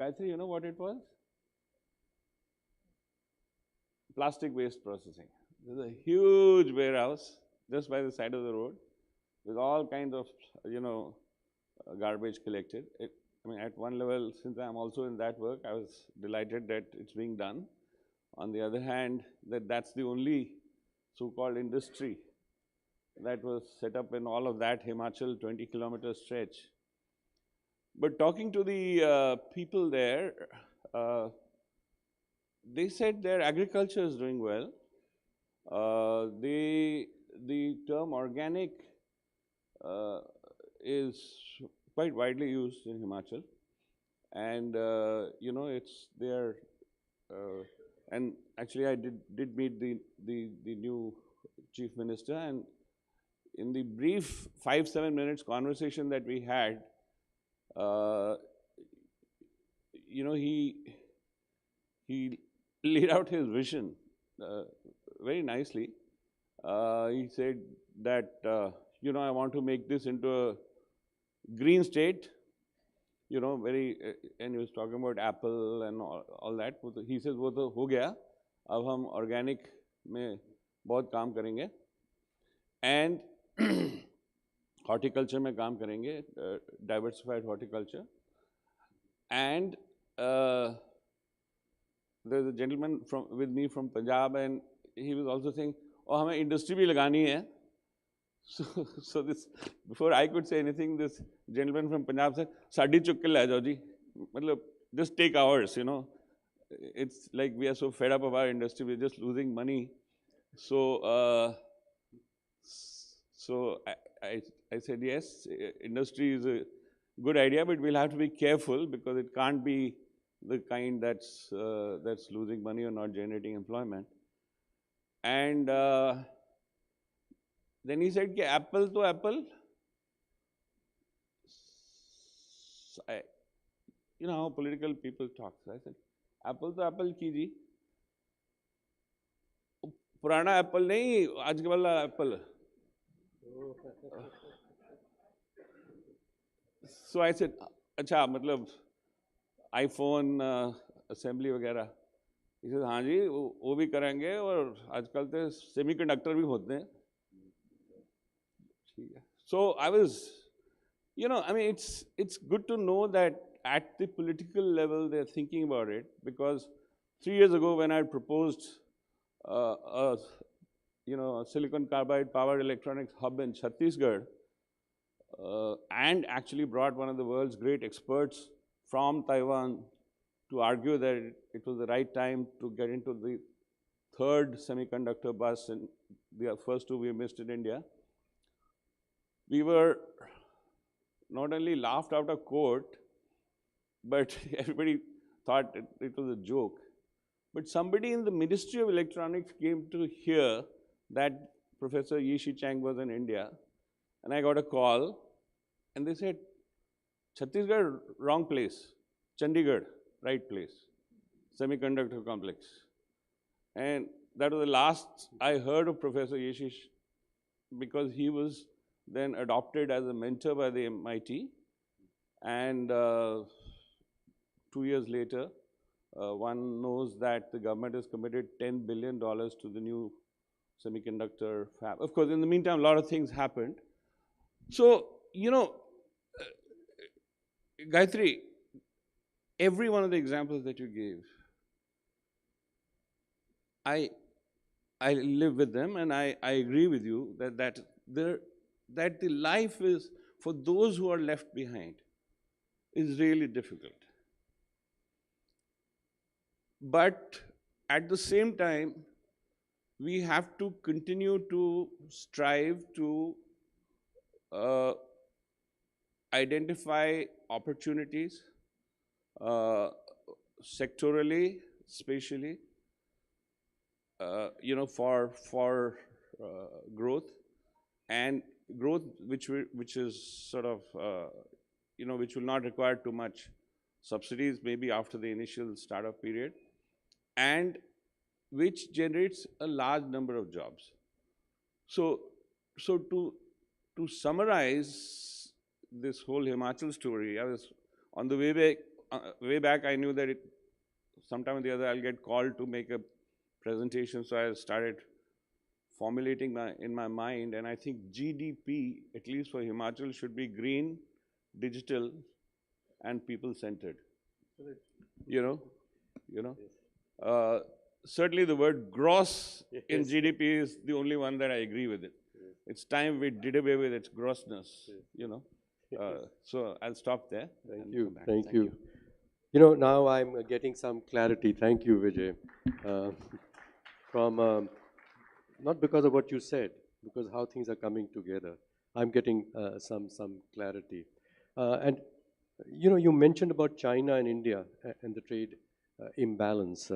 Gayatri, you know what it was? Plastic waste processing. There's a huge warehouse just by the side of the road with all kinds of, garbage collected. I mean, at one level, since I'm also in that work, I was delighted that it's being done. On the other hand, that's the only so-called industry that was set up in all of that Himachal 20-kilometer stretch. But talking to the people there, they said their agriculture is doing well. The term organic is quite widely used in Himachal, and it's there. And actually, I did meet the new chief minister, and in the brief 5-7 minutes conversation that we had, he laid out his vision very nicely. He said that I want to make this into a green state. And he was talking about apple and all that. He says, "वो तो हो गया, अब हम organic में बहुत काम करेंगे, and horticulture में काम करेंगे, diversified horticulture." And there's a gentleman with me from Punjab, and he was also saying, "Oh, हमें industry भी लगानी है." So this, before I could say anything, this gentleman from Punjab said, "Saadi chuk ke le jao ji." Matlab, just take ours, It's like we are so fed up of our industry, we're just losing money. So I said, yes, industry is a good idea, but we'll have to be careful because it can't be the kind that's losing money or not generating employment. And then he said, apple to apple. You know how political people talk. So I said, apple to apple कीजिए. पुराना Apple नहीं, आज वाला Apple. So I said, अच्छा मतलब iPhone assembly वगैरह. He said, हाँ जी वो भी करेंगे और आजकल तो सेमीकंडक्टर भी होते हैं. So I was, it's good to know that at the political level they're thinking about it, because 3 years ago when I proposed a silicon carbide power electronics hub in Chhattisgarh, and actually brought one of the world's great experts from Taiwan to argue that it was the right time to get into the third semiconductor bus, and the first two we missed in India. We were not only laughed out of court, but everybody thought it was a joke. But somebody in the Ministry of Electronics came to hear that Professor Yishi Chang was in India, and I got a call, and they said, Chhattisgarh, wrong place. Chandigarh, right place. Semiconductor complex. And that was the last I heard of Professor Yishi, because he was then adopted as a mentor by the MIT. And 2 years later, one knows that the government has committed $10 billion to the new semiconductor fab. Of course, in the meantime, a lot of things happened. So, Gayatri, every one of the examples that you gave, I live with them, and I agree with you that the life is, for those who are left behind, is really difficult. But at the same time, we have to continue to strive to identify opportunities sectorally, spatially, for growth, and growth which is sort of, which will not require too much subsidies, maybe after the initial startup period, and which generates a large number of jobs. So to summarize this whole Himachal story, I was on the way back way back I knew that sometime or the other I'll get called to make a presentation, so I started formulating in my mind, and I think GDP, at least for Himachal, should be green, digital, and people-centered. You know. Certainly the word gross in GDP is the only one that I agree with it. It's time we did away with its grossness, So I'll stop there. Thank you. Thank you. You know, now I'm getting some clarity. Thank you, Vijay. From not because of what you said, because how things are coming together. I'm getting some clarity. And you mentioned about China and India and the trade imbalance.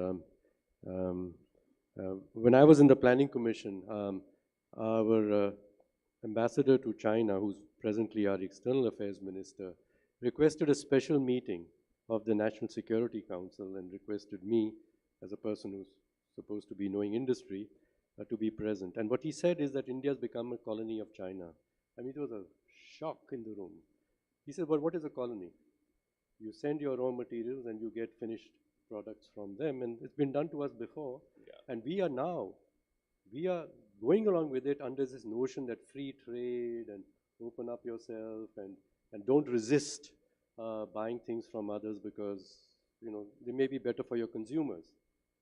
When I was in the Planning Commission, our ambassador to China, who's presently our External Affairs Minister, requested a special meeting of the National Security Council and requested me, as a person who's supposed to be knowing industry, to be present. And what he said is that India has become a colony of China. I mean, it was a shock in the room. He said, well, what is a colony? You send your raw materials and you get finished products from them, and it's been done to us before. Yeah. And we are going along with it under this notion that free trade and open up yourself and don't resist buying things from others because, they may be better for your consumers.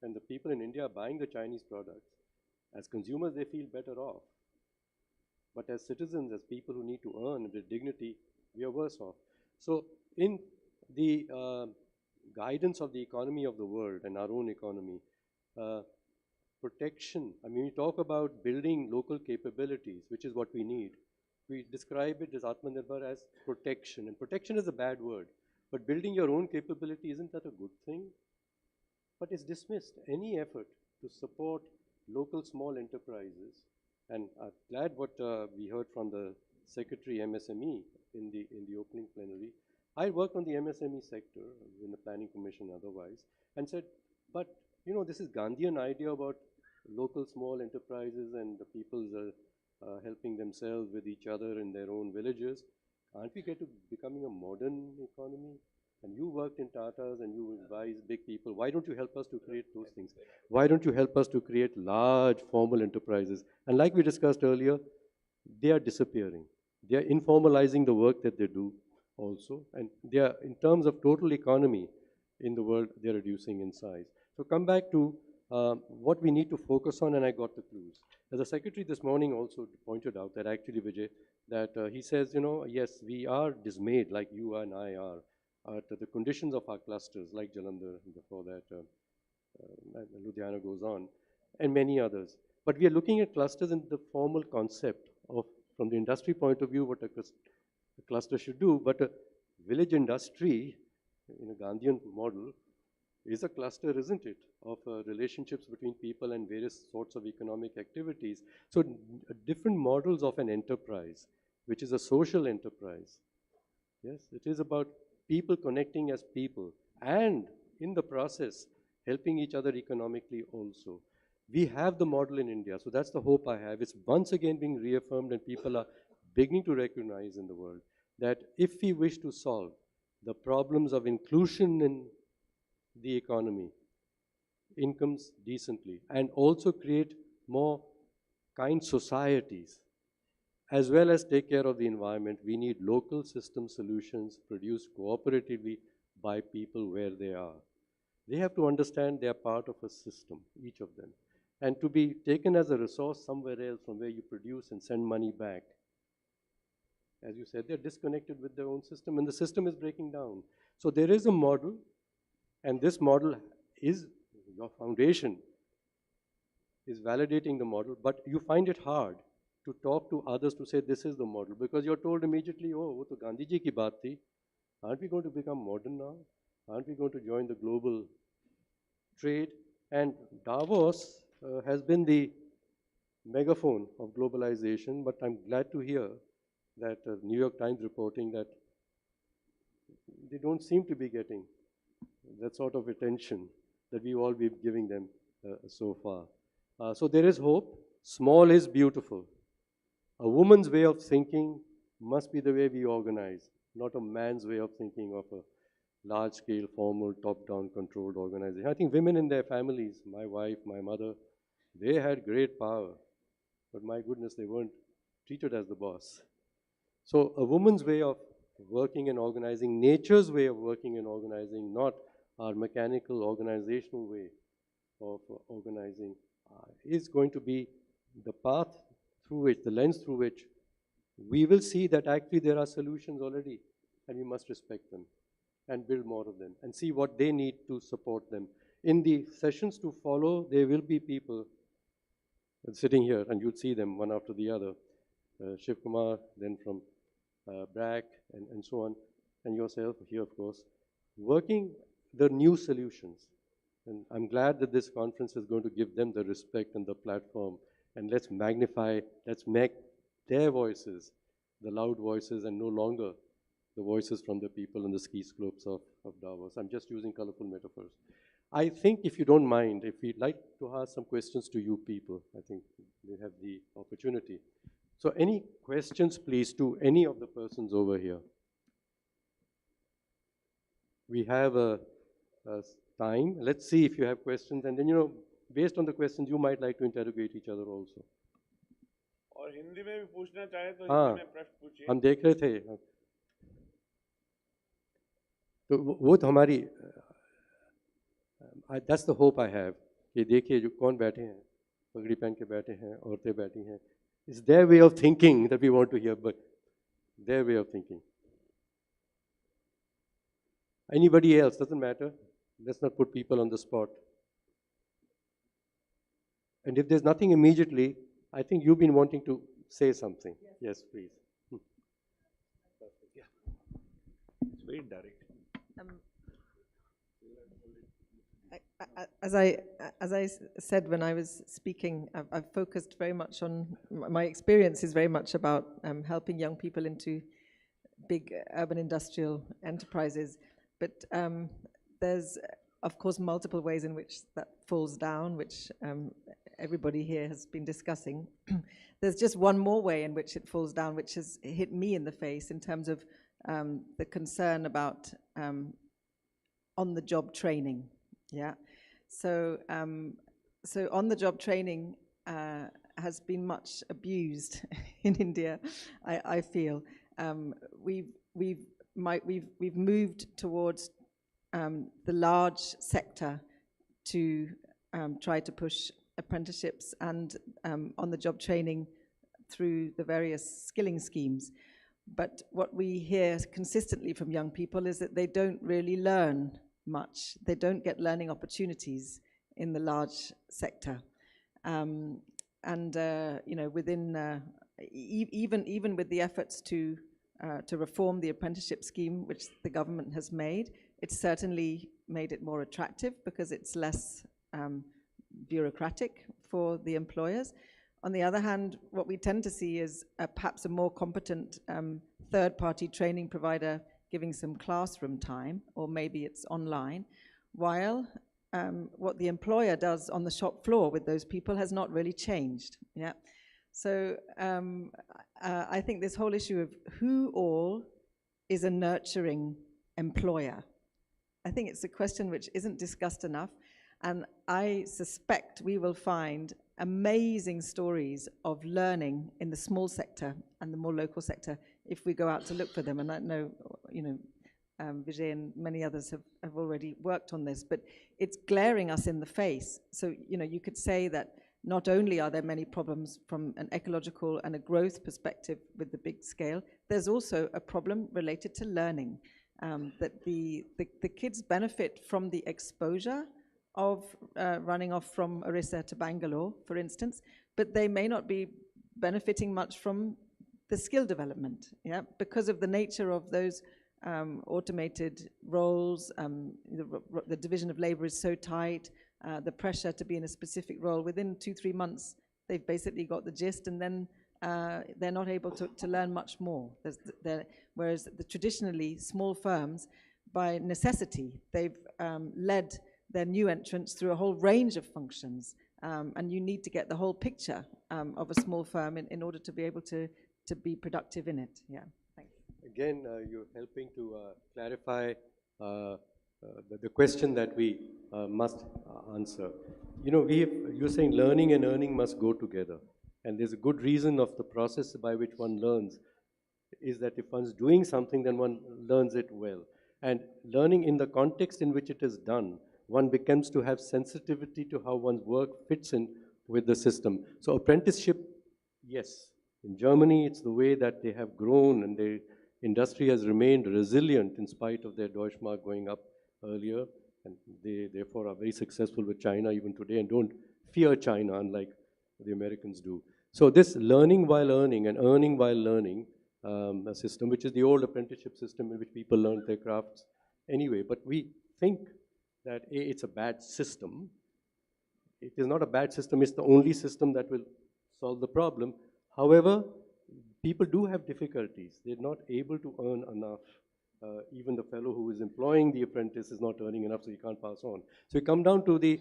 And the people in India are buying the Chinese products. As consumers, they feel better off. But as citizens, as people who need to earn with dignity, we are worse off. So in the guidance of the economy of the world and our own economy, protection, I mean, we talk about building local capabilities, which is what we need. We describe it as Atmanirbhar as protection, and protection is a bad word. But building your own capability, isn't that a good thing? But it's dismissed. Any effort to support local small enterprises, and I'm glad what we heard from the Secretary MSME in the opening plenary. I worked on the MSME sector in the Planning Commission otherwise, and said, but this is Gandhian idea about local small enterprises and the people's helping themselves with each other in their own villages. Can't we get to becoming a modern economy? And you worked in Tata's and you advise big people. Why don't you help us to create those things? Why don't you help us to create large formal enterprises? And like we discussed earlier, they are disappearing. They are informalizing the work that they do also. And they are, in terms of total economy in the world, they're reducing in size. So come back to what we need to focus on, and I got the clues. As the Secretary this morning also pointed out that actually, Vijay, that he says, yes, we are dismayed, like you and I are, at the conditions of our clusters, like Jalandhar, before that, Ludhiana goes on, and many others. But we are looking at clusters in the formal concept of, from the industry point of view, what a cluster should do. But a village industry, in a Gandhian model, is a cluster, isn't it, of relationships between people and various sorts of economic activities. So different models of an enterprise, which is a social enterprise. Yes, it is about people connecting as people, and in the process, helping each other economically also. We have the model in India, so that's the hope I have. It's once again being reaffirmed, and people are beginning to recognize in the world that if we wish to solve the problems of inclusion in the economy, incomes decently, and also create more kind societies, as well as take care of the environment, we need local system solutions produced cooperatively by people where they are. They have to understand they are part of a system, each of them. And to be taken as a resource somewhere else from where you produce and send money back, as you said, they're disconnected with their own system, and the system is breaking down. So there is a model, and this model is, your foundation is validating the model, but you find it hard to talk to others to say this is the model, because you're told immediately, oh, wo to Gandhi ji ki baat thi. Aren't we going to become modern now? Aren't we going to join the global trade? And Davos has been the megaphone of globalization, but I'm glad to hear that New York Times reporting that they don't seem to be getting that sort of attention that we've all been giving them so far. So there is hope. Small is beautiful. A woman's way of thinking must be the way we organize, not a man's way of thinking of a large-scale, formal, top-down controlled organization. I think women in their families, my wife, my mother, they had great power, but my goodness, they weren't treated as the boss. So a woman's way of working and organizing, nature's way of working and organizing, not our mechanical organizational way of organizing, is going to be the path through which, the lens through which we will see that actually there are solutions already, and we must respect them and build more of them and see what they need to support them. In the sessions to follow, there will be people sitting here, and you'll see them one after the other. Shiv Kumar, then from BRAC, and so on, and yourself here, of course, working the new solutions. And I'm glad that this conference is going to give them the respect and the platform, and let's magnify, let's make their voices the loud voices and no longer the voices from the people on the ski slopes of Davos. I'm just using colorful metaphors. I think, if you don't mind, if we'd like to ask some questions to you people, I think we have the opportunity. So any questions, please, to any of the persons over here? We have a time. Let's see if you have questions, and then, you know, based on the questions, you might like to interrogate each other also. और हिंदी में भी पूछना चाहे तो हाँ, हिंदी में प्रश्न पूछिए। हम देख रहे थे, तो वो तो हमारी, that's the hope I have, कि देखिए जो कौन बैठे हैं, पगड़ी पहन के बैठे हैं, औरतें बैठी हैं, it's their way of thinking that we want to hear, but their way of thinking. Anybody else, doesn't matter. Let's not put people on the spot. And if there's nothing immediately, I think you've been wanting to say something. Yes, please. Yeah. It's very direct. As I said when I was speaking, I've focused very much on, my experience is very much about helping young people into big urban industrial enterprises. But there's, of course, multiple ways in which that falls down, which everybody here has been discussing. There's just one more way in which it falls down, which has hit me in the face in terms of the concern about on-the-job training. Yeah, so on-the-job training has been much abused in India. I feel we've moved towards the large sector to try to push apprenticeships and on-the-job training through the various skilling schemes. But what we hear consistently from young people is that they don't really learn much. They don't get learning opportunities in the large sector. You know, within, even with the efforts to reform the apprenticeship scheme, which the government has made, it's certainly made it more attractive because it's less bureaucratic for the employers. On the other hand, what we tend to see is perhaps a more competent third-party training provider giving some classroom time, or maybe it's online, while what the employer does on the shop floor with those people has not really changed. Yeah. So I think this whole issue of who all is a nurturing employer, I think it's a question which isn't discussed enough, and I suspect we will find amazing stories of learning in the small sector and the more local sector if we go out to look for them. And I know, you know, Vijay and many others have already worked on this, but it's glaring us in the face. So, you know, you could say that not only are there many problems from an ecological and a growth perspective with the big scale, there's also a problem related to learning, that the kids benefit from the exposure of running off from Orissa to Bangalore, for instance, but they may not be benefiting much from the skill development, yeah, because of the nature of those automated roles. The division of labor is so tight, the pressure to be in a specific role. Within 2-3 months, they've basically got the gist, and then they're not able to learn much more. Whereas traditionally, small firms, by necessity, they've led their new entrants through a whole range of functions, and you need to get the whole picture of a small firm in order to be able to be productive in it. Yeah, thanks. Again, you're helping to clarify the question that we must answer. You're saying learning and earning must go together. And there's a good reason of the process by which one learns is that if one's doing something, then one learns it well. And learning in the context in which it is done, one becomes to have sensitivity to how one's work fits in with the system. So apprenticeship, yes. In Germany, it's the way that they have grown and the industry has remained resilient in spite of their Deutschmark going up earlier. And they therefore are very successful with China even today and don't fear China unlike the Americans do. So this learning while earning and earning while learning a system, which is the old apprenticeship system in which people learn their crafts anyway. But we think that it's a bad system. It is not a bad system, it's the only system that will solve the problem. However, people do have difficulties. They're not able to earn enough. Even the fellow who is employing the apprentice is not earning enough, so he can't pass on. So we come down to the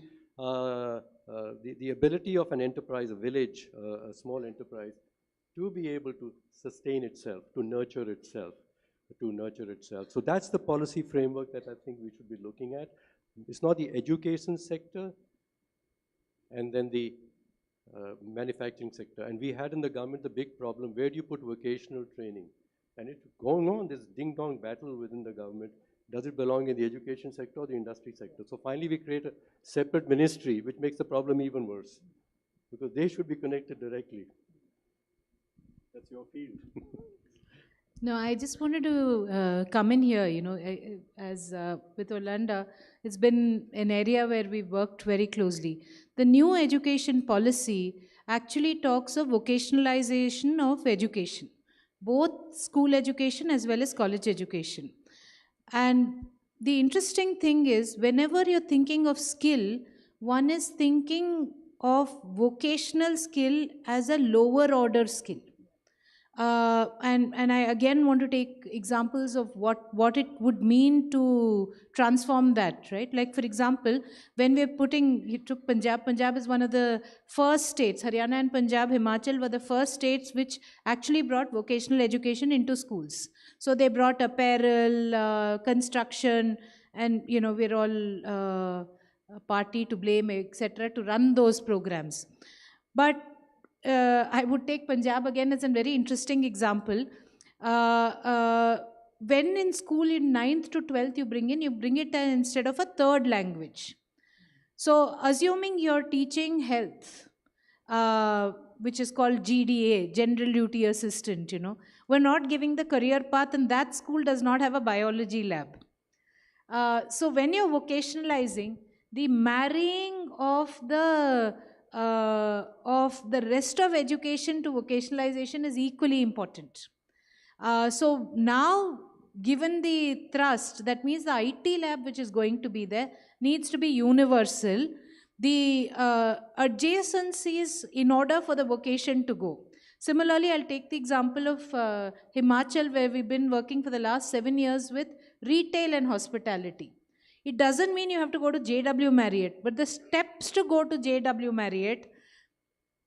ability of an enterprise, a village, a small enterprise, to be able to sustain itself, to nurture itself, So that's the policy framework that I think we should be looking at. It's not the education sector and then the manufacturing sector. And we had in the government the big problem, where do you put vocational training? And it's going on, this ding-dong battle within the government. Does it belong in the education sector or the industry sector? So finally we create a separate ministry, which makes the problem even worse, because they should be connected directly. That's your field. No, I just wanted to come in here, as with Orlando, it's been an area where we've worked very closely. The new education policy actually talks of vocationalization of education, both school education as well as college education. And the interesting thing is, whenever you're thinking of skill, one is thinking of vocational skill as a lower order skill. And I again want to take examples of what it would mean to transform that, right? Like, for example, when you took Punjab. Punjab is one of the first states. Haryana and Punjab, Himachal were the first states which actually brought vocational education into schools. So they brought apparel, construction, and, we're all a party to blame, etc., to run those programs. But I would take Punjab again as a very interesting example. When in school in 9th to 12th you bring it instead of a third language. So assuming you're teaching health, which is called GDA, General Duty Assistant, we're not giving the career path, and that school does not have a biology lab. So when you're vocationalizing, the marrying of the rest of education to vocationalization is equally important. So now, given the thrust, that means the IT lab which is going to be there needs to be universal. The adjacencies in order for the vocation to go. Similarly, I'll take the example of Himachal, where we've been working for the last 7 years with retail and hospitality. It doesn't mean you have to go to JW Marriott, but the steps to go to JW Marriott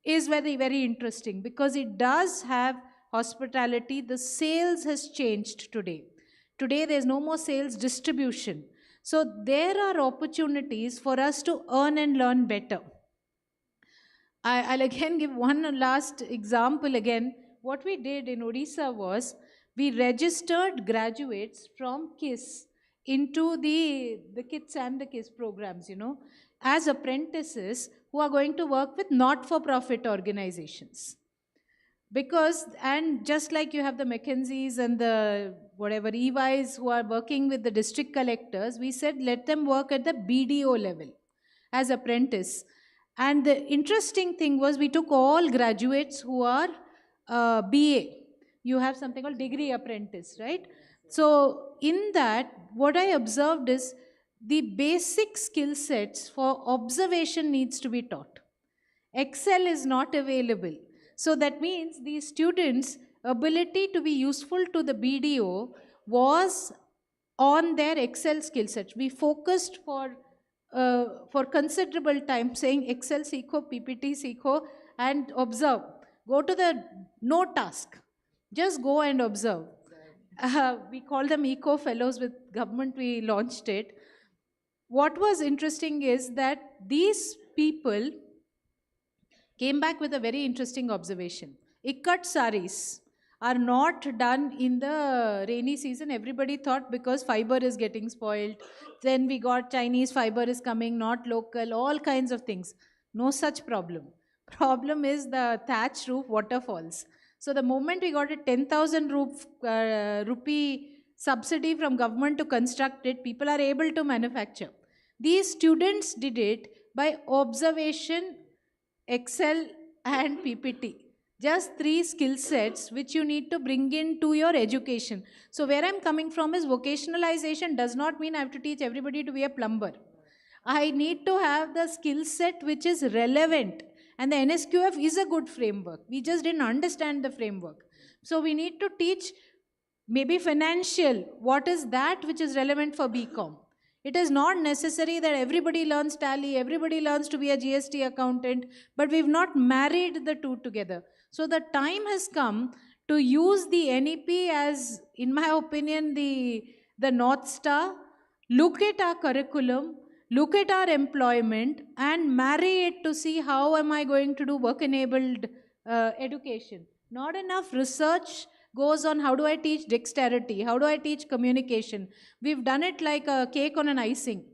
is very, very interesting, because it does have hospitality. The sales has changed today. Today, there's no more sales distribution. So there are opportunities for us to earn and learn better. I'll again give one last example again. What we did in Odisha was, we registered graduates from KISS into the KITS and the KISS programs, as apprentices who are going to work with not-for-profit organizations. Because, and just like you have the McKinseys and the whatever EYs who are working with the district collectors, we said let them work at the BDO level as apprentice. And the interesting thing was, we took all graduates who are BA. You have something called degree apprentice, right? So in that, what I observed is the basic skill sets for observation needs to be taught. Excel is not available. So that means the students' ability to be useful to the BDO was on their Excel skill sets. We focused for considerable time saying Excel seekho, PPT seekho, and observe. Go to the no task. Just go and observe. We call them eco fellows. With government we launched it. What was interesting is that these people came back with a very interesting observation. Ikat saris are not done in the rainy season. Everybody thought because fiber is getting spoiled. Then we got Chinese fiber is coming, not local, all kinds of things. No such problem. Problem is the thatch roof waterfalls. So the moment we got a 10,000 rupee subsidy from government to construct it, people are able to manufacture. These students did it by observation, Excel, and PPT. Just three skill sets which you need to bring into your education. So, where I'm coming from is vocationalization does not mean I have to teach everybody to be a plumber. I need to have the skill set which is relevant. And the NSQF is a good framework. We just didn't understand the framework. So, we need to teach maybe financial. What is that which is relevant for BCom? It is not necessary that everybody learns tally, everybody learns to be a GST accountant, but we've not married the two together. So the time has come to use the NEP as, in my opinion, the North Star. Look at our curriculum, look at our employment, and marry it to see how am I going to do work-enabled education. Not enough research goes on how do I teach dexterity, how do I teach communication. We've done it like a cake on an icing.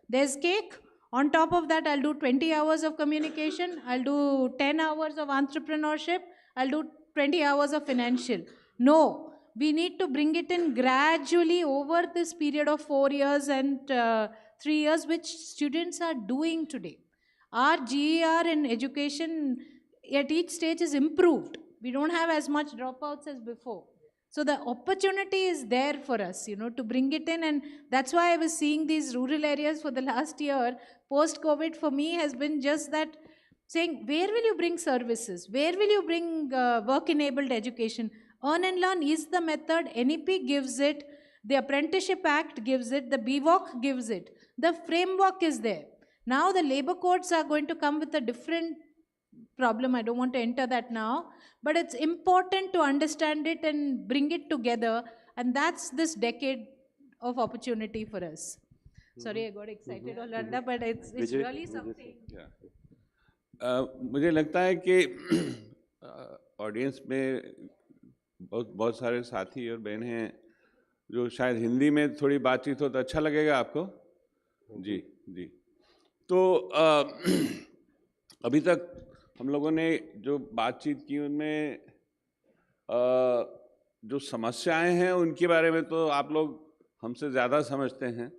There's cake, on top of that I'll do 20 hours of communication, I'll do 10 hours of entrepreneurship, I'll do 20 hours of financial. No, we need to bring it in gradually over this period of 4 years and 3 years, which students are doing today. Our GER in education at each stage is improved. We don't have as much dropouts as before. So the opportunity is there for us, to bring it in. And that's why I was seeing these rural areas for the last year. Post-COVID for me has been just that, saying, where will you bring services? Where will you bring work-enabled education? Earn and learn is the method. NEP gives it. The Apprenticeship Act gives it. The BVOC gives it. The framework is there. Now the labor codes are going to come with a different problem. I don't want to enter that now. But it's important to understand it and bring it together. And that's this decade of opportunity for us. Sorry, I got excited all under, but it's really something. मुझे लगता है कि audience में बहुत सारे साथी और बहनें हैं जो शायद हिंदी में थोड़ी बातचीत हो तो अच्छा लगेगा आपको। जी जी। तो अभी तक हम लोगों ने जो बातचीत की उनमें जो समस्याएं हैं उनके बारे में तो आप लोग हमसे ज़्यादा समझते हैं।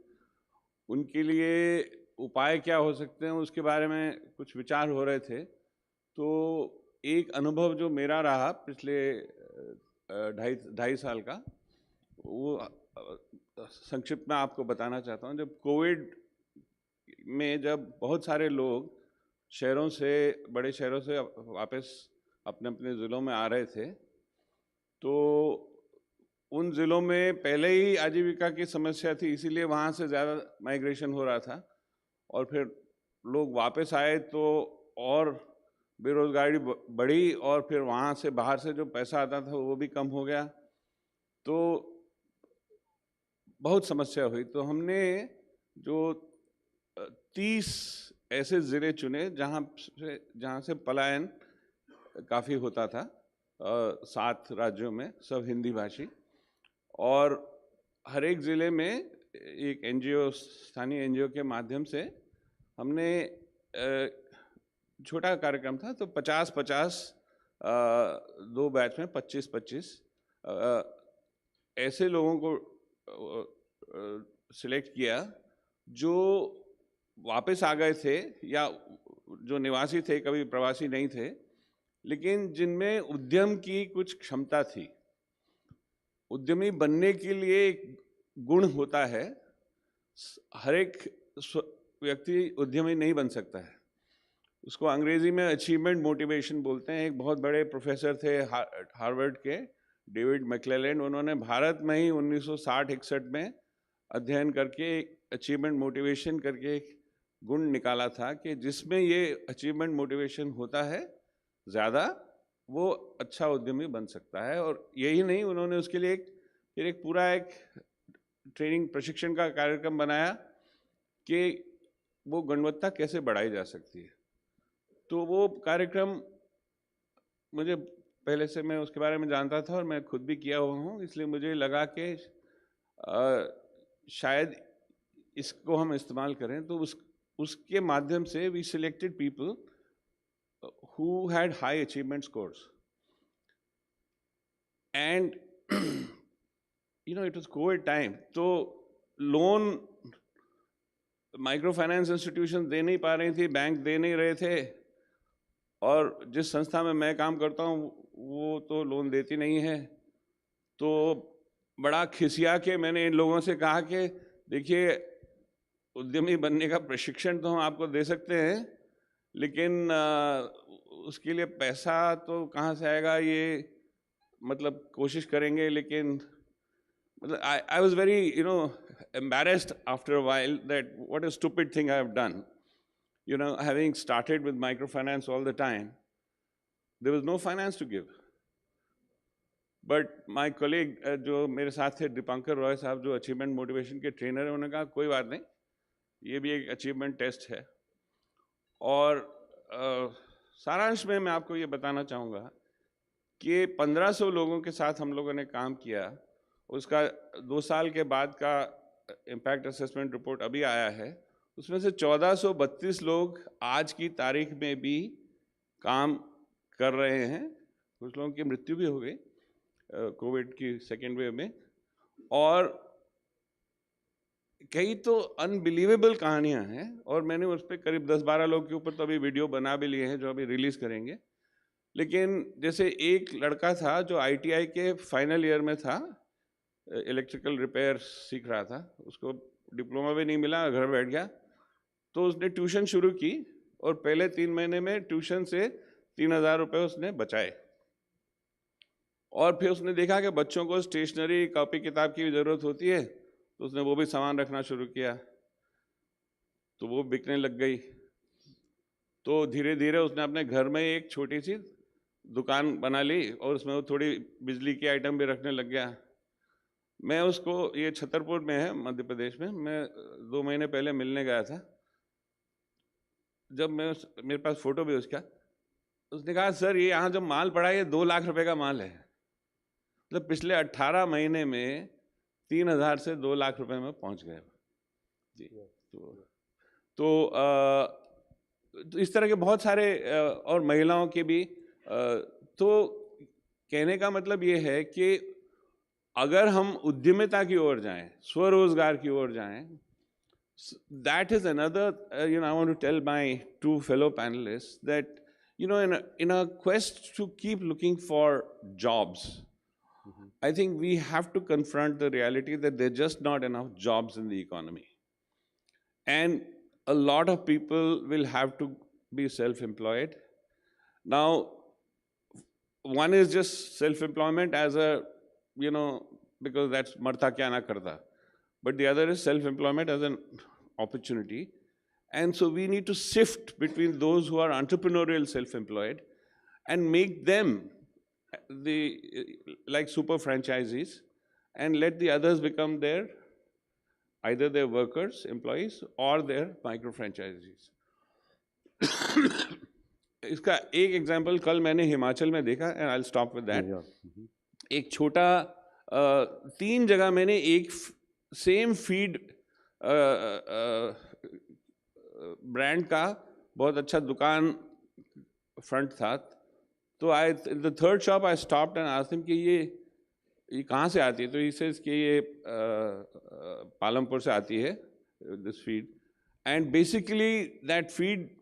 उनके लिए उपाय क्या हो सकते हैं उसके बारे में कुछ विचार हो रहे थे। तो एक अनुभव जो मेरा रहा पिछले 2.5 साल का, वो संक्षिप्त में आपको बताना चाहता हूँ। जब कोविड में जब बहुत सारे लोग शहरों से, बड़े शहरों से वापस अपने अपने ज़िलों में आ रहे थे, तो उन ज़िलों में पहले ही आजीविका की समस्या थी, इसीलिए वहाँ से ज़्यादा माइग्रेशन हो रहा था। और फिर लोग वापस आए तो और बेरोज़गारी बढ़ी और फिर वहाँ से बाहर से जो पैसा आता था वो भी कम हो गया, तो बहुत समस्या हुई। तो हमने जो 30 ऐसे ज़िले चुने जहाँ से पलायन काफ़ी होता था, 7 राज्यों में, सब हिंदी भाषी। और हर एक ज़िले में एक NGO, स्थानीय NGO के माध्यम से हमने छोटा कार्यक्रम था, तो 50-50 2 बैच में 25-25 ऐसे लोगों को सिलेक्ट किया जो वापस आ गए थे या जो निवासी थे, कभी प्रवासी नहीं थे, लेकिन जिनमें उद्यम की कुछ क्षमता थी। उद्यमी बनने के लिए एक गुण होता है, हर एक व्यक्ति उद्यमी नहीं बन सकता है। उसको अंग्रेजी में अचीवमेंट मोटिवेशन बोलते हैं। एक बहुत बड़े प्रोफेसर थे हार्वर्ड के, डेविड मैक्लेलैंड, उन्होंने भारत में ही 1960-61 में अध्ययन करके अचीवमेंट मोटिवेशन करके एक गुण निकाला था कि जिसमें ये अचीवमेंट मोटिवेशन होता है ज़्यादा, वो अच्छा उद्यमी बन सकता है। और यही नहीं, उन्होंने उसके लिए एक फिर एक पूरा एक ट्रेनिंग प्रशिक्षण का कार्यक्रम बनाया कि वो गुणवत्ता कैसे बढ़ाई जा सकती है। तो वो कार्यक्रम मुझे पहले से मैं उसके बारे में जानता था और मैं खुद भी किया हुआ हूँ, इसलिए मुझे लगा कि शायद इसको हम इस्तेमाल करें। तो उसके माध्यम से we selected people who had high achievement scores, and it was COVID time, तो loan micro finance institution they नहीं पा रही थी, बैंक दे नहीं रहे थे, और जिस संस्था में मैं काम करता हूँ वो तो लोन देती नहीं है। तो बड़ा खिसिया के मैंने इन लोगों से कहा कि देखिए, उद्यमी बनने का प्रशिक्षण तो हम आपको दे सकते हैं, लेकिन उसके लिए पैसा तो कहाँ से आएगा, ये मतलब कोशिश करेंगे, लेकिन मतलब I was very embarrassed after a while that what a stupid thing I have done. Having started with microfinance all the time, there was no finance to give. But my colleague जो मेरे साथ थे, दीपांकर रॉय साहब, जो achievement motivation के trainer हैं, उन्होंने कहा कोई बात नहीं, ये भी एक अचीवमेंट टेस्ट है। और सारांश में मैं आपको ये बताना चाहूँगा कि 1500 लोगों के साथ हम लोगों ने काम किया। उसका 2 साल के बाद का इम्पैक्ट असेसमेंट रिपोर्ट अभी आया है। उसमें से 1432 लोग आज की तारीख में भी काम कर रहे हैं। कुछ लोगों की मृत्यु भी हो गई कोविड की सेकेंड वेव में, और कई तो अनबिलीवेबल कहानियां हैं। और मैंने उस पर करीब 10-12 लोग के ऊपर तो अभी वीडियो बना भी लिए हैं जो अभी रिलीज करेंगे। लेकिन जैसे एक लड़का था जो ITI के फाइनल ईयर में था, इलेक्ट्रिकल रिपेयर सीख रहा था, उसको डिप्लोमा भी नहीं मिला, घर बैठ गया। तो उसने ट्यूशन शुरू की और पहले 3 महीने में ट्यूशन से 3000 रुपये उसने बचाए। और फिर उसने देखा कि बच्चों को स्टेशनरी, कॉपी किताब की भी ज़रूरत होती है, तो उसने वो भी सामान रखना शुरू किया, तो वो बिकने लग गई। तो धीरे धीरे उसने अपने घर में एक छोटी सी दुकान बना ली और उसमें वो थोड़ी बिजली की आइटम भी रखने लग गया। मैं उसको, ये छतरपुर में है मध्य प्रदेश में, मैं 2 महीने पहले मिलने गया था। जब मेरे पास फोटो भी उसका, उसने कहा सर ये यहाँ जो माल पड़ा है ये 2 लाख रुपए का माल है। मतलब पिछले 18 महीने में 3000 से 2 लाख रुपए में पहुँच गए जी। तो इस तरह के बहुत सारे और महिलाओं के भी। तो कहने का मतलब ये है कि अगर हम उद्यमिता की ओर जाएं, स्वरोजगार की ओर जाएं, that is another, I want to tell my 2 fellow panelists that, in a quest to keep looking for jobs, I think we have to confront the reality that there are just not enough jobs in the economy. And a lot of people will have to be self-employed. Now, one is just self-employment as a, because that's martha kya na karta. But the other is self-employment as an opportunity. And so we need to sift between those who are entrepreneurial self-employed and make them like super franchisees, and let the others become either their workers, employees, or their micro franchisees. इसका एक example कल मैंने हिमाचल में देखा, and I will stop with that. एक छोटा 3 जगह मैंने एक सेम फीड ब्रांड का बहुत अच्छा दुकान फ्रंट था। तो the third shop I stopped and asked him कि ये कहाँ से आती है। तो ही सेज कि ये पालमपुर से आती है, this feed. And basically that feed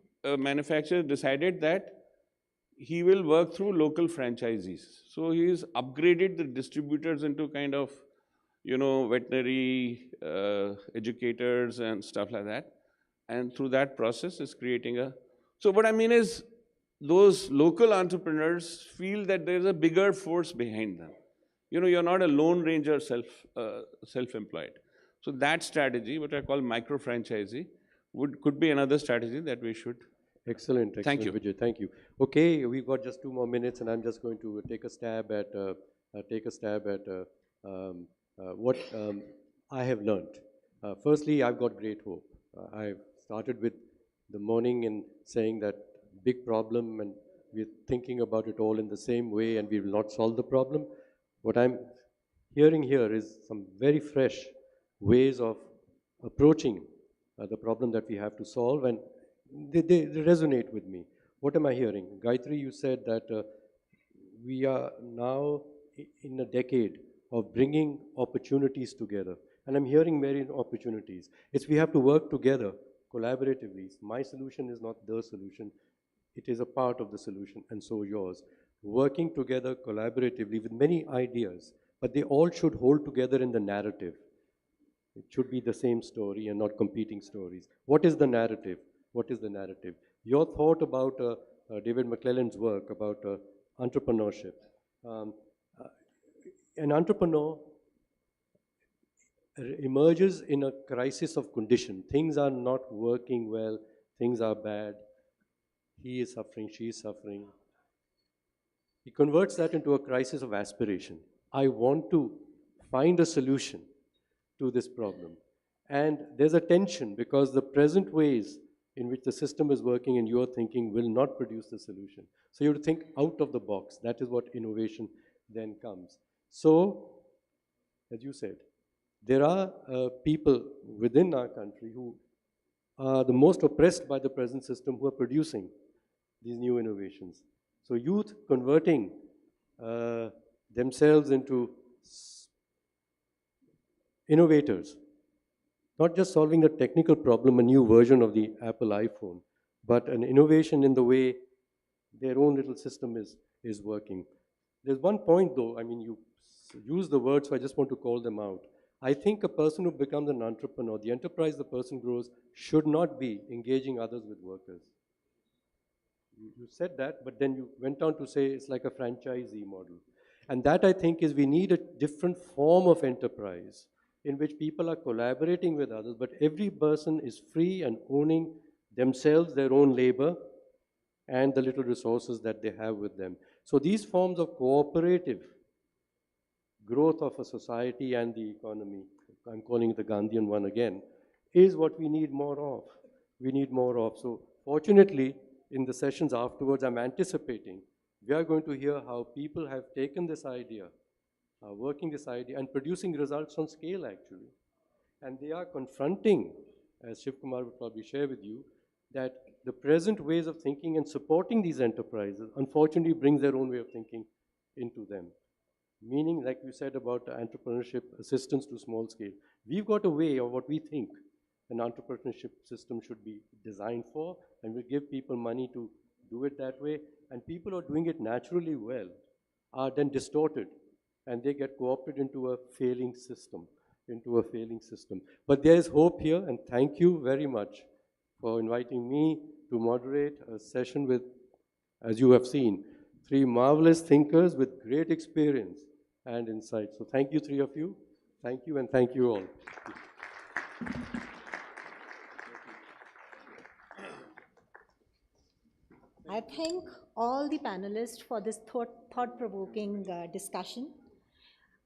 manufacturer decided that he will work through local franchisees. So he's upgraded the distributors into kind of, veterinary educators and stuff like that. And through that process is creating so what I mean is those local entrepreneurs feel that there's a bigger force behind them. You're not a lone ranger self-employed. So that strategy, what I call micro franchisee, could be another strategy that we should. Excellent. Thank you, Vijay. Thank you. Okay, we've got just 2 more minutes, and I'm just going to take a stab at what I have learned. Firstly, I've got great hope. I've started with the morning and saying that big problem and we're thinking about it all in the same way and we will not solve the problem. What I'm hearing here is some very fresh ways of approaching the problem that we have to solve, and they resonate with me. What am I hearing? Gayatri, you said that we are now in a decade of bringing opportunities together. And I'm hearing many opportunities. It's we have to work together collaboratively. My solution is not the solution. It is a part of the solution, and so yours. Working together collaboratively with many ideas, but they all should hold together in the narrative. It should be the same story and not competing stories. What is the narrative? What is the narrative? Your thought about David McClelland's work about entrepreneurship. Um, uh, an entrepreneur emerges in a crisis of condition. Things are not working well, things are bad. He is suffering, she is suffering. He converts that into a crisis of aspiration. I want to find a solution to this problem. And there's a tension because the present ways in which the system is working and you're thinking will not produce the solution. So you have to think out of the box. That is what innovation then comes. So, as you said, there are people within our country who are the most oppressed by the present system who are producing these new innovations. So youth converting themselves into innovators, not just solving a technical problem, a new version of the Apple iPhone, but an innovation in the way their own little system is working. There's one point though, I mean, you use the words, so I just want to call them out. I think a person who becomes an entrepreneur, the enterprise the person grows, should not be engaging others with workers. You said that, but then you went on to say it's like a franchisee model. And that, I think, is we need a different form of enterprise in which people are collaborating with others, but every person is free and owning themselves, their own labor, and the little resources that they have with them. So these forms of cooperative growth of a society and the economy, I'm calling it the Gandhian one again, is what we need more of. We need more of. So fortunately, in the sessions afterwards, I'm anticipating we are going to hear how people have taken this idea, working this idea, and producing results on scale, actually. And they are confronting, as Shiv Kumar will probably share with you, that the present ways of thinking and supporting these enterprises, unfortunately, brings their own way of thinking into them. Meaning, like you said about entrepreneurship, assistance to small scale. We've got a way of what we think an entrepreneurship system should be designed for, and we give people money to do it that way, and people who are doing it naturally well are then distorted, and they get co-opted into a failing system, But there is hope here, and thank you very much for inviting me to moderate a session with, as you have seen, 3 marvelous thinkers with great experience and insight. So thank you, 3 of you. Thank you, and thank you all. I thank all the panelists for this thought-provoking discussion.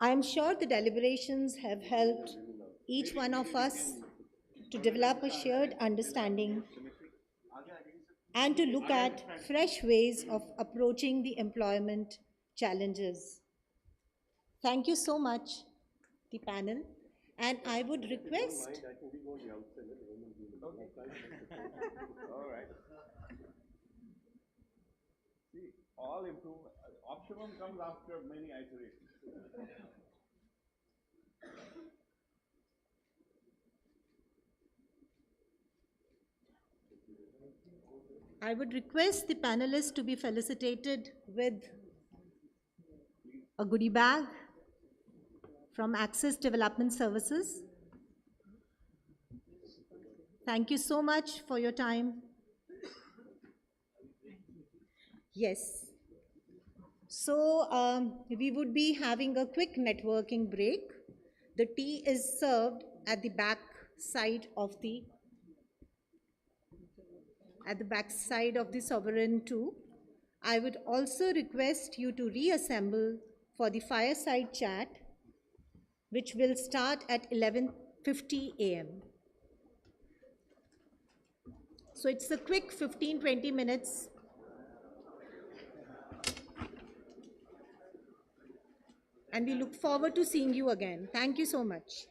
I am sure the deliberations have helped each one of us to develop a shared understanding and to look at fresh ways of approaching the employment challenges. Thank you so much, the panel, and I would request... All right. See, all improvement, optimum comes after many iterations. I would request the panelists to be felicitated with a goodie bag from Access Development Services. Thank you so much for your time. Yes. So we would be having a quick networking break. The tea is served at the back side of the Sovereign 2. I would also request you to reassemble for the fireside chat which will start at 11:50 a.m. So it's a quick 15-20 minutes. And we look forward to seeing you again. Thank you so much.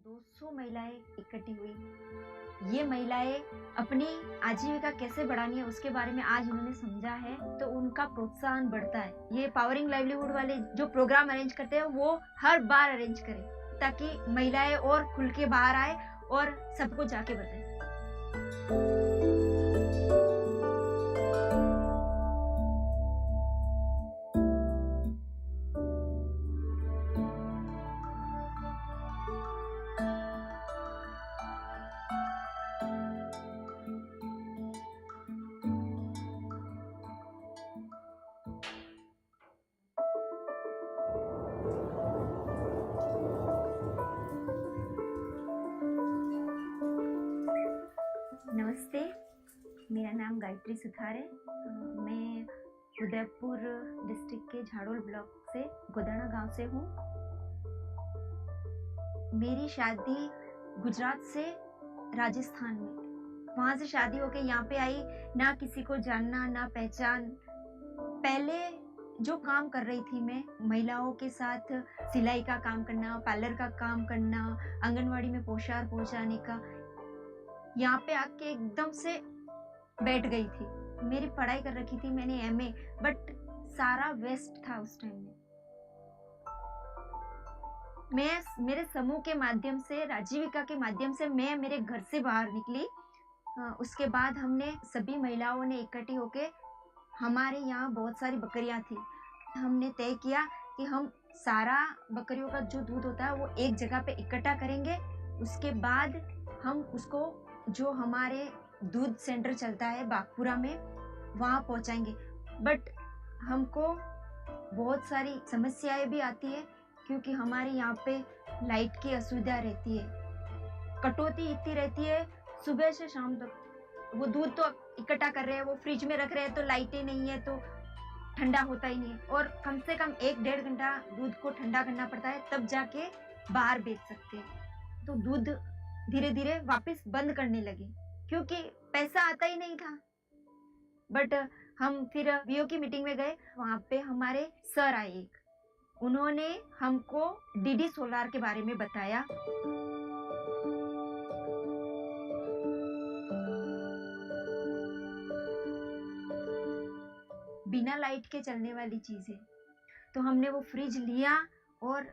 200 महिलाएं इकट्ठी हुई। ये महिलाएं अपनी आजीविका कैसे बढ़ानी है उसके बारे में आज इन्होंने समझा है, तो उनका प्रोत्साहन बढ़ता है। ये पावरिंग लाइवलीहुड वाले जो प्रोग्राम अरेंज करते हैं वो हर बार अरेंज करें, ताकि महिलाएं और खुल के बाहर आए और सबको जाके बताएं। नमस्ते, मेरा नाम गायत्री सुथार है। मैं उदयपुर डिस्ट्रिक्ट के झाड़ोल ब्लॉक से गोदाना गांव से हूँ। मेरी शादी गुजरात से राजस्थान में, वहाँ से शादी होके यहाँ पे आई, ना किसी को जानना ना पहचान। पहले जो काम कर रही थी मैं महिलाओं के साथ, सिलाई का काम करना, पार्लर का काम करना, आंगनवाड़ी में पोशार पहुँचाने का, यहाँ पे आके एकदम से बैठ गई थी। मेरी पढ़ाई कर रखी थी मैंने एमए, बट सारा वेस्ट था उस टाइम में। मैं मेरे समूह के माध्यम से, राजीविका के माध्यम से मैं मेरे घर से बाहर निकली। उसके बाद हमने सभी महिलाओं ने इकट्ठी होके, हमारे यहाँ बहुत सारी बकरियां थी, हमने तय किया कि हम सारा बकरियों का जो दूध होता है वो एक जगह पे इकट्ठा करेंगे। उसके बाद हम उसको जो हमारे दूध सेंटर चलता है बागपुरा में, वहाँ पहुँचाएंगे। बट हमको बहुत सारी समस्याएं भी आती है, क्योंकि हमारे यहाँ पे लाइट की असुविधा रहती है, कटौती इतनी रहती है सुबह से शाम तक। वो दूध तो इकट्ठा कर रहे हैं, वो फ्रिज में रख रहे हैं, तो लाइटें नहीं है तो ठंडा होता ही नहीं है, और कम से कम 1-1.5 घंटा दूध को ठंडा करना पड़ता है, तब जाके बाहर बेच सकते हैं। तो दूध धीरे धीरे वापस बंद करने लगे, क्योंकि पैसा आता ही नहीं था। बट हम फिर वीओ की मीटिंग में गए, वहाँ पे हमारे सर आए एक, उन्होंने हमको डीडी सोलार के बारे में बताया। बिना लाइट के चलने वाली चीज है। तो हमने वो फ्रिज लिया और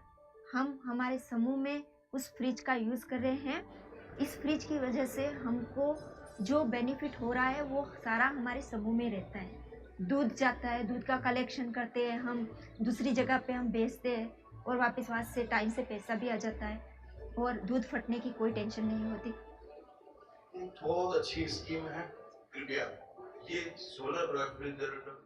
हम हमारे समूह में उस फ्रिज का यूज कर रहे हैं। इस फ्रिज की वजह से हमको जो बेनिफिट हो रहा है वो सारा हमारे समूह में रहता है। दूध जाता है, दूध का कलेक्शन करते हैं हम, दूसरी जगह पे हम बेचते हैं, और वापस वहाँ से टाइम से पैसा भी आ जाता है, और दूध फटने की कोई टेंशन नहीं होती। बहुत अच्छी स्कीम है। कृपया ये solar refrigerator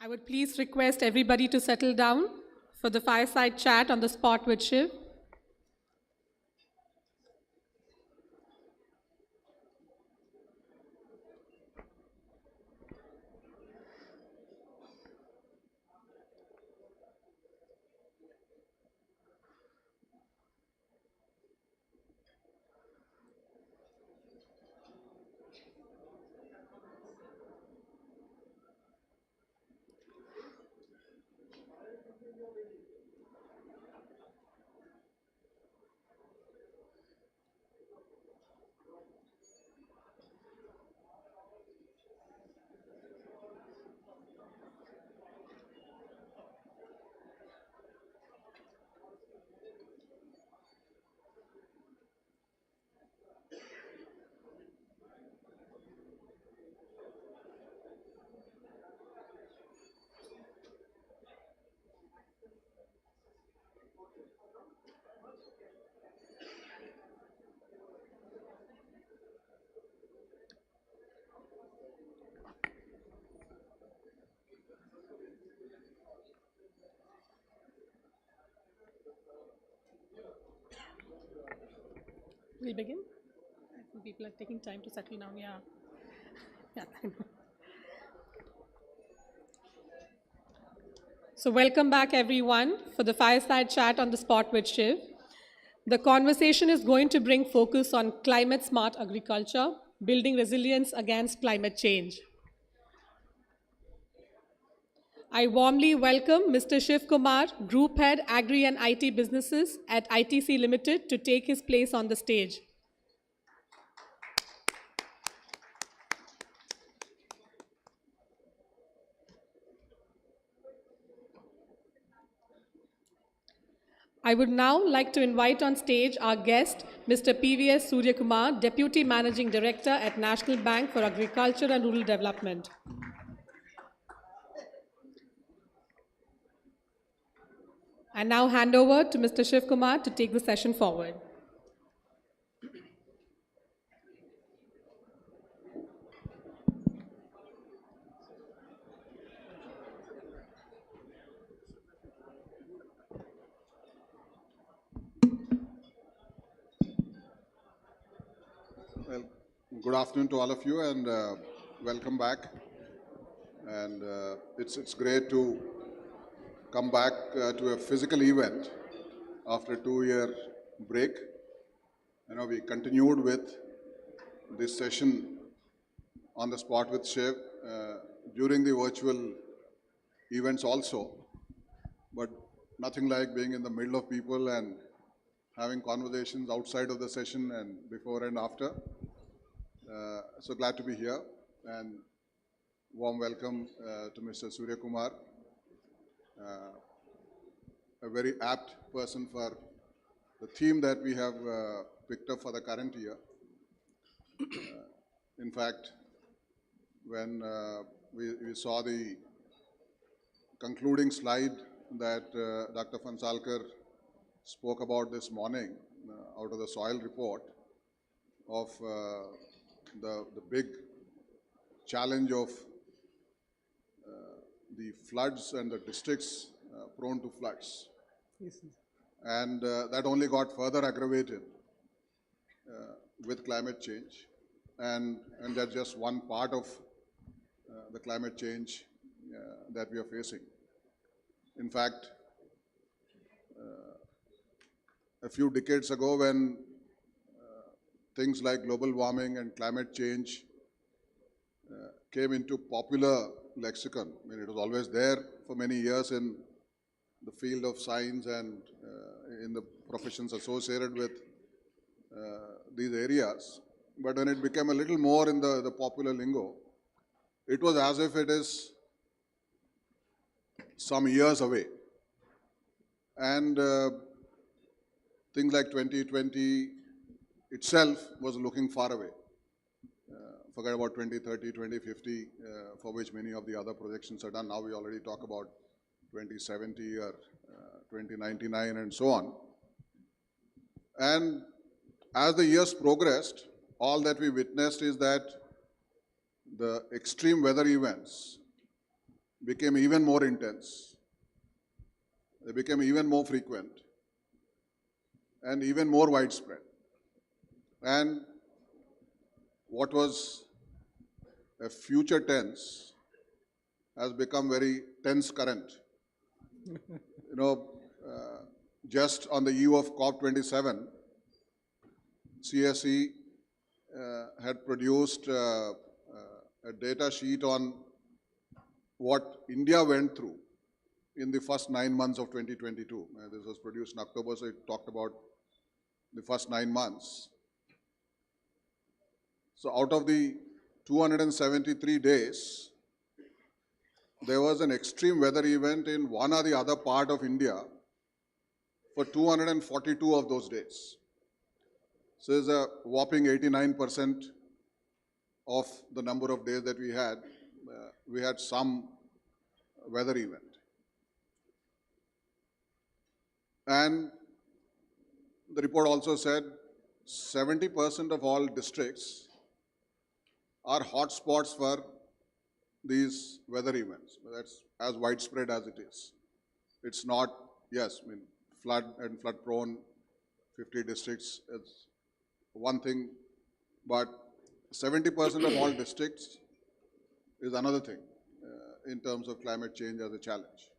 I would please request everybody to settle down for the fireside chat on the spot with Shiv. We'll begin. I think people are taking time to settle down. Yeah. Yeah. So welcome back, everyone, for the fireside chat on the spot with Shiv. The conversation is going to bring focus on climate-smart agriculture, building resilience against climate change. I warmly welcome Mr. Shiv Kumar, Group Head, Agri and IT Businesses at ITC Limited, to take his place on the stage. I would now like to invite on stage our guest, Mr. PVS Suryakumar, Deputy Managing Director at National Bank for Agriculture and Rural Development. I now hand over to Mr. Shiv Kumar to take the session forward. Well, good afternoon to all of you, and welcome back. And it's great to come back to a physical event after a 2-year break. You know, we continued with this session on the spot with Shiv during the virtual events also, but nothing like being in the middle of people and having conversations outside of the session and before and after. So glad to be here, and warm welcome to Mr. Suryakumar, a very apt person for the theme that we have picked up for the current year. In fact, when we saw the concluding slide that Dr. Fansalkar spoke about this morning out of the soil report of the big challenge of the floods and the districts prone to floods. Yes. And that only got further aggravated with climate change. And that's just one part of the climate change that we are facing. In fact, a few decades ago, when things like global warming and climate change came into popular lexicon, I mean, it was always there for many years in the field of science and in the professions associated with these areas. But when it became a little more in the popular lingo, it was as if it is some years away. And things like 2020 itself was looking far away. Forget about 2030, 2050, for which many of the other projections are done. Now we already talk about 2070 or 2099 and so on. And as the years progressed, all that we witnessed is that the extreme weather events became even more intense. They became even more frequent and even more widespread. And what was a future tense has become very tense current. You know, just on the eve of COP27, CSE had produced a data sheet on what India went through in the first 9 months of 2022. This was produced in October, so it talked about the first 9 months. So out of the 273 days, there was an extreme weather event in one or the other part of India for 242 of those days. So there's a whopping 89% of the number of days that we had some weather event. And the report also said 70% of all districts are hotspots for these weather events. That's as widespread as it is. It's not, yes, I mean, flood and flood prone 50 districts, it's one thing, but 70% of all districts is another thing in terms of climate change as a challenge.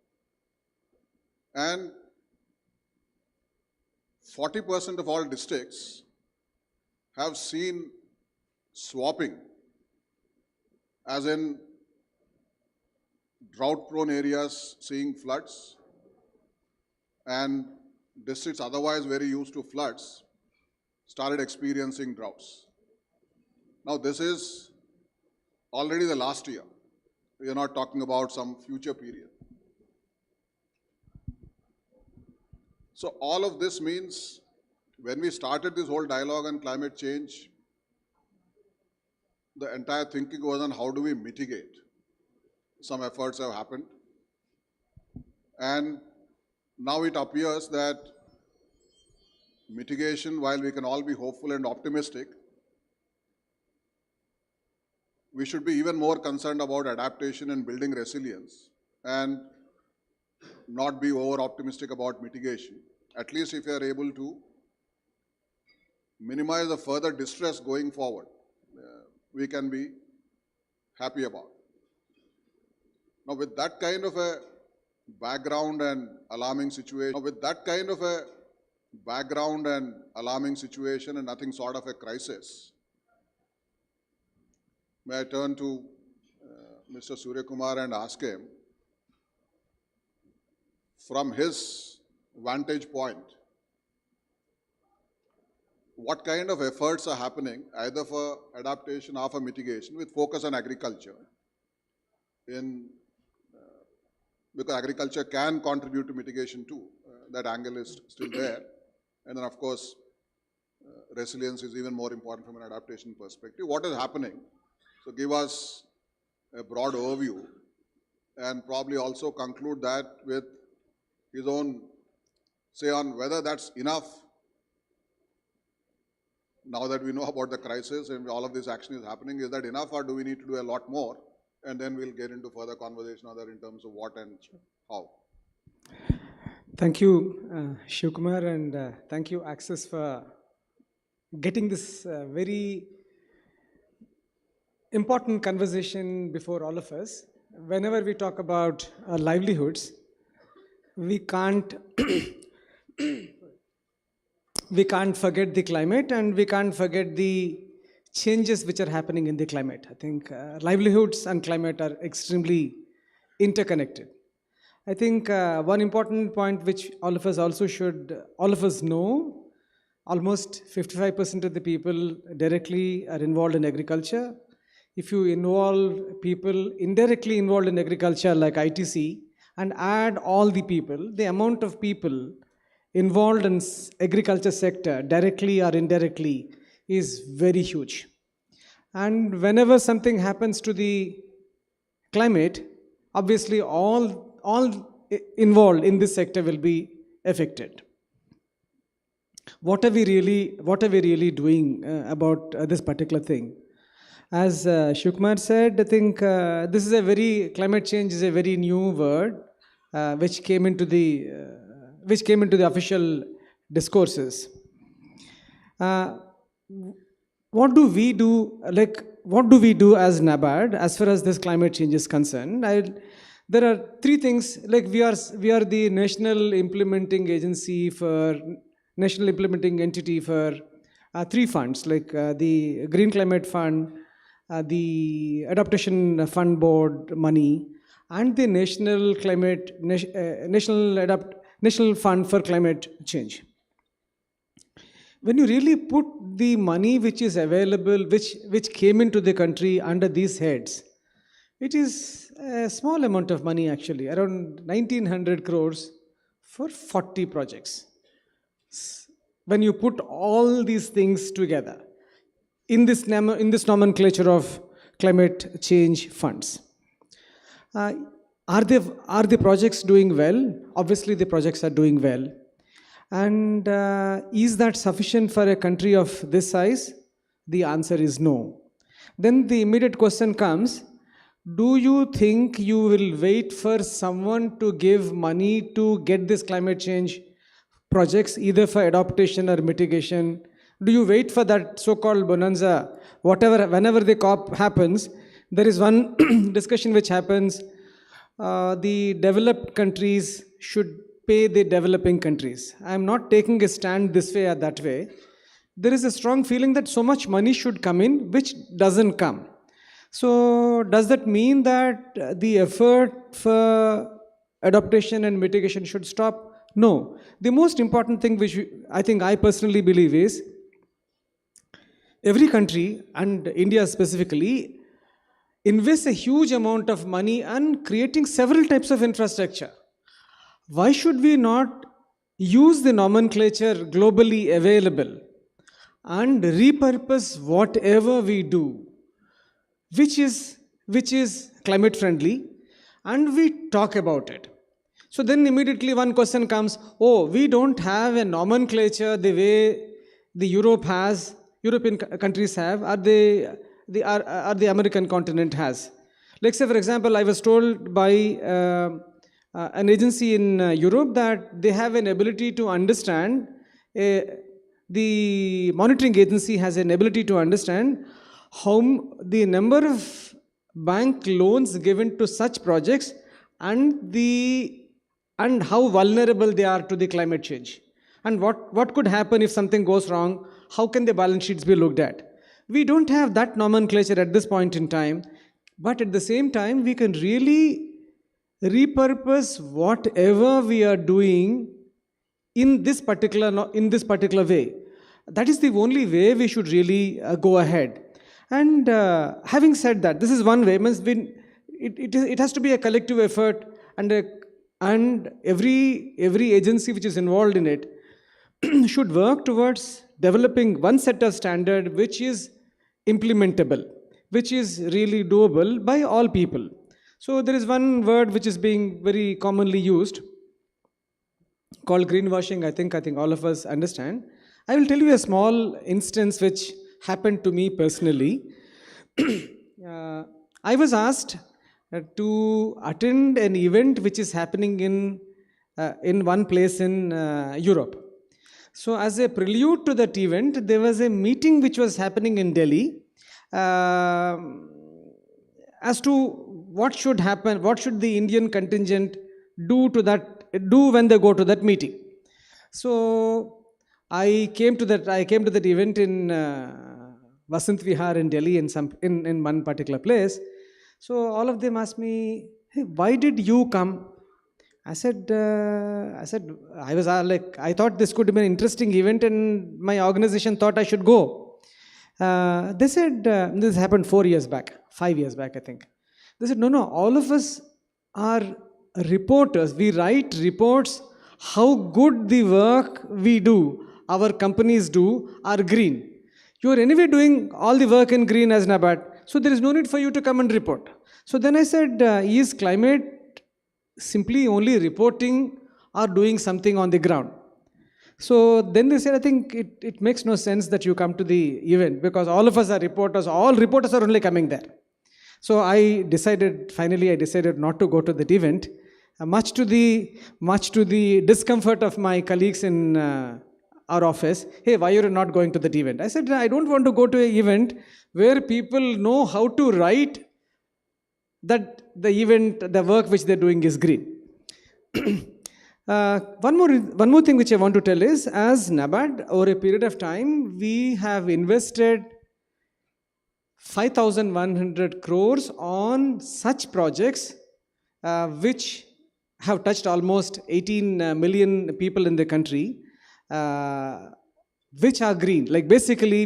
And 40% of all districts have seen swapping, as in drought-prone areas seeing floods and districts otherwise very used to floods started experiencing droughts. Now this is already the last year. We are not talking about some future period. So all of this means when we started this whole dialogue on climate change, the entire thinking was on how do we mitigate. Some efforts have happened. And now it appears that mitigation, while we can all be hopeful and optimistic, we should be even more concerned about adaptation and building resilience and not be over-optimistic about mitigation. At least if you are able to minimize the further distress going forward, we can be happy about. Now with that kind of a background and alarming situation, and nothing sort of a crisis, may I turn to Mr. Surya Kumar and ask him, from his vantage point, what kind of efforts are happening either for adaptation or for mitigation with focus on agriculture, because agriculture can contribute to mitigation too. That angle is still there. And then of course, resilience is even more important from an adaptation perspective. What is happening? So give us a broad overview and probably also conclude that with his own say on whether that's enough now that we know about the crisis and all of this action is happening. Is that enough or do we need to do a lot more? And then we'll get into further conversation other in terms of what and how. Thank you, Shivkumar, and thank you, Access, for getting this very important conversation before all of us. Whenever we talk about livelihoods, we can't forget the climate, and we can't forget the changes which are happening in the climate. I think livelihoods and climate are extremely interconnected. I think one important point which all of us know, almost 55% of the people directly are involved in agriculture. If you involve people indirectly involved in agriculture like ITC and add all the people, the amount of people involved in agriculture sector directly or indirectly is very huge. And whenever something happens to the climate, obviously all involved in this sector will be affected. What are we really doing about this particular thing? As Shukmar said, I think this is climate change is a very new word which came into the official discourses. What do we do? What do we do as NABARD as far as this climate change is concerned? There are three things. Like we are the national implementing entity for three funds, like the Green Climate Fund, the Adaptation Fund Board money, and the National Fund for Climate Change. When you really put the money which is available, which came into the country under these heads, it is a small amount of money actually, around 1900 crores for 40 projects. When you put all these things together in this nomenclature of climate change funds. Are the projects doing well? Obviously the projects are doing well. And is that sufficient for a country of this size? The answer is no. Then the immediate question comes, do you think you will wait for someone to give money to get this climate change projects, either for adaptation or mitigation? Do you wait for that so-called bonanza? Whenever the COP happens, there is one discussion which happens, the developed countries should pay the developing countries. I am not taking a stand this way or that way. There is a strong feeling that so much money should come in, which doesn't come. So does that mean that the effort for adaptation and mitigation should stop? No. The most important thing which I personally believe is, every country, and India specifically, invests a huge amount of money on creating several types of infrastructure. Why should we not use the nomenclature globally available and repurpose whatever we do, which is climate friendly, and we talk about it? So then immediately one question comes, oh, we don't have a nomenclature the way the European countries have, or the American continent has. Like say for example, I was told by an agency in Europe that they have an ability to understand, the monitoring agency has an ability to understand how the number of bank loans given to such projects and how vulnerable they are to the climate change. And what could happen if something goes wrong? How can the balance sheets be looked at? We don't have that nomenclature at this point in time, but at the same time, we can really repurpose whatever we are doing in this particular way. That is the only way we should really go ahead. And having said that, this is one way. It has to be a collective effort, and every agency which is involved in it should work towards developing one set of standard which is implementable, which is really doable by all people. So there is one word which is being very commonly used called greenwashing. I think all of us understand. I will tell you a small instance which happened to me personally. I was asked to attend an event which is happening in one place in Europe. So as a prelude to that event, there was a meeting which was happening in Delhi as to what should happen, what should the Indian contingent do when they go to that meeting. So I came to that event in Vasant Vihar in Delhi, in one particular place. So all of them asked me, hey, why did you come? I said, I thought this could be an interesting event and my organization thought I should go. They said, this happened 5 years back, I think. They said, no, all of us are reporters. We write reports how good the work we do, our companies do, are green. You are anyway doing all the work in green as NABARD, so there is no need for you to come and report. So then I said, is climate simply only reporting or doing something on the ground? So then they said, I think it makes no sense that you come to the event because all of us are reporters, all reporters are only coming there. So finally I decided not to go to that event, much to the discomfort of my colleagues in our office. Hey, why are you not going to that event? I said, I don't want to go to an event where people know how to write that the work which they're doing is green. One more thing which I want to tell is, as NABARD, over a period of time, we have invested 5,100 crores on such projects which have touched almost 18 million people in the country, which are green. Like basically,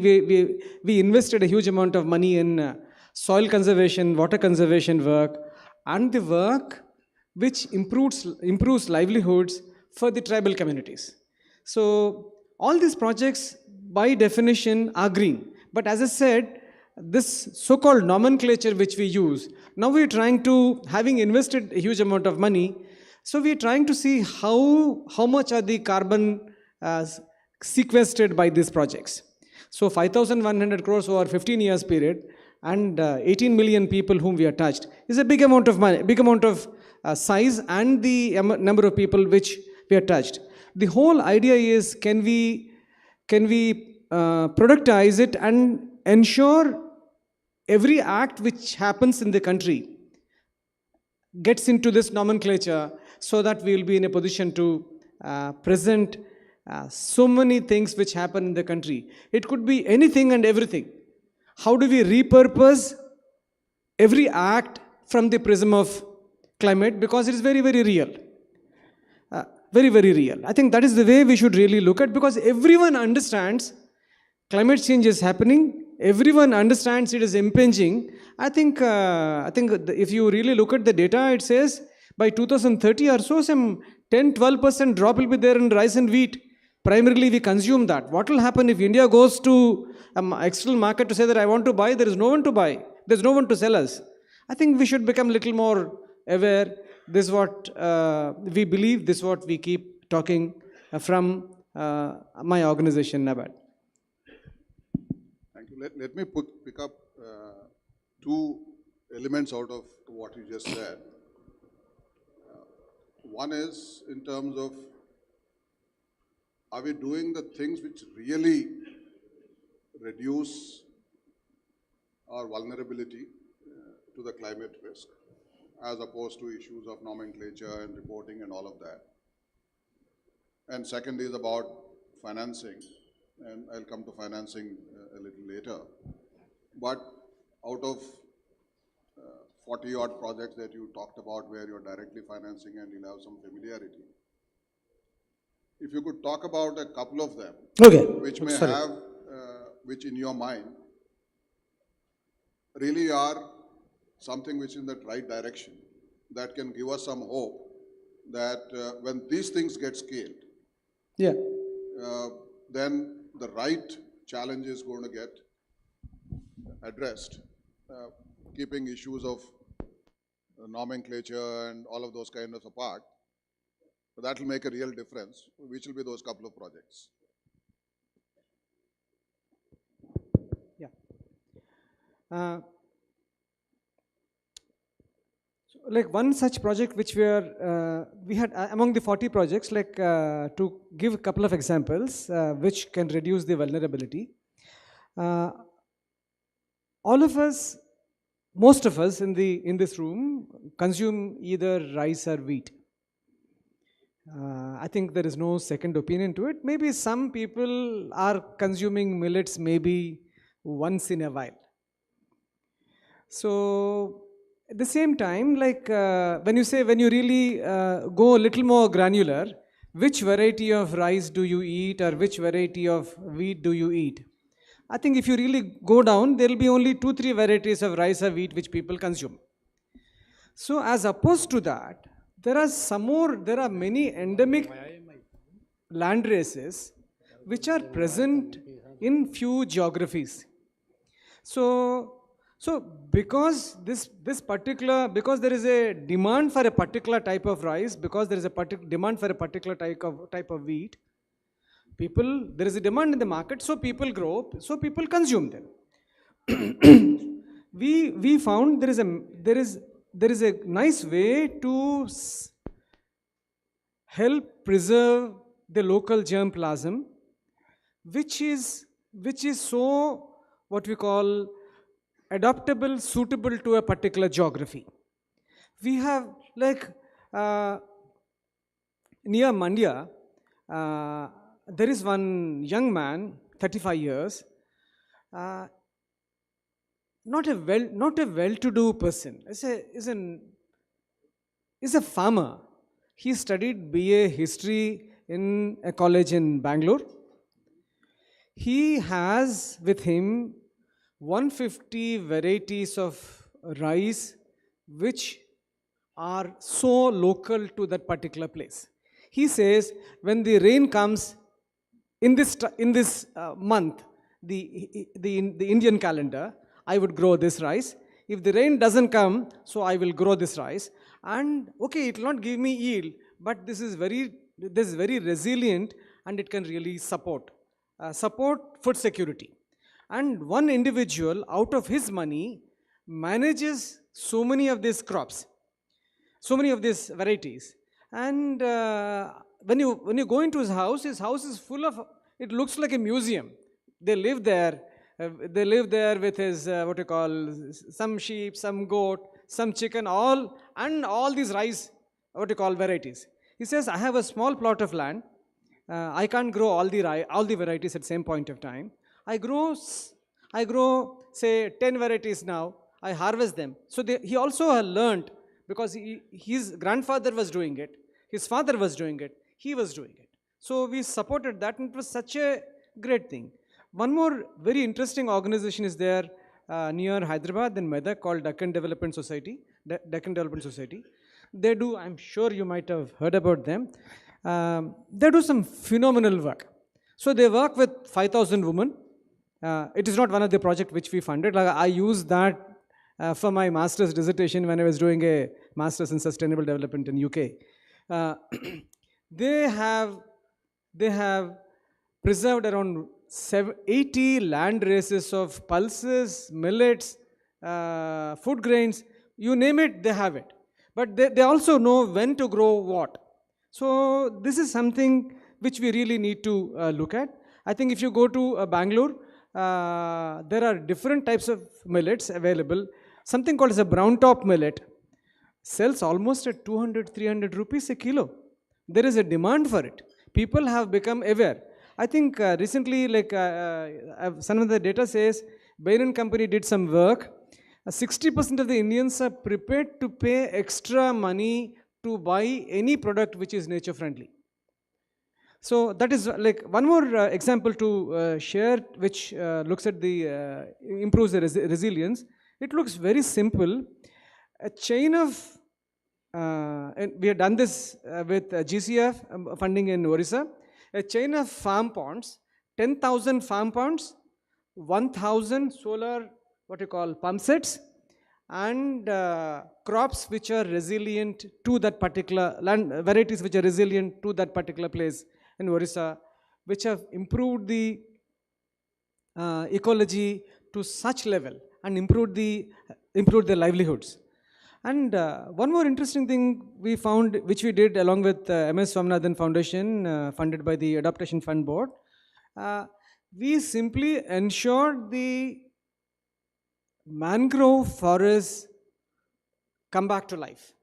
we invested a huge amount of money in soil conservation, water conservation work, and the work which improves livelihoods for the tribal communities. So all these projects by definition are green. But as I said, this so-called nomenclature which we use, now we're trying to, having invested a huge amount of money, so we're trying to see how much are the carbon sequestered by these projects. So 5,100 crores over 15 years period and 18 million people whom we have touched is a big amount of money, big amount of size and the number of people which we have touched. The whole idea is, can we productize it and ensure every act which happens in the country gets into this nomenclature so that we will be in a position to present so many things which happen in the country. It could be anything and everything. How do we repurpose every act from the prism of climate, because it is very, very real. Very, very real. I think that is the way we should really look at, because everyone understands climate change is happening. Everyone understands it is impinging. I think if you really look at the data, it says by 2030 or so, some 10-12% drop will be there in rice and wheat. Primarily, we consume that. What will happen if India goes to an external market to say that I want to buy? There is no one to buy. There is no one to sell us. I think we should become a little more aware. This is what we believe. This is what we keep talking from my organization, NABARD. Thank you. Let me pick up two elements out of what you just said. One is in terms of, are we doing the things which really reduce our vulnerability to the climate risk, as opposed to issues of nomenclature and reporting and all of that? And second is about financing, and I'll come to financing a little later. But out of 40 odd projects that you talked about where you're directly financing and you'll have some familiarity, if you could talk about a couple of them, okay, which may have, which in your mind really are something which is in that right direction, that can give us some hope that when these things get scaled, yeah, then the right challenge is going to get addressed, keeping issues of nomenclature and all of those kind of apart. So that will make a real difference. Which will be those couple of projects? Yeah. Like one such project which we had among the 40 projects, like to give a couple of examples which can reduce the vulnerability. All of us, most of us in this room consume either rice or wheat. I think there is no second opinion to it. Maybe some people are consuming millets maybe once in a while. So at the same time, like when you really go a little more granular, which variety of rice do you eat or which variety of wheat do you eat? I think if you really go down, there will be only 2-3 varieties of rice or wheat which people consume. So as opposed to that, there are many endemic land races which are present in few geographies. So because because there is a demand for a particular type of rice, because there is a demand for a particular type of wheat, People, there is a demand in the market, so people grow, so people consume them. We found there is a nice way to help preserve the local germplasm, which is so what we call adaptable, suitable to a particular geography. We have like near Mandya, there is one young man, 35 years, not a well-to-do person. Is a farmer. He studied BA History in a college in Bangalore. He has with him 150 varieties of rice which are so local to that particular place. He says when the rain comes in this month, the Indian calendar, I would grow this rice. If the rain doesn't come, so I will grow this rice. And okay, it will not give me yield, but this is very resilient, and it can really support food security. And one individual out of his money manages so many of these crops, so many of these varieties. And when you go into his house is full of, it looks like a museum. They live there. They live there with his, some sheep, some goat, some chicken, all these rice, varieties. He says, I have a small plot of land. I can't grow all the varieties at the same point of time. I grow, say, 10 varieties now. I harvest them. So he also learned, because his grandfather was doing it, his father was doing it, he was doing it. So we supported that, and it was such a great thing. One more very interesting organization is there near Hyderabad in Medak called Deccan Development Society. They do, I'm sure you might have heard about them. They do some phenomenal work. So they work with 5,000 women. It is not one of the projects which we funded. Like I used that for my master's dissertation when I was doing a master's in sustainable development in UK. They have preserved around 80 land races of pulses, millets, food grains, you name it, they have it. But they also know when to grow what. So this is something which we really need to look at. I think if you go to Bangalore, there are different types of millets available. Something called as a brown top millet sells almost at 200-300 rupees a kilo. There is a demand for it. People have become aware. I think recently, like some of the data says, Bain & Company did some work. 60% of the Indians are prepared to pay extra money to buy any product which is nature friendly. So that is like one more example to share, which looks at the improves the resilience. It looks very simple. A chain of, and we have done this with GCF funding in Orissa. A chain of farm ponds, 10,000 farm ponds, 1,000 solar, pump sets, and crops which are resilient to that particular land, varieties which are resilient to that particular place in Orissa, which have improved the ecology to such level and improved their livelihoods. And one more interesting thing we found, which we did along with MS Swaminathan Foundation, funded by the Adaptation Fund Board, we simply ensured the mangrove forests come back to life.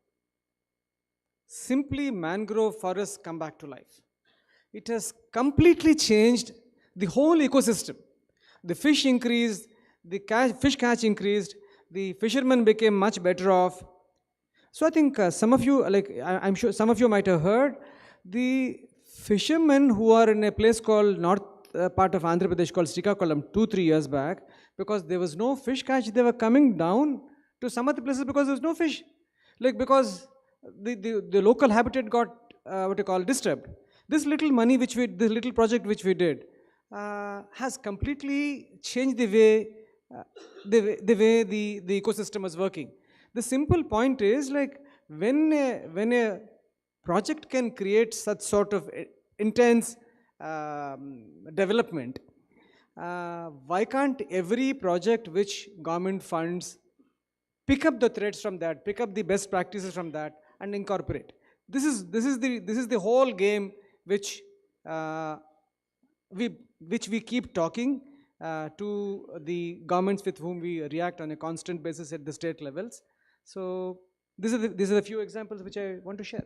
Simply mangrove forests come back to life. It has completely changed the whole ecosystem. The fish increased, the fish catch increased, the fishermen became much better off. So I think some of you, I'm sure some of you might have heard, the fishermen who are in a place called north part of Andhra Pradesh called Srikakulam 2-3 years back, because there was no fish catch, they were coming down to some other places because there was no fish. Because the local habitat got disturbed. This little money this little project which we did has completely changed the way the ecosystem is working. The simple point is, like, when a project can create such sort of intense development, why can't every project which government funds pick up the threads from that, pick up the best practices from that, and incorporate? This is the whole game which we keep talking to the governments with whom we react on a constant basis at the state levels. So these are the few examples which I want to share.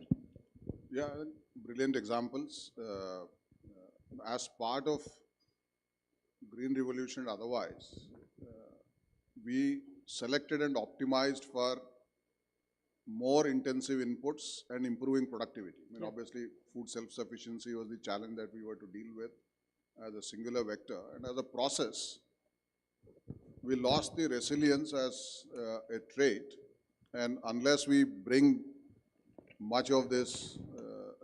Yeah, brilliant examples. As part of Green Revolution and otherwise, we selected and optimized for more intensive inputs and improving productivity. I mean, obviously, food self-sufficiency was the challenge that we were to deal with as a singular vector. And as a process, we lost the resilience as a trait. And unless we bring much of this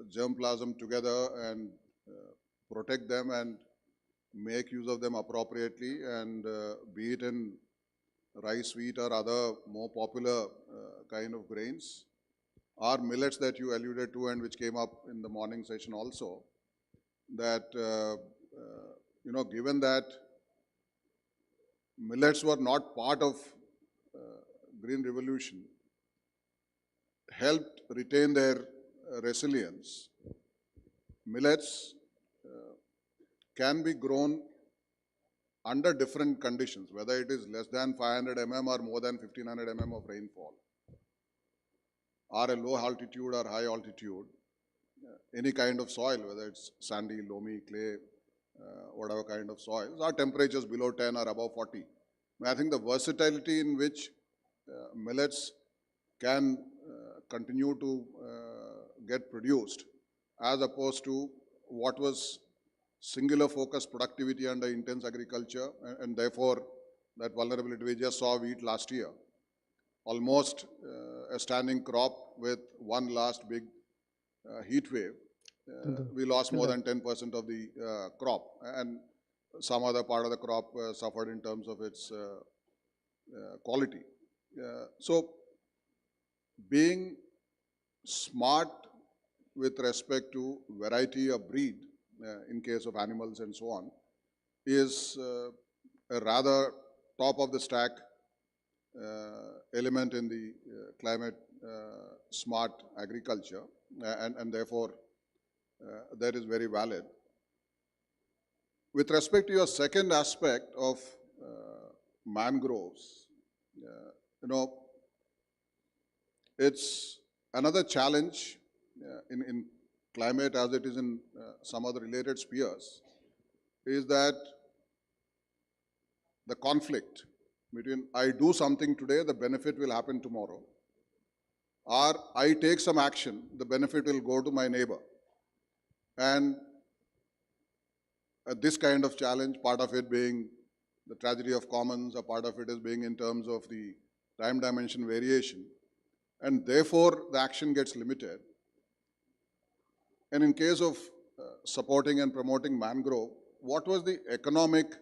germplasm together and protect them and make use of them appropriately, and be it in rice, wheat, or other more popular kind of grains, or millets that you alluded to and which came up in the morning session also, that, given that millets were not part of Green Revolution, helped retain their resilience. Millets can be grown under different conditions, whether it is less than 500 mm or more than 1500 mm of rainfall, or a low altitude or high altitude, any kind of soil, whether it's sandy, loamy, clay, whatever kind of soils, or temperatures below 10 or above 40. I think the versatility in which millets can continue to get produced, as opposed to what was singular focus productivity under intense agriculture, and therefore that vulnerability. We just saw wheat last year, almost a standing crop with one last big heat wave. We lost more than 10% of the crop, and some other part of the crop suffered in terms of its quality. So being smart with respect to variety of breed, in case of animals and so on, is a rather top of the stack element in the climate smart agriculture, and therefore that is very valid. With respect to your second aspect of mangroves, it's another challenge in climate, as it is in some other related spheres, is that the conflict between I do something today, the benefit will happen tomorrow, or I take some action, the benefit will go to my neighbor. And this kind of challenge, part of it being the tragedy of commons, a part of it is being in terms of the time dimension variation, and therefore the action gets limited. And in case of supporting and promoting mangrove, what was the economic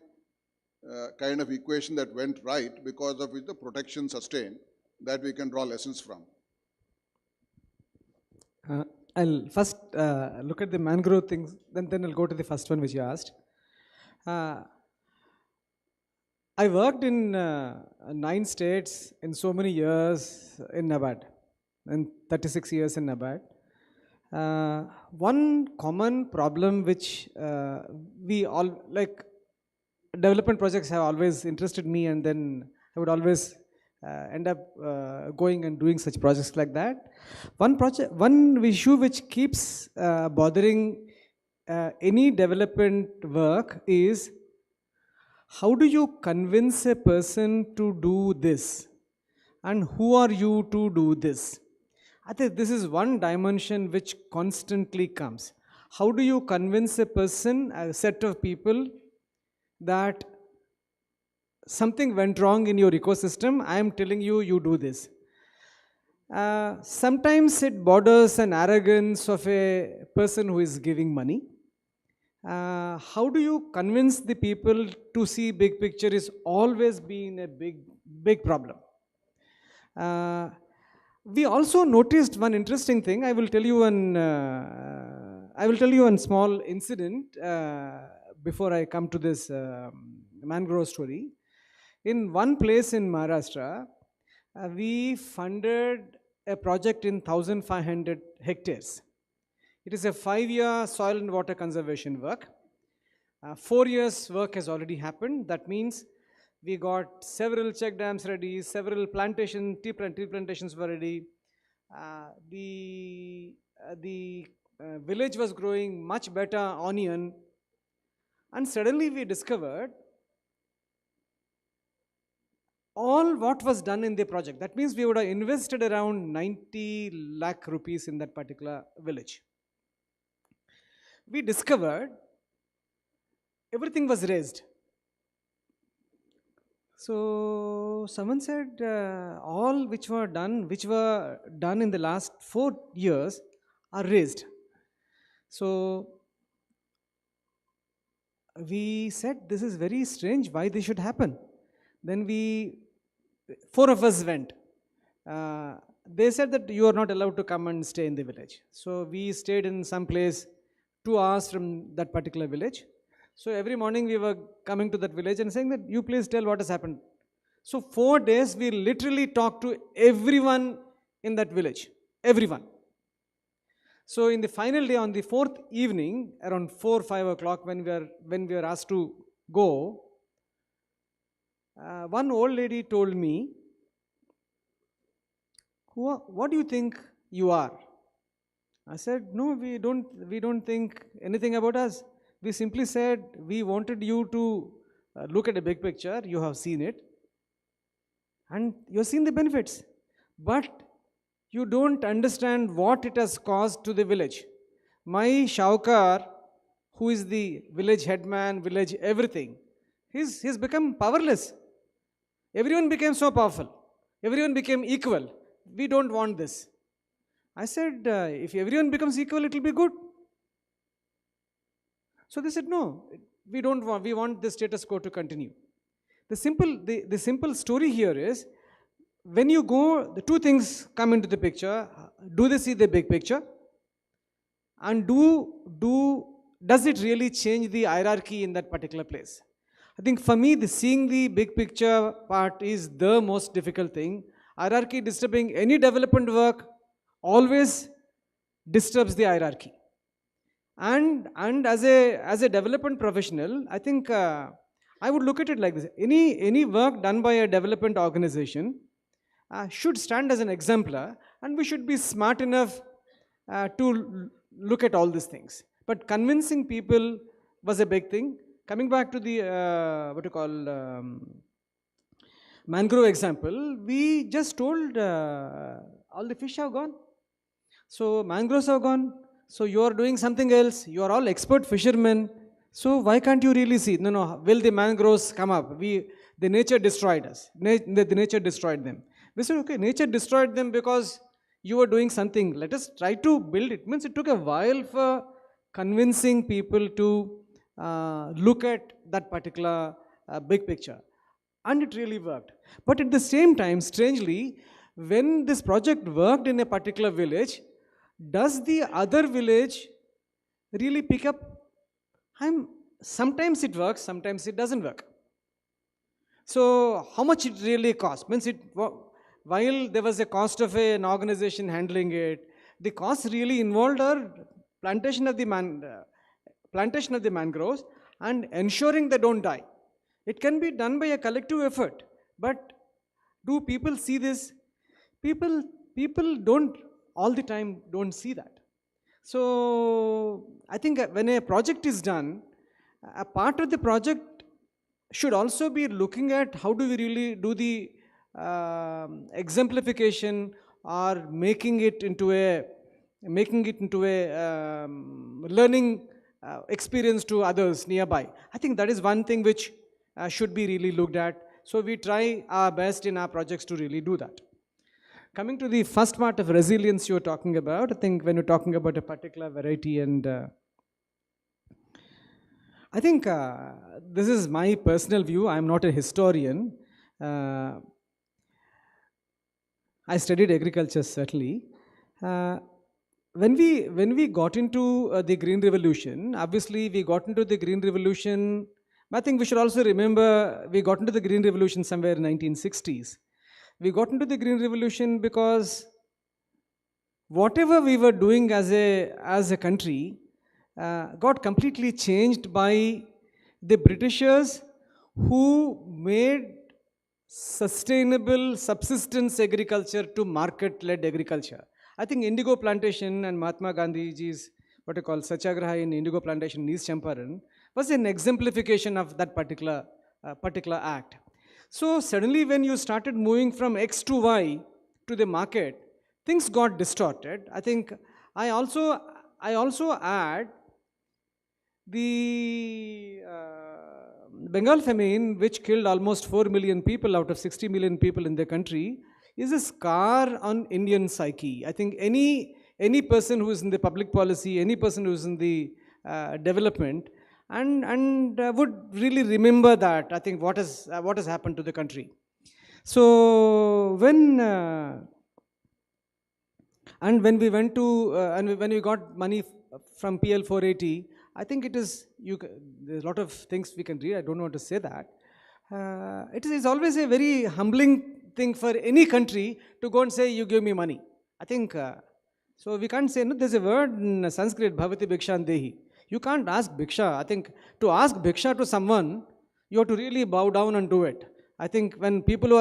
kind of equation that went right, because of which the protection sustained, that we can draw lessons from? I'll first look at the mangrove things, then I'll go to the first one which you asked. I worked in 9 states in so many years in NABARD, and 36 years in NABARD. One common problem which we all, like, development projects have always interested me, and then I would always end up going and doing such projects like that. One issue which keeps bothering any development work is, how do you convince a person to do this, and who are you to do this? I think this is one dimension which constantly comes. How do you convince a person, a set of people, that something went wrong in your ecosystem, I am telling you, you do this? Sometimes it borders an arrogance of a person who is giving money. How do you convince the people to see big picture is always been a big problem. We also noticed one interesting thing. I will tell you I will tell you one small incident before I come to this mangrove story. In one place in Maharashtra, we funded a project in 1,500 hectares. It is a 5-year soil and water conservation work. 4 years work has already happened. That means we got several check dams ready, several tea plantations were ready. The village was growing much better onion, and suddenly we discovered all what was done in the project. That means we would have invested around 90 lakh rupees in that particular village. We discovered everything was raised. So someone said all which were done in the last 4 years are raised. So we said, this is very strange, why this should happen? Then 4 of us went. They said that you are not allowed to come and stay in the village. So we stayed in some place 2 hours from that particular village. So every morning we were coming to that village and saying that you please tell what has happened. So 4 days we literally talked to everyone in that village, everyone. So in the final day, on the 4th evening, around 4-5 o'clock, when we were asked to go, one old lady told me, what do you think you are? I said, no, we don't think anything about us. We simply said, we wanted you to look at the big picture, you have seen it, and you have seen the benefits. But you don't understand what it has caused to the village. My Shaukar, who is the village headman, village everything, he's become powerless. Everyone became so powerful. Everyone became equal. We don't want this. I said, if everyone becomes equal, it will be good. So they said, no, we want the status quo to continue. The simple story here is, when you go, the 2 things come into the picture. Do they see the big picture? And does it really change the hierarchy in that particular place? I think for me, seeing the big picture part is the most difficult thing. Hierarchy disturbing any development work always disturbs the hierarchy. And as a development professional, I think I would look at it like this. Any work done by a development organization should stand as an exemplar, and we should be smart enough to look at all these things. But convincing people was a big thing. Coming back to the mangrove example, we just told all the fish have gone. So mangroves have gone. So you are doing something else. You are all expert fishermen. So why can't you really see? No, will the mangroves come up? The nature destroyed us. The nature destroyed them. We said, okay, nature destroyed them because you were doing something. Let us try to build it. Means it took a while for convincing people to look at that particular big picture. And it really worked. But at the same time, strangely, when this project worked in a particular village, does the other village really pick up? Sometimes it works, sometimes it doesn't work. So how much it really costs? Means while there was a cost of an organization handling it, the cost really involved our plantation of the mangroves and ensuring they don't die. It can be done by a collective effort, but do people see this? People don't all the time don't see that. So I think when a project is done, a part of the project should also be looking at how do we really do the exemplification or making it into a learning experience to others nearby. I think that is one thing which should be really looked at. So we try our best in our projects to really do that. Coming to the first part of resilience you were talking about, I think when you're talking about a particular variety, and I think this is my personal view. I'm not a historian. I studied agriculture, certainly. when we got into the Green Revolution, obviously we got into the Green Revolution. I think we should also remember we got into the Green Revolution somewhere in 1960s. We got into the Green Revolution because whatever we were doing as a country got completely changed by the Britishers, who made sustainable subsistence agriculture to market-led agriculture. I think indigo plantation and Mahatma Gandhiji's what I call Satyagraha in indigo plantation in East Champaran was an exemplification of that particular act. So suddenly when you started moving from X to Y to the market, things got distorted. I think I also add the Bengal famine, which killed almost 4 million people out of 60 million people in the country, is a scar on Indian psyche. I think any person who is in the public policy, any person who is in the development, and would really remember that. I think what has happened to the country. So when we went to when we got money from PL 480. I think it is, there's a lot of things we can read, I don't know how to say that. It is always a very humbling thing for any country to go and say, you give me money. I think, so we can't say, no, there's a word in Sanskrit, bhavati bhikshan dehi. You can't ask bhiksha. I think to ask bhiksha to someone, you have to really bow down and do it. I think when people who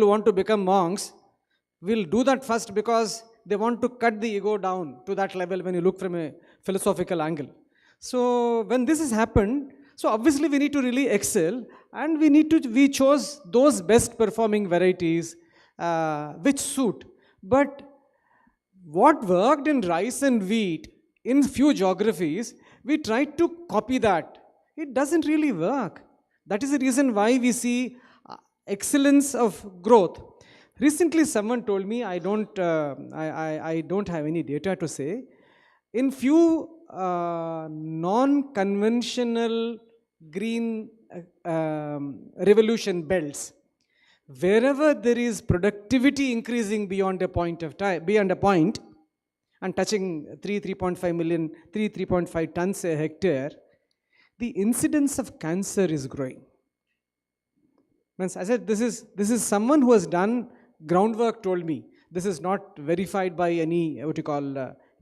want to become monks will do that first because they want to cut the ego down to that level when you look from a philosophical angle. So when this has happened, so obviously we need to really excel, and we chose those best performing varieties which suit. But what worked in rice and wheat in few geographies, we tried to copy that. It doesn't really work. That is the reason why we see excellence of growth. Recently someone told me, I don't have any data to say, in few non-conventional green revolution belts, wherever there is productivity increasing beyond a point, and touching 3.5 tons a hectare, the incidence of cancer is growing. Means, I said, this is someone who has done groundwork told me. This is not verified by any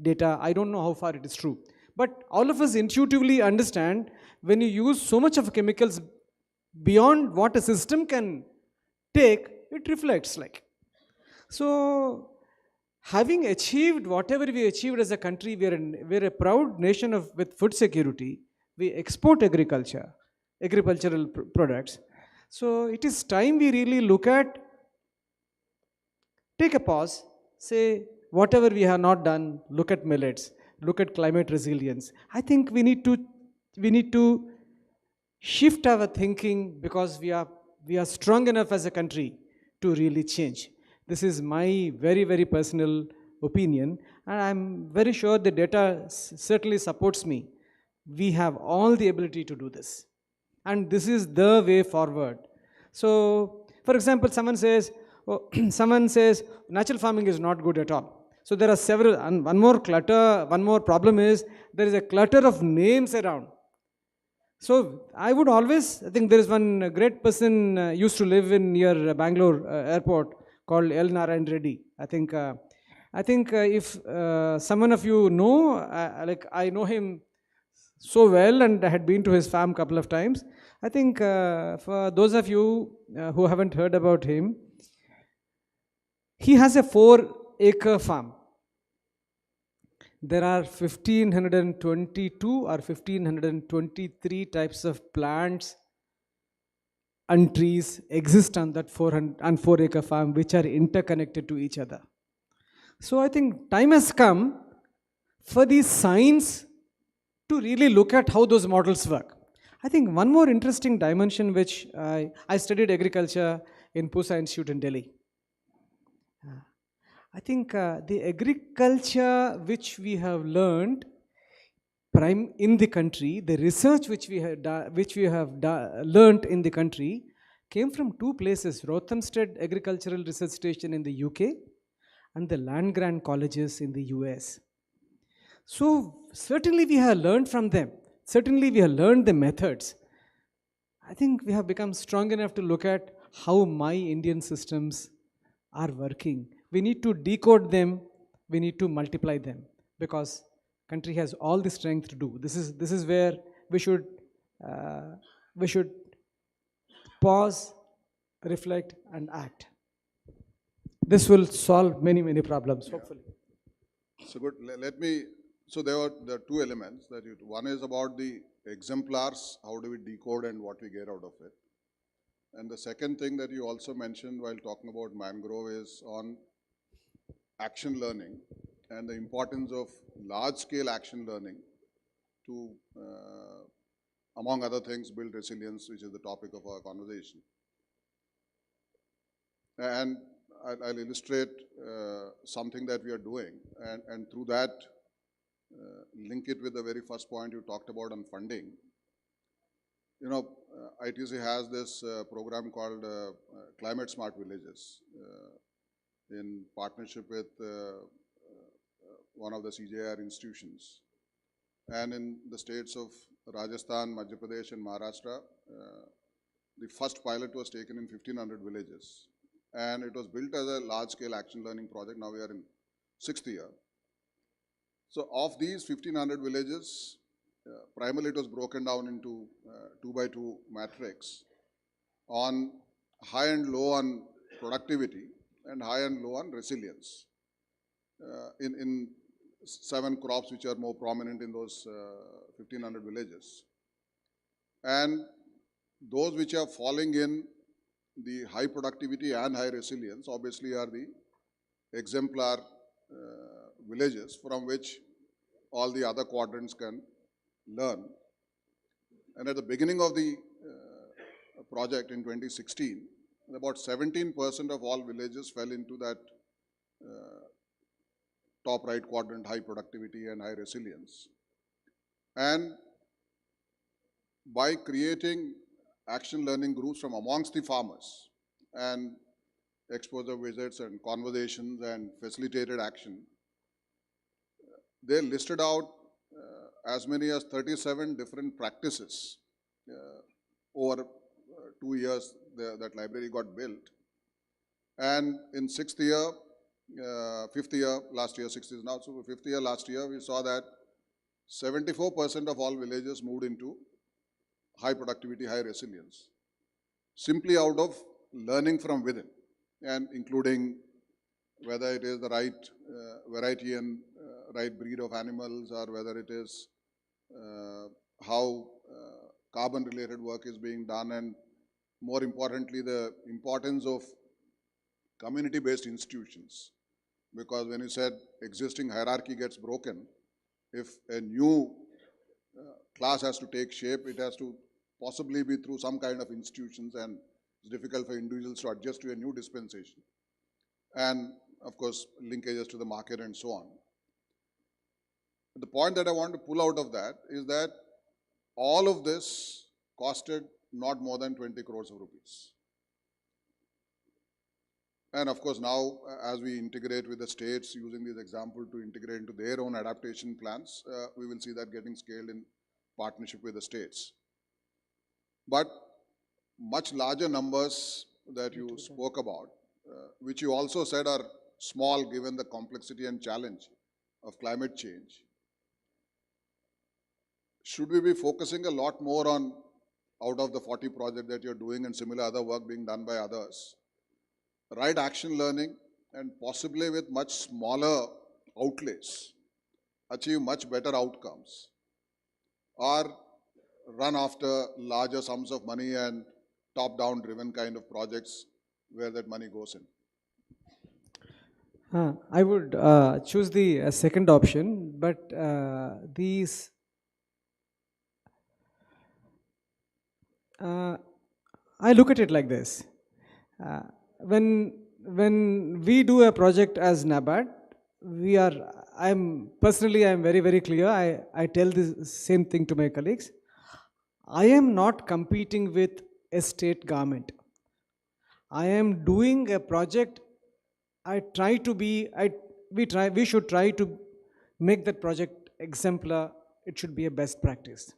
data. I don't know how far it is true. But all of us intuitively understand when you use so much of chemicals beyond what a system can take, it reflects like. So having achieved whatever we achieved as a country, we're a proud nation with food security. We export agricultural products. So it is time we really look at, take a pause, say whatever we have not done, look at millets, look at climate resilience. I think we need to shift our thinking because we are strong enough as a country to really change. This is my very, very personal opinion, and I'm very sure the data certainly supports me. We have all the ability to do this, and this is the way forward. So, for example, someone says natural farming is not good at all. So there are several, and one more problem is there is a clutter of names around. So I would always, I think there is one great person used to live in near Bangalore airport called L. Narayan Reddy. I think if someone of you know, I know him so well and I had been to his farm a couple of times. I think for those of you who haven't heard about him, he has a 4-acre farm. There are 1,522 or 1,523 types of plants and trees exist on that 4-acre farm, which are interconnected to each other. So I think time has come for the science to really look at how those models work. I think one more interesting dimension which I studied agriculture in Pusa Institute in Delhi. I think the agriculture which we have learned in the country, the research which we have learned in the country came from two places, Rothamsted Agricultural Research Station in the UK and the land grant colleges in the US. So certainly we have learned from them. Certainly we have learned the methods. I think we have become strong enough to look at how my Indian systems are working. We need to decode them, we need to multiply them, because country has all the strength to do. This is where we should pause, reflect, and act. This will solve many problems, hopefully. So good. Let me. So there are two elements that you. One is about the exemplars. How do we decode and what we get out of it? And the second thing that you also mentioned while talking about mangrove is on action learning and the importance of large-scale action learning to, among other things, build resilience, which is the topic of our conversation. And I'll illustrate something that we are doing, and through that, link it with the very first point you talked about on funding. You know, ITC has this program called Climate Smart Villages in partnership with one of the CJR institutions. And in the states of Rajasthan, Madhya Pradesh, and Maharashtra, the first pilot was taken in 1,500 villages. And it was built as a large-scale action learning project. Now we are in 6th year. So of these 1,500 villages, primarily it was broken down into 2x2 matrix on high and low on productivity and high and low on resilience in 7 crops which are more prominent in those 1,500 villages. And those which are falling in the high productivity and high resilience obviously are the exemplar villages from which all the other quadrants can learn. And at the beginning of the project in 2016, about 17% of all villages fell into that top right quadrant, high productivity and high resilience. And by creating action learning groups from amongst the farmers and exposure visits and conversations and facilitated action, they listed out as many as 37 different practices over 2 years that library got built. And in 6th year, 5th year, last year, 6th is now, so 5th year last year, we saw that 74% of all villages moved into high productivity, high resilience, simply out of learning from within, and including whether it is the right variety and right breed of animals, or whether it is how carbon related work is being done, and more importantly, the importance of community based institutions. Because when you said existing hierarchy gets broken, if a new class has to take shape, it has to possibly be through some kind of institutions, and it's difficult for individuals to adjust to a new dispensation. And of course, linkages to the market and so on. The point that I want to pull out of that is that all of this costed not more than 20 crores of rupees. And of course, now as we integrate with the states, using this example to integrate into their own adaptation plans, we will see that getting scaled in partnership with the states. But much larger numbers that you spoke about, which you also said are small given the complexity and challenge of climate change. Should we be focusing a lot more on, out of the 40 projects that you're doing and similar other work being done by others, right action learning, and possibly with much smaller outlays, achieve much better outcomes, or run after larger sums of money and top-down driven kind of projects where that money goes in? I would choose the second option, but these I look at it like this. When we do a project as NABARD, I'm very clear. I tell the same thing to my colleagues. I am not competing with a state government. I am doing a project we should try to make that project exemplar. It should be a best practice.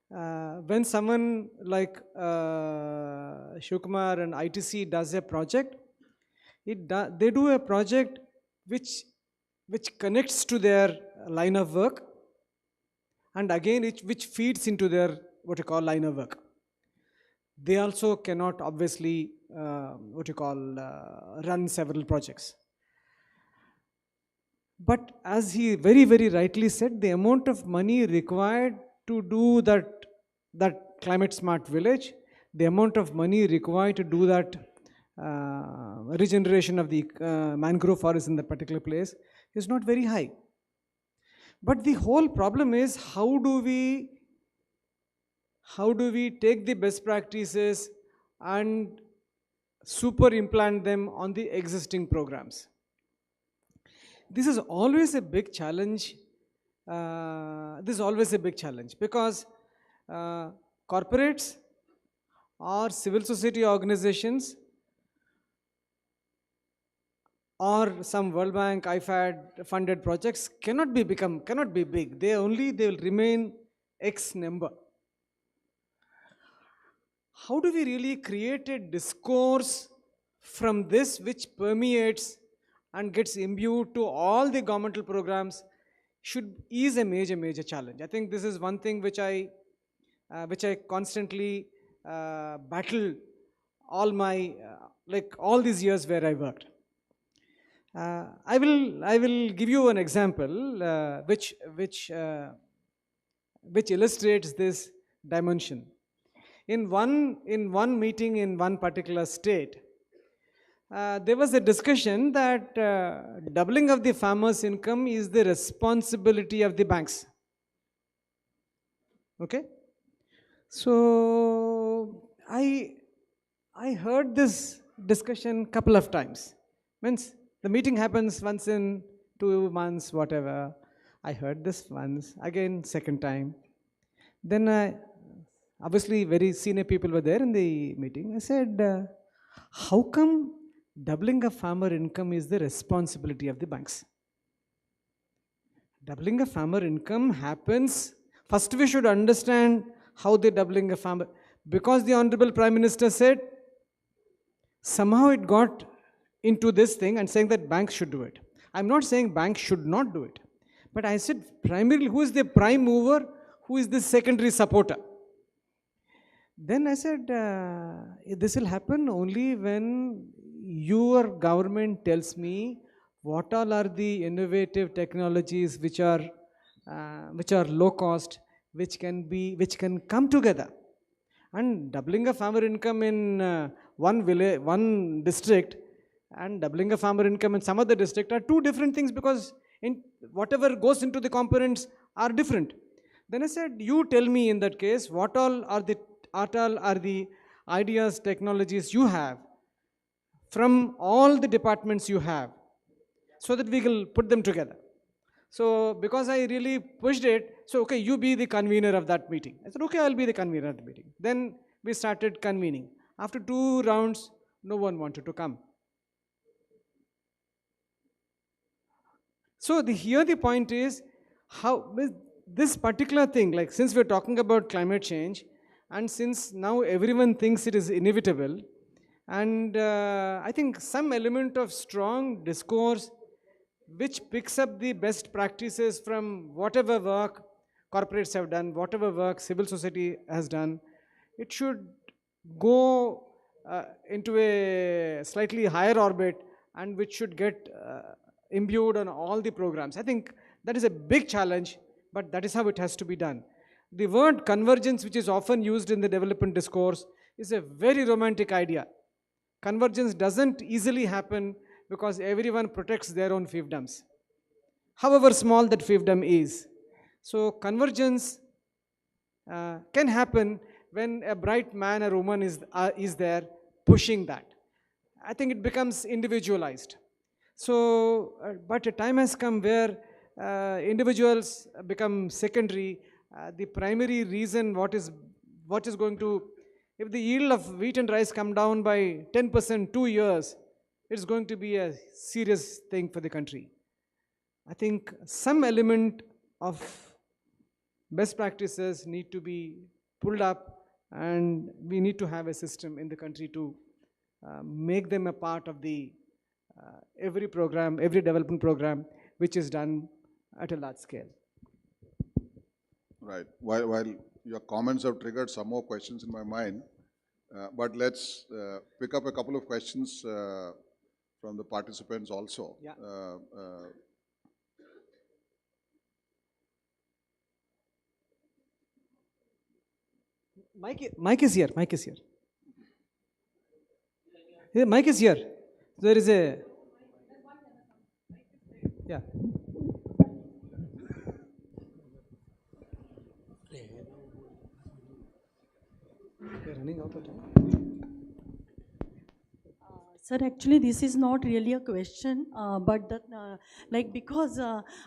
When someone like Shivkumar and ITC does a project, they do a project which connects to their line of work, and again which feeds into their what you call line of work. They also cannot obviously run several projects. But as he very, very rightly said, the amount of money required to do that climate smart village, the amount of money required to do that regeneration of the mangrove forest in that particular place is not very high. But the whole problem is how do we take the best practices and super implant them on the existing programs. This is always a big challenge. Because corporates or civil society organizations or some World Bank, IFAD funded projects cannot be big. They will remain X number. How do we really create a discourse from this which permeates and gets imbued to all the governmental programs is a major challenge. I think this is one thing which I constantly battle all my all these years where I worked. I will give you an example which illustrates this dimension. In one meeting in one particular state, there was a discussion that doubling of the farmers' income is the responsibility of the banks. Okay? So I heard this discussion couple of times. Means the meeting happens once in 2 months, whatever. I heard this once, again second time. Then obviously very senior people were there in the meeting. I said, how come doubling of farmer income is the responsibility of the banks? Doubling of farmer income happens, first we should understand how the doubling of farmer, because the Honorable Prime Minister said, somehow it got into this thing and saying that banks should do it. I'm not saying banks should not do it, but I said primarily who is the prime mover, who is the secondary supporter. Then I said, this will happen only when your government tells me what all are the innovative technologies which are low cost, which can come together. And doubling of farmer income in one district and doubling of farmer income in some other district are two different things, because whatever goes into the components are different. Then I said, you tell me in that case what all are the ideas, technologies you have from all the departments you have, so that we will put them together. So because I really pushed it, so okay, you be the convener of that meeting. I said, okay, I'll be the convener of the meeting. Then we started convening. After 2 rounds, no one wanted to come. So here the point is, how this particular thing, like since we're talking about climate change, and since now everyone thinks it is inevitable, and I think some element of strong discourse which picks up the best practices from whatever work corporates have done, whatever work civil society has done, it should go into a slightly higher orbit, and which should get imbued on all the programs. I think that is a big challenge, but that is how it has to be done. The word convergence, which is often used in the development discourse, is a very romantic idea. Convergence doesn't easily happen because everyone protects their own fiefdoms, however small that fiefdom is. So convergence can happen when a bright man or woman is there pushing that. I think it becomes individualized. So, but a time has come where individuals become secondary. The primary reason what is going to, if the yield of wheat and rice come down by 10% 2 years, it's going to be a serious thing for the country. I think some element of best practices need to be pulled up, and we need to have a system in the country to make them a part of the every program, every development program which is done at a large scale. Right. While your comments have triggered some more questions in my mind, but let's pick up a couple of questions from the participants also. Yeah. Mike is here. Mike is here. Yeah, Mike is here. There is a. Yeah. We're running out of time. Sir, actually, this is not really a question, but because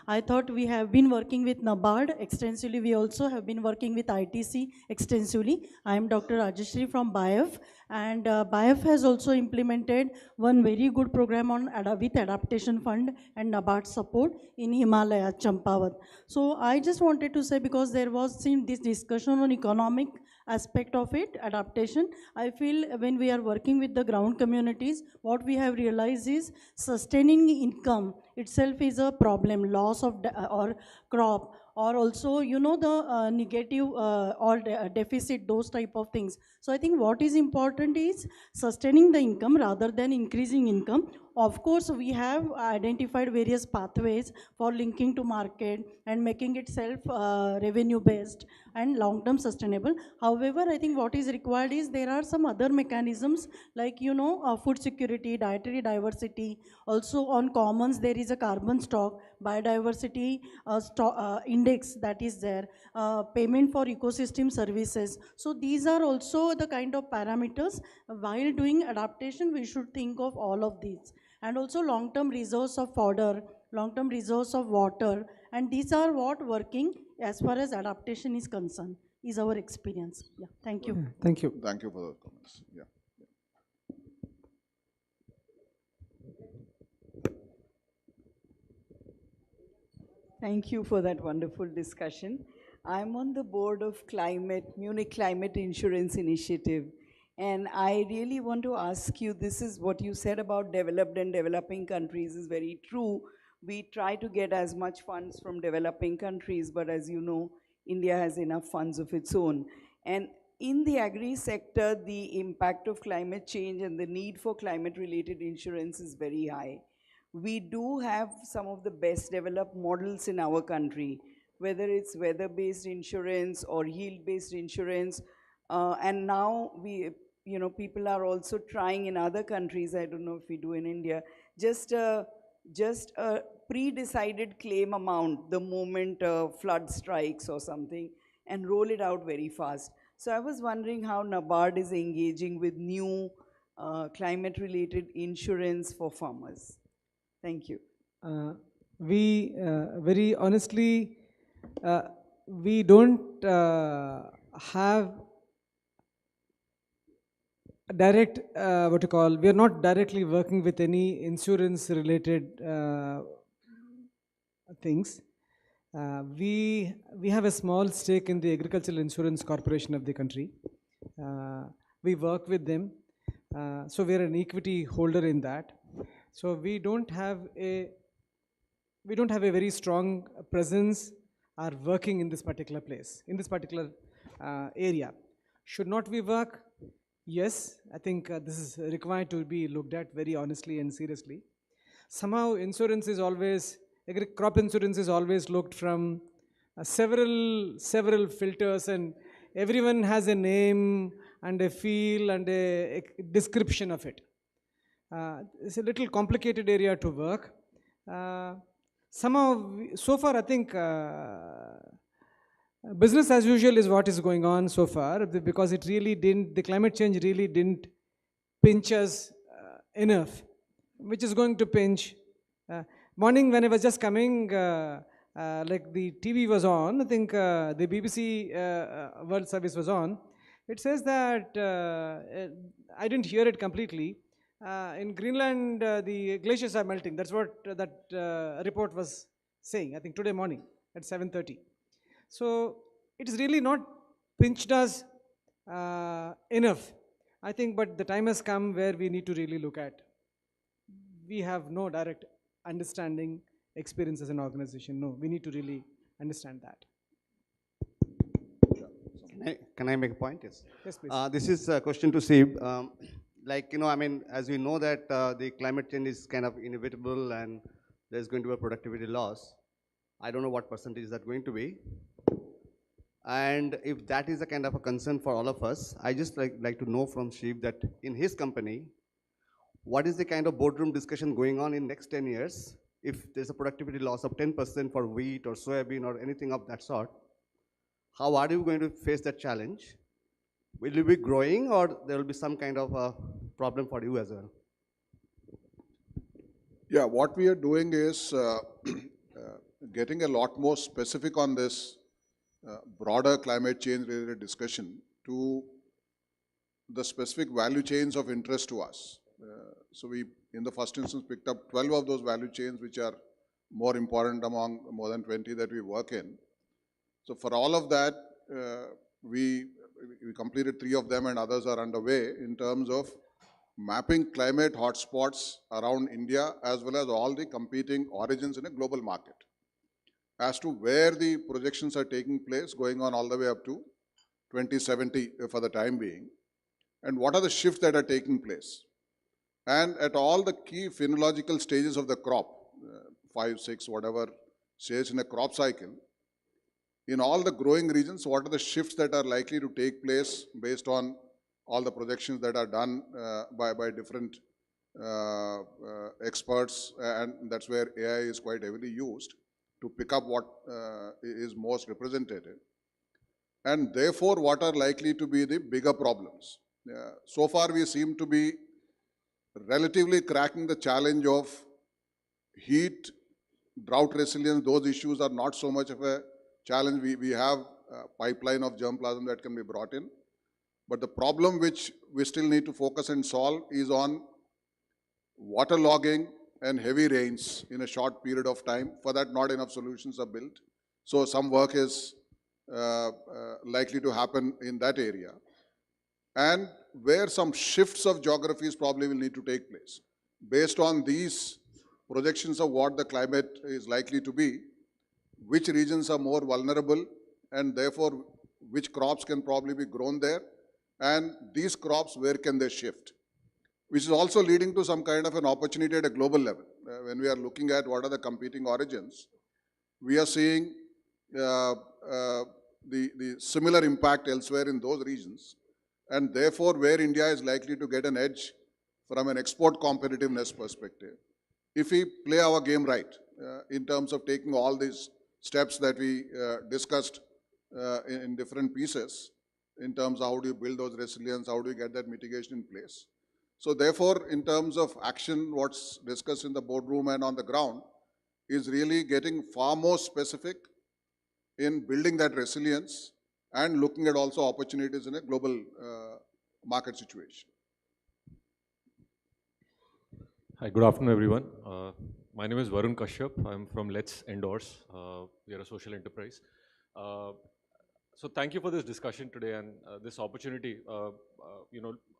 I thought we have been working with NABARD extensively. We also have been working with ITC extensively. I am Dr. Rajeshri from BIAF, and BIAF has also implemented one very good program on with Adaptation Fund and NABARD support in Himalaya, Champawat. So I just wanted to say, because there was this discussion on economic aspect of it, adaptation, I feel when we are working with the ground communities, what we have realized is sustaining income itself is a problem, loss of or crop, or also, you know, the negative or deficit, those type of things. So I think what is important is sustaining the income rather than increasing income. Of course, we have identified various pathways for linking to market and making it self revenue based and long-term sustainable. However, I think what is required is there are some other mechanisms like, you know, food security, dietary diversity. Also on commons, there is a carbon stock, biodiversity index that is there, payment for ecosystem services. So these are also the kind of parameters. While doing adaptation, we should think of all of these. And also long-term resource of fodder, long-term resource of water, and these are what working as far as adaptation is concerned, is our experience. Yeah, thank you. Thank you. Thank you for those comments. Yeah. Thank you for that wonderful discussion. I'm on the board of Munich Climate Insurance Initiative. And I really want to ask you, this is what you said about developed and developing countries is very true. We try to get as much funds from developing countries, but as you know, India has enough funds of its own. And in the agri sector, the impact of climate change and the need for climate-related insurance is very high. We do have some of the best developed models in our country, whether it's weather-based insurance or yield-based insurance. And now people are also trying in other countries, I don't know if we do in India, just a pre-decided claim amount the moment a flood strikes or something, and roll it out very fast. So I was wondering how NABARD is engaging with new climate-related insurance for farmers. Thank you. We very honestly, we don't have direct, we are not directly working with any insurance related things. We have a small stake in the Agricultural Insurance Corporation of the country. We work with them. So we are an equity holder in that. So we don't have a very strong presence or working in this particular place, in this particular area. Should not we work? Yes, I think this is required to be looked at very honestly and seriously. Somehow insurance is always, crop insurance is always looked from several filters, and everyone has a name and a feel and a description of it. It's a little complicated area to work. Somehow, so far I think business as usual is what is going on so far, because it really didn't, the climate change really didn't pinch us enough, which is going to pinch. Morning when I was just coming, like the TV was on, I think the BBC World Service was on. It says that, I didn't hear it completely, in Greenland, the glaciers are melting. That's what that report was saying, I think today morning at 7:30. So it is really not pinched us enough, I think, but the time has come where we need to really look at. We have no direct understanding, experience as an organization. No, we need to really understand that. Can I make a point? Yes. Yes, please. This is a question to Sib. I mean, as we know that the climate change is kind of inevitable and there's going to be a productivity loss. I don't know what percentage that's going to be. And if that is a kind of a concern for all of us, I just like to know from Shiv that in his company, what is the kind of boardroom discussion going on in next 10 years? If there's a productivity loss of 10% for wheat or soybean or anything of that sort, how are you going to face that challenge? Will you be growing or there will be some kind of a problem for you as well? Yeah, what we are doing is getting a lot more specific on this broader climate change related discussion to the specific value chains of interest to us. So we, in the first instance, picked up 12 of those value chains which are more important among more than 20 that we work in. So for all of that, we completed 3 of them and others are underway in terms of mapping climate hotspots around India as well as all the competing origins in a global market as to where the projections are taking place going on all the way up to 2070 for the time being, and what are the shifts that are taking place. And at all the key phenological stages of the crop, 5, 6, whatever stage in a crop cycle, in all the growing regions, what are the shifts that are likely to take place based on all the projections that are done by different experts, and that's where AI is quite heavily used to pick up what is most representative. And therefore, what are likely to be the bigger problems. So far, we seem to be relatively cracking the challenge of heat, drought resilience. Those issues are not so much of a challenge. We have a pipeline of germplasm that can be brought in. But the problem which we still need to focus and solve is on waterlogging and heavy rains in a short period of time. For that, not enough solutions are built. So some work is likely to happen in that area. And where some shifts of geographies probably will need to take place. Based on these projections of what the climate is likely to be, which regions are more vulnerable and therefore which crops can probably be grown there, and these crops, where can they shift? Which is also leading to some kind of an opportunity at a global level. When we are looking at what are the competing origins, we are seeing the similar impact elsewhere in those regions, and therefore where India is likely to get an edge from an export competitiveness perspective. If we play our game right in terms of taking all these steps that we discussed in different pieces, in terms of how do you build those resilience, how do you get that mitigation in place. So therefore, in terms of action, what's discussed in the boardroom and on the ground is really getting far more specific in building that resilience and looking at also opportunities in a global market situation. Hi, good afternoon, everyone. My name is Varun Kashyap. I'm from Let's Endorse. We are a social enterprise. So thank you for this discussion today and this opportunity.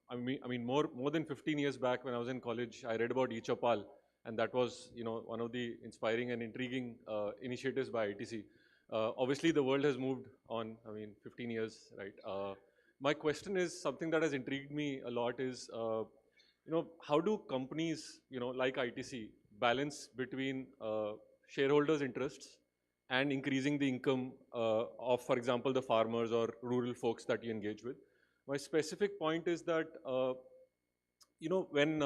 I mean, more than 15 years back when I was in college, I read about eChopal, and that was, one of the inspiring and intriguing initiatives by ITC. Obviously, the world has moved on. 15 years, right? My question is something that has intrigued me a lot is, how do companies, like ITC, balance between shareholders' interests and increasing the income of, for example, the farmers or rural folks that you engage with? My specific point is that, when,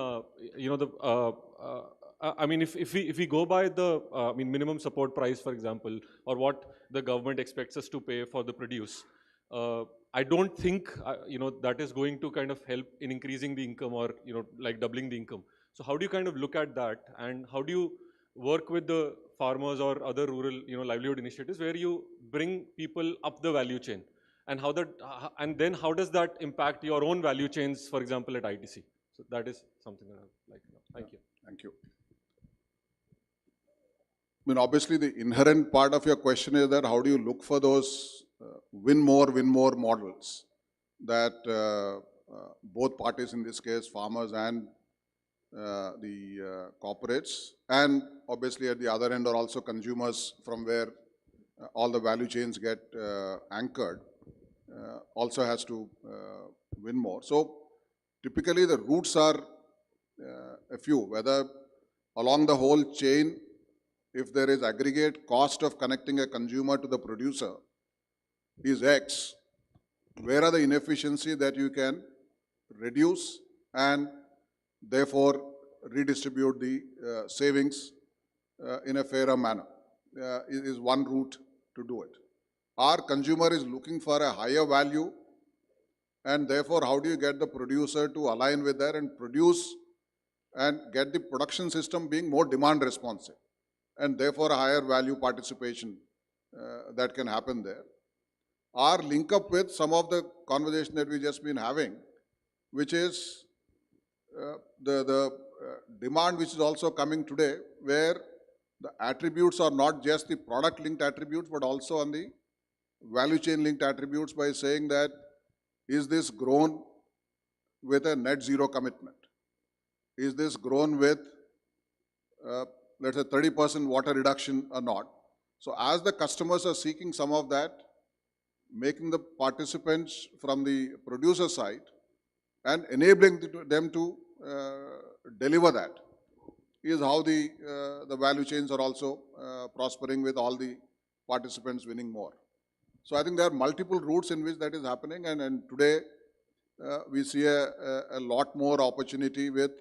if we go by the, minimum support price, for example, or what the government expects us to pay for the produce, I don't think, that is going to kind of help in increasing the income or, like doubling the income. So how do you kind of look at that, and how do you work with the farmers or other rural, livelihood initiatives where you bring people up the value chain, and how that, and then how does that impact your own value chains, for example, at ITC? So that is something that I would like to know. Thank you. Thank you. I mean, obviously, the inherent part of your question is that how do you look for those win more models that both parties, in this case, farmers and the corporates, and obviously at the other end are also consumers from where all the value chains get anchored, also has to win more. So typically the routes are a few, whether along the whole chain, if there is aggregate cost of connecting a consumer to the producer is X, where are the inefficiencies that you can reduce and therefore redistribute the savings in a fairer manner is one route to do it. Our consumer is looking for a higher value, and therefore how do you get the producer to align with that and produce and get the production system being more demand responsive, and therefore a higher value participation that can happen there. Our link up with some of the conversation that we just been having, which is the demand which is also coming today, where the attributes are not just the product linked attributes, but also on the value chain linked attributes, by saying that, is this grown with a net zero commitment? Is this grown with, let's say, 30% water reduction or not? So as the customers are seeking some of that, making the participants from the producer side and enabling them to deliver that is how the value chains are also prospering, with all the participants winning more. So I think there are multiple routes in which that is happening, and today we see a lot more opportunity with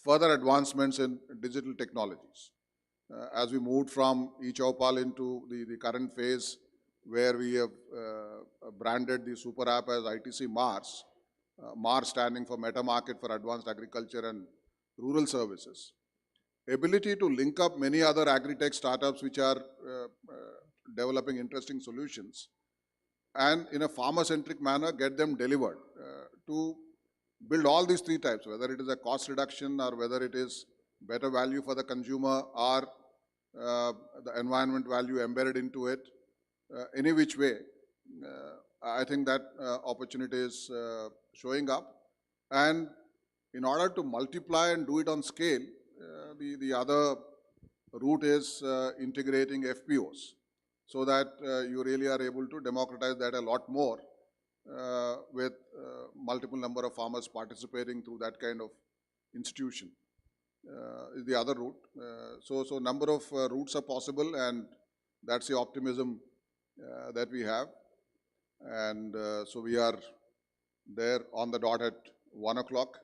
further advancements in digital technologies. As we moved from eChaupal into the current phase, where we have branded the super app as ITC Mars, Mars standing for Meta Market for Advanced Agriculture and Rural Services. Ability to link up many other agri-tech startups which are developing interesting solutions, and in a farmer-centric manner get them delivered to build all these three types, whether it is a cost reduction or whether it is better value for the consumer or the environment value embedded into it, any which way. I think that opportunity is showing up, and in order to multiply and do it on scale, the other route is integrating FPOs, so that you really are able to democratize that a lot more with multiple number of farmers participating through that kind of institution is the other route. So number of routes are possible, and that's the optimism that we have. And so we are there on the dot at 1 o'clock.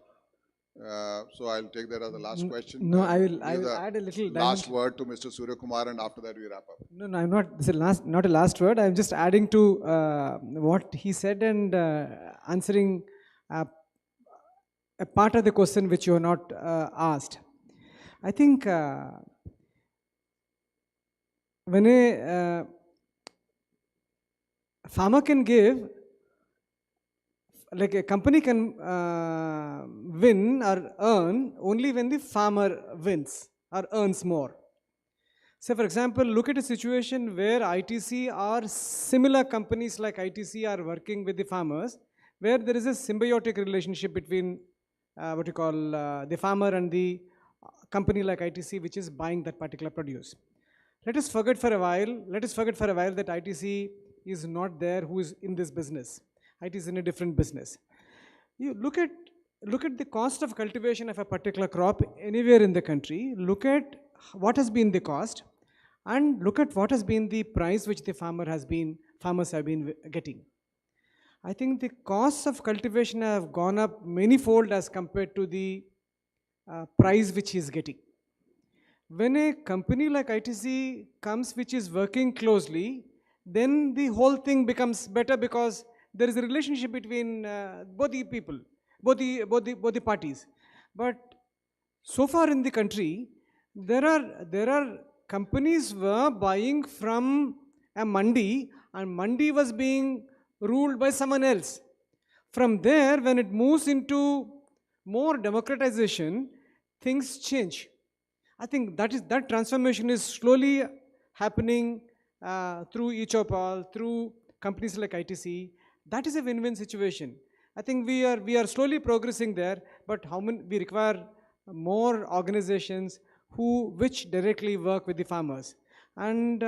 So I'll take that as the last question. No, I will add a little last word to Mr. Surya Kumar, and after that we wrap up. No, I'm not. This is not a last word. I'm just adding to what he said and answering a part of the question which you have not asked. I think when a farmer can give, like a company can win or earn only when the farmer wins or earns more. So for example, look at a situation where ITC or similar companies like ITC are working with the farmers, where there is a symbiotic relationship between the farmer and the company like ITC, which is buying that particular produce. Let us forget for a while that ITC is not there, who is in this business. It is in a different business. You look at the cost of cultivation of a particular crop anywhere in the country. Look at what has been the cost, and look at what has been the price which the farmers have been getting. I think the costs of cultivation have gone up many-fold as compared to the price which he is getting. When a company like ITC comes, which is working closely, then the whole thing becomes better, because there is a relationship between both the people, both the parties. But so far in the country, there are companies were buying from a mandi, and mandi was being ruled by someone else. From there, when it moves into more democratization, things change. I think that transformation is slowly happening through each of all, through companies like ITC. That is a win-win situation. I think we are slowly progressing there, but we require more organizations which directly work with the farmers. And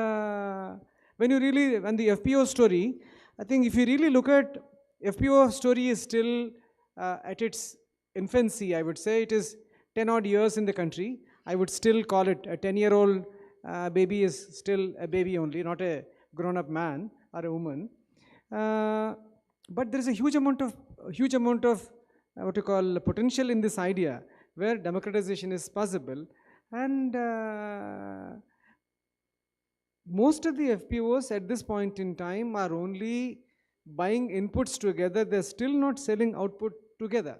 when the FPO story, I think if you really look at FPO story is still at its infancy, I would say. It is 10 odd years in the country. I would still call it a 10-year-old baby is still a baby only, not a grown-up man or a woman. But there is a huge amount of what you call potential in this idea where democratization is possible. And most of the FPOs at this point in time are only buying inputs together. They're still not selling output together.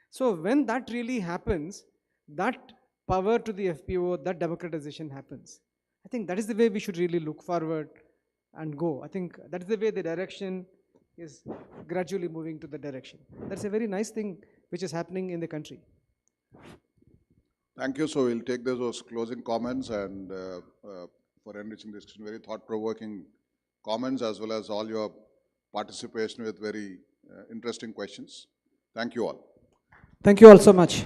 So when that really happens, that power to the FPO, that democratization happens. I think that is the way we should really look forward and go. I think that is the way the direction is gradually moving to the direction. That's a very nice thing which is happening in the country. Thank you. So we'll take those closing comments and for enriching this discussion, very thought-provoking comments as well as all your participation with very interesting questions. Thank you all. Thank you all so much.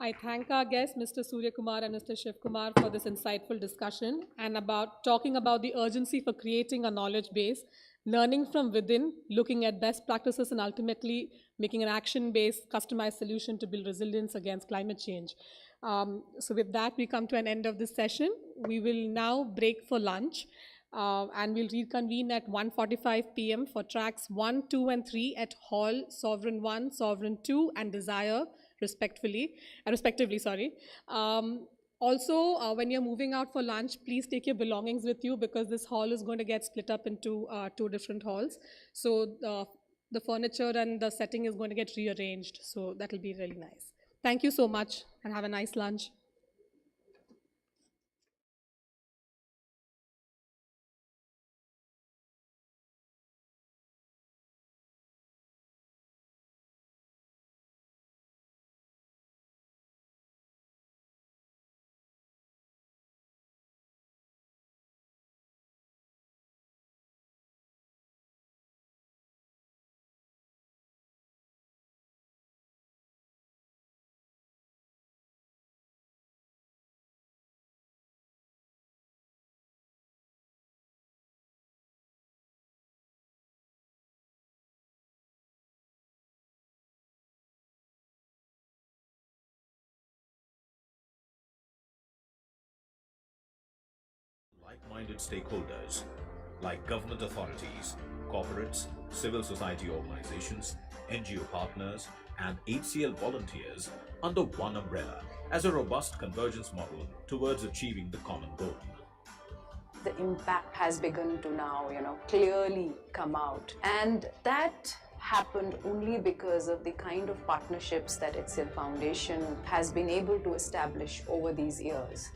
I thank our guests, Mr. Surya Kumar and Mr. Shiv Kumar, for this insightful discussion and talking about the urgency for creating a knowledge base, learning from within, looking at best practices, and ultimately making an action-based, customized solution to build resilience against climate change. So with that, we come to an end of this session. We will now break for lunch. And we'll reconvene at 1:45 p.m. for tracks 1, 2, and 3 at Hall, Sovereign 1, Sovereign 2, and Desire, respectively. Also, when you're moving out for lunch, please take your belongings with you because this hall is going to get split up into 2 different halls. So the furniture and the setting is going to get rearranged. So that'll be really nice. Thank you so much and have a nice lunch. Like-minded stakeholders like government authorities, corporates, civil society organizations, NGO partners, and HCL volunteers under one umbrella as a robust convergence model towards achieving the common goal. The impact has begun to now, clearly come out. And that happened only because of the kind of partnerships that HCL Foundation has been able to establish over these years.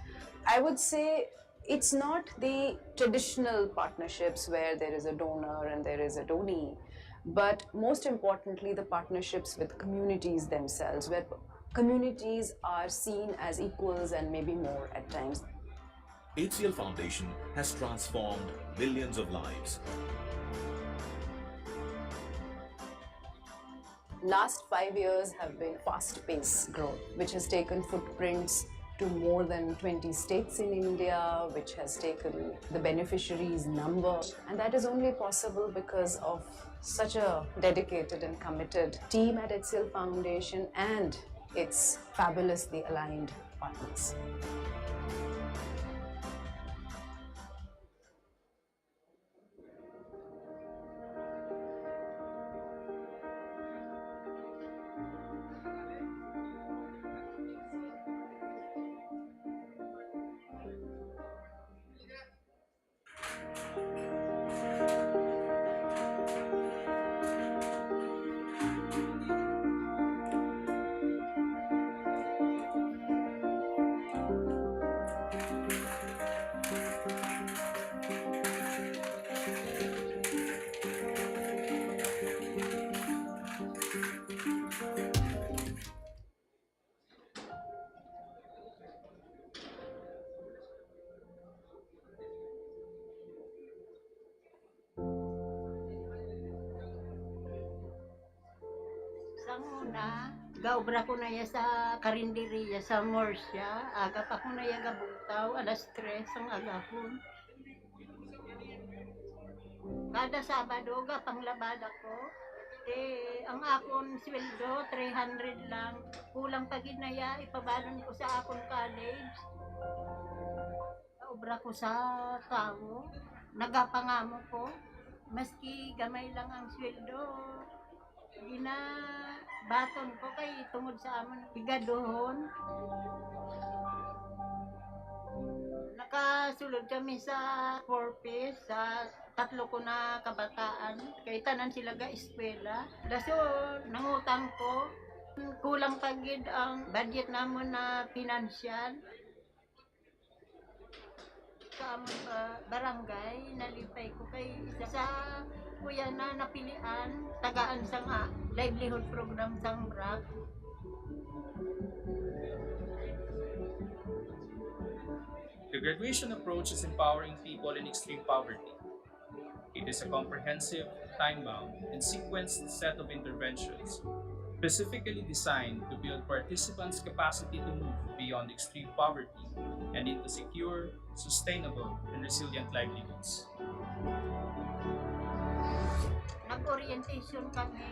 I would say it's not the traditional partnerships where there is a donor and there is a donee, but most importantly, the partnerships with communities themselves, where communities are seen as equals and maybe more at times. HCL Foundation has transformed millions of lives. Last 5 years have been fast-paced growth, which has taken footprints to more than 20 states in India, which has taken the beneficiaries' number. And that is only possible because of such a dedicated and committed team at HCL Foundation and its fabulously aligned partners. una, gaobra ko na ya sa karinderiya sa Morsya, aga pa ko na ya gabutaw, alas 3 ang agahon. Kada Sabado, panglabad ako. Ang akon sweldo, 300 lang. Kulang pa gid na ya, ipabalon ko sa akon college. Obra ko sa tao, nagapangamo ko. Maski gamay lang ang sweldo, baton ko kay tungod sa amon bigadohon. Nakasulod kami sa 4 piece, sa 3 ko na kabataan. Kay tanan sila ga eskwela. Daso nangutang ko. Kulang pa gid ang budget namon na pinansyal. Sa amon barangay, nalipay ko kay isa sa kuya na napilian, tagaan sang livelihood program sang BRAC. The graduation approach is empowering people in extreme poverty. It is a comprehensive, time-bound, and sequenced set of interventions specifically designed to build participants' capacity to move beyond extreme poverty and into secure, sustainable, and resilient livelihoods. Nag-orientation kami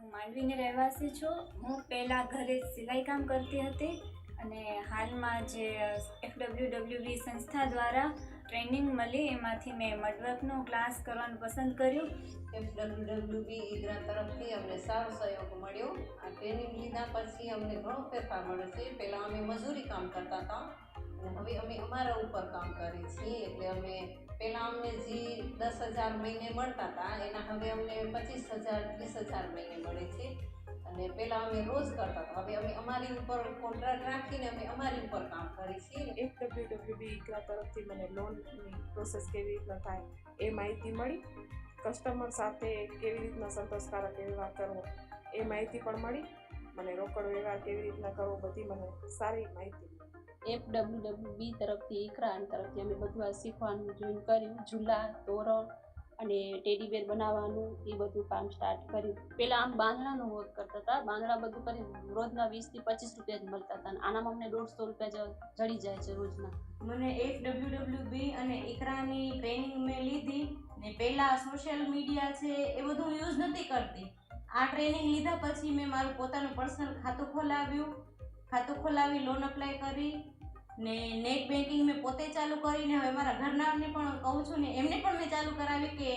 હું માંડવીની રહેવાસી છું. હું પહેલાં ઘરે સિલાઈ કામ કરતી હતી અને હાલમાં જે FWWB સંસ્થા દ્વારા ટ્રેનિંગ મળી એમાંથી મેં મડવર્કનો ક્લાસ કરવાનું પસંદ કર્યું. FWWB ઈગરા તરફથી અમને સારો સહયોગ મળ્યો. આ ટ્રેનિંગ લીધા પછી અમને ઘણો ફેરફાર મળે છે. પહેલાં અમે મજૂરી કામ કરતા હતા અને હવે અમે અમારા ઉપર કામ કરીએ છીએ. એટલે અમે પહેલાં અમને જે 10,000 મહિને મળતા હતા એના હવે અમને 25,000 30,000 મહિને મળે છે. અને પહેલાં અમે રોજ કરતા હતા, હવે અમે અમારી ઉપર કોન્ટ્રાક્ટ રાખીને અમે અમારી ઉપર કામ કરીએ છીએ. FWWB ઈગરા તરફથી મને લોનની પ્રોસેસ કેવી રીતના થાય એ માહિતી મળી. કસ્ટમર સાથે કેવી રીતના સંતોષકારક વ્યવહાર કરવો એ માહિતી પણ મળી. મને રોકડ વ્યવહાર કેવી રીતના કરવો બધી મને સારી માહિતી મળી. FWWB તરફથી ઈકરા તરફથી અમે બધું આ શીખવાનું જોઈન કર્યું. ઝૂલા, તોરણ અને ટેડી બેર બનાવવાનું એ બધું કામ સ્ટાર્ટ કર્યું. પહેલાં આમ બાંધણાનું વર્ક કરતા હતા. બાંધણા બધું કરી રોજના 20 થી 25 રૂપિયા જ મળતા હતા. આનામાં અમને 150 રૂપિયા જડી જાય છે રોજના. મને FWWB અને ઈકરાની ટ્રેનિંગ મેં લીધી ને પહેલાં સોશિયલ મીડિયા છે એ બધું યુઝ નથી કરતી. આ ટ્રેનિંગ લીધા પછી મેં મારું પોતાનું પર્સનલ ખાતું ખોલાવ્યું. ખાતું ખોલાવી લોન અપ્લાય કરી ને નેટ બેન્કિંગ મેં પોતે ચાલુ કરીને હવે મારા ઘરનાને પણ કહું છું ને એમને પણ મેં ચાલુ કરાવી કે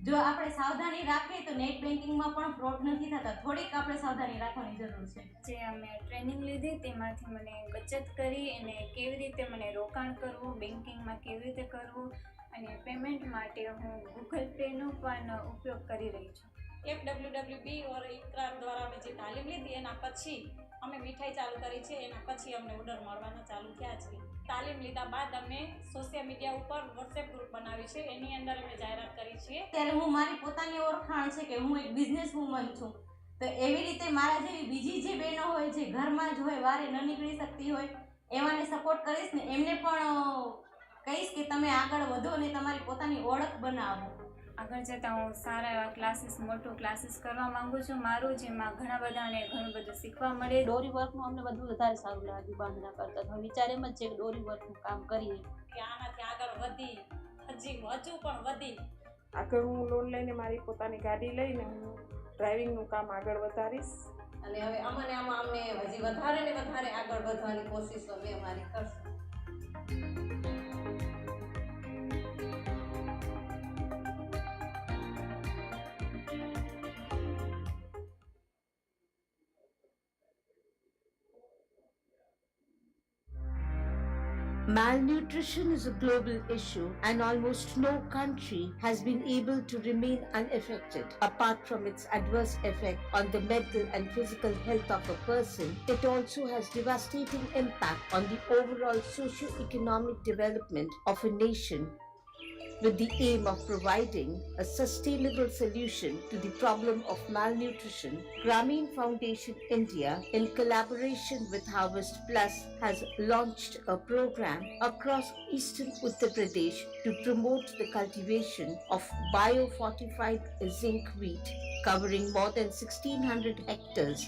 જો આપણે સાવધાની રાખીએ તો નેટ બેન્કિંગમાં પણ ફ્રોડ નથી થતા. થોડીક આપણે સાવધાની રાખવાની જરૂર છે. જે અમે ટ્રેનિંગ લીધી તેમાંથી મને બચત કરી અને કેવી રીતે મને રોકાણ કરવું, બેન્કિંગમાં કેવી રીતે કરવું અને પેમેન્ટ માટે હું ગૂગલ પેનો પણ ઉપયોગ કરી રહી છું. FWWB और ઈકરા દ્વારા અમે જે તાલીમ લીધી એના પછી અમે મીઠાઈ ચાલુ કરી છે. એના પછી અમને ઓર્ડર મળવાના ચાલુ થયા છે. તાલીમ લીધા બાદ અમે સોશિયલ મીડિયા ઉપર વોટ્સએપ ગ્રુપ બનાવી છે. એની અંદર અમે જાહેરાત કરી છીએ. ત્યારે હું મારી પોતાની ઓળખાણ છે કે હું એક બિઝનેસ વુમન છું. તો એવી રીતે મારા જેવી બીજી જે બહેનો હોય જે ઘરમાં જ હોય, વારે ન નીકળી શકતી હોય એવાને સપોર્ટ કરીશ ને એમને પણ કહીશ કે તમે આગળ વધો અને તમારી પોતાની ઓળખ બનાવો. આગળ જતાં હું સારા એવા ક્લાસીસ, મોટું ક્લાસીસ કરવા માંગુ છું મારું, જેમાં ઘણા બધાને ઘણું બધું શીખવા મળે. ડોરી વર્કનું અમને બધું વધારે સારું લાગ્યું બાંધણા કરતા. તો વિચાર એમ જ છે કે ડોરી વર્કનું કામ કરીએ કે આનાથી આગળ વધી હજુ પણ વધી આગળ હું લોન લઈને મારી પોતાની ગાડી લઈને હું ડ્રાઇવિંગનું કામ આગળ વધારીશ. અને હવે આમાં અમને હજી વધારે ને વધારે આગળ વધવાની કોશિશ અમે અમારી કરશું. Malnutrition is a global issue and almost no country has been able to remain unaffected. Apart from its adverse effect on the mental and physical health of a person, it also has devastating impact on the overall socio-economic development of a nation. With the aim of providing a sustainable solution to the problem of malnutrition, Grameen Foundation India, in collaboration with Harvest Plus, has launched a program across eastern Uttar Pradesh to promote the cultivation of biofortified zinc wheat, covering more than 1,600 hectares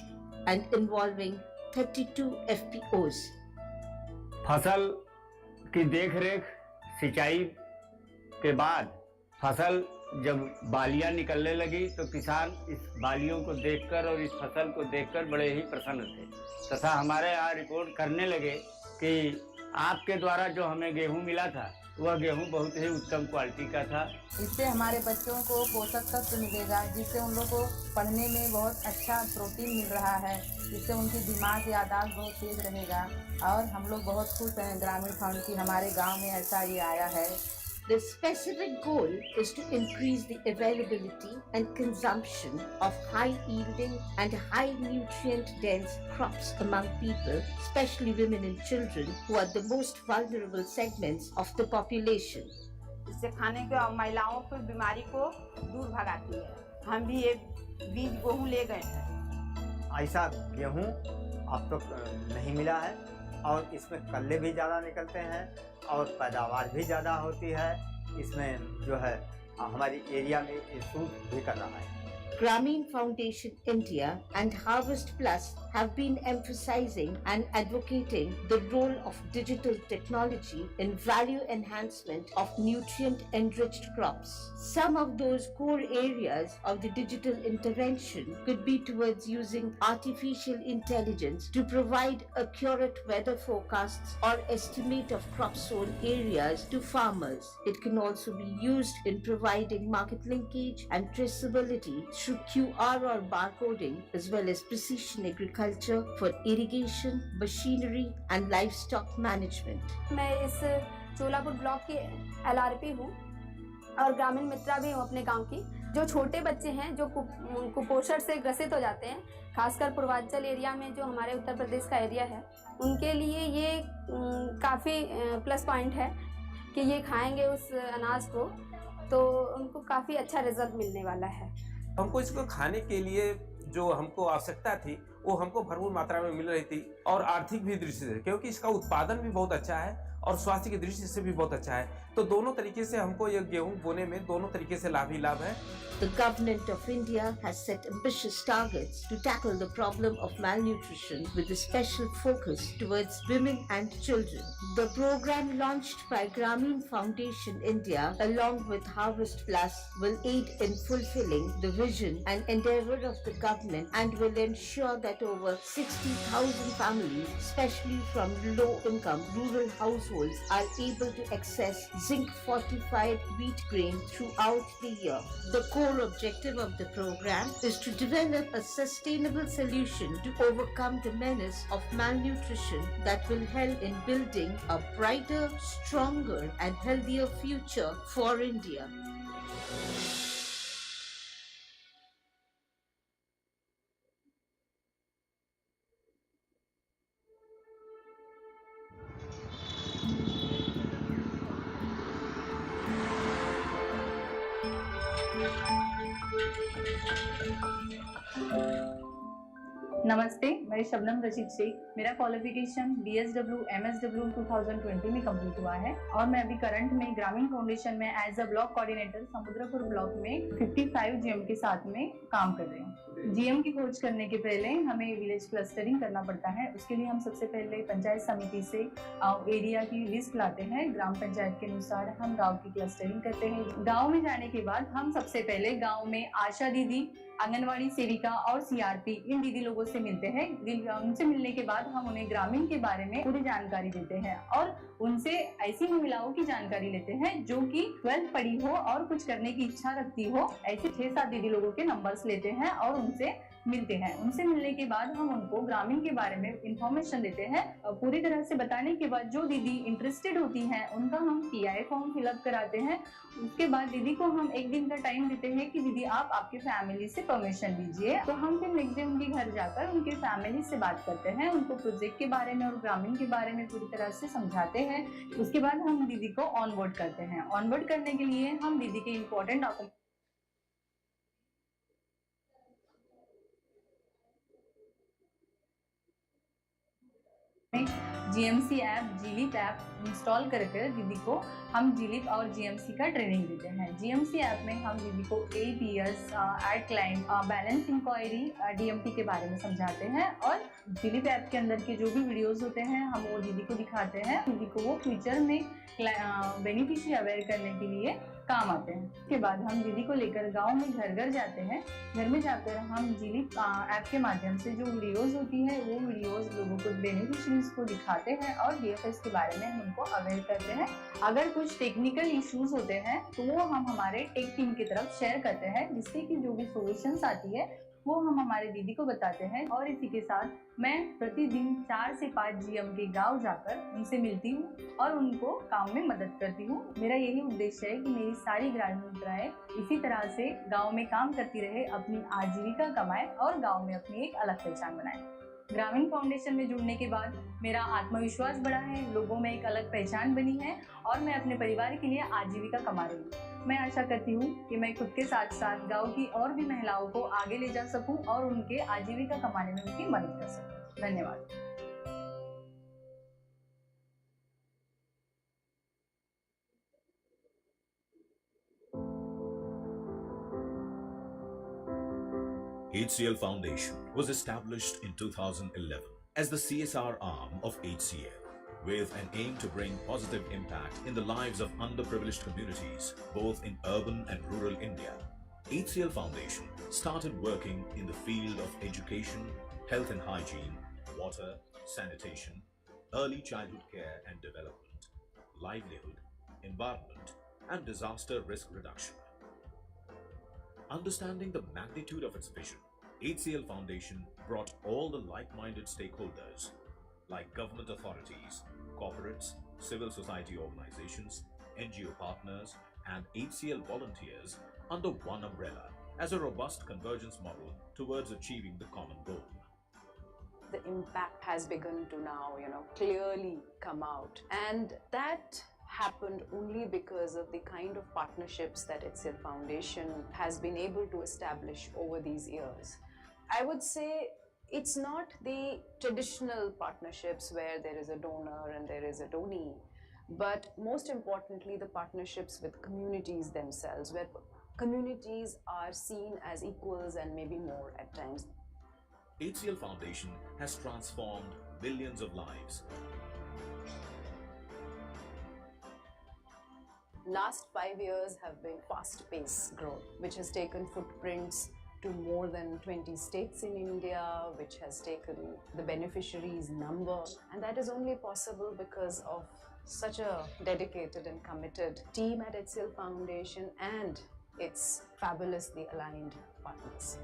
and involving 32 FPOs. फसल की देखरेख, सिंचाई के बाद फसल जब बालियां निकलने लगी तो किसान इस बालियों को देखकर और इस फसल को देखकर बड़े ही प्रसन्न थे तथा हमारे यहाँ रिपोर्ट करने लगे कि आपके द्वारा जो हमें गेहूं मिला था वह गेहूं बहुत ही उत्तम क्वालिटी का था. इससे हमारे बच्चों को पोषक तत्व मिलेगा, जिससे उन लोग को पढ़ने में बहुत अच्छा प्रोटीन मिल रहा है, जिससे उनकी दिमाग याददाश्त बहुत तेज रहेगा और हम लोग बहुत खुश हैं ग्रामीण फंड की हमारे गांव में ऐसा ये आया है. The specific goal is to increase the availability and consumption of high-yielding and high-nutrient-dense crops among people, especially women and children, who are the most vulnerable segments of the population. इससे खाने के महिलाओं की बीमारी को दूर भगाती है. हम भी ये बीज गेहूँ ले गए हैं. ऐसा गेहूँ अब तक नहीं मिला है और इसमें कल्ले भी ज़्यादा निकलते हैं और पैदावार भी ज़्यादा होती है. इसमें जो है हमारी एरिया में ये सूट भी कर रहा है. Grameen Foundation India and Harvest Plus have been emphasizing and advocating the role of digital technology in value enhancement of nutrient-enriched crops. Some of those core areas of the digital intervention could be towards using artificial intelligence to provide accurate weather forecasts or estimate of crop sown areas to farmers. It can also be used in providing market linkage and traceability through QR or barcoding, as well as precision agriculture for irrigation, machinery, and livestock management. मैं इस Cholapur block की LRP हूँ और ग्रामीण मित्रा भी हूँ अपने गांव की। जो छोटे बच्चे हैं जो कुपोषण से ग्रसित हो जाते हैं, खासकर पूर्वांचल एरिया में जो हमारे उत्तर प्रदेश का एरिया है, उनके लिए ये काफ़ी प्लस पॉइंट है कि ये खाएंगे उस अनाज को तो उनको काफ़ी अच्छा रिजल्ट मिलने वाला है। हमको इसको खाने के लिए जो हमको आवश्यकता थी वो हमको भरपूर मात्रा में मिल रही थी और आर्थिक भी दृष्टि से, क्योंकि इसका उत्पादन भी बहुत अच्छा है और स्वास्थ्य की दृष्टि से भी बहुत अच्छा है। तो दोनों तरीके से हमको ये गेहूं बोने में दोनों तरीके से लाभ ही लाभ है। The government of India has set ambitious targets to tackle the problem of malnutrition with a special focus towards women and children. The program launched by Grameen Foundation India along with Harvest Plus will aid in fulfilling the vision and endeavor of the government and will ensure that over 60,000 families, especially from low-income rural households, are able to access zinc-fortified wheat grain throughout the year. The core objective of the program is to develop a sustainable solution to overcome the menace of malnutrition that will help in building a brighter, stronger, and healthier future for India. नमस्ते, मैं शबनम रशीद शेख। मेरा qualification BSW MSW 2020 में complete हुआ है और मैं अभी current में ग्रामीण फाउंडेशन में as a block coordinator Samudrapur block में 55 GM के साथ में काम कर रहे हैं। GM की खोज करने के पहले हमें विलेज क्लस्टरिंग करना पड़ता है। उसके लिए हम सबसे पहले पंचायत समिति से एरिया की लिस्ट लाते हैं। ग्राम पंचायत के अनुसार हम गाँव की क्लस्टरिंग करते हैं। गाँव में जाने के बाद हम सबसे पहले गाँव में आशा दीदी, आंगनवाड़ी सेविका और CRP इन दीदी लोगों से मिलते हैं। उनसे मिलने के बाद हम उन्हें ग्रामीण के बारे में पूरी जानकारी देते हैं और उनसे ऐसी महिलाओं की जानकारी लेते हैं जो कि 12th पढ़ी हो और कुछ करने की इच्छा रखती हो। ऐसे 6-7 दीदी लोगों के नंबर्स लेते हैं और उनसे मिलते हैं। उनसे मिलने के बाद हम उनको ग्रामीण के बारे में इंफॉर्मेशन देते हैं। पूरी तरह से बताने के बाद जो दीदी इंटरेस्टेड होती हैं उनका हम PI फॉर्म फिलअप कराते हैं। उसके बाद दीदी को हम एक दिन का टाइम देते हैं कि दीदी आप आपके फैमिली से परमिशन लीजिए। तो हम फिर नेक्स्ट डे उनके घर जाकर उनके फैमिली से बात करते हैं, उनको प्रोजेक्ट के बारे में और ग्रामीण के बारे में पूरी तरह से समझाते हैं। उसके बाद हम दीदी को ऑनबोर्ड करते हैं। ऑनबोर्ड करने के लिए हम दीदी के इम्पोर्टेंट डॉक्यूमेंट GMC ऐप, जीलिप ऐप इंस्टॉल करके दीदी को हम जीलिप और GMC का ट्रेनिंग देते हैं। GMC ऐप में हम दीदी को APS, add client, balance enquiry, DMT के बारे में समझाते हैं और जीलिप ऐप के अंदर के जो भी वीडियोस होते हैं हम वो दीदी को दिखाते हैं। दीदी को वो फ्यूचर में बेनिफिशियरी अवेयर करने के लिए काम आते हैं। उसके बाद हम दीदी को लेकर गांव में घर घर जाते हैं। घर में जाकर हम जीलिप ऐप के माध्यम से जो वीडियोस होती है वो वीडियोस लोगों को बेनिफिशरीज को दिखाते हैं और DFS के बारे में हम उनको अवेयर करते हैं। अगर कुछ टेक्निकल इश्यूज होते हैं तो वो हम हमारे टेक टीम की तरफ शेयर करते हैं, जिससे कि जो भी सॉल्यूशंस आती है वो हम हमारे दीदी को बताते हैं। और इसी के साथ मैं प्रतिदिन 4 से 5 GM के गांव जाकर उनसे मिलती हूँ और उनको काम में मदद करती हूँ। मेरा यही उद्देश्य है कि मेरी सारी ग्रामीण मित्राएं इसी तरह से गांव में काम करती रहे, अपनी आजीविका कमाएं और गांव में अपनी एक अलग पहचान बनाएं। ग्रामीण फाउंडेशन में जुड़ने के बाद मेरा आत्मविश्वास बढ़ा है, लोगों में एक अलग पहचान बनी है और मैं अपने परिवार के लिए आजीविका कमा रही हूँ। मैं आशा करती हूँ कि मैं खुद के साथ साथ गांव की और भी महिलाओं को आगे ले जा सकूँ और उनके आजीविका कमाने में उनकी मदद कर सकूँ। धन्यवाद। HCL Foundation was established in 2011 as the CSR arm of HCL, with an aim to bring positive impact in the lives of underprivileged communities, both in urban and rural India. HCL Foundation started working in the field of education, health and hygiene, water, sanitation, early childhood care and development, livelihood, environment, and disaster risk reduction. Understanding the magnitude of its vision, HCL Foundation brought all the like-minded stakeholders like government authorities, corporates, civil society organizations, NGO partners, and HCL volunteers under one umbrella as a robust convergence model towards achieving the common goal. The impact has begun to now, clearly come out. And that happened only because of the kind of partnerships that HCL Foundation has been able to establish over these years. I would say it's not the traditional partnerships where there is a donor and there is a donee, but most importantly, the partnerships with communities themselves, where communities are seen as equals and maybe more at times. HCL Foundation has transformed millions of lives. Last 5 years have been fast-paced growth, which has taken footprints to more than 20 states in India, which has taken the beneficiaries' number. And that is only possible because of such a dedicated and committed team at HCL Foundation and its fabulously aligned partners.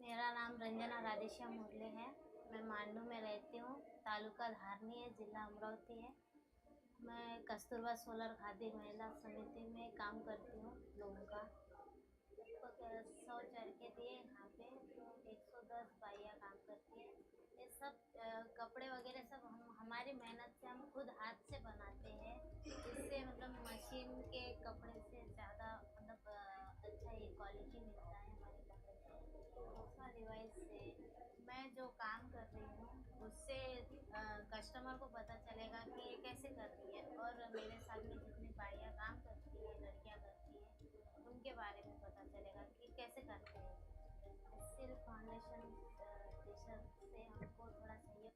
मेरा नाम रंजना राधेश्याम मुरली है। मैं मांडू में रहती हूँ। तालुका धारनी है, जिला अमरावती है। मैं कस्तूरबा सोलर खादी महिला समिति में काम करती हूँ लोगों का। 100 चरखे दिए यहाँ पे, 110 बाइयाँ काम करती है। ये सब कपड़े वगैरह सब हमारी मेहनत से हम खुद हाथ से बनाते हैं। इससे मतलब मशीन के कपड़े से ज़्यादा मतलब अच्छा ये क्वालिटी मिलता है हमारे कपड़े से। दूसरा डिवाइस से मैं जो काम कर रही हूँ उससे कस्टमर को पता चलेगा कि ये कैसे कर रही है, और मेरे साथ में जितनी बाइयाँ काम करती एमएसएल फाउंडेशन टीचर से हमको थोड़ा सहयोग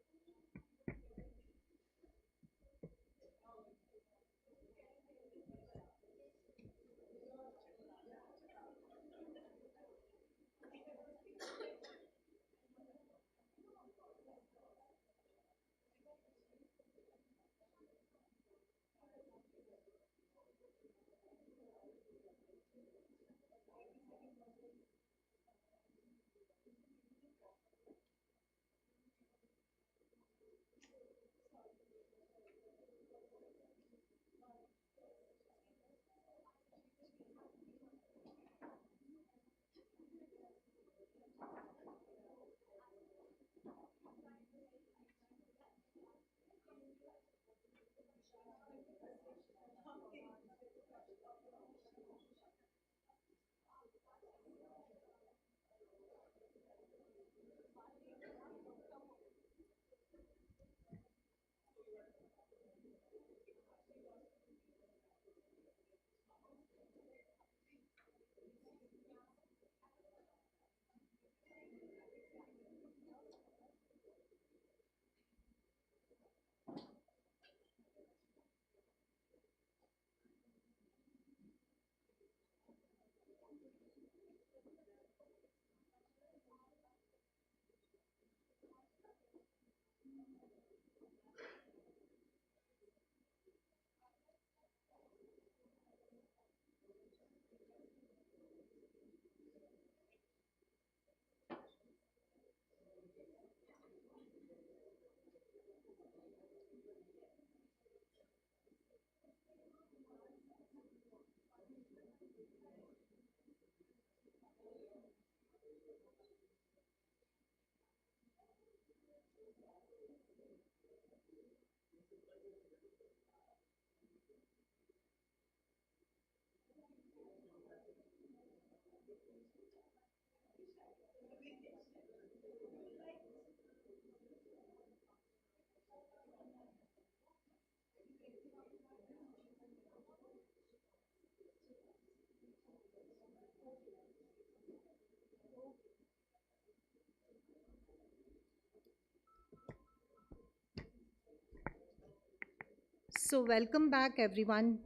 So welcome back everyone.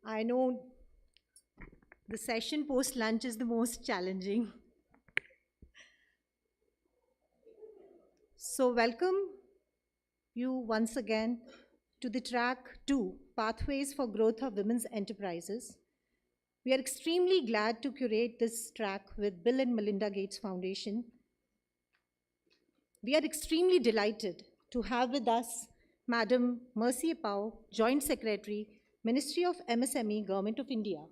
I know the session post lunch is the most challenging. So welcome you once again to the track 2, Pathways for Growth of Women's Enterprises. We are extremely glad to curate this track with Bill and Melinda Gates Foundation. We are extremely delighted to have with us Madam Mercy Pau, Joint Secretary, Ministry of MSME, Government of India.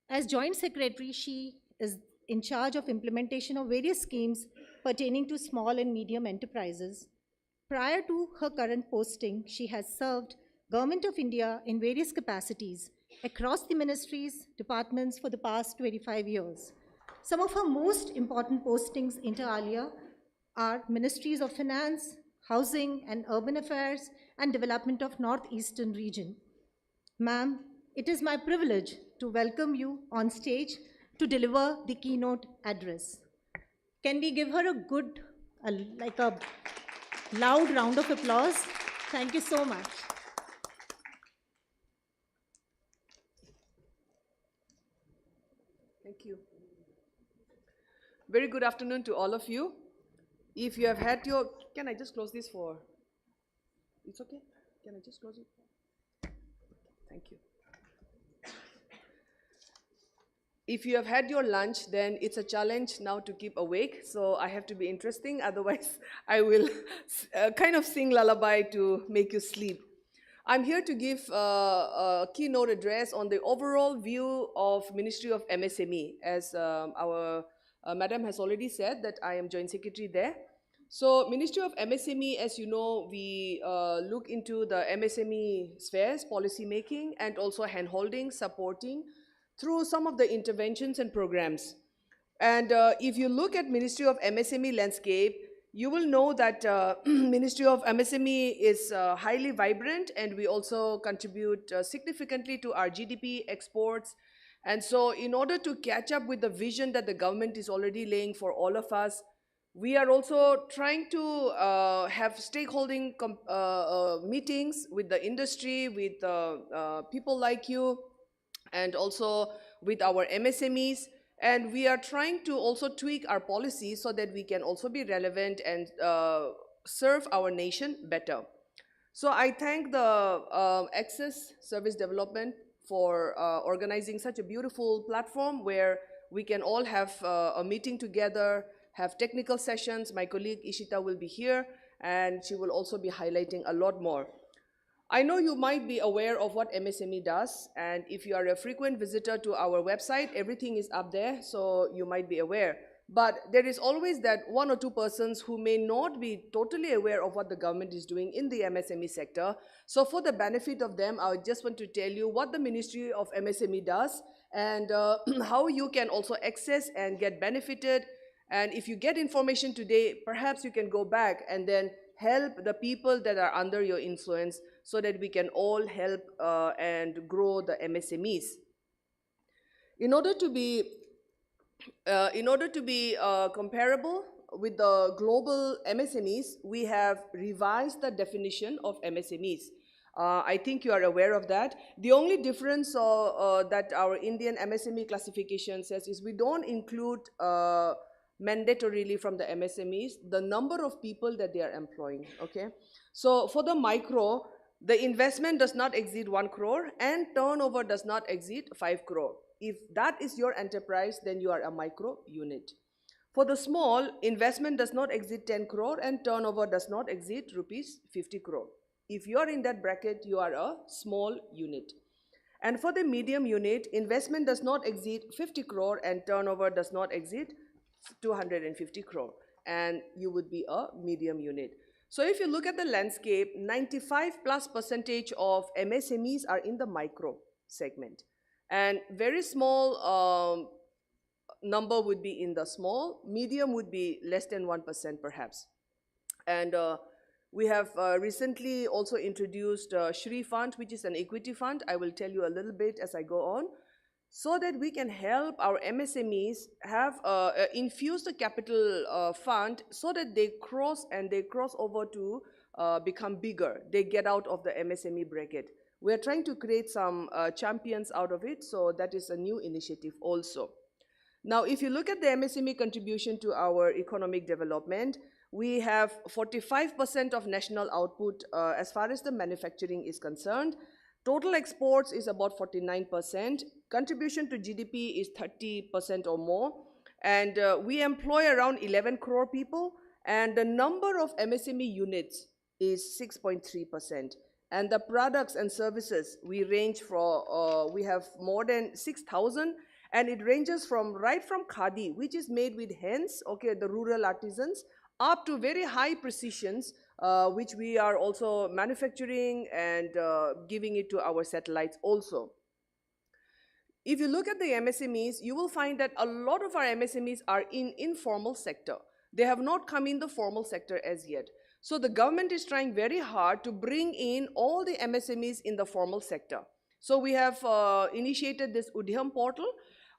As Joint Secretary, she is in charge of implementation of various schemes pertaining to small and medium enterprises. Prior to her current posting, she has served Government of India in various capacities across the ministries, departments for the past 25 years. Some of her most important postings inter alia are Ministries of Finance, Housing and Urban Affairs, and Development of Northeastern Region. Ma'am, it is my privilege to welcome you on stage to deliver the keynote address. Can we give her a good, like a loud round of applause? Thank you so much. Thank you. Very good afternoon to all of you. If you have had your, can I just close this for, it's okay? Can I just close it? Thank you. If you have had your lunch, then it's a challenge now to keep awake, so I have to be interesting, otherwise I will kind of sing lullaby to make you sleep. I'm here to give a keynote address on the overall view of Ministry of MSME, as our Madam has already said that I am Joint Secretary there. So Ministry of MSME, as you know, we look into the MSME spheres, policy making, and also hand-holding, supporting through some of the interventions and programs. And if you look at Ministry of MSME landscape, you will know that Ministry of MSME is highly vibrant, and we also contribute significantly to our GDP, exports, And so in order to catch up with the vision that the government is already laying for all of us, we are also trying to have stakeholding meetings with the industry, with people like you, and also with our MSMEs. And we are trying to also tweak our policies so that we can also be relevant and serve our nation better. So I thank the Access Service Development for organizing such a beautiful platform where we can all have a meeting together, have technical sessions. My colleague Ishita will be here, and she will also be highlighting a lot more. I know you might be aware of what MSME does, and if you are a frequent visitor to our website, everything is up there, so you might be aware. But there is always that one or two persons who may not be totally aware of what the government is doing in the MSME sector. So for the benefit of them, I just want to tell you what the Ministry of MSME does and how you can also access and get benefited. And if you get information today, perhaps you can go back and then help the people that are under your influence so that we can all help and grow the MSMEs. In order to be comparable with the global MSMEs, we have revised the definition of MSMEs. I think you are aware of that. The only difference that our Indian MSME classification says is we don't include mandatorily from the MSMEs the number of people that they are employing, okay? So for the micro, the investment does not exceed 1 crore and turnover does not exceed 5 crore. If that is your enterprise, then you are a micro unit. For the small, investment does not exceed 10 crore and turnover does not exceed rupees 50 crore. If you are in that bracket, you are a small unit. And for the medium unit, investment does not exceed 50 crore and turnover does not exceed 250 crore, and you would be a medium unit. So if you look at the landscape, 95+% of MSMEs are in the micro segment, and very small number would be in the small, medium would be less than 1% perhaps. And we have recently also introduced Shri Fund, which is an equity fund. I will tell you a little bit as I go on, so that we can help our MSMEs have infuse the capital fund so that they cross over to become bigger. They get out of the MSME bracket. We are trying to create some champions out of it, so that is a new initiative also. Now, if you look at the MSME contribution to our economic development, we have 45% of national output as far as the manufacturing is concerned. Total exports is about 49%. Contribution to GDP is 30% or more. And we employ around 11 crore people. And the number of MSME units is 6.3%. And the products and services, we range for, we have more than 6,000. And it ranges from right from khadi, which is made with hands, okay, the rural artisans, up to very high precisions, which we are also manufacturing and giving it to our satellites also. If you look at the MSMEs, you will find that a lot of our MSMEs are in informal sector. They have not come in the formal sector as yet. So the government is trying very hard to bring in all the MSMEs in the formal sector. So we have initiated this Udyam portal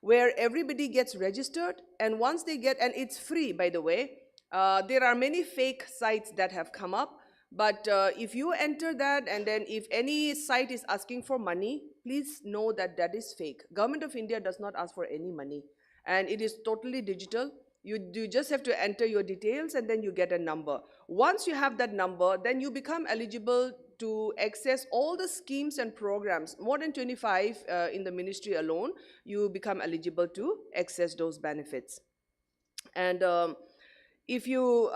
where everybody gets registered, and once they get, and it's free by the way, there are many fake sites that have come up, but if you enter that and then if any site is asking for money, please know that that is fake. Government of India does not ask for any money, and it is totally digital. You just have to enter your details and then you get a number. Once you have that number, then you become eligible to access all the schemes and programs. More than 25 in the ministry alone, you become eligible to access those benefits. And if you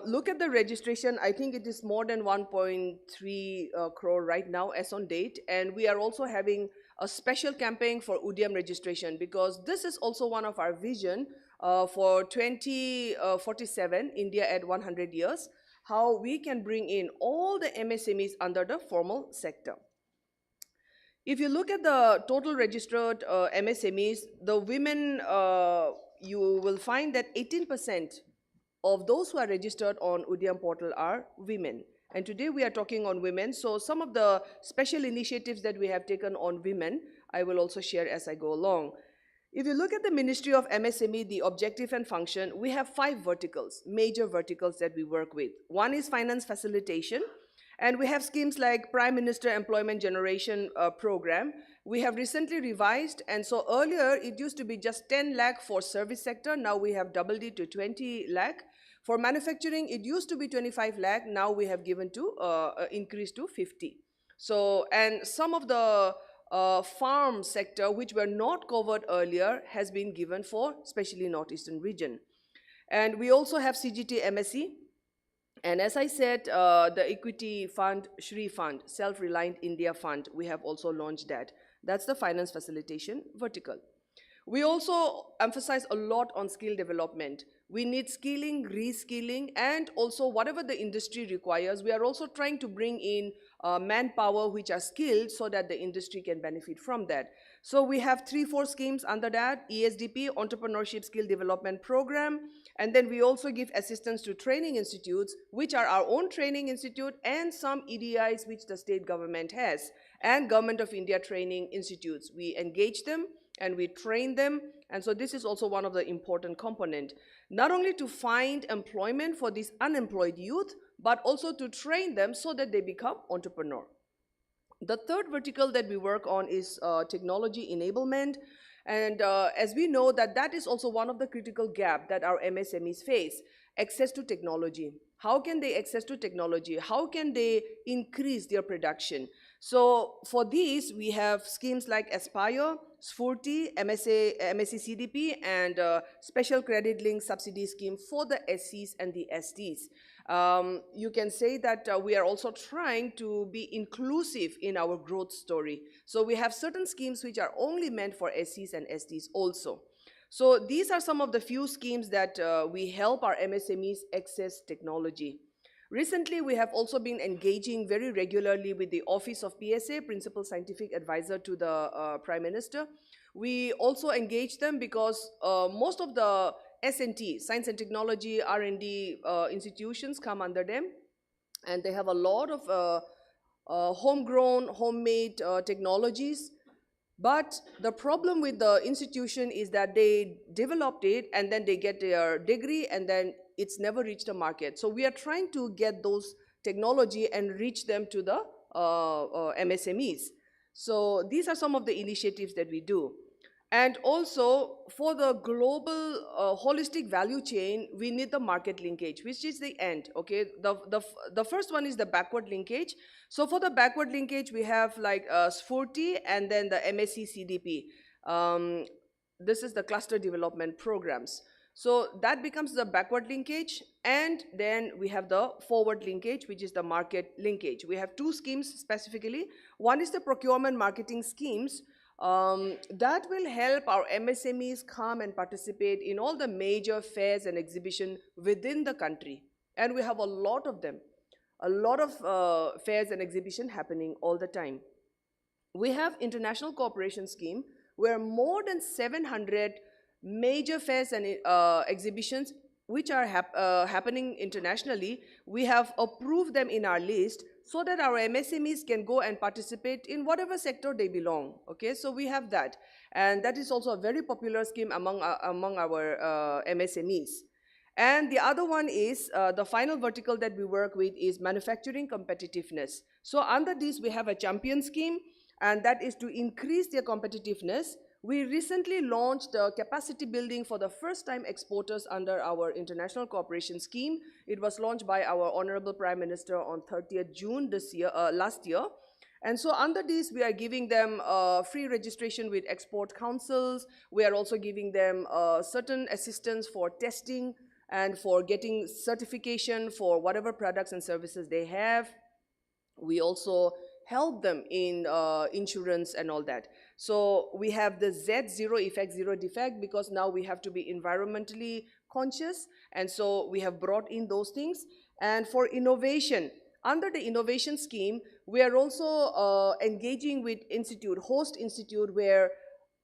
look at the registration, I think it is more than 1.3 crore right now as on date. And we are also having a special campaign for Udyam registration, because this is also one of our vision for 2047, India at 100 years, how we can bring in all the MSMEs under the formal sector. If you look at the total registered MSMEs, the women, you will find that 18% of those who are registered on Udyam portal are women. And today we are talking on women. So some of the special initiatives that we have taken on women I will also share as I go along. If you look at the Ministry of MSME, the objective and function, we have 5 verticals, major verticals that we work with. One is finance facilitation, and we have schemes like Prime Minister Employment Generation Program. We have recently revised, and so earlier it used to be just 10 lakh for service sector. Now we have doubled it to 20 lakh. For manufacturing, it used to be 25 lakh. Now we have given to increase to 50. So, and some of the farm sector, which were not covered earlier, has been given for especially Northeastern region. And we also have CGT MSE. And as I said, the equity fund, Shri Fund, Self-Reliant India Fund, we have also launched that. That's the finance facilitation vertical. We also emphasize a lot on skill development. We need skilling, reskilling, and also whatever the industry requires, we are also trying to bring in manpower which are skilled so that the industry can benefit from that. So we have 3-4 schemes under that: ESDP, Entrepreneurship Skill Development Program, and then we also give assistance to training institutes, which are our own training institute, and some EDIs which the state government has, and Government of India training institutes. We engage them and we train them, and so this is also one of the important component, not only to find employment for these unemployed youth, but also to train them so that they become entrepreneur. The third vertical that we work on is technology enablement, and as we know that is also one of the critical gap that our MSMEs face: access to technology. How can they access to technology? How can they increase their production? So for these, we have schemes like Aspire, Sfurti, MSc CDP, and special credit link subsidy scheme for the SCs and the STs. You can say that we are also trying to be inclusive in our growth story. So we have certain schemes which are only meant for SCs and STs also. So these are some of the few schemes that we help our MSMEs access technology. Recently, we have also been engaging very regularly with the Office of PSA, Principal Scientific Advisor to the Prime Minister. We also engage them because most of the S&T, Science and Technology, R&D institutions come under them, and they have a lot of homegrown, homemade technologies. But the problem with the institution is that they developed it and then they get their degree and then it's never reached the market. So we are trying to get those technology and reach them to the MSMEs. So these are some of the initiatives that we do. And also for the global holistic value chain, we need the market linkage, which is the end, okay? The first one is the backward linkage. So for the backward linkage, we have like Sfurti and then the MSc CDP. This is the cluster development programs. So that becomes the backward linkage, and then we have the forward linkage, which is the market linkage. We have 2 schemes specifically. One is the procurement marketing schemes, that will help our MSMEs come and participate in all the major fairs and exhibitions within the country. And we have a lot of them, a lot of fairs and exhibitions happening all the time. We have international cooperation scheme where more than 700 major fairs and exhibitions which are happening internationally, we have approved them in our list so that our MSMEs can go and participate in whatever sector they belong, okay? So we have that. And that is also a very popular scheme among our MSMEs. And the other one is, the final vertical that we work with is manufacturing competitiveness. So under this, we have a champion scheme, and that is to increase their competitiveness. We recently launched capacity building for the first time exporters under our international cooperation scheme. It was launched by our Honorable Prime Minister on 30th June this year, last year. And so under this, we are giving them free registration with export councils. We are also giving them certain assistance for testing and for getting certification for whatever products and services they have. We also help them in insurance and all that. So we have the Z, zero effect, zero defect, because now we have to be environmentally conscious, and so we have brought in those things. And for innovation, under the innovation scheme, we are also engaging with host institute, where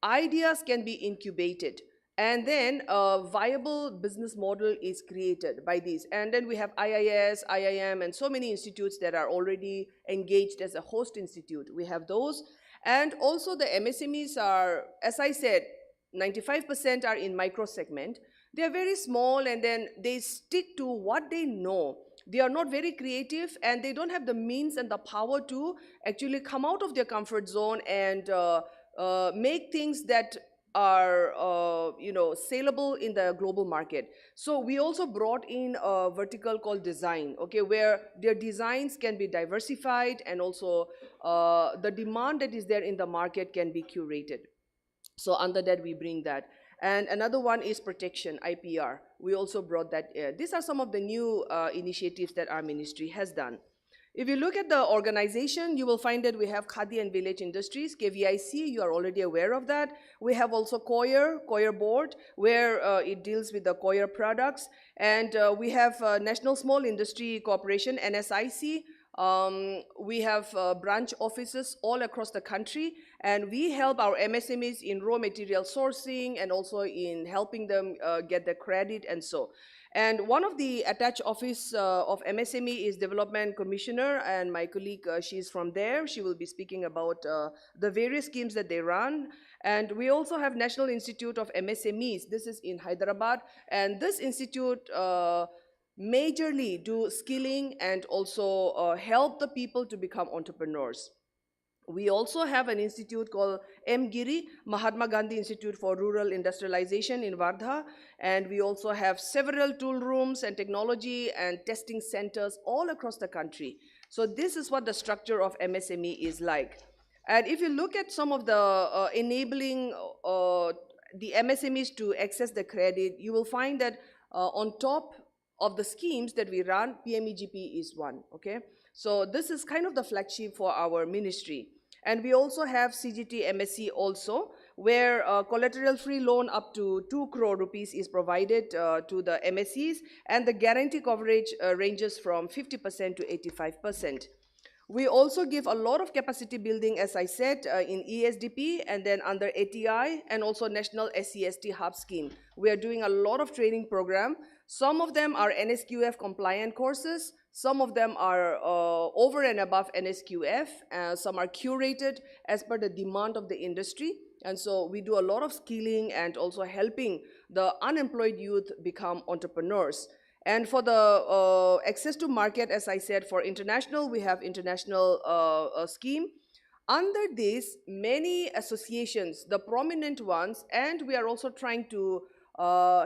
ideas can be incubated. And then a viable business model is created by these. And then we have IIS, IIM, and so many institutes that are already engaged as a host institute. We have those. And also the MSMEs are, as I said, 95% are in micro segment. They are very small and then they stick to what they know. They are not very creative and they don't have the means and the power to actually come out of their comfort zone and make things that are saleable in the global market. So we also brought in a vertical called design, okay, where their designs can be diversified and also the demand that is there in the market can be curated. So under that, we bring that. And another one is protection, IPR. We also brought that. These are some of the new initiatives that our ministry has done. If you look at the organization, you will find that we have Khadi and Village Industries, KVIC, you are already aware of that. We have also Coir Board, where it deals with the Coir products. And we have National Small Industry Corporation, NSIC. We have branch offices all across the country, and we help our MSMEs in raw material sourcing and also in helping them get the credit and so. And one of the attached office of MSME is Development Commissioner, and my colleague, she's from there. She will be speaking about the various schemes that they run. And we also have National Institute of MSMEs. This is in Hyderabad, and this institute majorly do skilling and also help the people to become entrepreneurs. We also have an institute called M. Giri, Mahatma Gandhi Institute for Rural Industrialization in Wardha. And we also have several tool rooms and technology and testing centers all across the country. So this is what the structure of MSME is like. And if you look at some of the enabling the MSMEs to access the credit, you will find that on top of the schemes that we run, PMEGP is one, okay? So this is kind of the flagship for our ministry. And we also have CGT MSC also, where collateral-free loan up to 2 crore rupees is provided to the MSCs, and the guarantee coverage ranges from 50% to 85%. We also give a lot of capacity building, as I said, in ESDP and then under ATI and also National SCST Hub Scheme. We are doing a lot of training program. Some of them are NSQF compliant courses. Some of them are over and above NSQF. Some are curated as per the demand of the industry. And so we do a lot of skilling and also helping the unemployed youth become entrepreneurs. And for the access to market, as I said, for international, we have international scheme. Under this, many associations, the prominent ones, and we are also trying to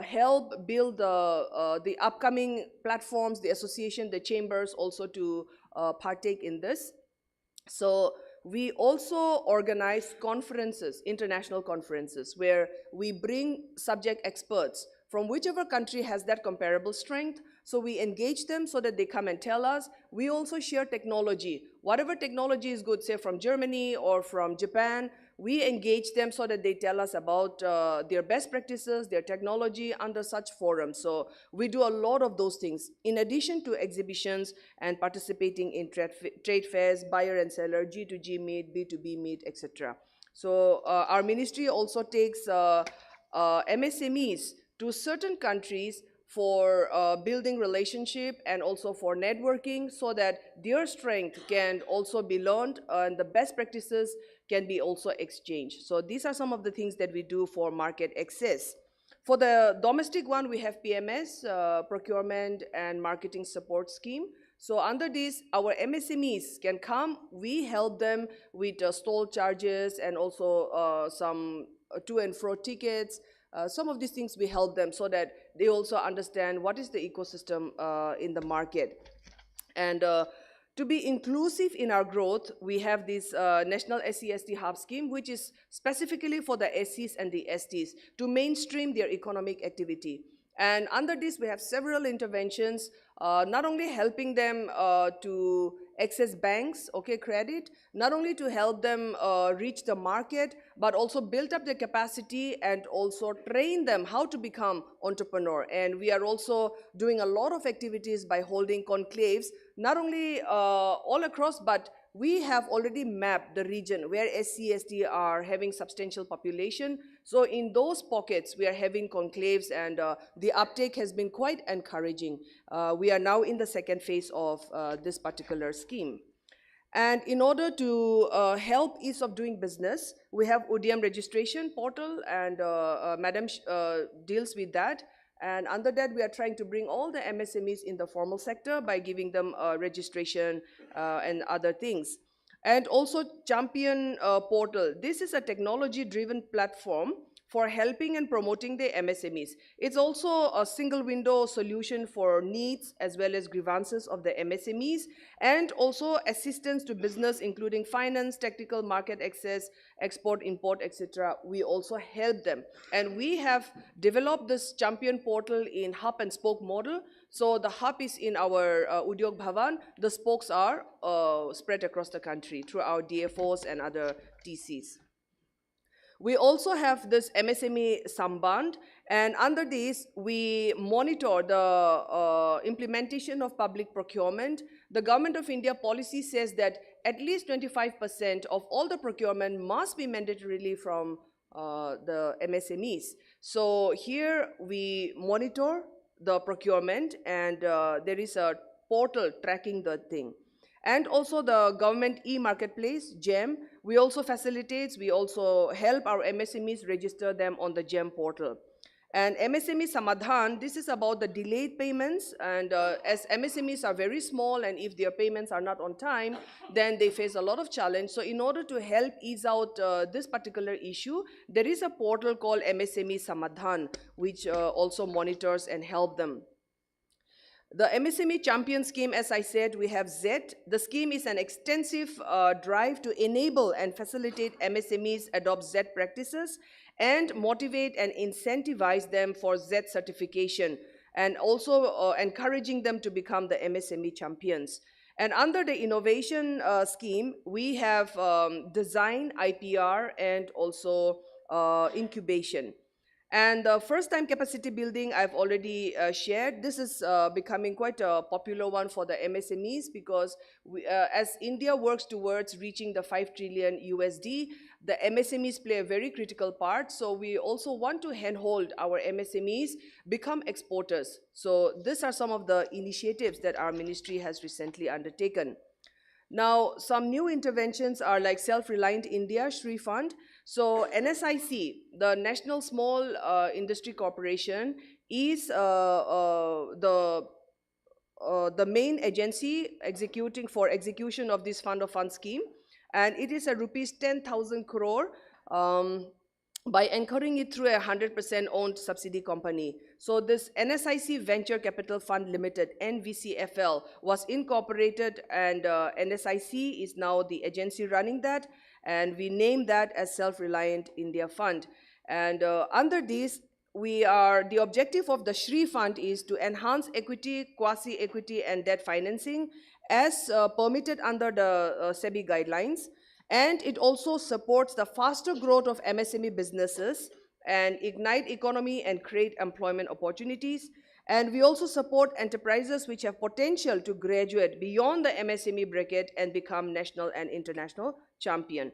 help build the upcoming platforms, the association, the chambers also to partake in this. So we also organize conferences, international conferences, where we bring subject experts from whichever country has that comparable strength. So we engage them so that they come and tell us. We also share technology. Whatever technology is good, say from Germany or from Japan, we engage them so that they tell us about their best practices, their technology under such forums. So we do a lot of those things. In addition to exhibitions and participating in trade fairs, buyer and seller, G2G meet, B2B meet, etc. So our ministry also takes MSMEs to certain countries for building relationship and also for networking so that their strength can also be learned and the best practices can be also exchanged. So these are some of the things that we do for market access. For the domestic one, we have PMS, Procurement and Marketing Support Scheme. So under this, our MSMEs can come, we help them with stall charges and also some to and fro tickets. Some of these things we help them so that they also understand what is the ecosystem in the market. And to be inclusive in our growth, we have this National SCST Hub Scheme, which is specifically for the SCs and the STs to mainstream their economic activity. And under this, we have several interventions, not only helping them to access banks, okay, credit, not only to help them reach the market, but also build up their capacity and also train them how to become entrepreneur. And we are also doing a lot of activities by holding conclaves, not only all across, but we have already mapped the region where SC/ST are having substantial population. So in those pockets, we are having conclaves and the uptake has been quite encouraging. We are now in the second phase of this particular scheme. And in order to help ease of doing business, we have UDM registration portal, and Madam deals with that. And under that, we are trying to bring all the MSMEs in the formal sector by giving them registration and other things. And also Champion portal. This is a technology-driven platform for helping and promoting the MSMEs. It's also a single window solution for needs as well as grievances of the MSMEs, and also assistance to business, including finance, technical, market access, export, import, etc. We also help them. And we have developed this Champion portal in hub and spoke model. So the hub is in our Udyog Bhavan. The spokes are spread across the country through our DFOs and other TCs. We also have this MSME Samband, and under this, we monitor the implementation of public procurement. The Government of India policy says that at least 25% of all the procurement must be mandatorily from the MSMEs. So here we monitor the procurement, and there is a portal tracking the thing. And also the government e-marketplace, GEM, we also facilitate, we also help our MSMEs register them on the GEM portal. And MSME Samadhan, this is about the delayed payments, and as MSMEs are very small, and if their payments are not on time, then they face a lot of challenge. So in order to help ease out this particular issue, there is a portal called MSME Samadhan, which also monitors and help them. The MSME Champion Scheme, as I said, we have Z. The scheme is an extensive drive to enable and facilitate MSMEs adopt Z practices and motivate and incentivize them for Z certification, and also encouraging them to become the MSME champions. And under the innovation scheme, we have design, IPR, and also incubation. And the first-time capacity building, I've already shared. This is becoming quite a popular one for the MSMEs, because we, as India works towards reaching the 5 trillion USD, the MSMEs play a very critical part. So we also want to handhold our MSMEs become exporters. So these are some of the initiatives that our ministry has recently undertaken. Now, some new interventions are like Self-Reliant India, Shri Fund. So NSIC, the National Small Industry Corporation, is the main agency execution of this fund of fund scheme. And it is a rupees 10,000 crore by anchoring it through a 100% owned subsidy company. So this NSIC Venture Capital Fund Limited, NVCFL, was incorporated, and NSIC is now the agency running that, and we named that as Self-Reliant India Fund. And under this, the objective of the Shri Fund is to enhance equity, quasi-equity, and debt financing as permitted under the SEBI guidelines. And it also supports the faster growth of MSME businesses and ignite economy and create employment opportunities. And we also support enterprises which have potential to graduate beyond the MSME bracket and become national and international champion.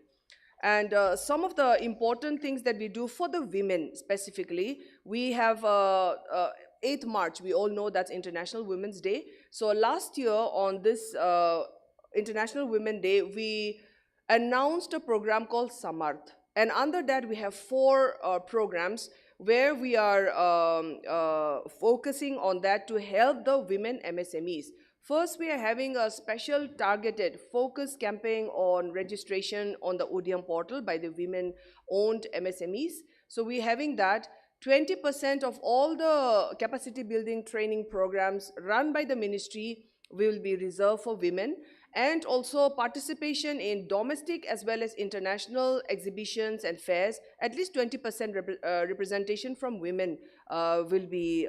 And some of the important things that we do for the women specifically, we have 8th March, we all know that's International Women's Day. So last year on this International Women's Day, we announced a program called Samarth. And under that, we have 4 programs where we are focusing on that to help the women MSMEs. First, we are having a special targeted focus campaign on registration on the UDM portal by the women-owned MSMEs. So we're having that. 20% of all the capacity building training programs run by the ministry will be reserved for women. And also participation in domestic as well as international exhibitions and fairs. At least 20% representation from women will be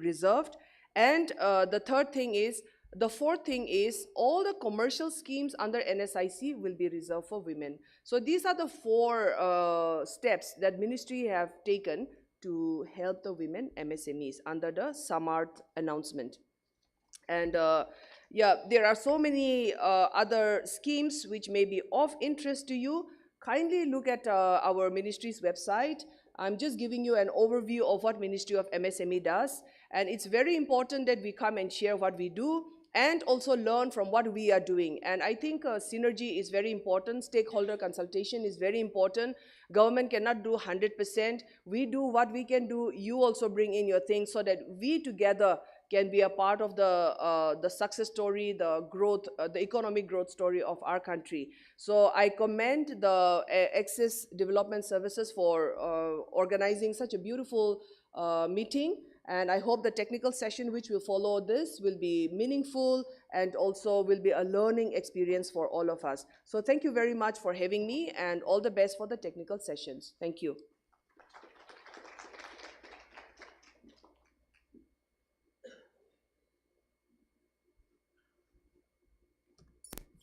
reserved. And the fourth thing is all the commercial schemes under NSIC will be reserved for women. So these are the 4 steps that ministry have taken to help the women MSMEs under the Samarth announcement. And yeah, there are so many other schemes which may be of interest to you. Kindly look at our ministry's website. I'm just giving you an overview of what Ministry of MSME does. And it's very important that we come and share what we do. and also learn from what we are doing. And I think synergy is very important. Stakeholder consultation is very important. Government cannot do 100%. We do what we can do. You also bring in your things so that we together can be a part of the success story, the growth, the economic growth story of our country. So I commend the Access Development Services for organizing such a beautiful meeting. And I hope the technical session which will follow this will be meaningful and also will be a learning experience for all of us. So thank you very much for having me, and all the best for the technical sessions. Thank you.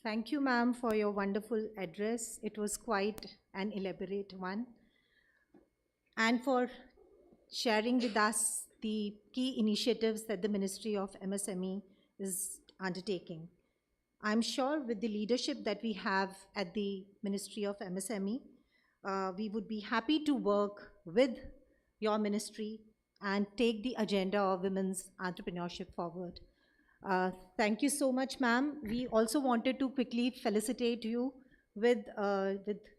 Thank you, ma'am, for your wonderful address. It was quite an elaborate one. And for sharing with us the key initiatives that the Ministry of MSME is undertaking. I'm sure with the leadership that we have at the Ministry of MSME, we would be happy to work with your ministry and take the agenda of women's entrepreneurship forward. Thank you so much, ma'am. We also wanted to quickly felicitate you with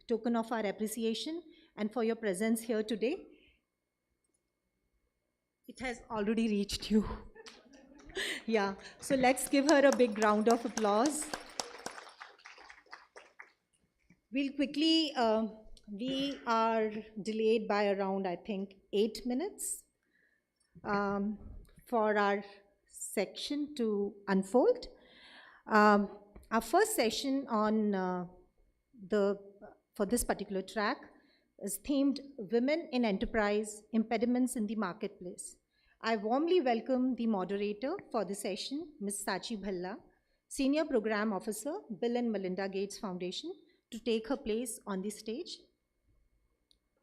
token of our appreciation and for your presence here today. It has already reached you. Yeah, so let's give her a big round of applause. We'll quickly, we are delayed by around, I think, 8 minutes for our section to unfold. Our first session on for this particular track is themed Women in Enterprise, Impediments in the Marketplace. I warmly welcome the moderator for the session, Ms. Sachi Bhalla, Senior Program Officer, Bill and Melinda Gates Foundation, to take her place on the stage.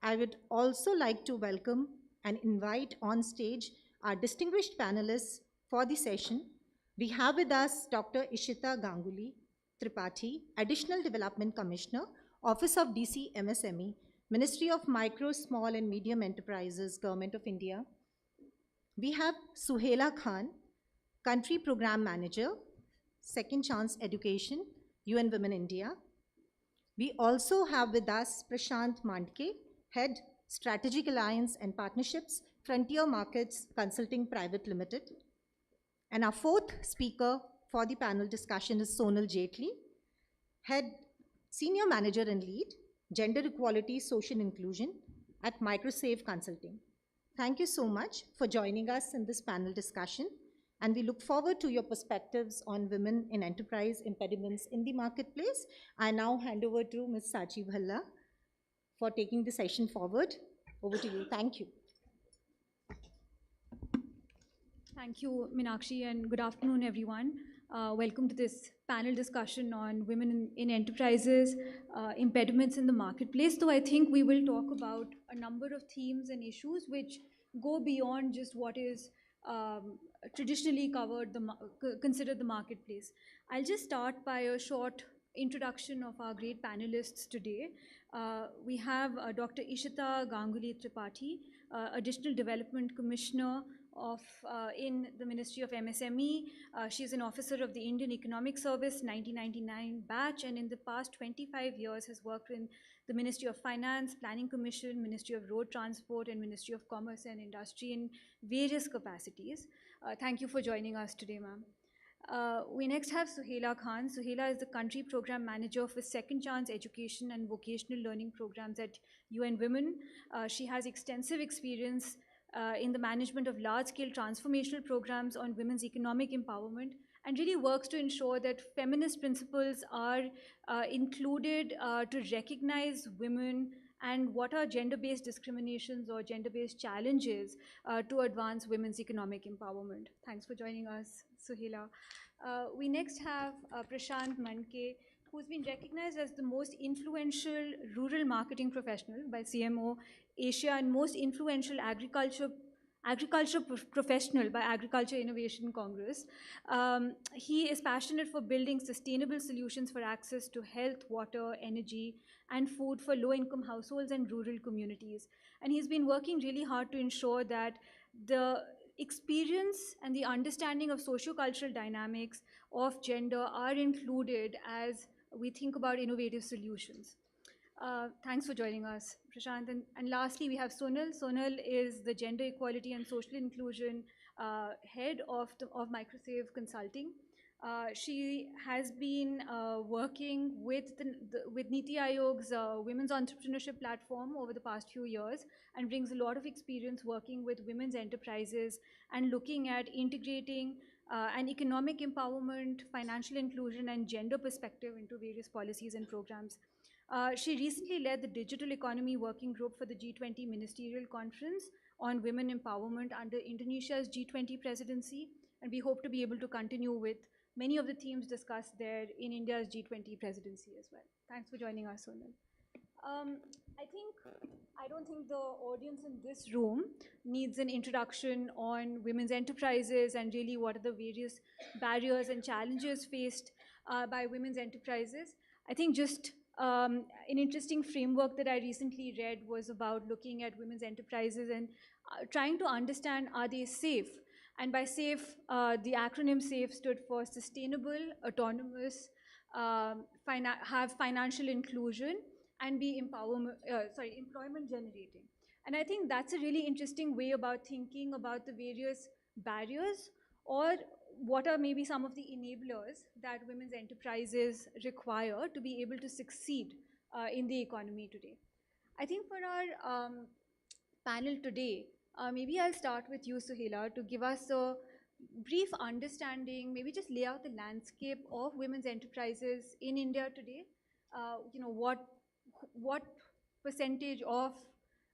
I would also like to welcome and invite on stage our distinguished panelists for the session. We have with us Dr. Ishita Ganguly Tripathi, Additional Development Commissioner, Office of DC MSME, Ministry of Micro, Small and Medium Enterprises, Government of India. We have Suhaila Khan, Country Program Manager, Second Chance Education, UN Women India. We also have with us Prashant Mandke, Head, Strategic Alliance and Partnerships, Frontier Markets Consulting Private Limited. And our fourth speaker for the panel discussion is Sonal Jaitley, Head, Senior Manager and Lead, Gender Equality, Social Inclusion at Microsave Consulting. Thank you so much for joining us in this panel discussion, and we look forward to your perspectives on women in enterprise, impediments in the marketplace. I now hand over to Ms. Sachi Bhalla for taking the session forward. Over to you. Thank you. Thank you, Meenakshi, and good afternoon, everyone. Welcome to this panel discussion on women in enterprises, impediments in the marketplace. So I think we will talk about a number of themes and issues which go beyond just what is traditionally considered the marketplace. I'll just start by a short introduction of our great panelists today. We have Dr. Ishita Ganguly Tripathi, Additional Development Commissioner in the Ministry of MSME. She is an officer of the Indian Economic Service 1999 batch, and in the past 25 years has worked in the Ministry of Finance, Planning Commission, Ministry of Road Transport, and Ministry of Commerce and Industry in various capacities. Thank you for joining us today, ma'am. We next have Suhaila Khan. Suhaila is the Country Program Manager for Second Chance Education and Vocational Learning Programs at UN Women. She has extensive experience in the management of large-scale transformational programs on women's economic empowerment, and really works to ensure that feminist principles are included to recognize women and what are gender-based discriminations or gender-based challenges to advance women's economic empowerment. Thanks for joining us, Suhaila. We next have Prashant Mandke, who's been recognized as the most influential rural marketing professional by CMO Asia and most influential agriculture professional by Agriculture Innovation Congress. He is passionate for building sustainable solutions for access to health, water, energy, and food for low-income households and rural communities. And he's been working really hard to ensure that the experience and the understanding of socio-cultural dynamics of gender are included as we think about innovative solutions. Thanks for joining us, Prashant. And lastly, we have Sonal. Sonal is the Gender Equality and Social Inclusion head of Microsave Consulting. She has been working with with Niti Aayog's Women's Entrepreneurship Platform over the past few years and brings a lot of experience working with women's enterprises and looking at integrating an economic empowerment, financial inclusion, and gender perspective into various policies and programs. She recently led the Digital Economy Working Group for the G20 Ministerial Conference on Women Empowerment under Indonesia's G20 presidency, and we hope to be able to continue with many of the themes discussed there in India's G20 presidency as well. Thanks for joining us, Sonal. I don't think the audience in this room needs an introduction on women's enterprises and really what are the various barriers and challenges faced by women's enterprises. I think just an interesting framework that I recently read was about looking at women's enterprises and trying to understand, are they safe? And by SAFE, the acronym SAFE stood for Sustainable, Autonomous, have Financial Inclusion, and be employment generating. And I think that's a really interesting way about thinking about the various barriers or what are maybe some of the enablers that women's enterprises require to be able to succeed in the economy today. I think for our panel today, maybe I'll start with you, Suhaila, to give us a brief understanding, maybe just lay out the landscape of women's enterprises in India today. What percentage of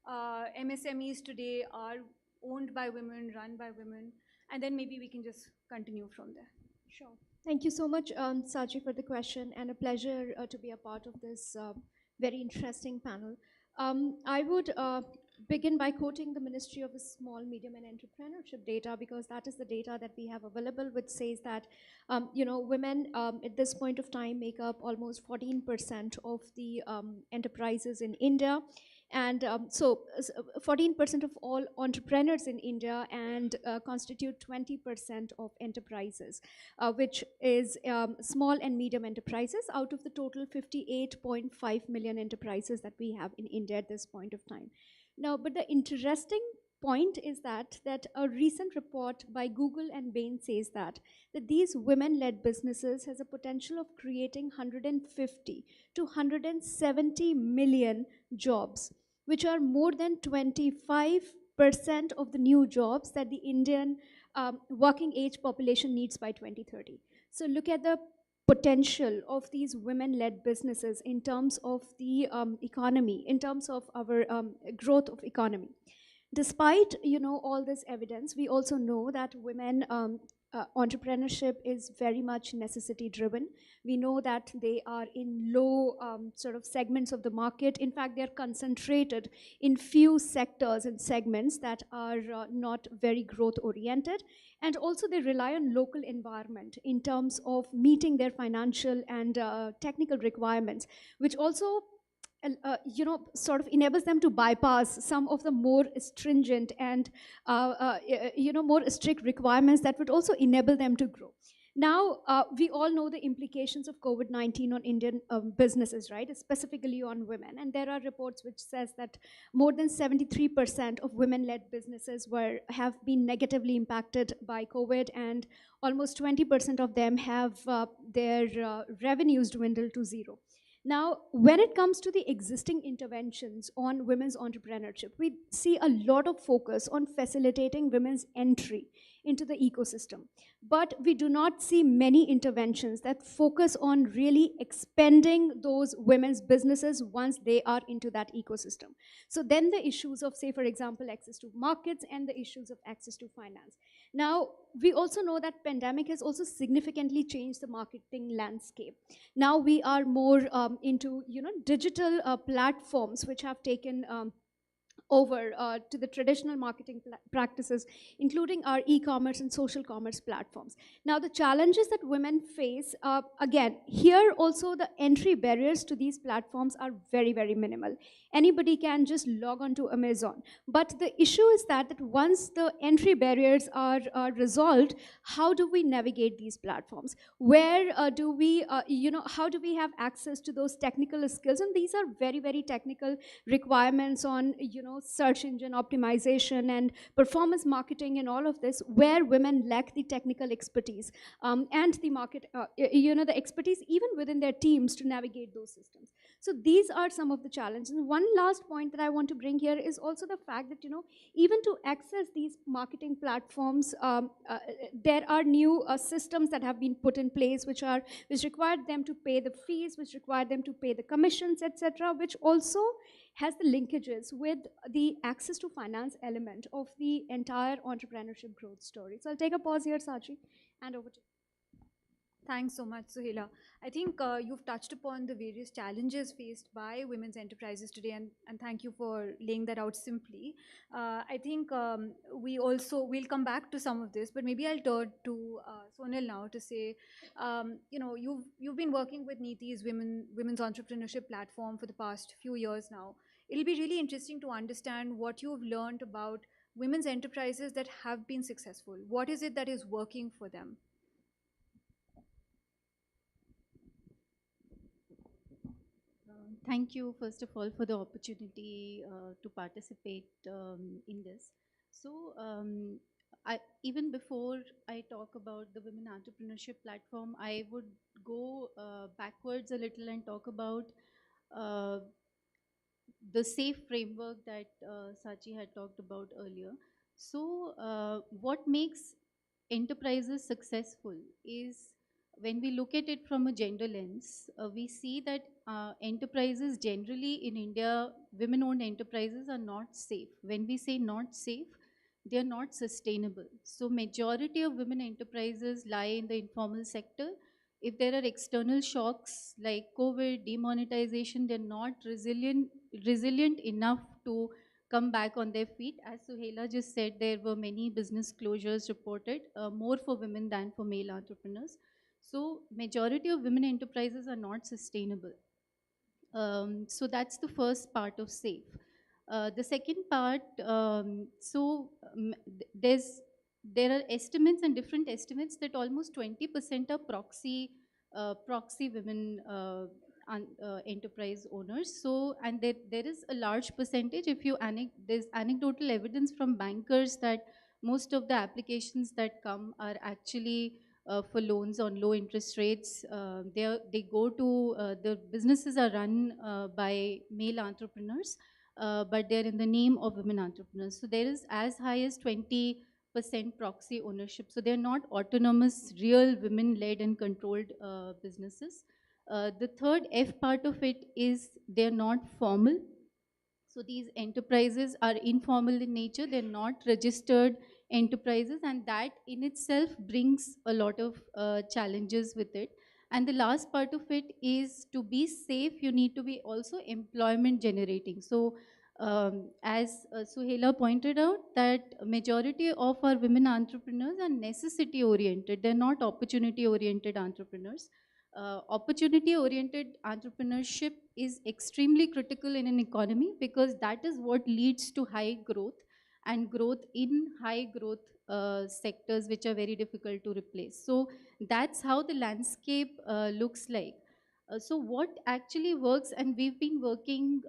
MSMEs today are owned by women, run by women, and then maybe we can just continue from there. Sure. Thank you so much, Sachi, for the question, and a pleasure to be a part of this very interesting panel. I would begin by quoting the Ministry of Small, Medium and Entrepreneurship data, because that is the data that we have available, which says that women at this point of time make up almost 14% of the enterprises in India. And so 14% of all entrepreneurs in India and constitute 20% of enterprises, which is small and medium enterprises out of the total 58.5 million enterprises that we have in India at this point of time. Now, but the interesting point is that a recent report by Google and Bain says that these women-led businesses has a potential of creating 150 to 170 million jobs, which are more than 25% of the new jobs that the Indian working age population needs by 2030. So look at the potential of these women-led businesses in terms of the economy, in terms of our growth of economy. Despite all this evidence, we also know that women entrepreneurship is very much necessity driven. We know that they are in low sort of segments of the market. In fact, they're concentrated in few sectors and segments that are not very growth oriented. And also they rely on local environment in terms of meeting their financial and technical requirements, which also sort of enables them to bypass some of the more stringent and more strict requirements that would also enable them to grow. Now, we all know the implications of COVID-19 on Indian businesses, right? Specifically on women. And there are reports which says that more than 73% of women-led businesses have been negatively impacted by COVID, and almost 20% of them have their revenues dwindled to zero. Now, when it comes to the existing interventions on women's entrepreneurship, we see a lot of focus on facilitating women's entry into the ecosystem. But we do not see many interventions that focus on really expanding those women's businesses once they are into that ecosystem. So then the issues of, say, for example, access to markets and the issues of access to finance. Now, we also know that pandemic has also significantly changed the marketing landscape. Now we are more into digital platforms which have taken over to the traditional marketing practices, including our e-commerce and social commerce platforms. Now, the challenges that women face, again, here also the entry barriers to these platforms are very, very minimal. Anybody can just log on to Amazon. But the issue is that once the entry barriers are resolved, how do we navigate these platforms? Where do we, how do we have access to those technical skills? And these are very, very technical requirements on, search engine optimization and performance marketing and all of this, where women lack the technical expertise and the market, the expertise even within their teams to navigate those systems. So these are some of the challenges. And one last point that I want to bring here is also the fact that, even to access these marketing platforms, there are new systems that have been put in place which require them to pay the fees, which require them to pay the commissions, etc., which also has the linkages with the access to finance element of the entire entrepreneurship growth story. So I'll take a pause here, Sachi, and over to you. Thanks so much, Suhaila. I think you've touched upon the various challenges faced by women's enterprises today, and thank you for laying that out simply. I think we'll come back to some of this, but maybe I'll turn to Sonal now to say, you've been working with Niti's women's entrepreneurship platform for the past few years now. It'll be really interesting to understand what you've learned about women's enterprises that have been successful. What is it that is working for them? Thank you, first of all, for the opportunity to participate in this. So, even before I talk about the Women Entrepreneurship Platform, I would go backwards a little and talk about the SAFE framework that Sachi had talked about earlier. So, what makes enterprises successful is, when we look at it from a gender lens, we see that enterprises generally in India, women-owned enterprises are not safe. When we say not safe, they are not sustainable. So majority of women enterprises lie in the informal sector. If there are external shocks like COVID, demonetization, they're not resilient enough to come back on their feet. As Suhaila just said, there were many business closures reported, more for women than for male entrepreneurs. So majority of women enterprises are not sustainable. So that's the first part of SAFE. The second part, there are estimates and different estimates that almost 20% are proxy women enterprise owners. So, and there is a large percentage, there's anecdotal evidence from bankers that most of the applications that come are actually for loans on low interest rates. They go to, the businesses are run by male entrepreneurs, but they're in the name of women entrepreneurs. So there is as high as 20% proxy ownership. So they're not autonomous, real women-led and controlled businesses. The third F part of it is they're not formal. So these enterprises are informal in nature. They're not registered enterprises, and that in itself brings a lot of challenges with it. And the last part of it is, to be safe, you need to be also employment generating. So as Suhaila pointed out, that majority of our women entrepreneurs are necessity oriented. They're not opportunity oriented entrepreneurs. Opportunity-oriented entrepreneurship is extremely critical in an economy, because that is what leads to high growth, and growth in high growth sectors which are very difficult to replace. So that's how the landscape looks like. So what actually works, and we've been working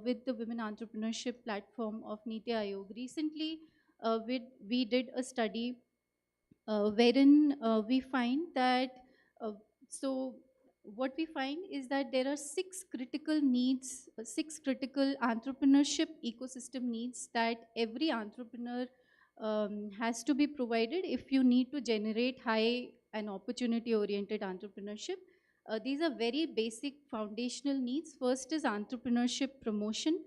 with the Women Entrepreneurship Platform of Niti Aayog. Recently, we did a study wherein we find that so what we find is that there are 6 critical needs, 6 critical entrepreneurship ecosystem needs that every entrepreneur has to be provided if you need to generate high and opportunity-oriented entrepreneurship. These are very basic foundational needs. First is entrepreneurship promotion.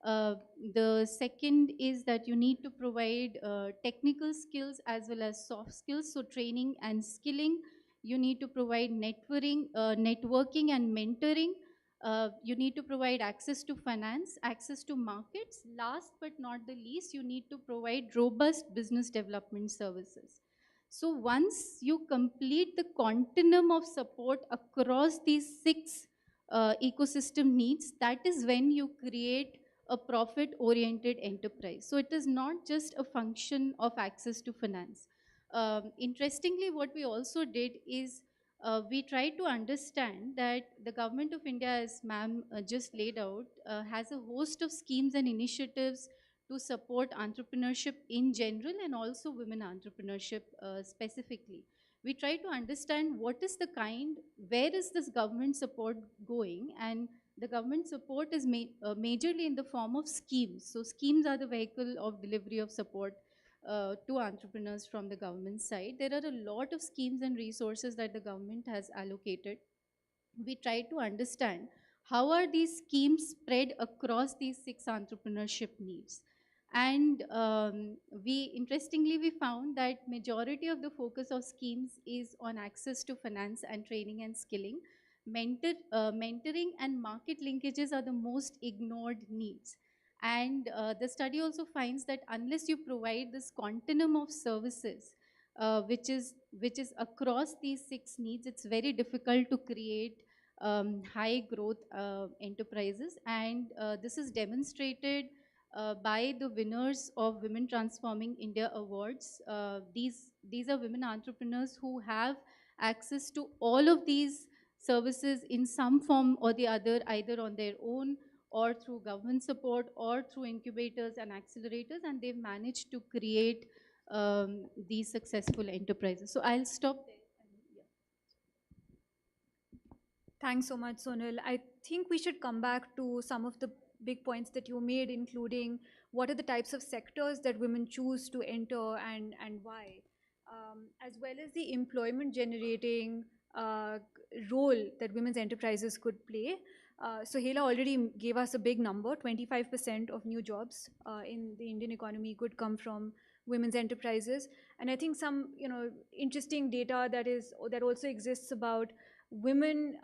The second is that you need to provide technical skills as well as soft skills, so training and skilling. You need to provide networking and mentoring. You need to provide access to finance, access to markets. Last but not the least, you need to provide robust business development services. So once you complete the continuum of support across these six ecosystem needs, that is when you create a profit-oriented enterprise. So it is not just a function of access to finance. Interestingly, what we also did is we tried to understand that the government of India, as ma'am just laid out, has a host of schemes and initiatives to support entrepreneurship in general and also women entrepreneurship specifically. We try to understand what is the kind, where is this government support going, and the government support is majorly in the form of schemes. So schemes are the vehicle of delivery of support to entrepreneurs from the government side. There are a lot of schemes and resources that the government has allocated. We try to understand how are these schemes spread across these six entrepreneurship needs. And interestingly, we found that majority of the focus of schemes is on access to finance and training and skilling. Mentoring and market linkages are the most ignored needs. And the study also finds that unless you provide this continuum of services, which is across these six needs, it's very difficult to create high growth enterprises. And this is demonstrated by the winners of Women Transforming India Awards. These are women entrepreneurs who have access to all of these services in some form or the other, either on their own or through government support or through incubators and accelerators, and they've managed to create these successful enterprises. So I'll stop there. Thanks so much, Sonal. I think we should come back to some of the big points that you made, including what are the types of sectors that women choose to enter and why, as well as the employment generating role that women's enterprises could play. So Hela already gave us a big number. 25% of new jobs in the Indian economy could come from women's enterprises. And I think some interesting data that also exists about women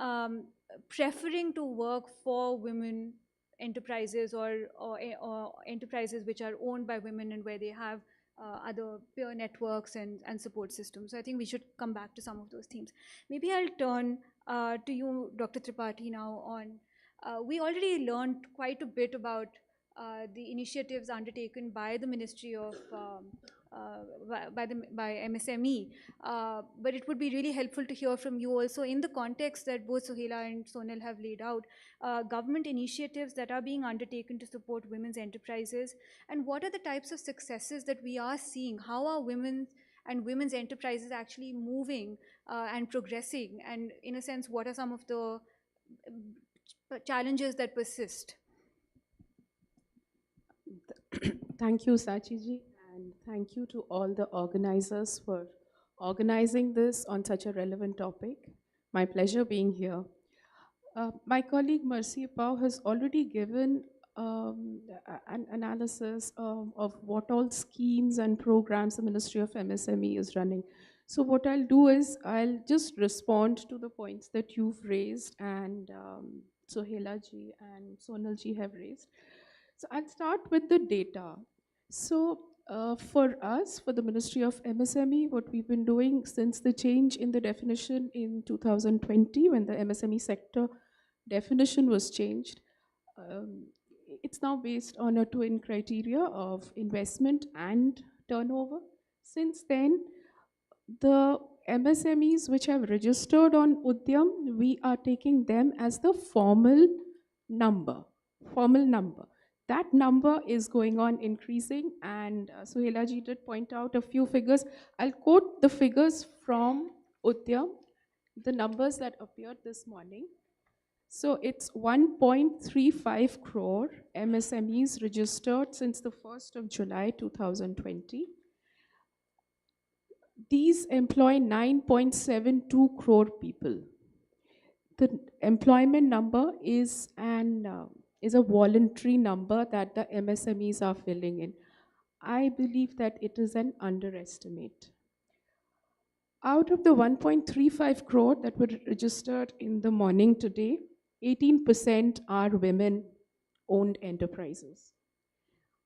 preferring to work for women enterprises or enterprises which are owned by women and where they have other peer networks and support systems. So I think we should come back to some of those themes. Maybe I'll turn to you, Dr. Tripathi, now on. We already learned quite a bit about the initiatives undertaken by the Ministry of by MSME, but it would be really helpful to hear from you also in the context that both Sohela and Sonal have laid out, government initiatives that are being undertaken to support women's enterprises, and what are the types of successes that we are seeing? How are women and women's enterprises actually moving and progressing, and in a sense, what are some of the challenges that persist? Thank you, Sachiji, and thank you to all the organizers for organizing this on such a relevant topic. My pleasure being here. My colleague Mercy Pau has already given an analysis of what all schemes and programs the Ministry of MSME is running. So what I'll do is I'll just respond to the points that you've raised and Sohela ji and Sonal ji have raised. So I'll start with the data. So for us, for the Ministry of MSME, what we've been doing since the change in the definition in 2020, when the MSME sector definition was changed, it's now based on a twin criteria of investment and turnover. Since then, the MSMEs which have registered on Udyam, we are taking them as the formal number. That number is going on increasing, and Sohela ji did point out a few figures. I'll quote the figures from Udyam, the numbers that appeared this morning. So it's 1.35 crore MSMEs registered since the 1st of July 2020. These employ 9.72 crore people. The employment number is a voluntary number that the MSMEs are filling in. I believe that it is an underestimate. Out of the 1.35 crore that were registered in the morning today, 18% are women-owned enterprises.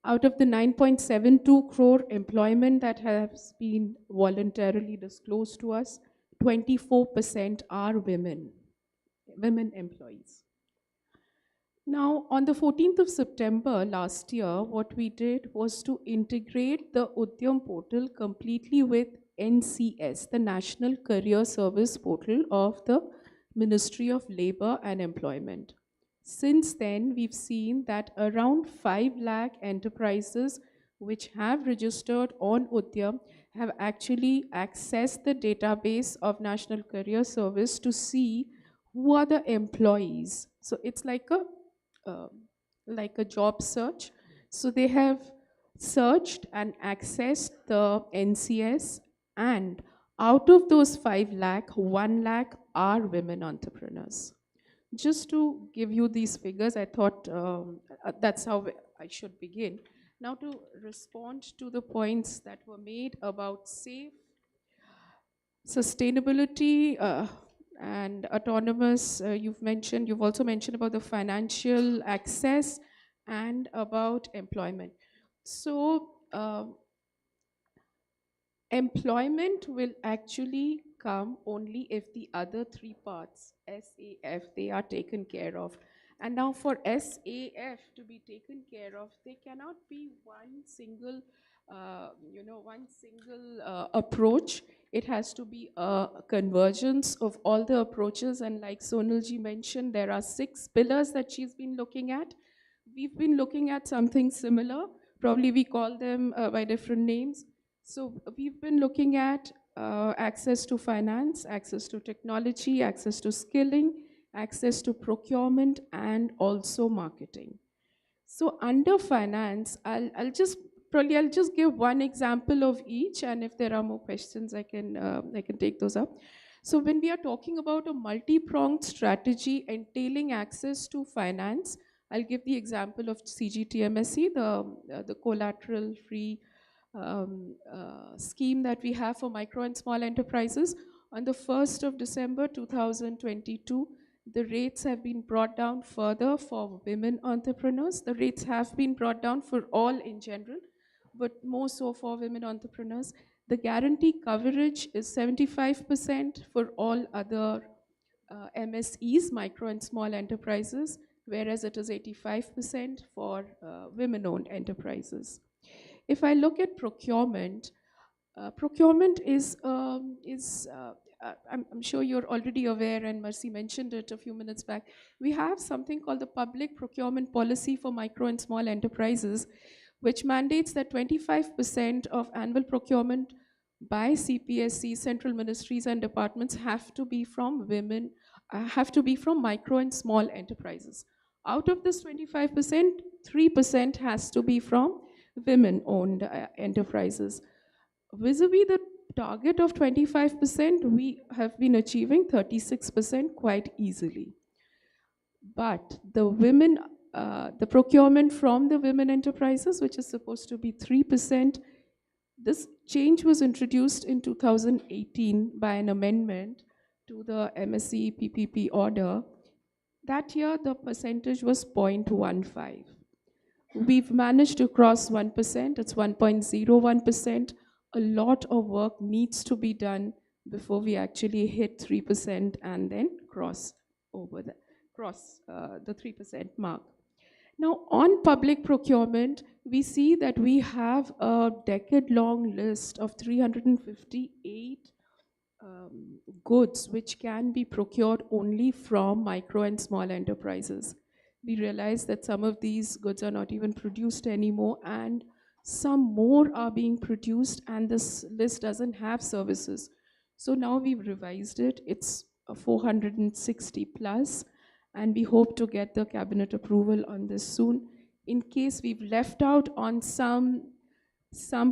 Out of the 9.72 crore employment that has been voluntarily disclosed to us, 24% are women employees. Now, on the 14th of September last year, what we did was to integrate the Udyam portal completely with NCS, the National Career Service Portal of the Ministry of Labor and Employment. Since then, we've seen that around 5 lakh enterprises which have registered on Udyam have actually accessed the database of National Career Service to see who are the employees. So it's like a job search. So they have searched and accessed the NCS, and out of those 5 lakh, 1 lakh are women entrepreneurs. Just to give you these figures, I thought that's how I should begin. Now, to respond to the points that were made about safe, sustainability, and autonomous, you've also mentioned about the financial access and about employment. So, employment will actually come only if the other 3 parts, SAF, they are taken care of. And now for SAF to be taken care of, there cannot be one single approach. It has to be a convergence of all the approaches. And like Sonalji mentioned, there are 6 pillars that she's been looking at. We've been looking at something similar. Probably we call them by different names. So we've been looking at access to finance, access to technology, access to skilling, access to procurement, and also marketing. So under finance, I'll just give one example of each, and if there are more questions, I can take those up. So when we are talking about a multi-pronged strategy entailing access to finance, I'll give the example of CGTMSE, the collateral-free scheme that we have for micro and small enterprises. On the 1st of December 2022, the rates have been brought down further for women entrepreneurs. The rates have been brought down for all in general, but more so for women entrepreneurs. The guarantee coverage is 75% for all other MSEs, micro and small enterprises, whereas it is 85% for women-owned enterprises. If I look at procurement, procurement is I'm sure you're already aware, and Mercy mentioned it a few minutes back. We have something called the Public Procurement Policy for Micro and Small Enterprises, which mandates that 25% of annual procurement by CPSC, central ministries and departments have to be from women, have to be from micro and small enterprises. Out of this 25%, 3% has to be from women-owned enterprises. Vis-a-vis the target of 25%, we have been achieving 36% quite easily. But the women, the procurement from the women enterprises, which is supposed to be 3%, this change was introduced in 2018 by an amendment to the MSE PPP order. That year, the percentage was 0.15. We've managed to cross 1%, it's 1.01%. A lot of work needs to be done before we actually hit 3% and then cross the 3% mark. Now, on public procurement, we see that we have a decade-long list of 358 goods which can be procured only from micro and small enterprises. We realize that some of these goods are not even produced anymore, and some more are being produced, and this list doesn't have services. So now we've revised it. It's 460 plus, and we hope to get the cabinet approval on this soon. In case we've left out on some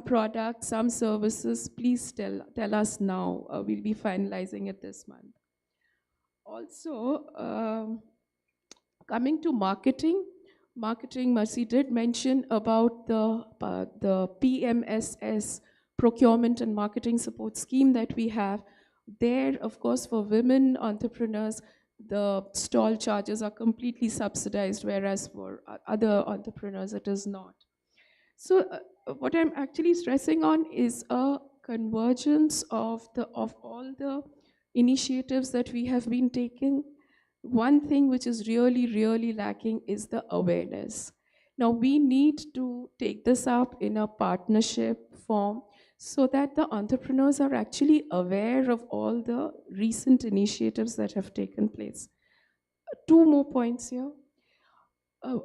products, some services, please tell us now. We'll be finalizing it this month. Also, coming to marketing, Mercy did mention about the PMSS, Procurement and Marketing Support Scheme that we have. There, of course, for women entrepreneurs, the stall charges are completely subsidized, whereas for other entrepreneurs it is not. So what I'm actually stressing on is a convergence of all the initiatives that we have been taking. One thing which is really lacking is the awareness. Now we need to take this up in a partnership form so that the entrepreneurs are actually aware of all the recent initiatives that have taken place. Two more points here. Uh,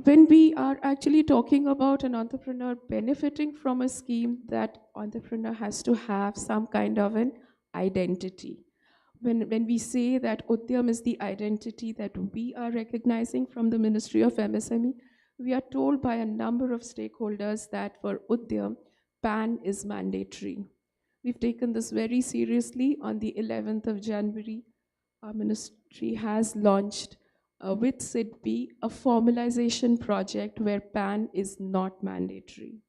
when we are actually talking about an entrepreneur benefiting from a scheme, that entrepreneur has to have some kind of an identity. When we say that Udyam is the identity that we are recognizing from the Ministry of MSME, we are told by a number of stakeholders that for Udyam, PAN is mandatory. We've taken this very seriously. On the 11th of January, our ministry has launched with SIDBI a formalization project where PAN is not mandatory.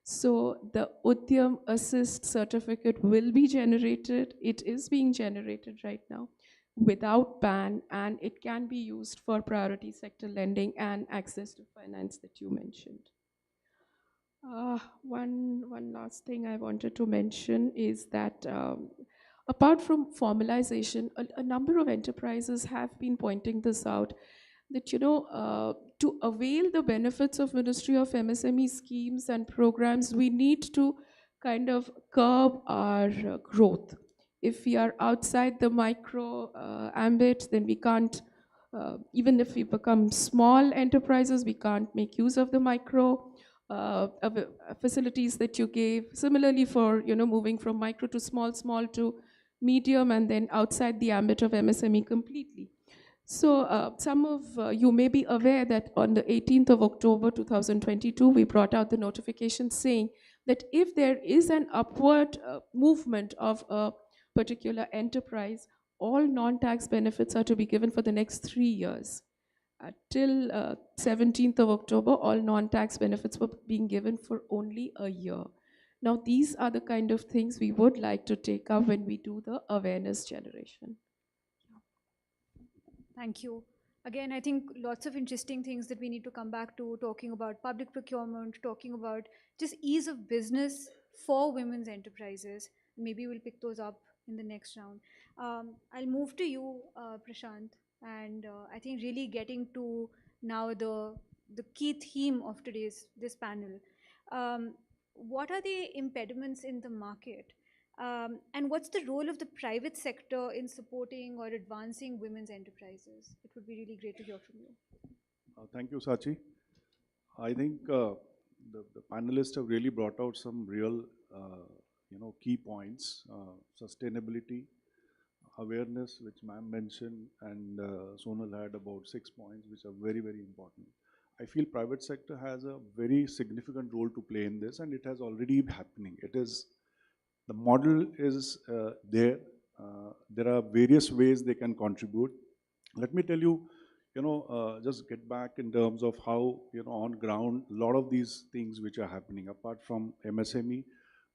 So the Udyam Assist certificate will be generated. It is being generated right now without PAN, and it can be used for priority sector lending and access to finance that you mentioned. One last thing I wanted to mention is that apart from formalization, a number of enterprises have been pointing this out, that to avail the benefits of Ministry of MSME schemes and programs, we need to kind of curb our growth. If we are outside the micro ambit, then we can't, even if we become small enterprises, we can't make use of the micro facilities that you gave. Similarly for moving from micro to small to medium, and then outside the ambit of MSME completely. So some of you may be aware that on the 18th of October 2022, we brought out the notification saying that if there is an upward movement of a particular enterprise, all non-tax benefits are to be given for the next 3 years. Till 17th of October, all non-tax benefits were being given for only a year. Now, these are the kind of things we would like to take up when we do the awareness generation. Thank you. Again, I think lots of interesting things that we need to come back to, talking about public procurement, talking about just ease of business for women's enterprises. Maybe we'll pick those up in the next round. I'll move to you, Prashant, and I think really getting to now the key theme of this panel. What are the impediments in the market? And what's the role of the private sector in supporting or advancing women's enterprises? It would be really great to hear from you. Thank you, Sachi. I think the panelists have really brought out some real, key points. Sustainability, awareness, which ma'am mentioned, and Sonal had about 6 points, which are very, very important. I feel private sector has a very significant role to play in this, and it has already happening. The model is there. There are various ways they can contribute. Let me tell you, just get back in terms of how, on ground, a lot of these things which are happening, apart from MSME,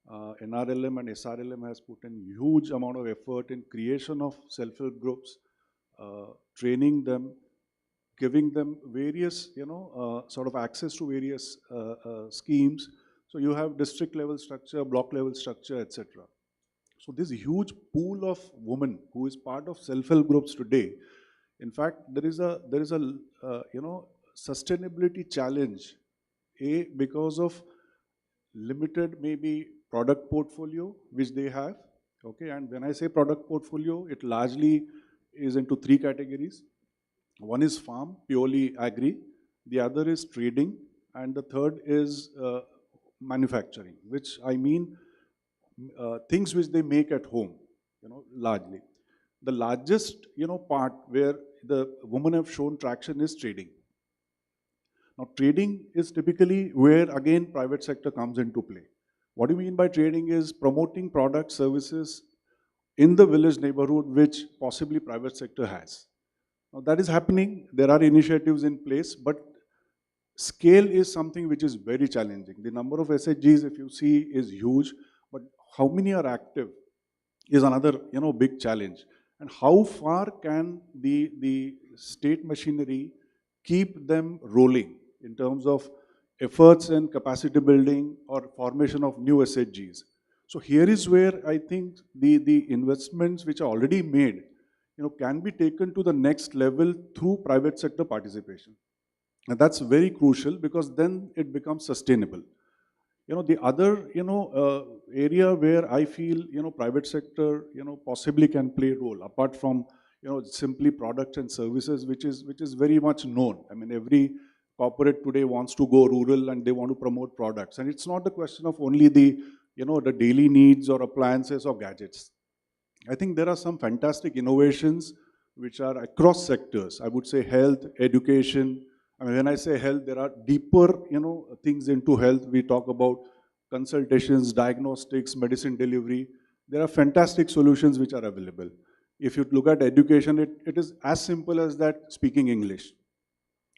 NRLM and SRLM has put in huge amount of effort in creation of self-help groups, training them, giving them various, sort of access to various schemes. So you have district level structure, block level structure, etc. So this huge pool of women who is part of self-help groups today. In fact, there is a sustainability challenge. Because of limited maybe product portfolio which they have. Okay, and when I say product portfolio, it largely is into 3 categories. One is farm, purely agri. The other is trading, and the third is manufacturing, which I mean things which they make at home, largely. The largest, part where the women have shown traction is trading. Now, trading is typically where, again, private sector comes into play. What do you mean by trading is promoting products, services in the village neighborhood, which possibly private sector has. Now, that is happening. There are initiatives in place, but scale is something which is very challenging. The number of SHGs, if you see, is huge, but how many are active is another, big challenge. and how far can the state machinery keep them rolling in terms of efforts and capacity building or formation of new SHGs. So here is where I think the investments which are already made, can be taken to the next level through private sector participation. And that's very crucial because then it becomes sustainable. The other, area where I feel, private sector, possibly can play a role apart from, simply products and services, which is very much known. I mean, every corporate today wants to go rural and they want to promote products. And it's not a question of only the, the daily needs or appliances or gadgets. I think there are some fantastic innovations which are across sectors. I would say health, education. I mean, when I say health, there are deeper, things into health. We talk about consultations, diagnostics, medicine delivery. There are fantastic solutions which are available. If you look at education, it is as simple as that speaking English.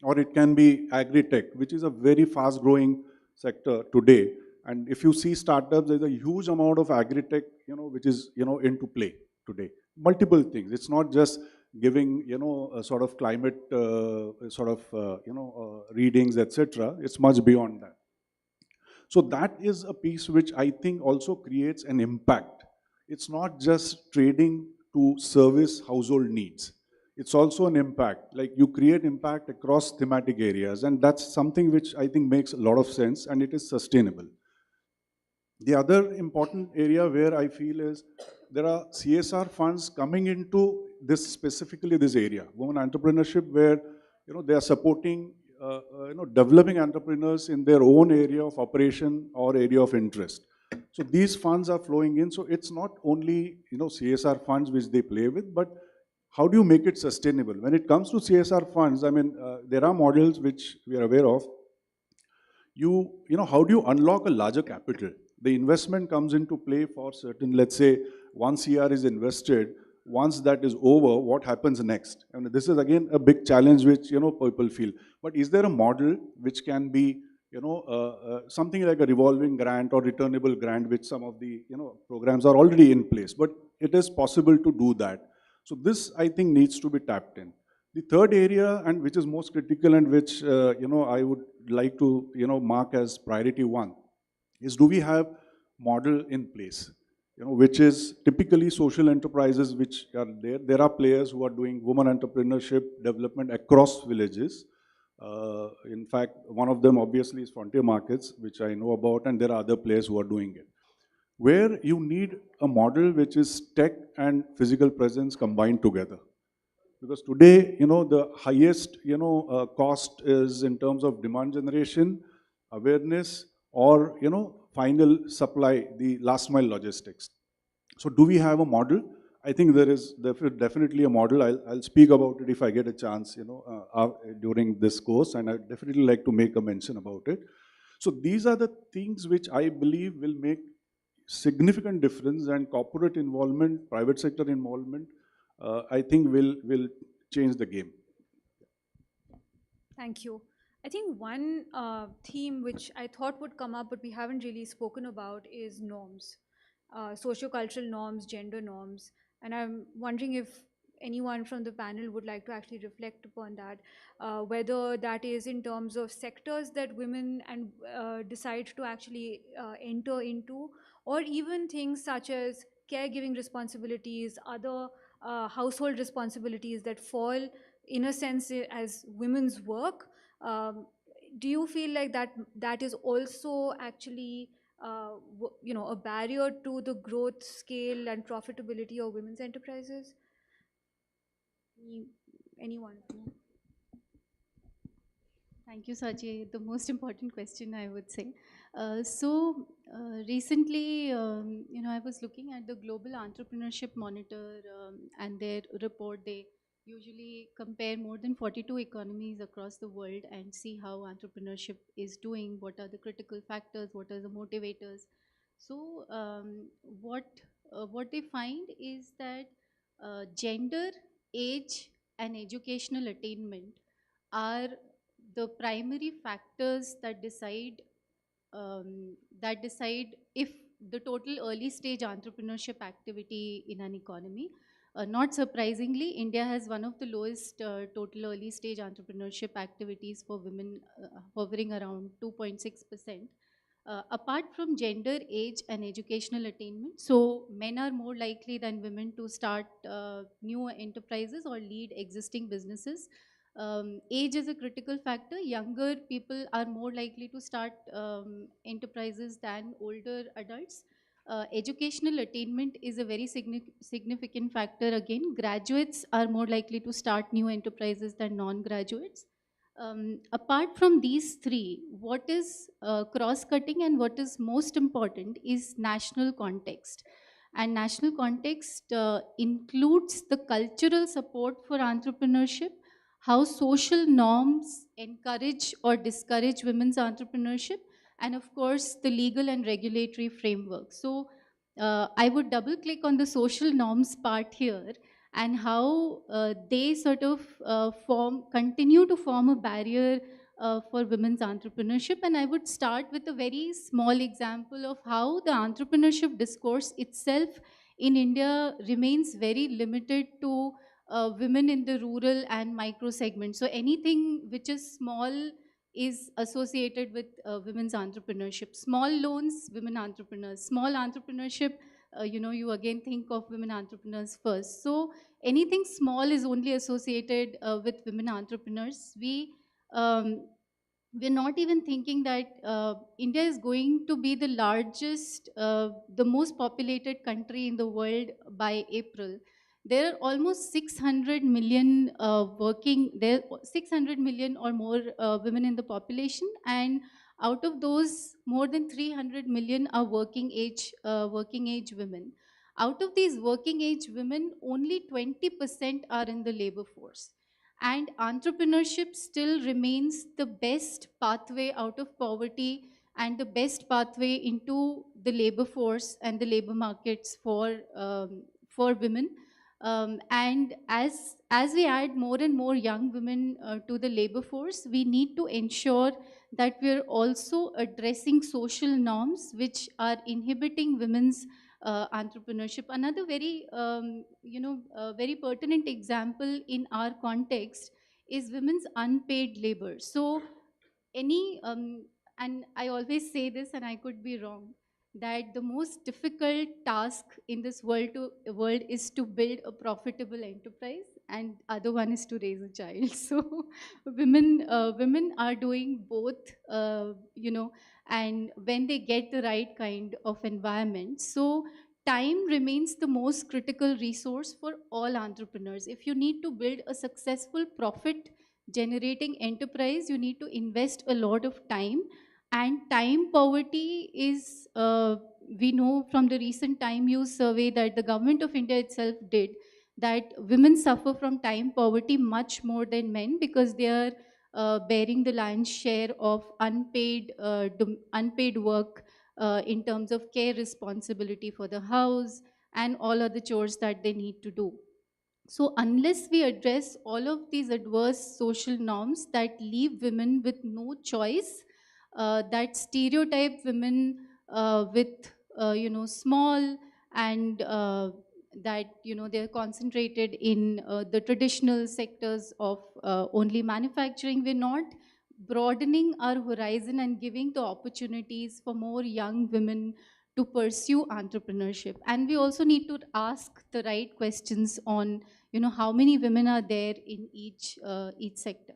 Or it can be agri-tech, which is a very fast-growing sector today. And if you see startups, there's a huge amount of agri-tech, which is, into play today. Multiple things. It's not just giving, a sort of climate, readings, etc. It's much beyond that. So that is a piece which I think also creates an impact. It's not just trading to service household needs. It's also an impact, like you create impact across thematic areas, and that's something which I think makes a lot of sense and it is sustainable. The other important area where I feel is there are CSR funds coming into this, specifically this area, women entrepreneurship, where they are supporting developing entrepreneurs in their own area of operation or area of interest. So these funds are flowing in. So it's not only CSR funds which they play with, but how do you make it sustainable? When it comes to CSR funds, I mean, there are models which we are aware of. How do you unlock a larger capital? The investment comes into play for certain, let's say, 1 CR is invested. Once that is over, what happens next? And this is again a big challenge which people feel. But is there a model which can be something like a revolving grant or returnable grant, which some of the programs are already in place, but it is possible to do that. So this, I think, needs to be tapped in. The third area, and which is most critical and which I would like to mark as priority one, is do we have model in place? Which is typically social enterprises which are there. There are players who are doing women entrepreneurship development across villages. In fact, one of them obviously is Frontier Markets, which I know about, and there are other players who are doing it. Where you need a model which is tech and physical presence combined together. Because today, the highest, cost is in terms of demand generation, awareness, or, final supply, the last mile logistics. So do we have a model? I think there is definitely a model. I'll speak about it if I get a chance, during this course, and I'd definitely like to make a mention about it. So these are the things which I believe will make significant difference, and corporate involvement, private sector involvement, I think will change the game. Thank you. I think one theme which I thought would come up, but we haven't really spoken about, is norms, socio-cultural norms, gender norms. And I'm wondering if anyone from the panel would like to actually reflect upon that, whether that is in terms of sectors that women decide to actually enter into, or even things such as caregiving responsibilities, other household responsibilities that fall in a sense as women's work. Do you feel like that is also actually a barrier to the growth, scale, and profitability of women's enterprises? Anyone? Thank you, Sachi. The most important question, I would say. Recently, I was looking at the Global Entrepreneurship Monitor and their report. They usually compare more than 42 economies across the world and see how entrepreneurship is doing, what are the critical factors, what are the motivators. So what they find is that gender, age, and educational attainment are the primary factors that decide if the total early stage entrepreneurship activity in an economy Not surprisingly, India has one of the lowest total early stage entrepreneurship activities for women, hovering around 2.6%. Apart from gender, age, and educational attainment, so men are more likely than women to start new enterprises or lead existing businesses. Age is a critical factor. Younger people are more likely to start enterprises than older adults. Educational attainment is a very significant factor again. Graduates are more likely to start new enterprises than non-graduates. Apart from these three, what is cross-cutting and what is most important is national context. And national context includes the cultural support for entrepreneurship, how social norms encourage or discourage women's entrepreneurship, and of course, the legal and regulatory framework. So I would double click on the social norms part here and how they sort of continue to form a barrier for women's entrepreneurship. And I would start with a very small example of how the entrepreneurship discourse itself in India remains very limited to women in the rural and micro segment. So anything which is small is associated with women's entrepreneurship. Small loans, women entrepreneurs. Small entrepreneurship, you again think of women entrepreneurs first. So anything small is only associated with women entrepreneurs. We're not even thinking that India is going to be the largest, the most populated country in the world by April. There are almost 600 million there are 600 million or more women in the population, and out of those, more than 300 million are working age women. Out of these working age women, only 20% are in the labor force. And entrepreneurship still remains the best pathway out of poverty and the best pathway into the labor force and the labor markets for women. And as we add more and more young women to the labor force, we need to ensure that we're also addressing social norms which are inhibiting women's entrepreneurship. Another very, very pertinent example in our context is women's unpaid labor. So and I always say this, and I could be wrong, that the most difficult task in this world is to build a profitable enterprise, and other one is to raise a child. So women are doing both, and when they get the right kind of environment. So time remains the most critical resource for all entrepreneurs. If you need to build a successful profit generating enterprise, you need to invest a lot of time. And time poverty is, we know from the recent time use survey that the government of India itself did, that women suffer from time poverty much more than men, because they are bearing the lion's share of unpaid work in terms of care responsibility for the house and all other chores that they need to do. So unless we address all of these adverse social norms that leave women with no choice, that stereotype women with, small and that, they're concentrated in the traditional sectors of only manufacturing, we're not broadening our horizon and giving the opportunities for more young women to pursue entrepreneurship. And we also need to ask the right questions on, how many women are there in each sector.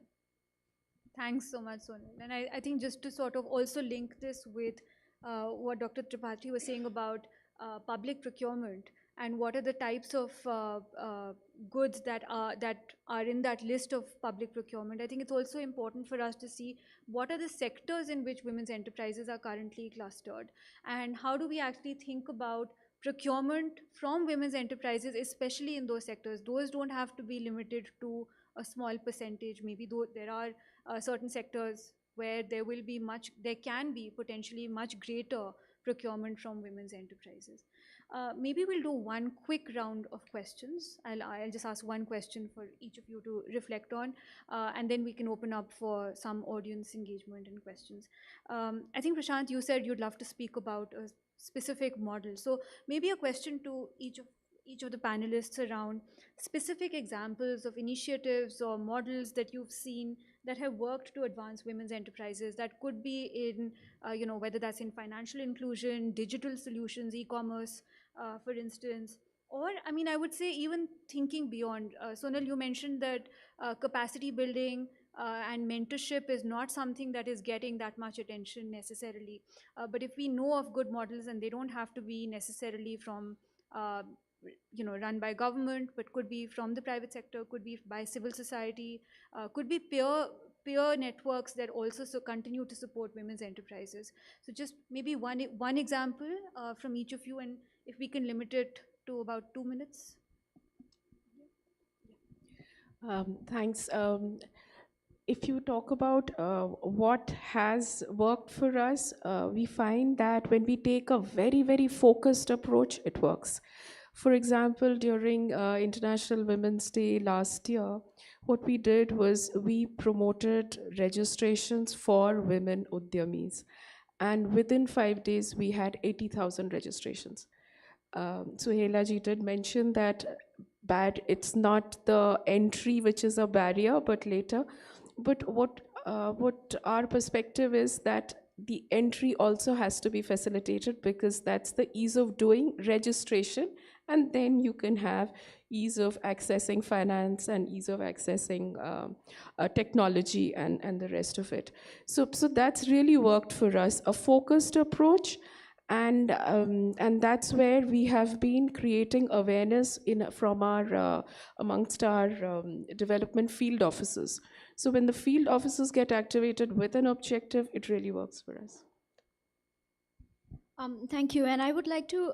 Thanks so much, Sonal. And I think just to sort of also link this with what Dr. Tripathi was saying about public procurement and what are the types of goods that are in that list of public procurement, I think it's also important for us to see what are the sectors in which women's enterprises are currently clustered, and how do we actually think about procurement from women's enterprises, especially in those sectors. Those don't have to be limited to a small percentage. Maybe though there are certain sectors where there can be potentially much greater procurement from women's enterprises. Maybe we'll do one quick round of questions. I'll just ask one question for each of you to reflect on, and then we can open up for some audience engagement and questions. I think, Prashant, you said you'd love to speak about a specific model. So maybe a question to each of each of the panelists around specific examples of initiatives or models that you've seen that have worked to advance women's enterprises. That could be in, whether that's in financial inclusion, digital solutions, e-commerce, for instance. Or, I mean, I would say even thinking beyond. Sonal, you mentioned that capacity building and mentorship is not something that is getting that much attention necessarily. But if we know of good models, and they don't have to be necessarily from run by government, but could be from the private sector, could be by civil society, could be peer networks that also continue to support women's enterprises. So just maybe one example from each of you, and if we can limit it to about 2 minutes. Thanks. If you talk about what has worked for us, we find that when we take a very, very focused approach, it works. For example, during International Women's Day last year, what we did was we promoted registrations for women Udyamis. And within 5 days, we had 80,000 registrations. Suhaila ji did mention that it's not the entry which is a barrier, but later. But what our perspective is that the entry also has to be facilitated, because that's the ease of doing registration, and then you can have ease of accessing finance and ease of accessing technology and the rest of it. So that's really worked for us, a focused approach. And that's where we have been creating awareness from our amongst our development field officers. So when the field officers get activated with an objective, it really works for us. Thank you. And I would like to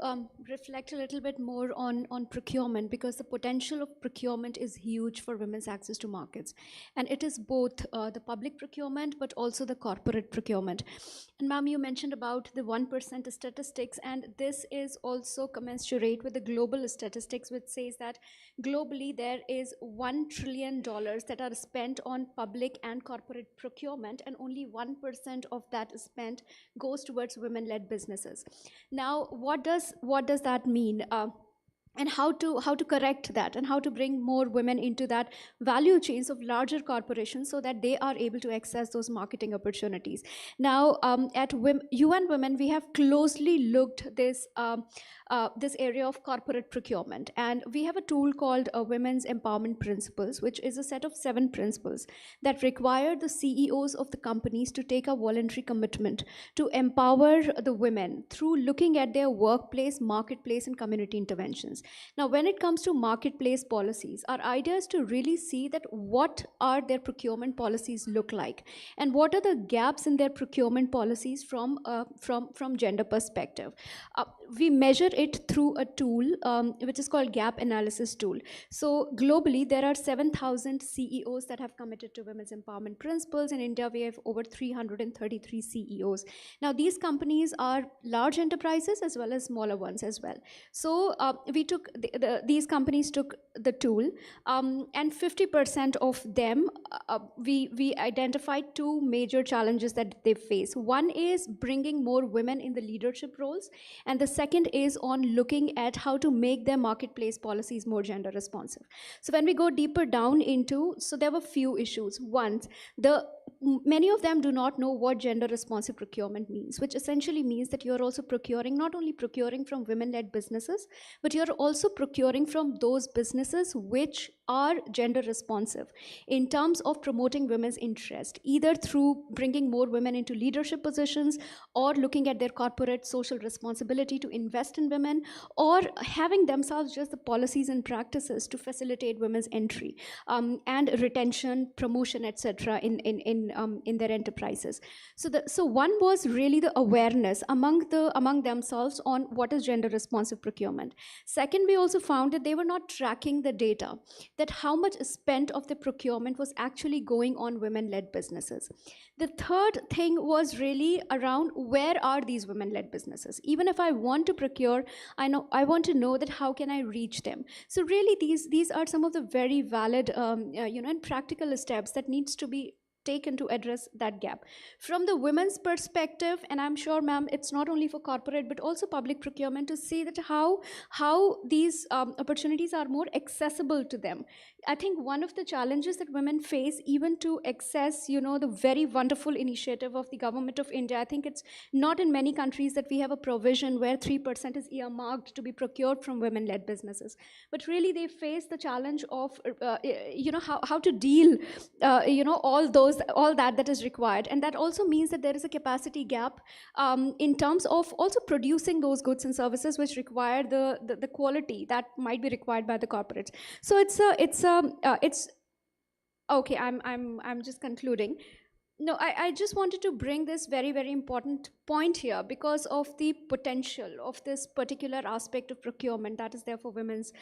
reflect a little bit more on procurement, because the potential of procurement is huge for women's access to markets. And it is both the public procurement, but also the corporate procurement. And ma'am, you mentioned about the 1% statistics, and this is also commensurate with the global statistics, which says that globally there is $1 trillion that are spent on public and corporate procurement, and only 1% of that spent goes towards women-led businesses. Now, what does that mean? And how to correct that, and how to bring more women into that value chains of larger corporations so that they are able to access those marketing opportunities. Now, at UN Women, we have closely looked this area of corporate procurement, and we have a tool called Women's Empowerment Principles, which is a set of 7 principles that require the CEOs of the companies to take a voluntary commitment to empower the women through looking at their workplace, marketplace, and community interventions. Now, when it comes to marketplace policies, our idea is to really see that what are their procurement policies look like, and what are the gaps in their procurement policies from gender perspective. We measure it through a tool which is called Gap Analysis Tool. So globally, there are 7,000 CEOs that have committed to Women's Empowerment Principles. In India, we have over 333 CEOs. Now, these companies are large enterprises as well as smaller ones as well. So we took these companies took the tool, and 50% of them, we identified 2 major challenges that they face. One is bringing more women in the leadership roles, and the second is on looking at how to make their marketplace policies more gender responsive. So when we go deeper down into, so there were few issues. One, many of them do not know what gender responsive procurement means, which essentially means that you're also procuring, not only procuring from women-led businesses, but you're also procuring from those businesses which are gender responsive in terms of promoting women's interest, either through bringing more women into leadership positions, or looking at their corporate social responsibility to invest in women, or having themselves just the policies and practices to facilitate women's entry and retention, promotion, etc. in their enterprises. So one was really the awareness among themselves on what is gender responsive procurement. Second, we also found that they were not tracking the data, that how much spent of the procurement was actually going on women-led businesses. The third thing was really around, where are these women-led businesses? Even if I want to procure, I want to know that how can I reach them? So really, these are some of the very valid and practical steps that needs to be taken to address that gap. From the women's perspective, and I'm sure, ma'am, it's not only for corporate but also public procurement to see that how these opportunities are more accessible to them. I think one of the challenges that women face, even to access, the very wonderful initiative of the government of India, I think it's not in many countries that we have a provision where 3% is earmarked to be procured from women-led businesses. But really, they face the challenge of, how to deal, all that is required, and that also means that there is a capacity gap in terms of also producing those goods and services which require the quality that might be required by the corporates. So it's okay. I'm just concluding. No, I just wanted to bring this very, very important point here because of the potential of this particular aspect of procurement that is there for women's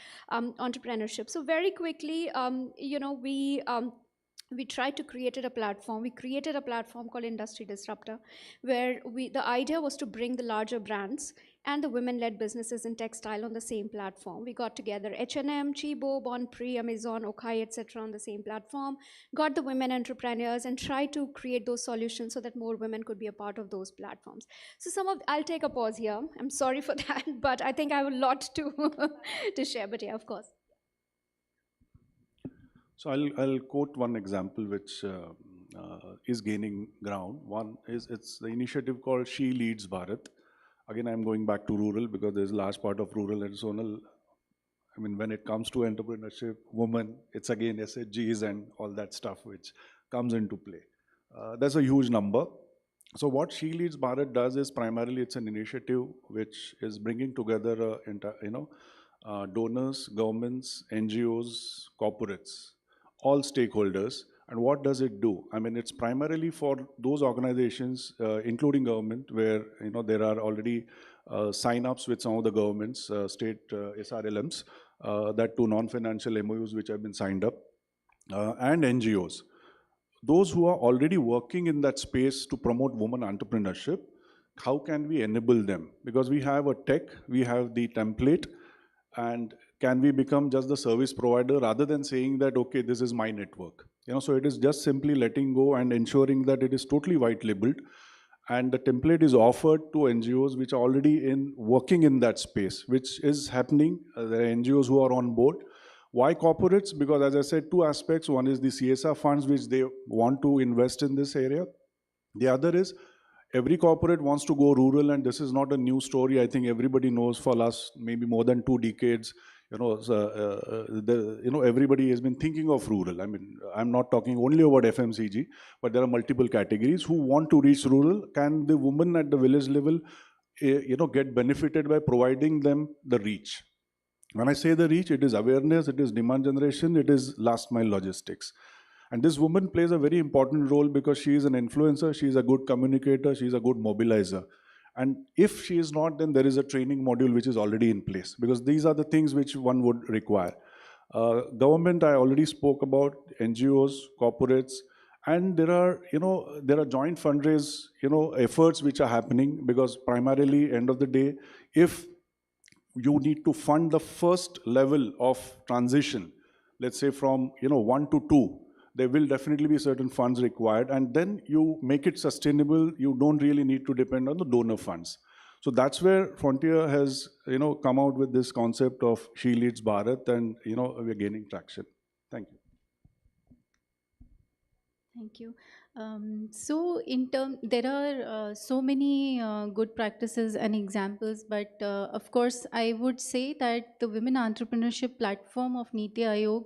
entrepreneurship. So very quickly, we tried to create a platform. We created a platform called Industry Disruptor, where the idea was to bring the larger brands and the women-led businesses in textile on the same platform. We got together H&M, Chibo, Bon Prix, Amazon, Okai, etc. on the same platform, got the women entrepreneurs and tried to create those solutions so that more women could be a part of those platforms. So I'll take a pause here. I'm sorry for that, but I think I have a lot to, to share, but yeah, of course. So I'll quote one example which is gaining ground. One is it's the initiative called She Leads Bharat. Again, I'm going back to rural because there's a large part of rural and zonal. I mean, when it comes to entrepreneurship, women, it's again SHGs and all that stuff which comes into play. That's a huge number. So what She Leads Bharat does is primarily it's an initiative which is bringing together, donors, governments, NGOs, corporates, all stakeholders. And what does it do? I mean, it's primarily for those organizations, including government, where there are already sign-ups with some of the governments, state SRLMs, that to non-financial MOUs which have been signed up, and NGOs. Those who are already working in that space to promote women entrepreneurship, how can we enable them? Because we have a tech, we have the template, and can we become just the service provider rather than saying that, okay, this is my network? So it is just simply letting go and ensuring that it is totally white labeled and the template is offered to NGOs which are already working in that space, which is happening. There are NGOs who are on board. Why corporates? Because as I said, two aspects. One is the CSR funds which they want to invest in this area. The other is every corporate wants to go rural, and this is not a new story. I think everybody knows for last maybe more than 2 decades, everybody has been thinking of rural. I mean, I'm not talking only about FMCG, but there are multiple categories who want to reach rural. Can the women at the village level, get benefited by providing them the reach? When I say the reach, it is awareness, it is demand generation, it is last mile logistics. And this woman plays a very important role because she is an influencer, she is a good communicator, she is a good mobilizer. And if she is not, then there is a training module which is already in place, because these are the things which one would require. Government, I already spoke about, NGOs, corporates, and there are joint fundraise, efforts which are happening, because primarily, end of the day, if you need to fund the first level of transition, let's say from 1 to 2, there will definitely be certain funds required, and then you make it sustainable. You don't really need to depend on the donor funds. So that's where Frontier has come out with this concept of She Leads Bharat, and we're gaining traction. Thank you. Thank you. So there are so many good practices and examples, but of course, I would say that the Women Entrepreneurship Platform of Niti Aayog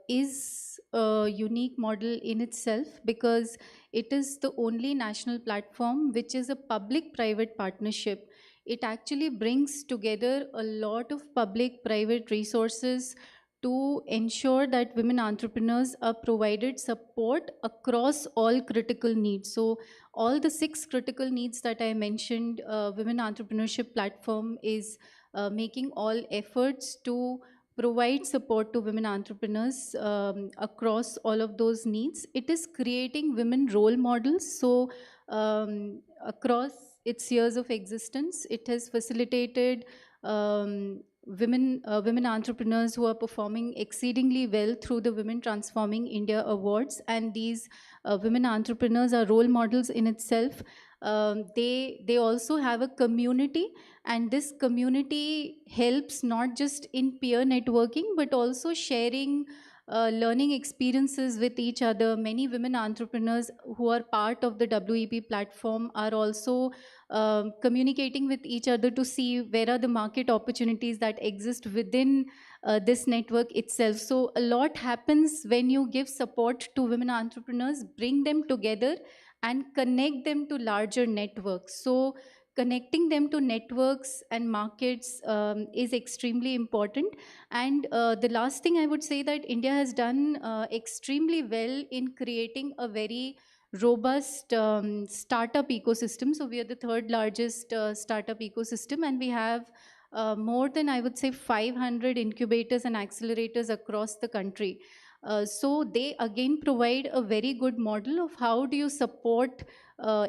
is a unique model in itself, because it is the only national platform which is a public-private partnership. It actually brings together a lot of public-private resources to ensure that women entrepreneurs are provided support across all critical needs. So all the 6 critical needs that I mentioned, Women Entrepreneurship Platform is making all efforts to provide support to women entrepreneurs across all of those needs. It is creating women role models. So across its years of existence, it has facilitated women entrepreneurs who are performing exceedingly well through the Women Transforming India Awards, and these women entrepreneurs are role models in itself. They also have a community, and this community helps not just in peer networking but also sharing learning experiences with each other. Many women entrepreneurs who are part of the WEP platform are also communicating with each other to see where are the market opportunities that exist within this network itself. So a lot happens when you give support to women entrepreneurs, bring them together and connect them to larger networks. So connecting them to networks and markets is extremely important. And the last thing I would say that India has done extremely well in creating a very robust startup ecosystem. So we are the third largest startup ecosystem, and we have more than, I would say, 500 incubators and accelerators across the country. So they again provide a very good model of how do you support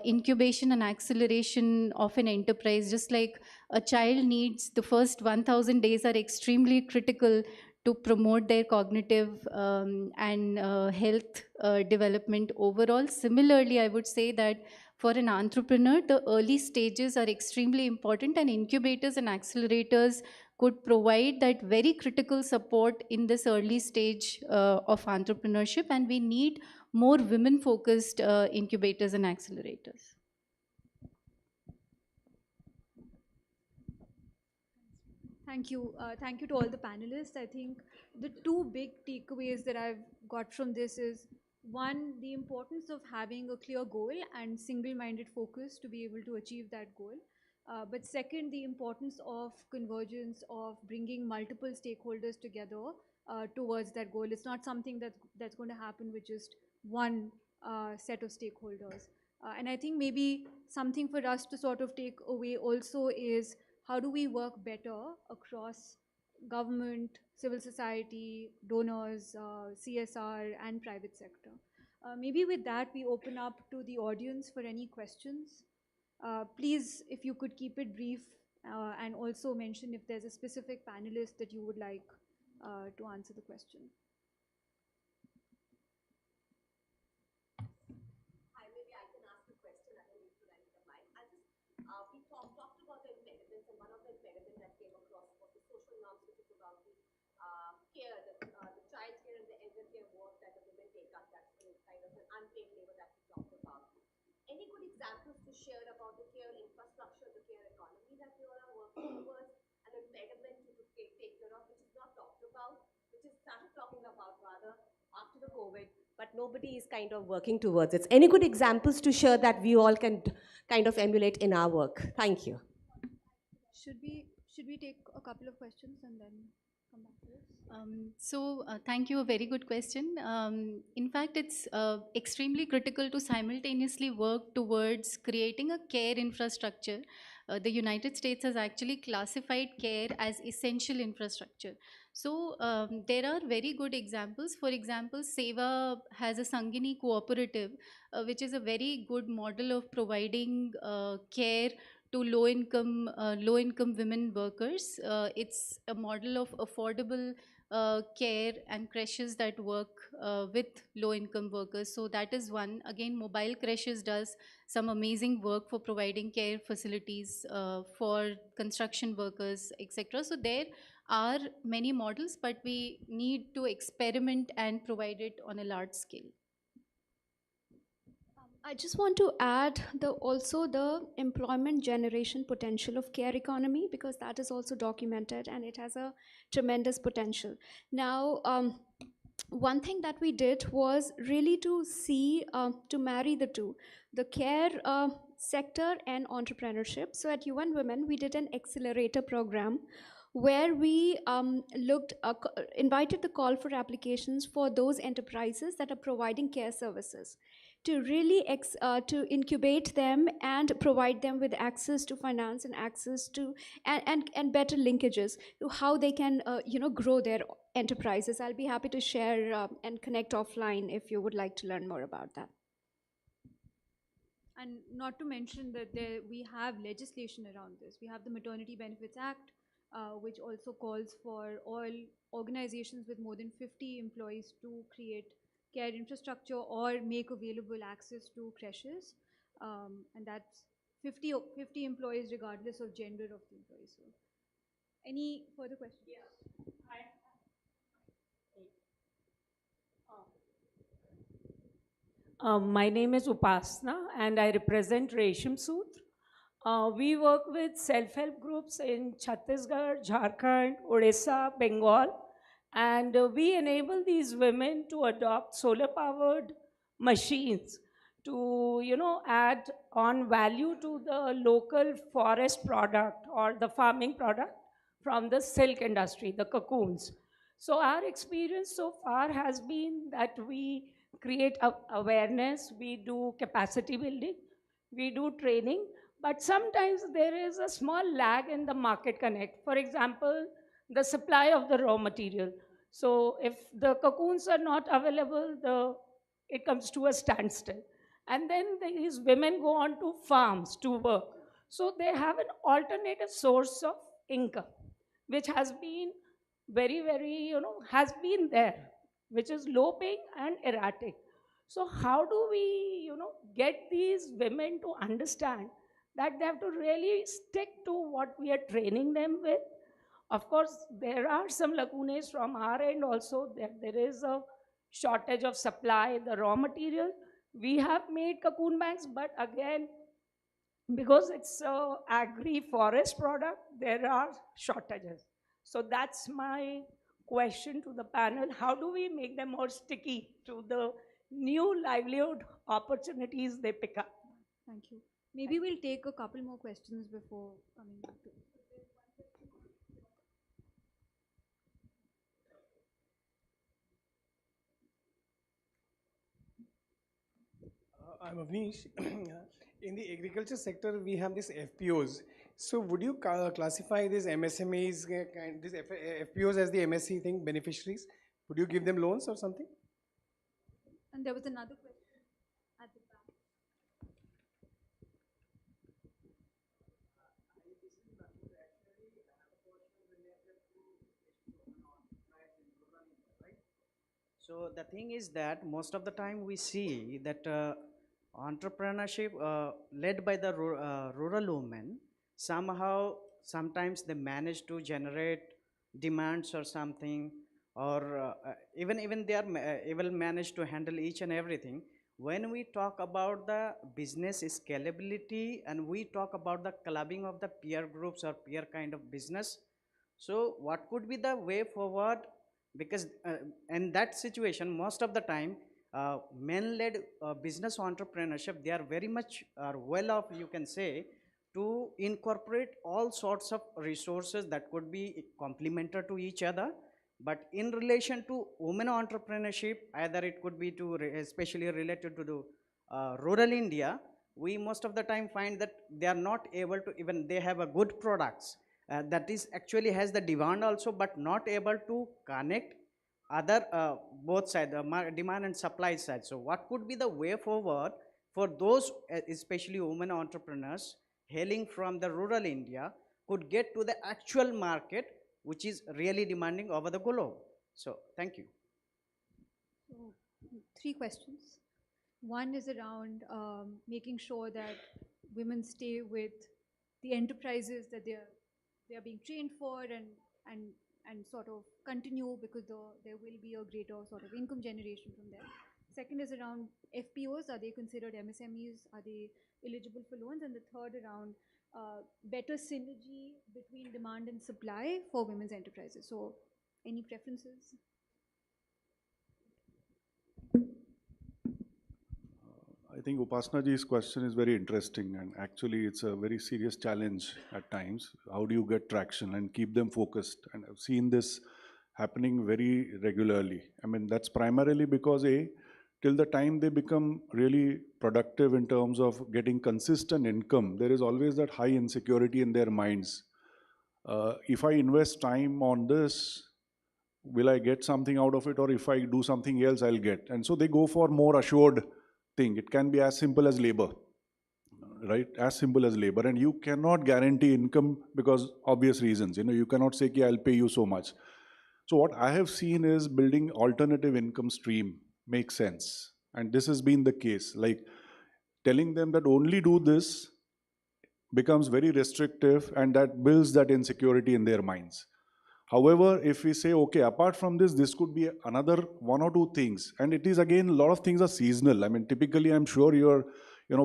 incubation and acceleration of an enterprise. Just like a child needs, the first 1000 days are extremely critical to promote their cognitive and health development overall. Similarly, I would say that for an entrepreneur, the early stages are extremely important, and incubators and accelerators could provide that very critical support in this early stage of entrepreneurship, and we need more women-focused incubators and accelerators. Thank you. Thank you to all the panelists. I think the two big takeaways that I've got from this is, one, the importance of having a clear goal and single-minded focus to be able to achieve that goal. But second, the importance of convergence, of bringing multiple stakeholders together towards that goal. It's not something that's going to happen with just one set of stakeholders. And I think maybe something for us to sort of take away also is, how do we work better across government, civil society, donors, CSR, and private sector? Maybe with that, we open up to the audience for any questions. Please, if you could keep it brief, and also mention if there's a specific panelist that you would like to answer the question. Hi, maybe I can ask a question. I don't need to write the mic. We talked about the impediments, and one of the impediments that came across was the social norms, which is about the care, the child care and the elder care work that the women take up. That's kind of an unpaid labor that we talked about. Any good examples to share about the care infrastructure, the care economy that you all are working towards, an impediment to take care of, which is not talked about, which is started talking about rather after the COVID, but nobody is kind of working towards it. Any good examples to share that we all can kind of emulate in our work? Thank you. Should we take a couple of questions and then come back to this? Thank you, a very good question. In fact, it's extremely critical to simultaneously work towards creating a care infrastructure. The United States has actually classified care as essential infrastructure. So there are very good examples. For example, Seva has a Sangini cooperative, which is a very good model of providing care to low-income women workers. It's a model of affordable care and creches that work with low-income workers. So that is one. Again, Mobile Creches does some amazing work for providing care facilities for construction workers, etc. So there are many models, but we need to experiment and provide it on a large scale. I just want to add also the employment generation potential of care economy, because that is also documented and it has a tremendous potential. Now, one thing that we did was really to see, to marry the two, the care sector and entrepreneurship. So at UN Women, we did an accelerator program where we invited the call for applications for those enterprises that are providing care services, to really to incubate them and provide them with access to finance and access to and better linkages to how they can grow their enterprises. I'll be happy to share and connect offline if you would like to learn more about that. And not to mention that we have legislation around this. We have the Maternity Benefits Act, which also calls for all organizations with more than 50 employees to create care infrastructure or make available access to creches. And that's 50 employees regardless of gender of the employees. So, any further questions? My name is Upasna and I represent Resham Sutra. We work with self-help groups in Chhattisgarh, Jharkhand, Odisha, Bengal, and we enable these women to adopt solar-powered machines to, add on value to the local forest product or the farming product from the silk industry, the cocoons. So our experience so far has been that we create awareness, we do capacity building, we do training, but sometimes there is a small lag in the market connect. For example, the supply of the raw material. So if the cocoons are not available, it comes to a standstill. And then these women go on to farms to work. So they have an alternative source of income, which has been has been there, which is low paying and erratic. So how do we, get these women to understand that they have to really stick to what we are training them with? Of course, there are some lacunae from our end also, that there is a shortage of supply, the raw material. We have made cocoon banks, but again, because it's a agri-forest product, there are shortages. So that's my question to the panel. How do we make them more sticky to the new livelihood opportunities they pick up? Thank you. Maybe we'll take a couple more questions before coming back to I'm Avnish. In the agriculture sector, we have these FPOs. So would you classify these MSMEs, these FPOs as the MSC thing, beneficiaries? Would you give them loans or something? And there was another question at the back. So the thing is that most of the time we see that entrepreneurship led by the rural women, sometimes they manage to generate demands or something, or even they are able manage to handle each and everything. When we talk about the business scalability and we talk about the clubbing of the peer groups or peer kind of business, so what could be the way forward? Because in that situation, most of the time, men-led business entrepreneurship, they are very much well off, you can say, to incorporate all sorts of resources that could be complementary to each other. But in relation to women entrepreneurship, either it could be especially related to the rural India, we most of the time find that they are not able to, even they have a good products, that is actually has the demand also, but not able to connect other both sides, demand and supply side. So what could be the way forward for those especially women entrepreneurs hailing from the rural India could get to the actual market which is really demanding over the globe? So thank you. So, 3 questions. One is around making sure that women stay with the enterprises that they are being trained for and sort of continue, because there will be a greater sort of income generation from there. Second is around FPOs. Are they considered MSMEs? Are they eligible for loans? And the third around better synergy between demand and supply for women's enterprises. So any preferences? I think Upasna ji's question is very interesting, and actually it's a very serious challenge at times. How do you get traction and keep them focused? And I've seen this happening very regularly. I mean, that's primarily because till the time they become really productive in terms of getting consistent income, there is always that high insecurity in their minds. If I invest time on this, will I get something out of it? Or if I do something else, I'll get. And so they go for more assured thing. It can be as simple as labor. right? As simple as labor, and you cannot guarantee income because obvious reasons. You cannot say, "Ki, I'll pay you so much." So what I have seen is building alternative income stream makes sense, and this has been the case. Like telling them that only do this becomes very restrictive, and that builds that insecurity in their minds. However, if we say, okay, apart from this, this could be another one or two things, and it is again, a lot of things are seasonal. I mean, typically, I'm sure your,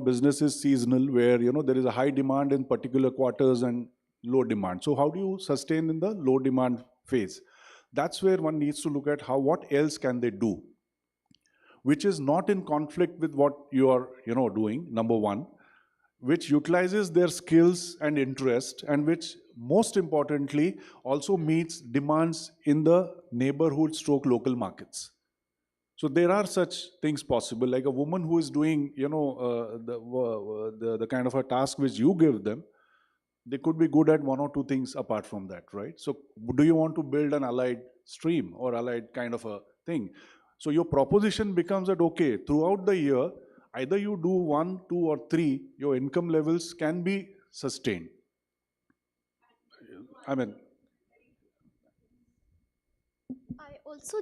business is seasonal, where there is a high demand in particular quarters and low demand. So how do you sustain in the low demand phase? That's where one needs to look at what else can they do, which is not in conflict with what you are, doing. Number one, which utilizes their skills and interest, and which most importantly also meets demands in the neighborhood stroke local markets. So there are such things possible, like a woman who is doing the kind of a task which you give them. They could be good at one or two things apart from that, right? So do you want to build an allied stream or allied kind of a thing? So your proposition becomes that, okay, throughout the year, either you do 1, 2, or 3, your income levels can be sustained. I mean, I also,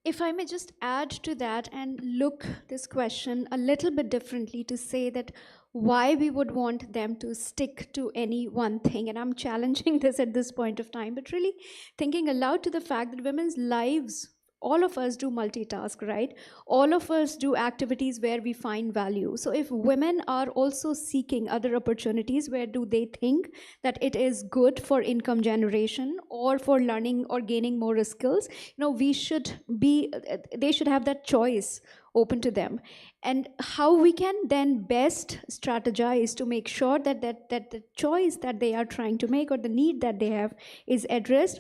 if I may just add to that and look this question a little bit differently, to say that why we would want them to stick to any one thing. And I'm challenging this at this point of time, but really thinking aloud to the fact that women's lives, all of us do multitask, right? All of us do activities where we find value. So if women are also seeking other opportunities, where do they think that it is good for income generation or for learning or gaining more skills? We should be, they should have that choice open to them. And how we can then best strategize to make sure that the choice that they are trying to make or the need that they have is addressed,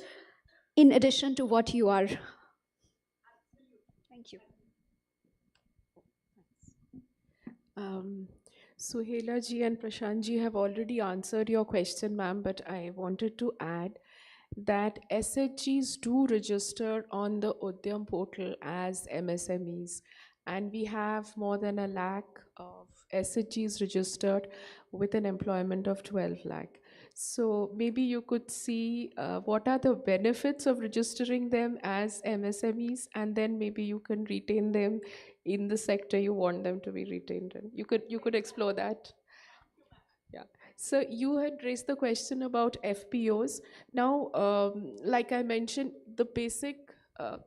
in addition to what you are. Thank you. Suhela ji and Prashant ji have already answered your question, ma'am, but I wanted to add that SHGs do register on the Udyam portal as MSMEs, and we have more than 1 lakh of SHGs registered with an employment of 12 lakh. So maybe you could see what are the benefits of registering them as MSMEs, and then maybe you can retain them in the sector you want them to be retained in. You could explore that. Yeah. So you had raised the question about FPOs. Now, like I mentioned, the basic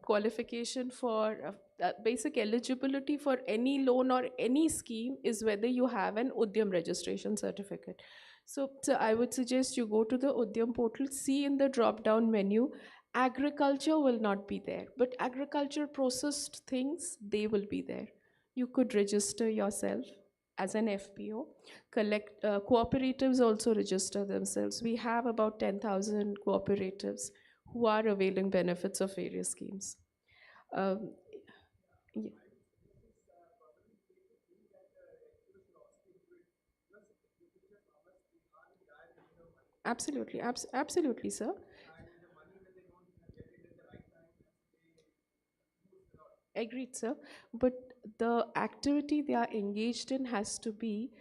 qualification for basic eligibility for any loan or any scheme is whether you have an Udyam registration certificate. So I would suggest you go to the Udyam portal, see in the drop-down menu, agriculture will not be there, but agriculture processed things, they will be there. You could register yourself as an FPO. Cooperatives also register themselves. We have about 10,000 cooperatives who are availing benefits of various schemes. Yeah. Absolutely, absolutely, sir. Agreed, sir. But the activity they are engaged in has to be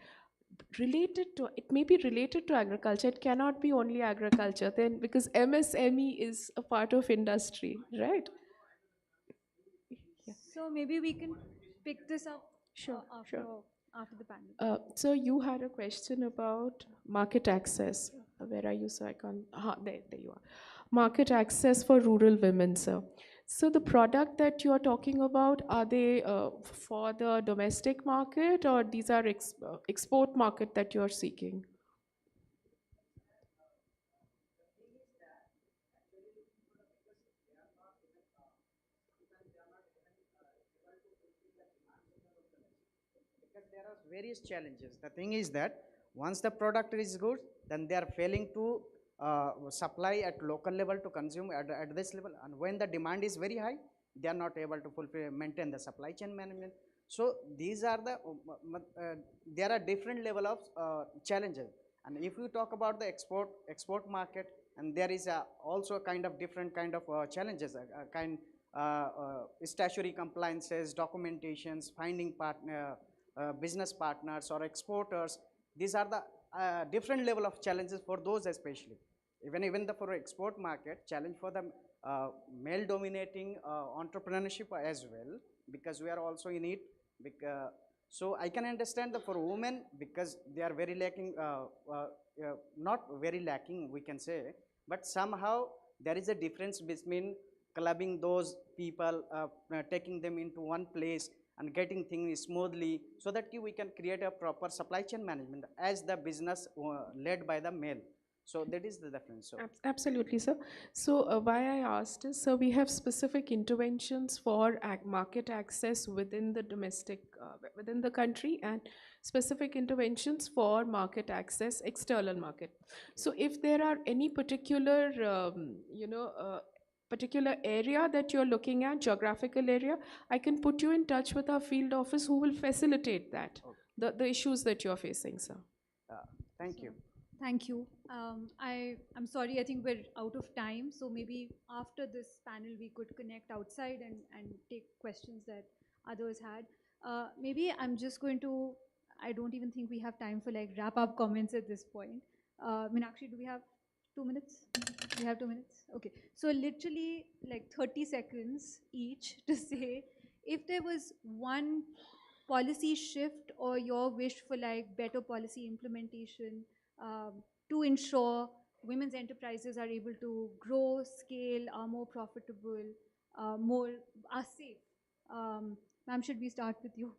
related to, it may be related to agriculture. It cannot be only agriculture then, because MSME is a part of industry, right? So maybe we can pick this up Sure. after the panel. So you had a question about market access. Where are you, sir? I can't. There you are. Market access for rural women, sir. So the product that you are talking about, are they for the domestic market, or these are export market that you are seeking? Because there are various challenges. The thing is that once the product is good, then they are failing to supply at local level to consume at this level, and when the demand is very high, they are not able to maintain the supply chain management. So these are the there are different level of challenges. And if you talk about the export market, and there is also a kind of different kind of challenges, statutory compliances, documentations, finding partner, business partners or exporters, these are the different level of challenges for those especially. Even for export market, challenge for the male dominating entrepreneurship as well, because we are also in it. So I can understand that for women, because they are very lacking, not very lacking we can say, but somehow there is a difference between clubbing those people, taking them into one place and getting things smoothly, so that we can create a proper supply chain management as the business led by the male. So that is the difference. So Absolutely, sir. So why I asked is, so we have specific interventions for market access within the domestic, within the country, and specific interventions for market access, external market. So if there are any particular, particular area that you're looking at, geographical area, I can put you in touch with our field office who will facilitate that, the issues that you're facing, sir. Thank you. Thank you. I'm sorry, I think we're out of time. So maybe after this panel, we could connect outside and take questions that others had. Maybe I'm just going to, I don't even think we have time for like wrap up comments at this point. Meenakshi, do we have 2 minutes? We have 2 minutes? Okay. So literally like 30 seconds each to say, if there was one policy shift or your wish for like better policy implementation to ensure women's enterprises are able to grow, scale, are more profitable, are safe. Ma'am, should we start with you?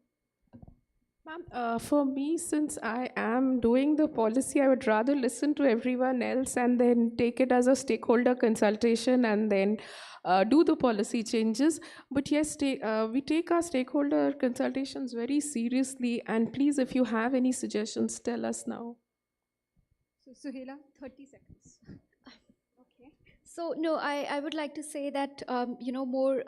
Ma'am, for me, since I am doing the policy, I would rather listen to everyone else and then take it as a stakeholder consultation and then do the policy changes. But yes, we take our stakeholder consultations very seriously. And please, if you have any suggestions, tell us now. So, Suhaila, 30 seconds. Okay. So, no, I would like to say that, more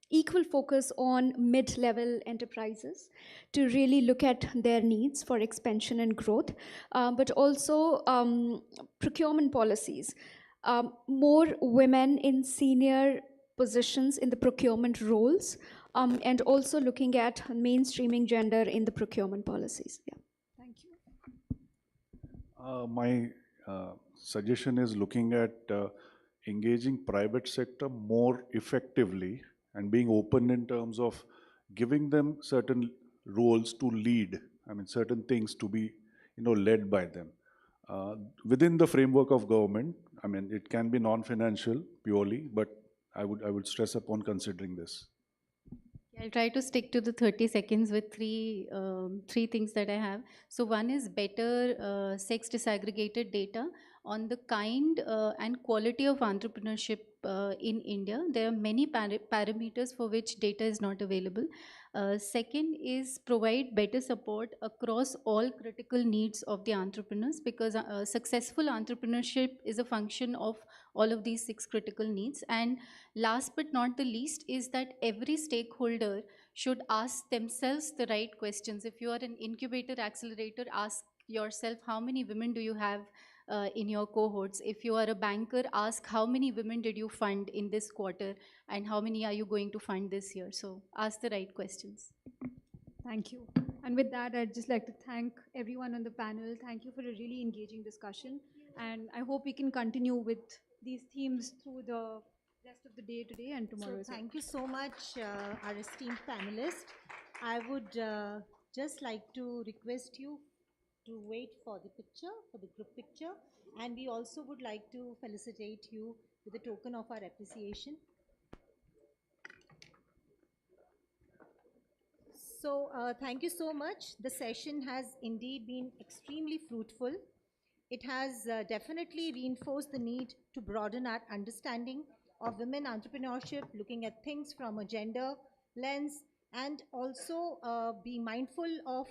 equal focus on mid-level enterprises to really look at their needs for expansion and growth, but also procurement policies. More women in senior positions in the procurement roles, and also looking at mainstreaming gender in the procurement policies. Yeah. Thank you. My suggestion is looking at engaging private sector more effectively and being open in terms of giving them certain roles to lead. I mean, certain things to be, led by them. Within the framework of government, I mean, it can be non-financial purely, but I would stress upon considering this. I'll try to stick to the 30 seconds with three things that I have. So one is better sex disaggregated data on the kind and quality of entrepreneurship in India. There are many parameters for which data is not available. Second is provide better support across all critical needs of the entrepreneurs, because successful entrepreneurship is a function of all of these 6 critical needs. And last but not the least is that every stakeholder should ask themselves the right questions. If you are an incubator accelerator, ask yourself how many women do you have in your cohorts. If you are a banker, ask how many women did you fund in this quarter and how many are you going to fund this year. So ask the right questions. Thank you. And with that, I'd just like to thank everyone on the panel. Thank you for a really engaging discussion. And I hope we can continue with these themes through the rest of the day today and tomorrow. So thank you so much, our esteemed panelists. I would just like to request you to wait for the picture, for the group picture. And we also would like to felicitate you with a token of our appreciation. So thank you so much. The session has indeed been extremely fruitful. It has definitely reinforced the need to broaden our understanding of women entrepreneurship, looking at things from a gender lens, and also be mindful of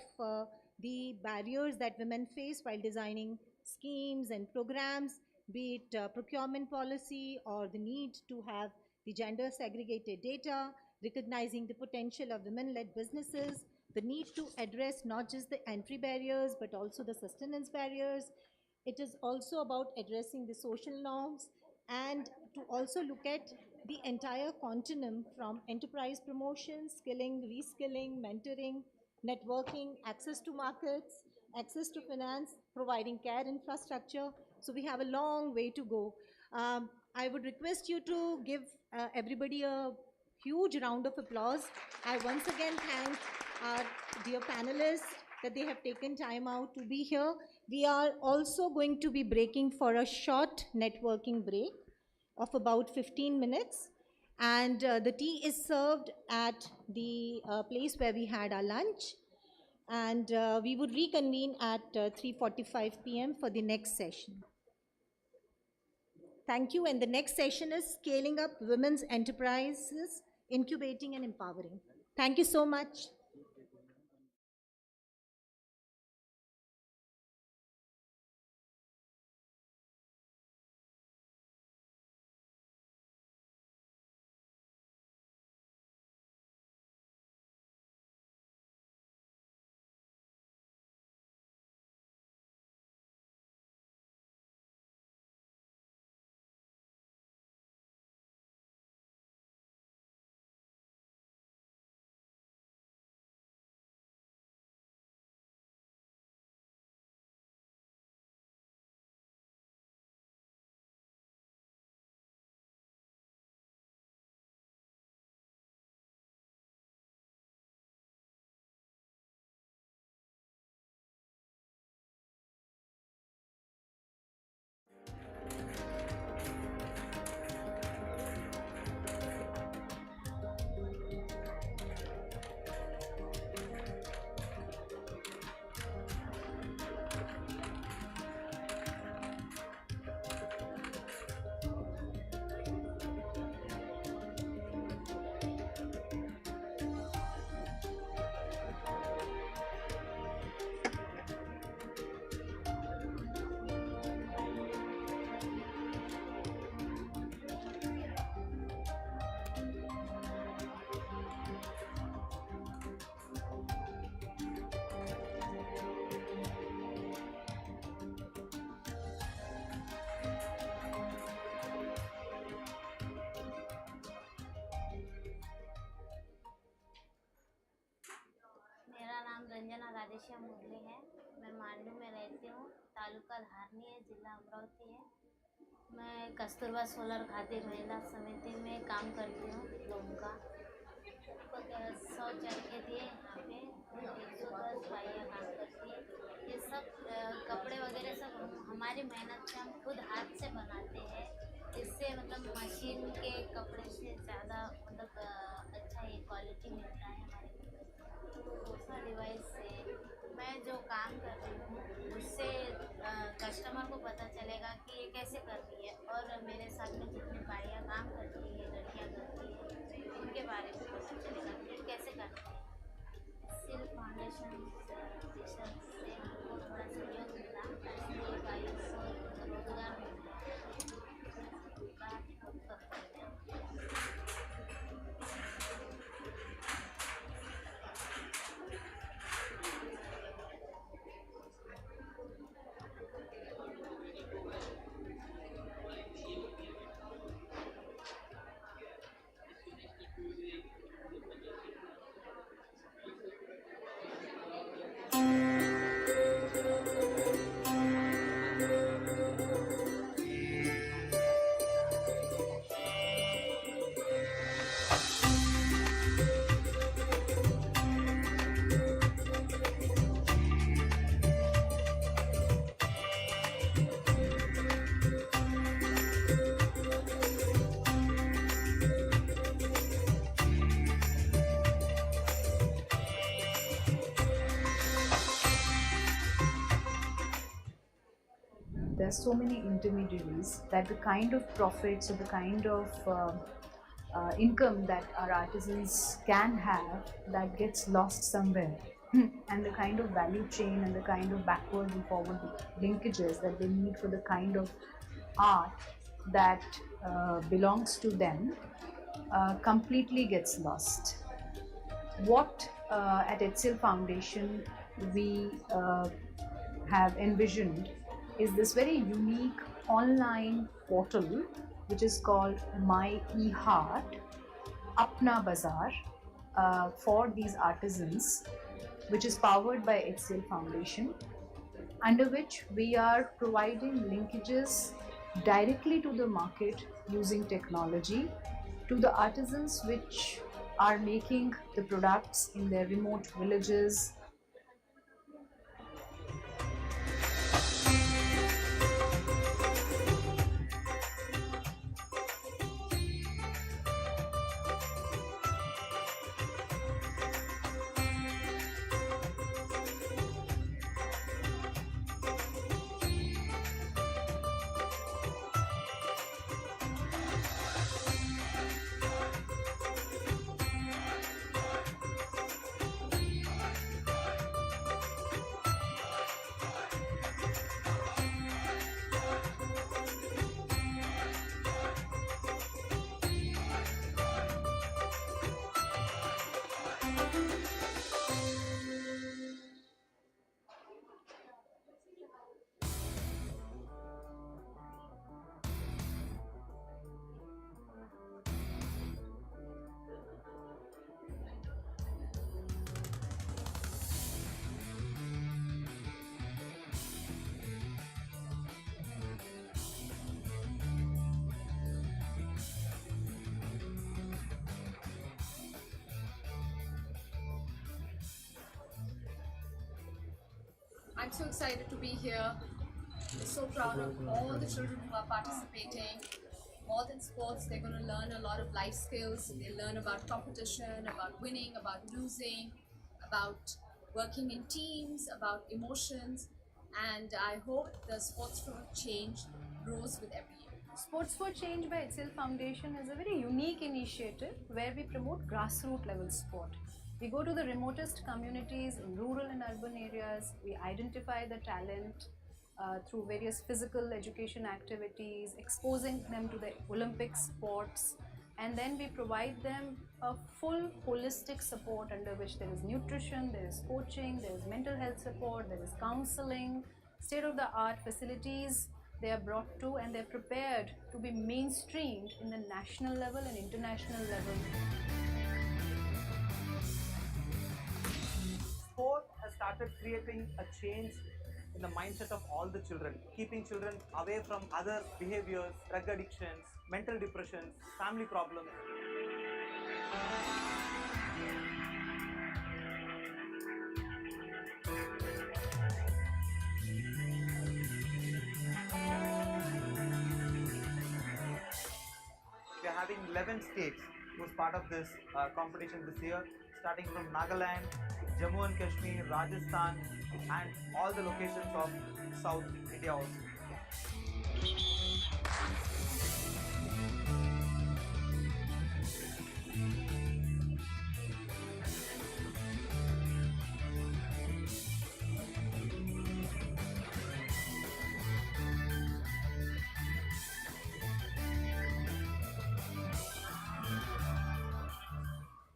the barriers that women face while designing schemes and programs, be it procurement policy or the need to have the gender segregated data, recognizing the potential of women-led businesses, the need to address not just the entry barriers, but also the sustenance barriers. It is also about addressing the social norms and to also look at the entire continuum from enterprise promotion, skilling, reskilling, mentoring, networking, access to markets, access to finance, providing care infrastructure. So we have a long way to go. I would request you to give everybody a huge round of applause. I once again thank our dear panelists that they have taken time out to be here. We are also going to be breaking for a short networking break of about 15 minutes. And the tea is served at the place where we had our lunch. And we would reconvene at 3:45 p.m. for the next session. Thank you. And the next session is Scaling Up Women's Enterprises, Incubating and Empowering. Thank you so much. मेरा नाम रंजना राधेश्याम मुरली है। मैं मांडू में रहती हूँ। तालुका धारनी है, जिला अमरावती है। मैं कस्तूरबा सोलर खादी महिला समिति में काम करती हूँ लोगों का। 100 चरखे दिए यहाँ पे 110 बाइयाँ काम करती है। ये सब कपड़े वगैरह सब हमारी मेहनत से हम खुद हाथ से बनाते हैं। इससे मतलब मशीन के कपड़े से ज़्यादा मतलब अच्छा ये क्वालिटी मिलता है हमारे दूसरा डिवाइस से। मैं जो काम कर रही हूँ उससे कस्टमर को पता चलेगा कि ये कैसे कर रही है और मेरे साथ में जितनी बाइयाँ काम करती है, लड़कियाँ करती है, उनके बारे में पता चलेगा कि कैसे करती है। सिर्फ फाउंडेशन से हमको थोड़ा सहयोग मिला, इसलिए बाइयों को रोजगार मिला। There are so many intermediaries that the kind of profits or the kind of income that our artisans can have, that gets lost somewhere. And the kind of value chain and the kind of backward and forward linkages that they need for the kind of art that belongs to them completely gets lost. What at HCL Foundation we have envisioned is this very unique online portal which is called My eHeart, Apna Bazaar, for these artisans, which is powered by HCL Foundation. under which we are providing linkages directly to the market using technology, to the artisans which are making the products in their remote villages. I'm so excited to be here. So proud of all the children who are participating. More than sports, they're going to learn a lot of life skills. They learn about competition, about winning, about losing, about working in teams, about emotions. And I hope the Sports for Change grows with every year. Sports for Change by Itself Foundation is a very unique initiative where we promote grassroots level sport. We go to the remotest communities in rural and urban areas. We identify the talent through various physical education activities, exposing them to the Olympic sports, and then we provide them a full holistic support under which there is nutrition, there is coaching, there is mental health support, there is counseling, state-of-the-art facilities they are brought to, and they're prepared to be mainstreamed in the national level and international level. Sport has started creating a change in the mindset of all the children, keeping children away from other behaviors, drug addictions, mental depressions, family problems. We are having 11 states who was part of this competition this year, starting from Nagaland, Jammu and Kashmir, Rajasthan, and all the locations of South India also.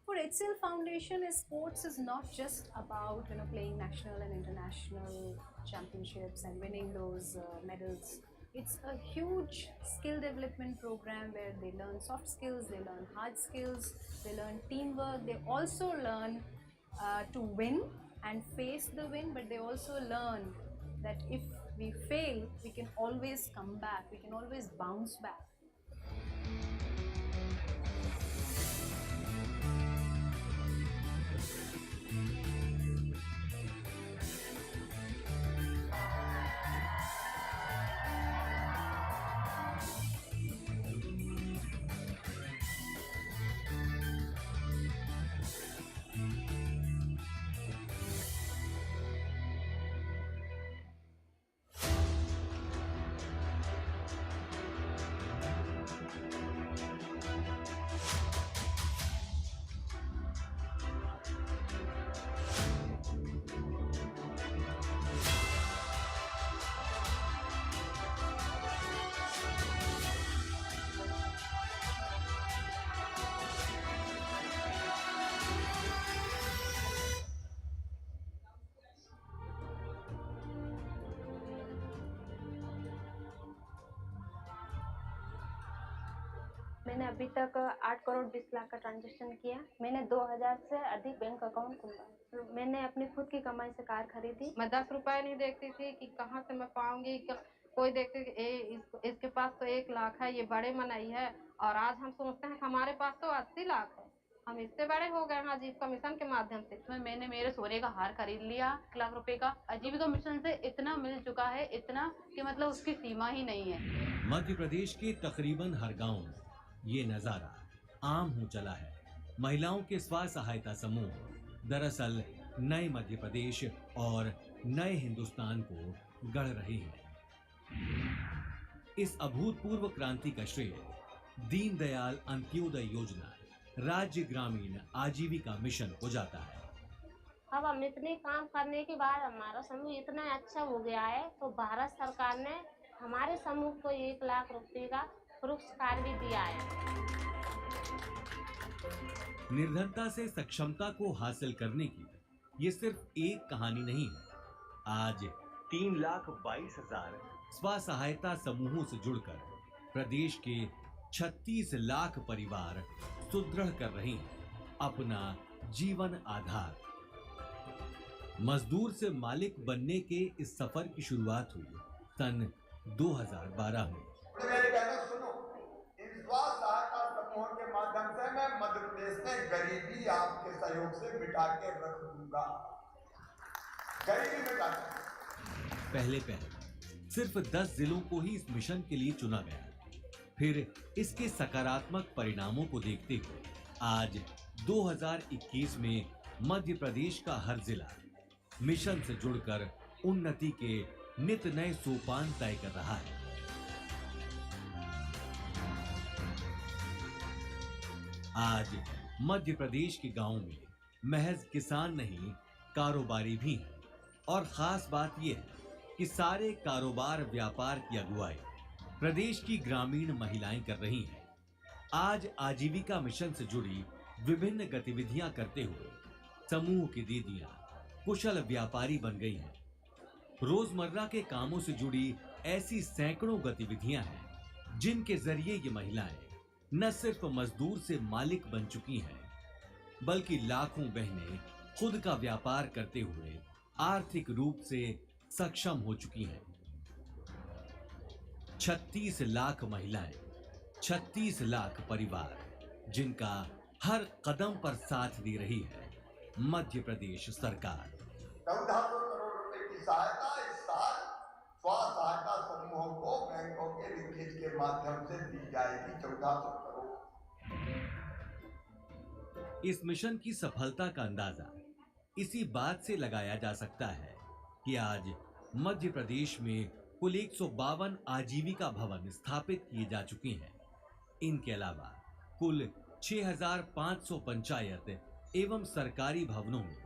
For HCL Foundation, sports is not just about playing national and international championships and winning those medals. It's a huge skill development program where they learn soft skills, they learn hard skills, they learn teamwork, they also learn to win and face the win, but they also learn that if we fail, we can always come back, we can always bounce back. मैंने अभी तक 8 करोड़ 20 लाख का transaction किया। मैंने 2000 से अधिक bank account खुलवाए। मैंने अपनी खुद की कमाई से कार खरीदी। मैं 10 रुपए नहीं देखती थी कि कहाँ से मैं पाऊंगी। कोई देखते कि इसके पास तो 1 लाख है, ये बड़े मनई है, और आज हम सोचते हैं कि हमारे पास तो 80 लाख है, हम इससे बड़े हो गए हैं आजीविका मिशन के माध्यम से। मैंने मेरे सोने का हार खरीद लिया 1 लाख रुपए का। आजीविका मिशन से इतना मिल चुका है, इतना कि मतलब उसकी सीमा ही नहीं है। मध्य प्रदेश के तकरीबन हर गांव में ये नजारा आम हो चला है। महिलाओं के स्व सहायता समूह दरअसल नए मध्य प्रदेश और नए हिंदुस्तान को गढ़ रहे हैं। इस अभूतपूर्व क्रांति का श्रेय दीनदयाल अंत्योदय योजना, राज्य ग्रामीण आजीविका मिशन को जाता है। अब हम इतने काम करने के बाद हमारा समूह इतना अच्छा हो गया है, तो भारत सरकार ने हमारे समूह को 1 लाख रुपए का पुरस्कार भी दिया है। निर्धनता से सक्षमता को हासिल करने की ये सिर्फ एक कहानी नहीं है। आज 3,22,000 स्व सहायता समूहों से जुड़कर प्रदेश के 36 लाख परिवार सुदृढ़ कर रहे हैं अपना जीवन आधार। मजदूर से मालिक बनने के इस सफर की शुरुआत हुई सन 2012 में। मेरी कहना सुनो, इन स्व सहायता समूहों के माध्यम से मैं मध्य प्रदेश में गरीबी आपके सहयोग से मिटा के रख दूंगा। गरीबी मिटा पहले सिर्फ 10 जिलों को ही इस मिशन के लिए चुना गया। फिर इसके सकारात्मक परिणामों को देखते हुए आज 2021 में मध्य प्रदेश का हर जिला मिशन से जुड़कर उन्नति के नित नए सोपान तय कर रहा है। आज मध्य प्रदेश के गांवों में महज किसान नहीं, कारोबारी भी हैं। और खास बात यह है कि सारे कारोबार व्यापार की अगुवाई प्रदेश की ग्रामीण महिलाएं कर रही हैं। आज आजीविका मिशन से जुड़ी विभिन्न गतिविधियां करते हुए समूह की दीदियां कुशल व्यापारी बन गई हैं। रोजमर्रा के कामों से जुड़ी ऐसी सैकड़ों गतिविधियां हैं जिनके जरिए ये महिलाएं न सिर्फ मजदूर से मालिक बन चुकी हैं, बल्कि लाखों बहनें खुद का व्यापार करते हुए आर्थिक रूप से सक्षम हो चुकी हैं। 36 लाख महिलाएं, 36 लाख परिवार, जिनका हर कदम पर साथ दे रही है मध्य प्रदेश सरकार। 1400 करोड़ रुपए की सहायता इस साल स्व सहायता समूहों को बैंकों के लिंकेज के माध्यम से दी जाएगी। 1400 करोड़। इस मिशन की सफलता का अंदाजा इसी बात से लगाया जा सकता है कि आज मध्य प्रदेश में कुल 152 आजीविका भवन स्थापित किए जा चुके हैं। इनके अलावा कुल 6,500 पंचायत एवं सरकारी भवनों में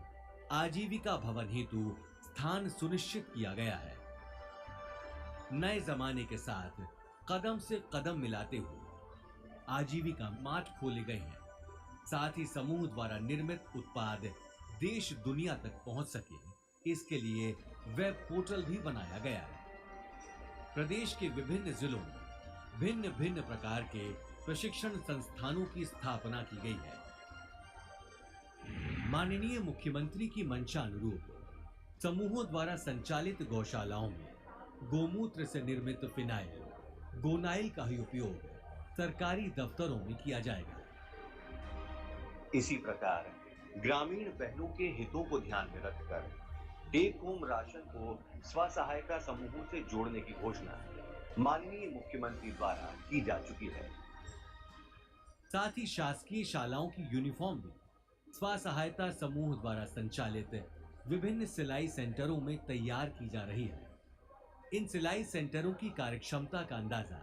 आजीविका भवन हेतु स्थान सुनिश्चित किया गया है। नए जमाने के साथ कदम से कदम मिलाते हुए आजीविका मार्ट खोले गए हैं। साथ ही समूह द्वारा निर्मित उत्पाद देश दुनिया तक पहुंच सके, इसके लिए वेब पोर्टल भी बनाया गया है। प्रदेश के विभिन्न जिलों में भिन्न भिन्न प्रकार के प्रशिक्षण संस्थानों की स्थापना की गई है। माननीय मुख्यमंत्री की मंशा अनुरूप समूहों द्वारा संचालित गौशालाओं में गोमूत्र से निर्मित फिनाइल, गोनाइल का ही उपयोग सरकारी दफ्तरों में किया जाएगा। इसी प्रकार ग्रामीण बहनों के हितों को ध्यान में रखकर टेक होम राशन को स्व सहायता समूहों से जोड़ने की घोषणा माननीय मुख्यमंत्री द्वारा की जा चुकी है। साथ ही शासकीय शालाओं की यूनिफॉर्म भी स्व सहायता समूह द्वारा संचालित विभिन्न सिलाई सेंटरों में तैयार की जा रही है। इन सिलाई सेंटरों की कार्यक्षमता का अंदाजा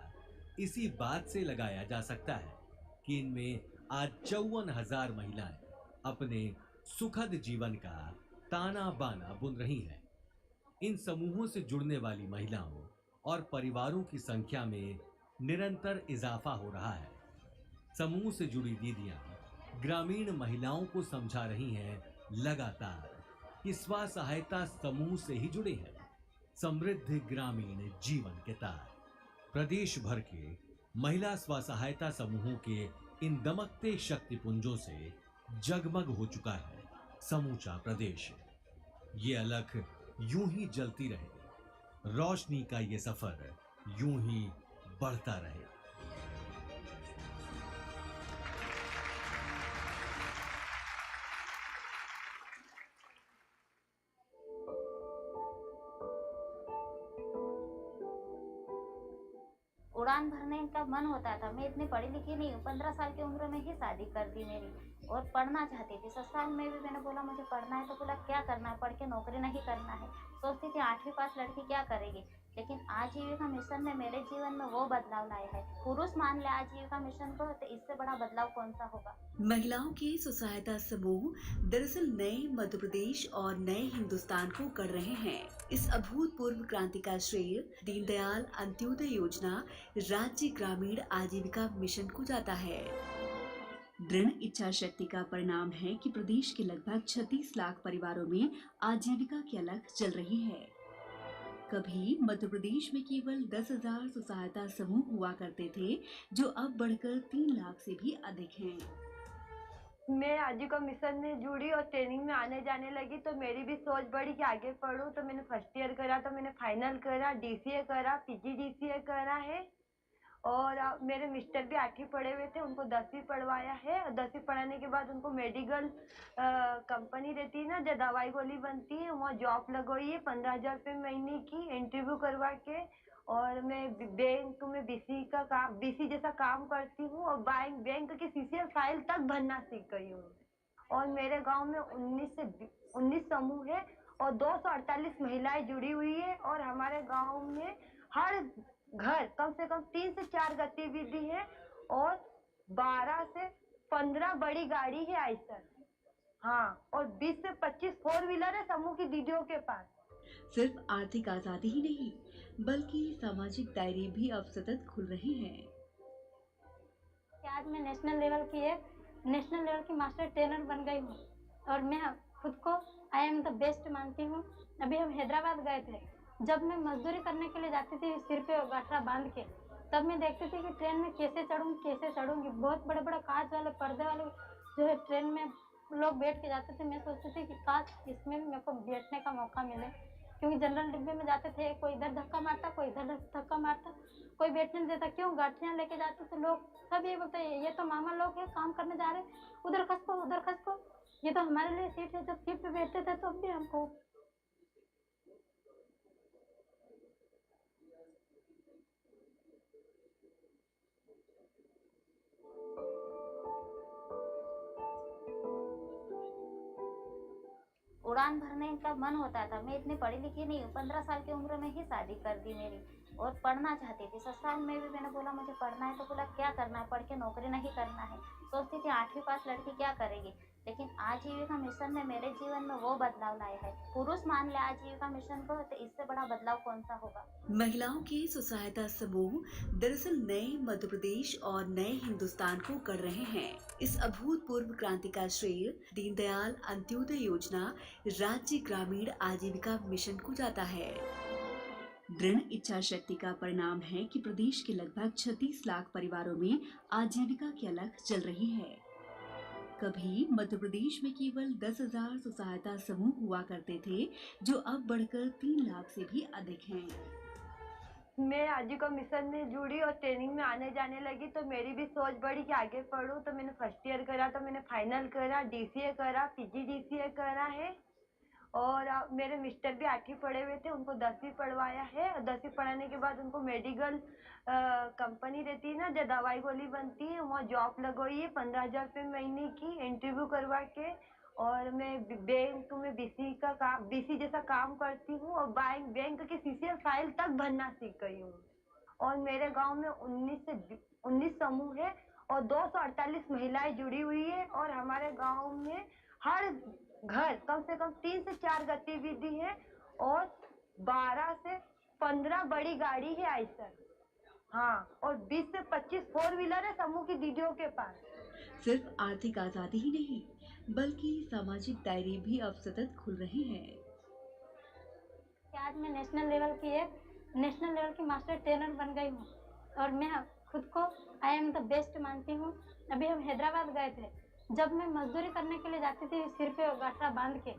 इसी बात से लगाया जा सकता है कि इनमें आज 54,000 महिलाएं अपने सुखद जीवन का ताना बाना बुन रही हैं। इन समूहों से जुड़ने वाली महिलाओं और परिवारों की संख्या में निरंतर इजाफा हो रहा है। समूह से जुड़ी दीदियां ग्रामीण महिलाओं को समझा रही हैं लगातार कि स्व सहायता समूह से ही जुड़े हैं समृद्ध ग्रामीण जीवन के तार। प्रदेश भर के महिला स्वसहायता समूहों के इन दमकते शक्तिपुंजों से जगमग हो चुका है समूचा प्रदेश। ये अलख यूं ही जलती रहे, रोशनी का ये सफर यूं ही बढ़ता रहे। उड़ान भरने का मन होता था। मैं इतनी पढ़ी लिखी नहीं हूँ, 15 साल की उम्र में ही शादी कर दी मेरी, और पढ़ना चाहती थी। ससुराल में भी मैंने बोला मुझे पढ़ना है, तो बोला क्या करना है, पढ़ के नौकरी नहीं करना है। सोचती थी 8वीं पास लड़की क्या करेगी, लेकिन आजीविका मिशन ने मेरे जीवन में वो बदलाव लाया है। पुरुष मान ले आजीविका मिशन को, तो इससे बड़ा बदलाव कौन सा होगा। महिलाओं के स्वसहायता समूह दरअसल नए मध्य प्रदेश और नए हिंदुस्तान को कर रहे हैं। इस अभूतपूर्व क्रांति का श्रेय दीनदयाल अंत्योदय योजना राज्य ग्रामीण आजीविका मिशन को जाता है। दृढ़ इच्छा शक्ति का परिणाम है कि प्रदेश के लगभग 36 लाख परिवारों में आजीविका की अलख जल रही है। कभी मध्य प्रदेश में केवल 10,000 स्वसहायता समूह हुआ करते थे, जो अब बढ़कर 3 लाख से भी अधिक हैं। मैं आजीविका मिशन में जुड़ी और ट्रेनिंग में आने जाने लगी, तो मेरी भी सोच बढ़ी कि आगे पढूं। तो मैंने फर्स्ट ईयर करा, तो मैंने फाइनल करा, डीसीए करा, पीजीडीसीए करा है। और मेरे मिस्टर भी 8वीं पढ़े हुए थे, उनको 10वीं पढ़वाया है। और 10वीं पढ़ाने के बाद उनको मेडिकल कंपनी रहती है ना, जो दवाई गोली बनती है, वहाँ जॉब लगवाई है 15,000 रुपये महीने की, इंटरव्यू करवा के। और मैं बैंक में बीसी जैसा काम करती हूँ, और बैंक की सीसीएल फाइल तक भरना सीख गई हूँ। और मेरे गांव में 19 समूह है और 248 महिलाएं जुड़ी हुई है। और हमारे गांव में हर घर कम से कम 3 से 4 गतिविधि है, और 12 से 15 बड़ी गाड़ी है आइसर। हाँ, और 20 से 25 4 व्हीलर है समूह की दीदियों के पास। सिर्फ आर्थिक आजादी ही नहीं, बल्कि सामाजिक दायरे भी अब सतत खुल रहे हैं। आज मैं नेशनल लेवल की मास्टर ट्रेनर बन गई हूँ, और मैं खुद को आई एम द बेस्ट मानती हूँ। अभी हम हैदराबाद गए थे, जब मैं मजदूरी करने के लिए जाती थी सिर पे गठरा बांध के, तब मैं देखती थी कि ट्रेन में कैसे चढ़ूंगी। बहुत बड़े बड़े कांच वाले पर्दे वाले जो है ट्रेन में लोग बैठ के जाते थे। मैं सोचती थी कि काश इसमें भी मेरे को बैठने का मौका मिले, क्योंकि जनरल डिब्बे में जाते थे, कोई इधर धक्का मारता, कोई इधर धक्का मारता, कोई बैठने नहीं देता। क्यों गठरियाँ लेके जाते थे लोग, सब ये बोलते ये तो मामा लोग हैं, काम करने जा रहे, उधर खसको, ये तो हमारे लिए सीट है। जब सीट पे बैठते थे तो भी हमको उड़ान भरने का मन होता था। मैं इतनी पढ़ी लिखी नहीं हूँ, 15 साल की उम्र में ही शादी कर दी मेरी, और पढ़ना चाहती थी। ससुराल में भी मैंने बोला मुझे पढ़ना है, तो बोला क्या करना है, पढ़ के नौकरी नहीं करना है। सोचती थी 8वीं पास लड़की क्या करेगी, लेकिन आजीविका मिशन ने मेरे जीवन में वो बदलाव लाया है। पुरुष मान ले आजीविका मिशन को, तो इससे बड़ा बदलाव कौन सा होगा। महिलाओं के स्वसहायता समूह दरअसल नए मध्य प्रदेश और नए हिंदुस्तान को कर रहे हैं। इस अभूतपूर्व क्रांति का श्रेय दीनदयाल अंत्योदय योजना राज्य ग्रामीण आजीविका मिशन को जाता है। दृढ़ इच्छा शक्ति का परिणाम है कि प्रदेश के लगभग 36 लाख परिवारों में आजीविका की अलख जल रही है। कभी मध्य प्रदेश में केवल 10,000 स्वसहायता समूह हुआ करते थे, जो अब बढ़कर 3 लाख से भी अधिक हैं। मैं आजीविका मिशन में जुड़ी और ट्रेनिंग में आने जाने लगी, तो मेरी भी सोच बढ़ी कि आगे पढूं। तो मैंने फर्स्ट ईयर करा, तो मैंने फाइनल करा, डीसीए करा, पीजीडीसीए करा है। और मेरे मिस्टर भी 8वीं पढ़े हुए थे, उनको 10वीं पढ़वाया है। और 10वीं पढ़ाने के बाद उनको मेडिकल कंपनी रहती है ना, जो दवाई गोली बनती है, वहाँ जॉब लगवाई है 15,000 रुपये महीने की, इंटरव्यू करवा के। और मैं बैंक में बीसी जैसा काम करती हूँ, और बैंक की सीसीएल फाइल तक भरना सीख गई हूँ। और मेरे गांव में 19 समूह है और 248 महिलाएं जुड़ी हुई है। और हमारे गांव में हर घर कम से कम 3 से 4 गतिविधि है, और 12 से 15 बड़ी गाड़ी है आइसर। हाँ, और 20 से 25 4 व्हीलर है समूह की दीदियों के पास। सिर्फ आर्थिक आजादी ही नहीं, बल्कि सामाजिक दायरे भी अब सतत खुल रहे हैं। आज मैं नेशनल लेवल की मास्टर ट्रेनर बन गई हूँ, और मैं खुद को आई एम द बेस्ट मानती हूँ। अभी हम हैदराबाद गए थे, जब मैं मजदूरी करने के लिए जाती थी सिर पे गाठरा बांध के,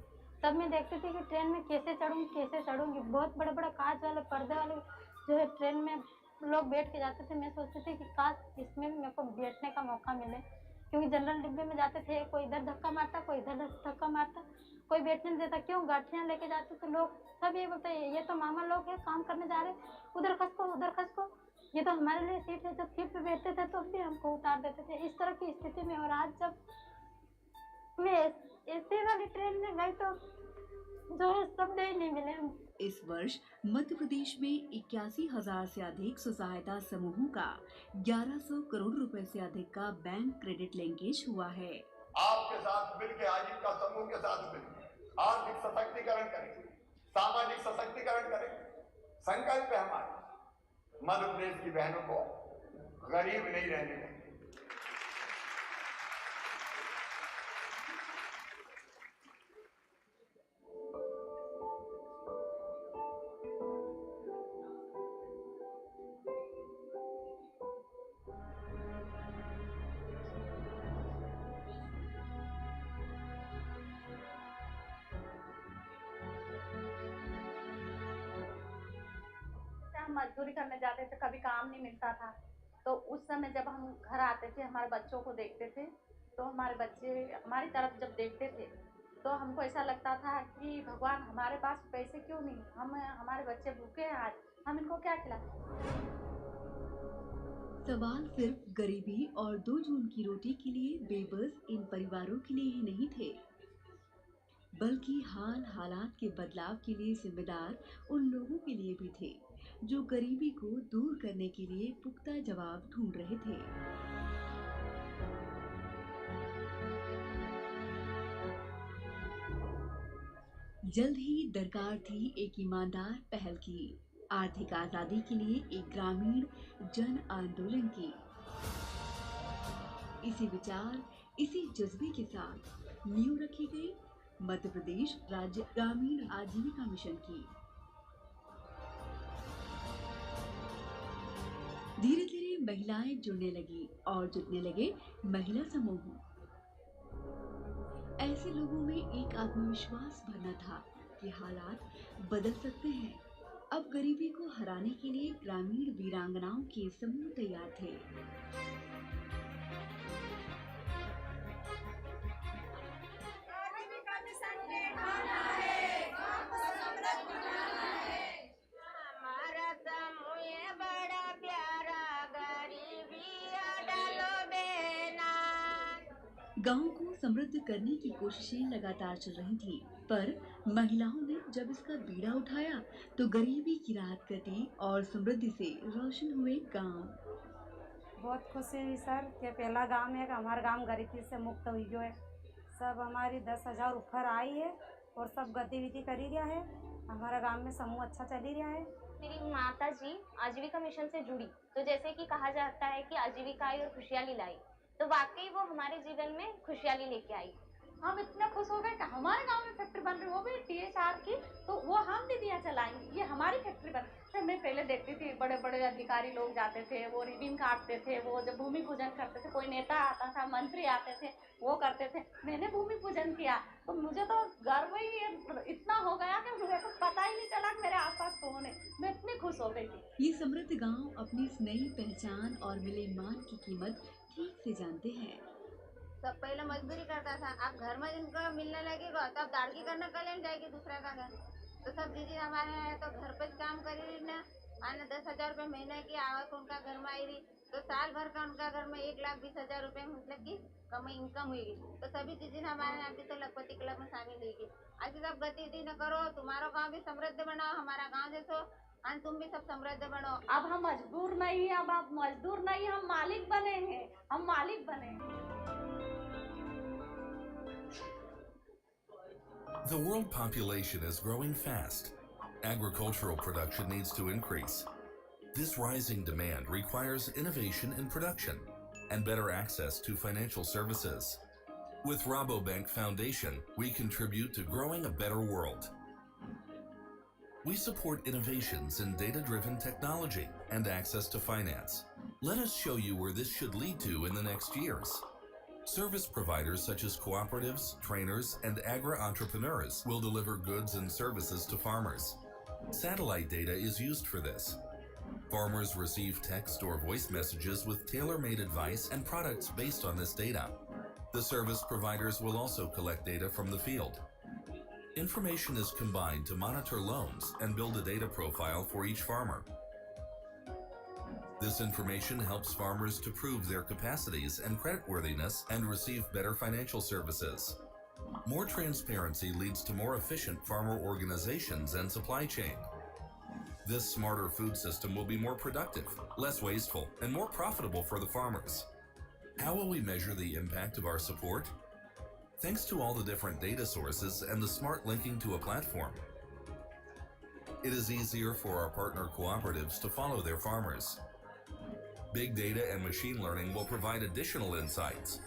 तब मैं देखती थी कि ट्रेन में कैसे चढ़ूँगी। बहुत बड़े बड़े कांच वाले पर्दे वाले जो है ट्रेन में लोग बैठ के जाते थे। मैं सोचती थी कि काश इसमें भी मेरे को बैठने का मौका मिले, क्योंकि जनरल डिब्बे में जाते थे, कोई इधर धक्का मारता, कोई इधर धक्का मारता, कोई बैठने नहीं देता। क्यों? गाठियाँ लेके जाते तो लोग सब ये बोलते ये तो मामा लोग हैं, काम करने जा रहे, उधर खस को, ये तो हमारे लिए सीट है। जब सीट पे बैठते थे तो भी हमको उतार देते थे, इस तरह की स्थिति में। और आज जब मैं एसी वाली ट्रेन में गई तो जो है शब्द ही नहीं मिले। इस वर्ष मध्य प्रदेश में 81,000 से अधिक स्वसहायता समूहों का 1100 करोड़ रुपए से अधिक का बैंक क्रेडिट लिंकेज हुआ है। आपके साथ मिलकर आजीविका समूह के साथ मिलकर आर्थिक सशक्तिकरण करेंगे, सामाजिक सशक्तिकरण करेंगे। संकल्प है हमारा, मध्य प्रदेश की बहनों को गरीब नहीं रहने देंगे। हम मजदूरी करने जाते थे, कभी काम नहीं मिलता था, तो उस समय जब हम घर आते थे, हमारे बच्चों को देखते थे, तो हमारे बच्चे हमारी तरफ जब देखते थे तो हमको ऐसा लगता था कि भगवान हमारे पास पैसे क्यों नहीं, हमारे बच्चे भूखे हैं, आज हम इनको क्या खिलाएं। सवाल सिर्फ गरीबी और 2 जून की रोटी के लिए बेबस इन परिवारों के लिए ही नहीं थे, बल्कि हालात के बदलाव के लिए जिम्मेदार उन लोगों के लिए भी थे जो गरीबी को दूर करने के लिए पुख्ता जवाब ढूंढ रहे थे। जल्द ही दरकार थी एक ईमानदार पहल की, आर्थिक आजादी के लिए एक ग्रामीण जन आंदोलन की। इसी विचार, इसी जज्बे के साथ नींव रखी गई मध्य प्रदेश राज्य ग्रामीण आजीविका मिशन की। धीरे धीरे महिलाएं जुड़ने लगी और जुटने लगे महिला समूह। ऐसे लोगों में एक आत्मविश्वास भरना था कि हालात बदल सकते हैं। अब गरीबी को हराने के लिए ग्रामीण वीरांगनाओं के समूह तैयार थे। गांव को समृद्ध करने की कोशिशें लगातार चल रही थीं, पर महिलाओं ने जब इसका बीड़ा उठाया तो गरीबी की रात कटी और समृद्धि से रोशन हुए गांव। बहुत खुशी हुई सर कि पहला गांव है कि हमारा गांव गरीबी से मुक्त हुई गयो है। सब हमारी 10,000 ऊपर आई है और सब गतिविधि करी गया है। हमारा गांव में समूह अच्छा चली रहा है। मेरी माता जी आजीविका मिशन से जुड़ी, तो जैसे कि कहा जाता है कि आजीविका आई और खुशहाली लाई, तो वाकई वो हमारे जीवन में खुशहाली लेके आई। हम इतना खुश हो गए कि हमारे गांव में फैक्ट्री बन रही, वो भी THR की, तो वो हम दीदियाँ चलाएंगी, ये हमारी फैक्ट्री बन। तो मैं पहले देखती थी बड़े बड़े अधिकारी लोग जाते थे, वो रिबन काटते थे, वो जब भूमि पूजन करते थे, कोई नेता आता था, मंत्री आते थे, वो करते थे। मैंने भूमि पूजन किया तो मुझे तो गर्व ही इतना हो गया कि मुझे तो पता ही नहीं चला कि मेरे आसपास कौन है। मैं इतनी खुश हो गई थी। ये समृद्ध गांव अपनी इस नई पहचान और मिले मान की कीमत ठीक से जानते हैं। सब पहले मजदूरी करता था, अब घर में जिनको मिलने लगेगा तब दाड़गी करने का लेने जाएगी दूसरा का घर। तो सब दीदी हमारे हैं तो घर पे काम करी रही ना, माने 10,000 रुपये महीने की आवक उनका घर में आई रही, तो साल भर का उनका घर में 1,20,000 रुपये मतलब की कमाई इनकम हुई। तो सभी दीदी हमारे यहाँ भी तो लखपति क्लब में शामिल हुई। ऐसी सब गतिविधि न करो, तुम्हारा गाँव भी समृद्ध बनाओ, हमारा गाँव जैसो, और तुम भी सब समृद्ध बनो। अब हम मजदूर नहीं, अब आप मजदूर नहीं, हम मालिक बनेंगे, हम मालिक बनेंगे। The world population is growing fast. Agricultural production needs to increase. This rising demand requires innovation in production and better access to financial services. With Rabobank Foundation, we contribute to growing a better world. We support innovations in data-driven technology and access to finance. Let us show you where this should lead to in the next years. Service providers such as cooperatives, trainers, and agri-entrepreneurs will deliver goods and services to farmers. Satellite data is used for this. Farmers receive text or voice messages with tailor-made advice and products based on this data. The service providers will also collect data from the field. Information is combined to monitor loans and build a data profile for each farmer. This information helps farmers to prove their capacities and creditworthiness and receive better financial services. More transparency leads to more efficient farmer organizations and supply chain. This smarter food system will be more productive, less wasteful, and more profitable for the farmers. How will we measure the impact of our support? Thanks to all the different data sources and the smart linking to a platform. It is easier for our partner cooperatives to follow their farmers. Big data and machine learning will provide additional insights.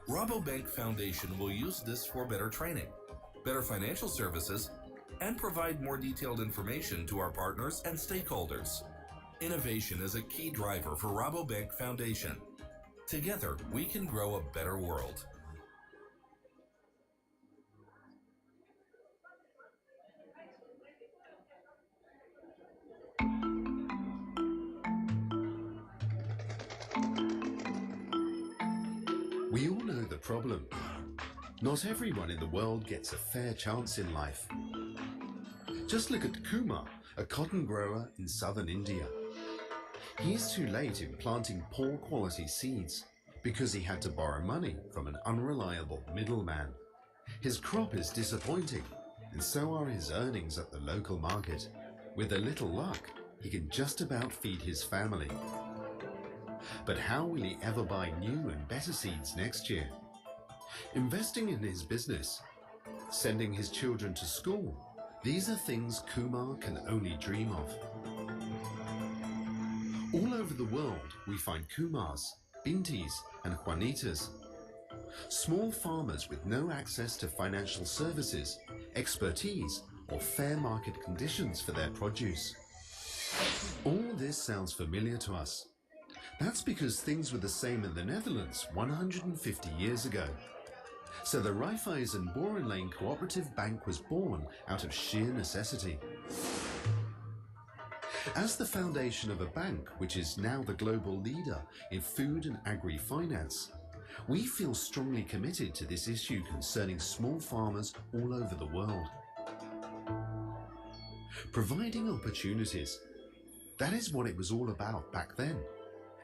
Rabobank Foundation will use this for better training, better financial services, and provide more detailed information to our partners and stakeholders. Innovation is a key driver for Rabobank Foundation. Together, we can grow a better world. We all know the problem. Not everyone in the world gets a fair chance in life. Just look at Kumar, a cotton grower in southern India. He is too late in planting poor quality seeds because he had to borrow money from an unreliable middleman. His crop is disappointing, and so are his earnings at the local market. With a little luck, he can just about feed his family. But how will he ever buy new and better seeds next year? Investing in his business, sending his children to school, these are things Kumar can only dream of. All over the world, we find Kumars, Bintis, and Juanitas. Small farmers with no access to financial services, expertise, or fair market conditions for their produce. All this sounds familiar to us. That's because things were the same in the Netherlands 150 years ago. So the Raiffeisen Boerenleen Cooperative Bank was born out of sheer necessity. As the foundation of a bank which is now the global leader in food and agri-finance, we feel strongly committed to this issue concerning small farmers all over the world. Providing opportunities, that is what it was all about back then.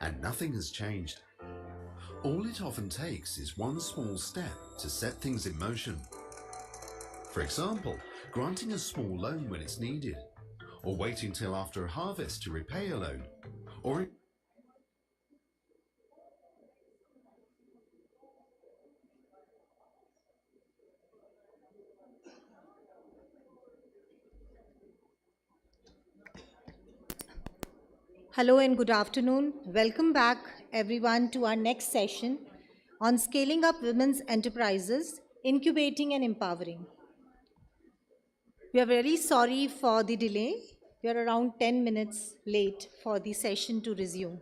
And nothing has changed. All it often takes is one small step to set things in motion. For example, granting a small loan when it's needed, or waiting till after a harvest to repay a loan, or Hello and good afternoon. Welcome back everyone to our next session on scaling up women's enterprises, incubating and empowering. We are very sorry for the delay. We are around 10 minutes late for the session to resume.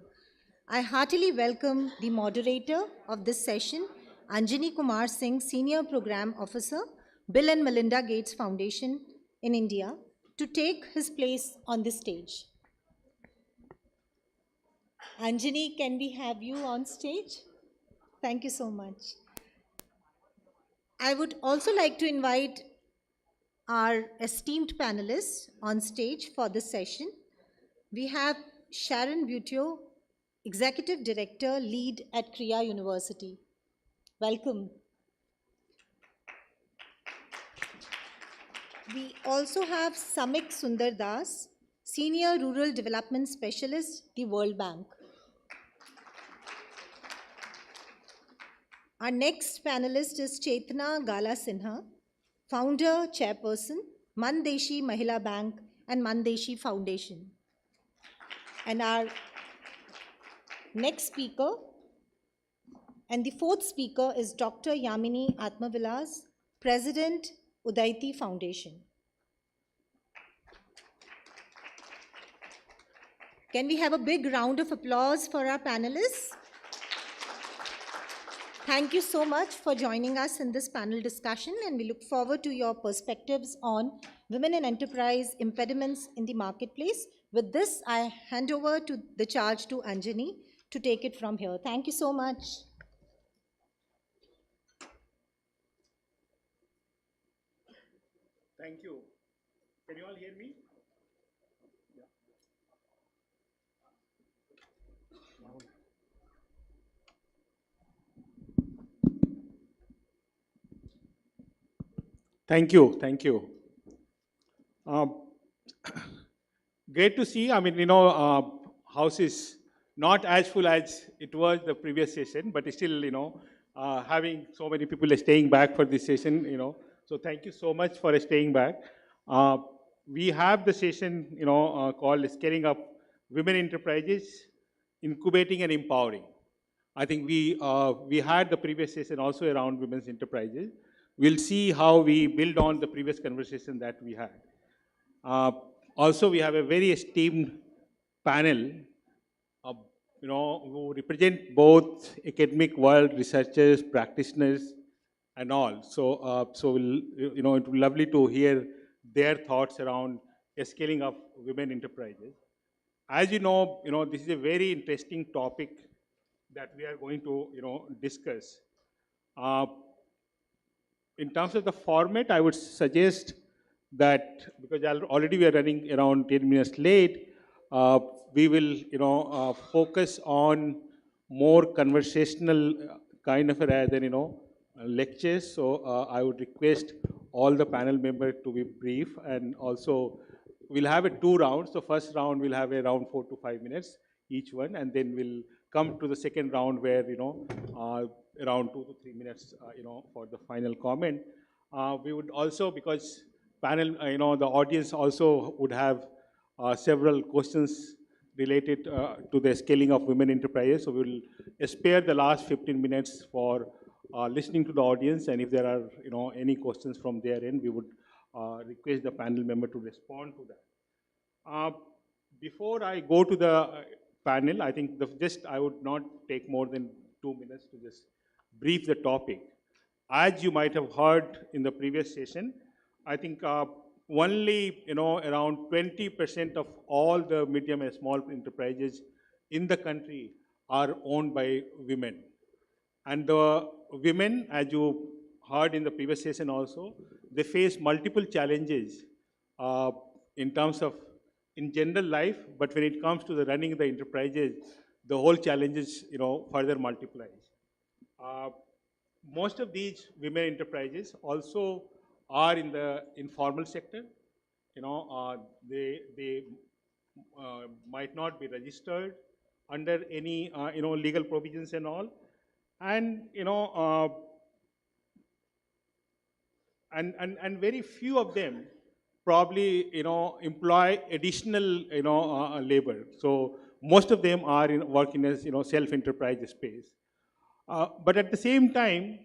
I heartily welcome the moderator of this session, Anjani Kumar Singh, Senior Program Officer, Bill and Melinda Gates Foundation in India, to take his place on the stage. Anjani, can we have you on stage? Thank you so much. I would also like to invite our esteemed panelists on stage for this session. We have Sharon Buteo, Executive Director, Lead at Kriya University. Welcome. We also have Samik Sundar Das, Senior Rural Development Specialist, the World Bank. Our next panelist is Chetna Gala Sinha, Founder, Chairperson, Mandeshi Mahila Bank and Mandeshi Foundation. And our next speaker, and the fourth speaker is Dr. Yamini Atmavilas, President, Udaiti Foundation. Can we have a big round of applause for our panelists? Thank you so much for joining us in this panel discussion, and we look forward to your perspectives on women in enterprise, impediments in the marketplace. With this, I hand over to the charge to Anjani to take it from here. Thank you so much. Thank you. Can you all hear me? Thank you. Thank you. Great to see. I mean, house is not as full as it was the previous session, but still, having so many people staying back for this session, So thank you so much for staying back. We have the session, called Scaling Up Women Enterprises, Incubating and Empowering. I think we had the previous session also around women's enterprises. We'll see how we build on the previous conversation that we had. Also, we have a very esteemed panel, who represent both academic world, researchers, practitioners, and all. So we'll, it will be lovely to hear their thoughts around scaling up women enterprises. As you know, this is a very interesting topic that we are going to, discuss. In terms of the format, I would suggest that because already we are running around 10 minutes late, we will, focus on more conversational kind of rather than, lectures. So I would request all the panel members to be brief, and also we'll have a 2 rounds. So first round we'll have around 4 to 5 minutes each one, and then we'll come to the second round where, around 2 to 3 minutes, for the final comment. We would also, because panel, the audience also would have several questions related to the scaling of women enterprises. So we will spare the last 15 minutes for listening to the audience, and if there are, any questions from their end, we would request the panel member to respond to that. Before I go to the panel, I think I would not take more than 2 minutes to just brief the topic. As you might have heard in the previous session, I think only, around 20% of all the medium and small enterprises in the country are owned by women. And the women, as you heard in the previous session also, they face multiple challenges in terms of in general life, but when it comes to the running the enterprises, the whole challenges, further multiplies. Most of these women enterprises also are in the informal sector. They might not be registered under any, legal provisions and all. And, and very few of them probably, employ additional, labor. So most of them are work in a, self-enterprise space. But at the same time,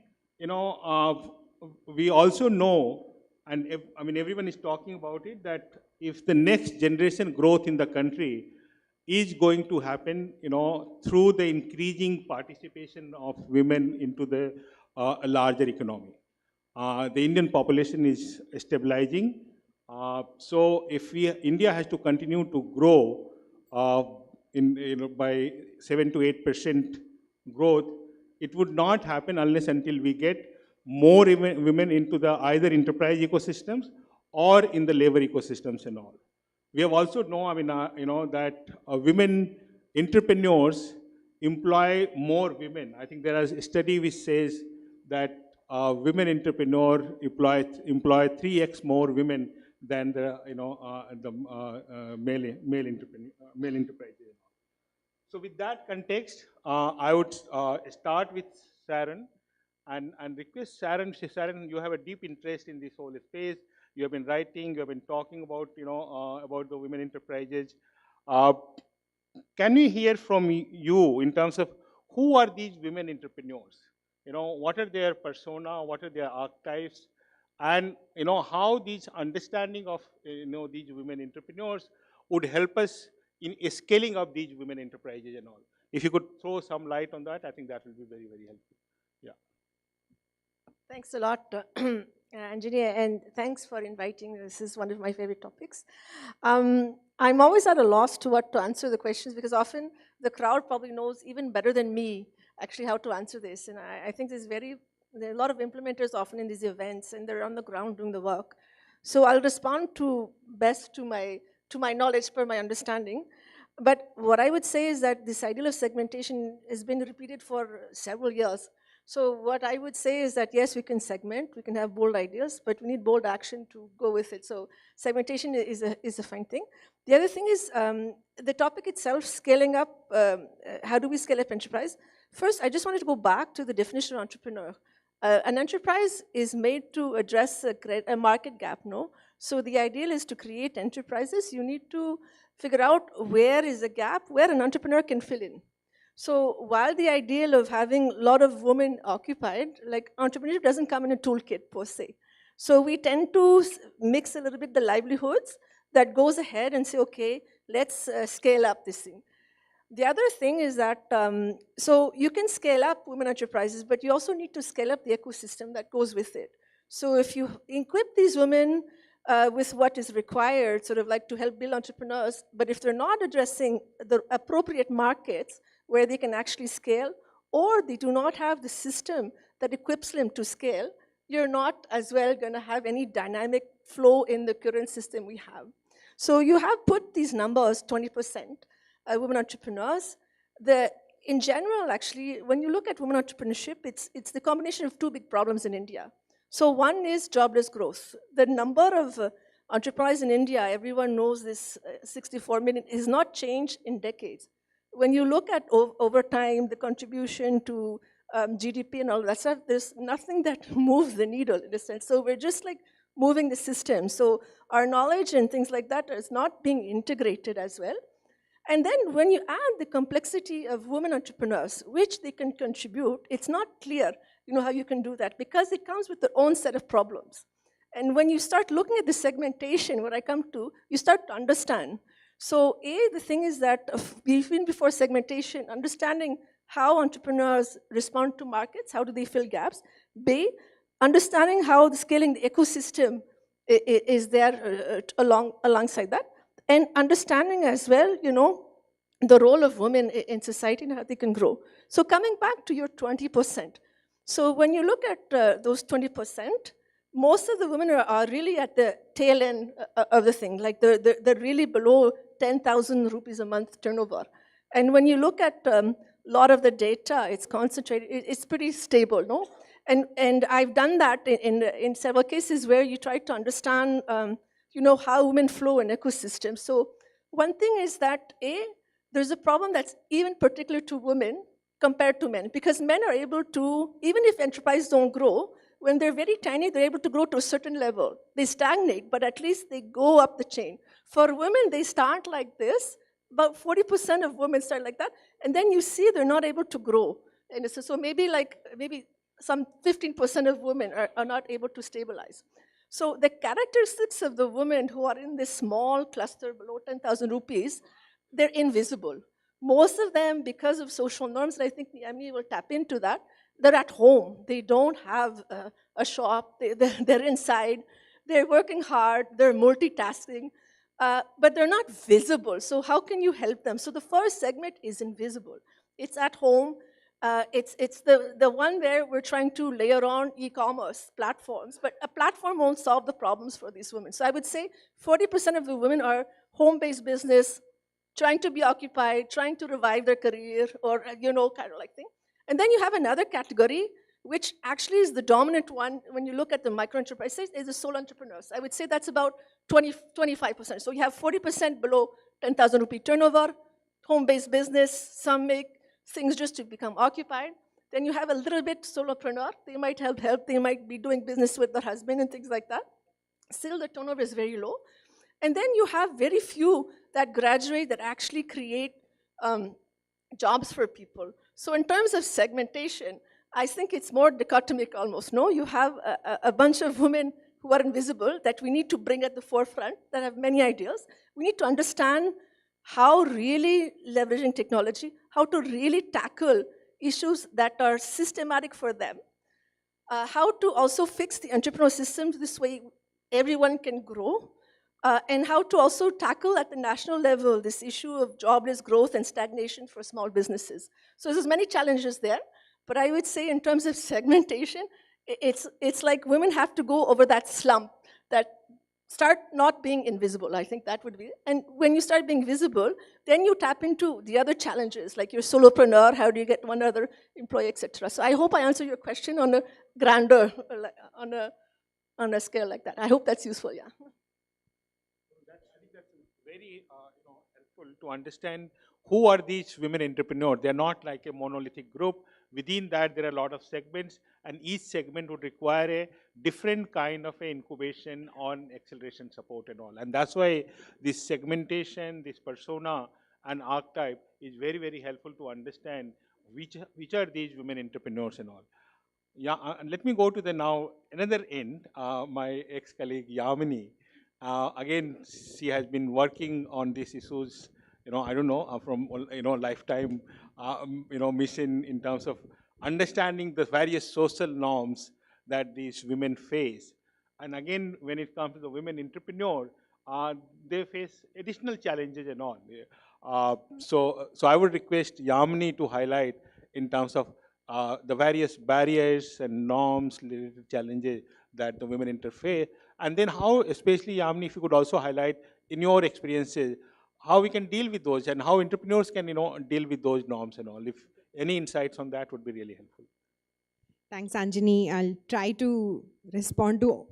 we also know, and everyone is talking about it, that if the next generation growth in the country is going to happen, through the increasing participation of women into the larger economy. The Indian population is stabilizing. So if India has to continue to grow by 7 to 8% growth, it would not happen unless until we get more women into the either enterprise ecosystems or in the labor ecosystems and all. We have also know, that women entrepreneurs employ more women. I think there is a study which says that women entrepreneur employ 3x more women than the male enterprises. So with that context, I would start with Sharon and request Sharon. Sharon, you have a deep interest in this whole space. You have been writing, you have been talking about, about the women enterprises. Can we hear from you in terms of who are these women entrepreneurs? What are their persona, what are their archetypes, and how these understanding of these women entrepreneurs would help us in scaling up these women enterprises and all. If you could throw some light on that, I think that will be very, very helpful. Yeah. Thanks a lot, Anjali, and thanks for inviting. This is one of my favorite topics. I'm always at a loss to what to answer the questions because often the crowd probably knows even better than me actually how to answer this. And I think there are a lot of implementers often in these events and they're on the ground doing the work. So I'll respond to best to my knowledge per my understanding. But what I would say is that this ideal of segmentation has been repeated for several years. So what I would say is that, yes, we can segment, we can have bold ideas, but we need bold action to go with it. So segmentation is a fine thing. The other thing is the topic itself, scaling up, how do we scale up enterprise? First, I just wanted to go back to the definition of entrepreneur. An enterprise is made to address a market gap, no? So the ideal is to create enterprises. You need to figure out where is a gap, where an entrepreneur can fill in. So while the ideal of having a lot of women occupied, like entrepreneurship doesn't come in a toolkit per se. So we tend to mix a little bit the livelihoods that goes ahead and say, okay, let's scale up this thing. The other thing is that, so you can scale up women enterprises, but you also need to scale up the ecosystem that goes with it. So if you equip these women with what is required, sort of like to help build entrepreneurs, but if they're not addressing the appropriate markets where they can actually scale, or they do not have the system that equips them to scale, you're not as well gonna have any dynamic flow in the current system we have. So you have put these numbers, 20% women entrepreneurs. In general, actually, when you look at women entrepreneurship, it's the combination of two big problems in India. So one is jobless growth. The number of entrepreneurs in India, everyone knows this, 64 million, has not changed in decades. When you look at over time, the contribution to GDP and all that stuff, there's nothing that moves the needle in a sense. So we're just like moving the system. So our knowledge and things like that is not being integrated as well. And then when you add the complexity of women entrepreneurs, which they can contribute, it's not clear how you can do that because it comes with their own set of problems. And when you start looking at the segmentation, what I come to, you start to understand. So the thing is that even before segmentation, understanding how entrepreneurs respond to markets, how do they fill gaps. B, understanding how the scaling the ecosystem is there alongside that. And understanding as well, the role of women in society and how they can grow. So coming back to your 20%. So when you look at those 20%, most of the women are really at the tail end of the thing. Like they're really below 10,000 rupees a month turnover. And when you look at a lot of the data, it's concentrated, it's pretty stable, no? And I've done that in several cases where you try to understand how women flow in ecosystems. So one thing is that, there's a problem that's even particular to women compared to men, because men are able to, even if enterprises don't grow, when they're very tiny, they're able to grow to a certain level. They stagnate, but at least they go up the chain. For women, they start like this. About 40% of women start like that, and then you see they're not able to grow. And so maybe some 15% of women are not able to stabilize. So the characteristics of the women who are in this small cluster below 10,000 rupees, they're invisible. Most of them, because of social norms, and I think Yami will tap into that, they're at home. They don't have a shop. They're inside. They're working hard. They're multitasking. But they're not visible. So how can you help them? So the first segment is invisible. It's at home. It's the one where we're trying to layer on e-commerce platforms. But a platform won't solve the problems for these women. So I would say 40% of the women are home-based business, trying to be occupied, trying to revive their career, or kind of like thing. And then you have another category, which actually is the dominant one when you look at the micro-enterprises, is the sole entrepreneurs. I would say that's about 25%. So you have 40% below 10,000 rupee turnover, home-based business, some make things just to become occupied. Then you have a little bit solopreneur. They might help, they might be doing business with their husband and things like that. Still, the turnover is very low. And then you have very few that graduate that actually create jobs for people. So in terms of segmentation, I think it's more dichotomic almost, no? You have a bunch of women who are invisible that we need to bring at the forefront, that have many ideas. We need to understand how really leveraging technology, how to really tackle issues that are systematic for them, how to also fix the entrepreneurial systems this way everyone can grow, and how to also tackle at the national level this issue of jobless growth and stagnation for small businesses. So there's many challenges there, but I would say in terms of segmentation, it's like women have to go over that slump, that start not being invisible. I think that would be it. And when you start being visible, then you tap into the other challenges, like you're solopreneur, how do you get one other employee, etc. So I hope I answer your question on a grander, on a scale like that. I hope that's useful, yeah. I think that's very helpful to understand who are these women entrepreneurs. They're not like a monolithic group. Within that, there are a lot of segments, and each segment would require a different kind of a incubation on acceleration support and all. And that's why this segmentation, this persona and archetype is very, very helpful to understand which are these women entrepreneurs and all. Yeah, and let me go to the now another end. My ex-colleague Yamini, again, she has been working on these issues. I don't know from lifetime, mission in terms of understanding the various social norms that these women face. And again, when it comes to the women entrepreneur, they face additional challenges and all. So I would request Yamini to highlight in terms of the various barriers and norms related challenges that the women interface, and then how, especially Yamini, if you could also highlight in your experiences, how we can deal with those and how entrepreneurs can, deal with those norms and all. If any insights on that would be really helpful. Thanks, Anjani. I'll try to respond to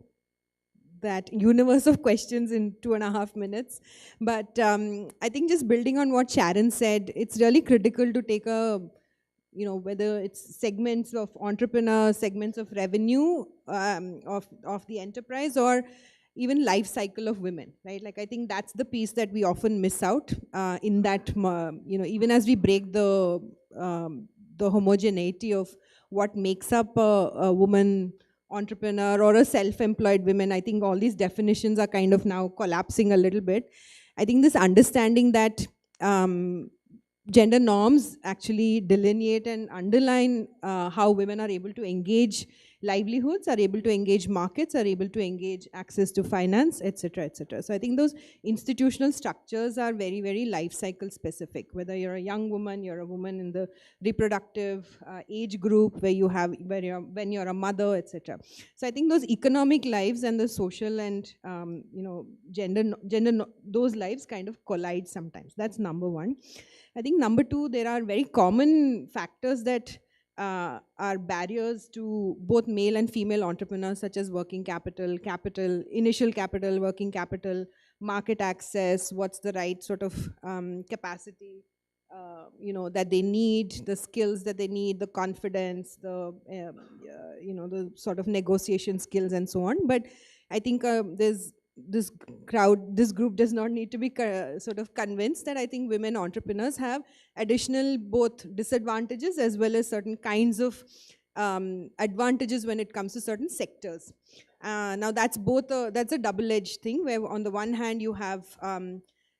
that universe of questions in 2.5 minutes. But I think just building on what Sharon said, it's really critical to take whether it's segments of entrepreneurs, segments of revenue of the enterprise, or even life cycle of women, right? Like, I think that's the piece that we often miss out in that, even as we break the homogeneity of what makes up a woman entrepreneur or a self-employed woman. I think all these definitions are kind of now collapsing a little bit. I think this understanding that gender norms actually delineate and underline how women are able to engage livelihoods, are able to engage markets, are able to engage access to finance, etc., etc. So I think those institutional structures are very, very life cycle specific. Whether you're a young woman, you're a woman in the reproductive age group, when you're a mother, etc. So I think those economic lives and the social and gender, those lives kind of collide sometimes. That's number one. I think number two, there are very common factors that are barriers to both male and female entrepreneurs, such as working capital, initial capital, working capital, market access, what's the right sort of capacity that they need, the skills that they need, the confidence, the sort of negotiation skills and so on. But I think this group does not need to be sort of convinced that I think women entrepreneurs have additional both disadvantages as well as certain kinds of advantages when it comes to certain sectors. Now that's that's a double-edged thing, where on the one hand you have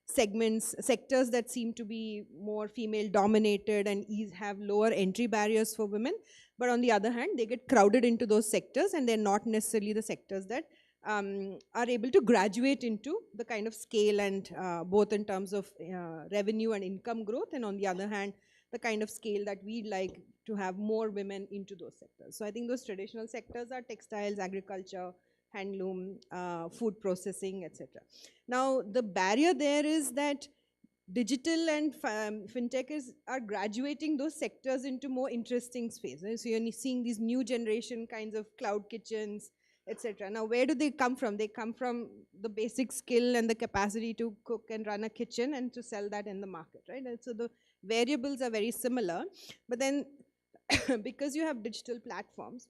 sectors that seem to be more female dominated and have lower entry barriers for women, but on the other hand they get crowded into those sectors and they're not necessarily the sectors that are able to graduate into the kind of scale and both in terms of revenue and income growth, and on the other hand the kind of scale that we'd like to have more women into those sectors. So I think those traditional sectors are textiles, agriculture, handloom, food processing, etc. Now the barrier there is that digital and fintech are graduating those sectors into more interesting spaces. So you're seeing these new generation kinds of cloud kitchens, etc. Now, where do they come from? They come from the basic skill and the capacity to cook and run a kitchen and to sell that in the market, right? And so the variables are very similar, but then because you have digital platforms,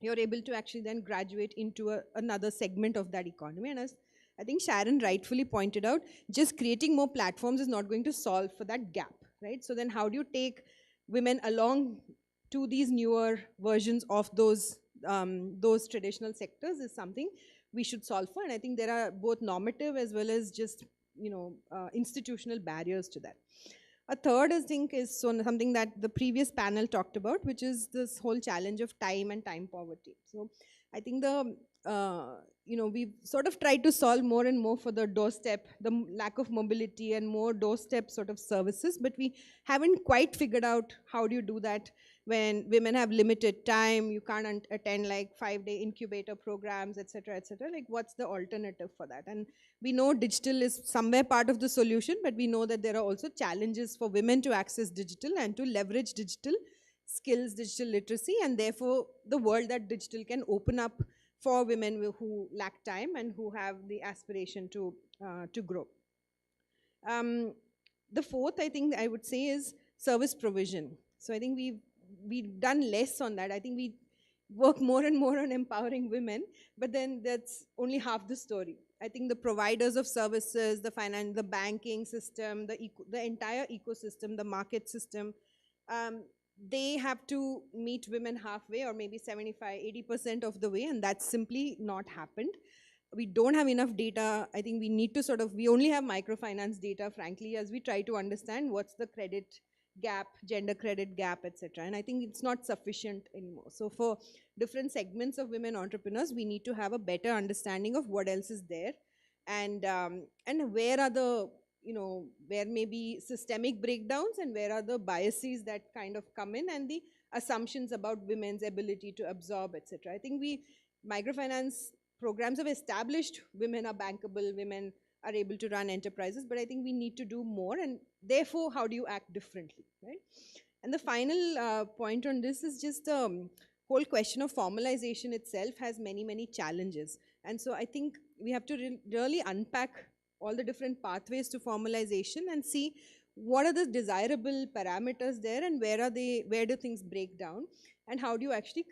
you're able to actually then graduate into another segment of that economy. And as I think Sharon rightfully pointed out, just creating more platforms is not going to solve for that gap, right? So then how do you take women along to these newer versions of those traditional sectors is something we should solve for. And I think there are both normative as well as just institutional barriers to that. A third, I think, is something that the previous panel talked about, which is this whole challenge of time and time poverty. So I think we've sort of tried to solve more and more for the doorstep, the lack of mobility and more doorstep sort of services, but we haven't quite figured out how do you do that when women have limited time, you can't attend like 5-day incubator programs, etc., etc. Like, what's the alternative for that? And we know digital is somewhere part of the solution, but we know that there are also challenges for women to access digital and to leverage digital skills, digital literacy, and therefore the world that digital can open up for women who lack time and who have the aspiration to grow. The fourth, I think I would say, is service provision. So I think we've done less on that. I think we work more and more on empowering women, but then that's only half the story. I think the providers of services, the finance, the banking system, the entire ecosystem, the market system, they have to meet women halfway, or maybe 75–80% of the way, and that's simply not happened. We don't have enough data. I think we need to we only have microfinance data, frankly, as we try to understand what's the credit gap, gender credit gap, etc. And I think it's not sufficient anymore. So for different segments of women entrepreneurs, we need to have a better understanding of what else is there, and where are the, where may be systemic breakdowns, and where are the biases that kind of come in, and the assumptions about women's ability to absorb, etc. I think microfinance programs have established women are bankable, women are able to run enterprises, but I think we need to do more, and therefore, how do you act differently, right? And the final point on this is just the whole question of formalization itself has many, many challenges. And so I think we have to really unpack all the different pathways to formalization and see what are the desirable parameters there, and where do things break down, and how do you actually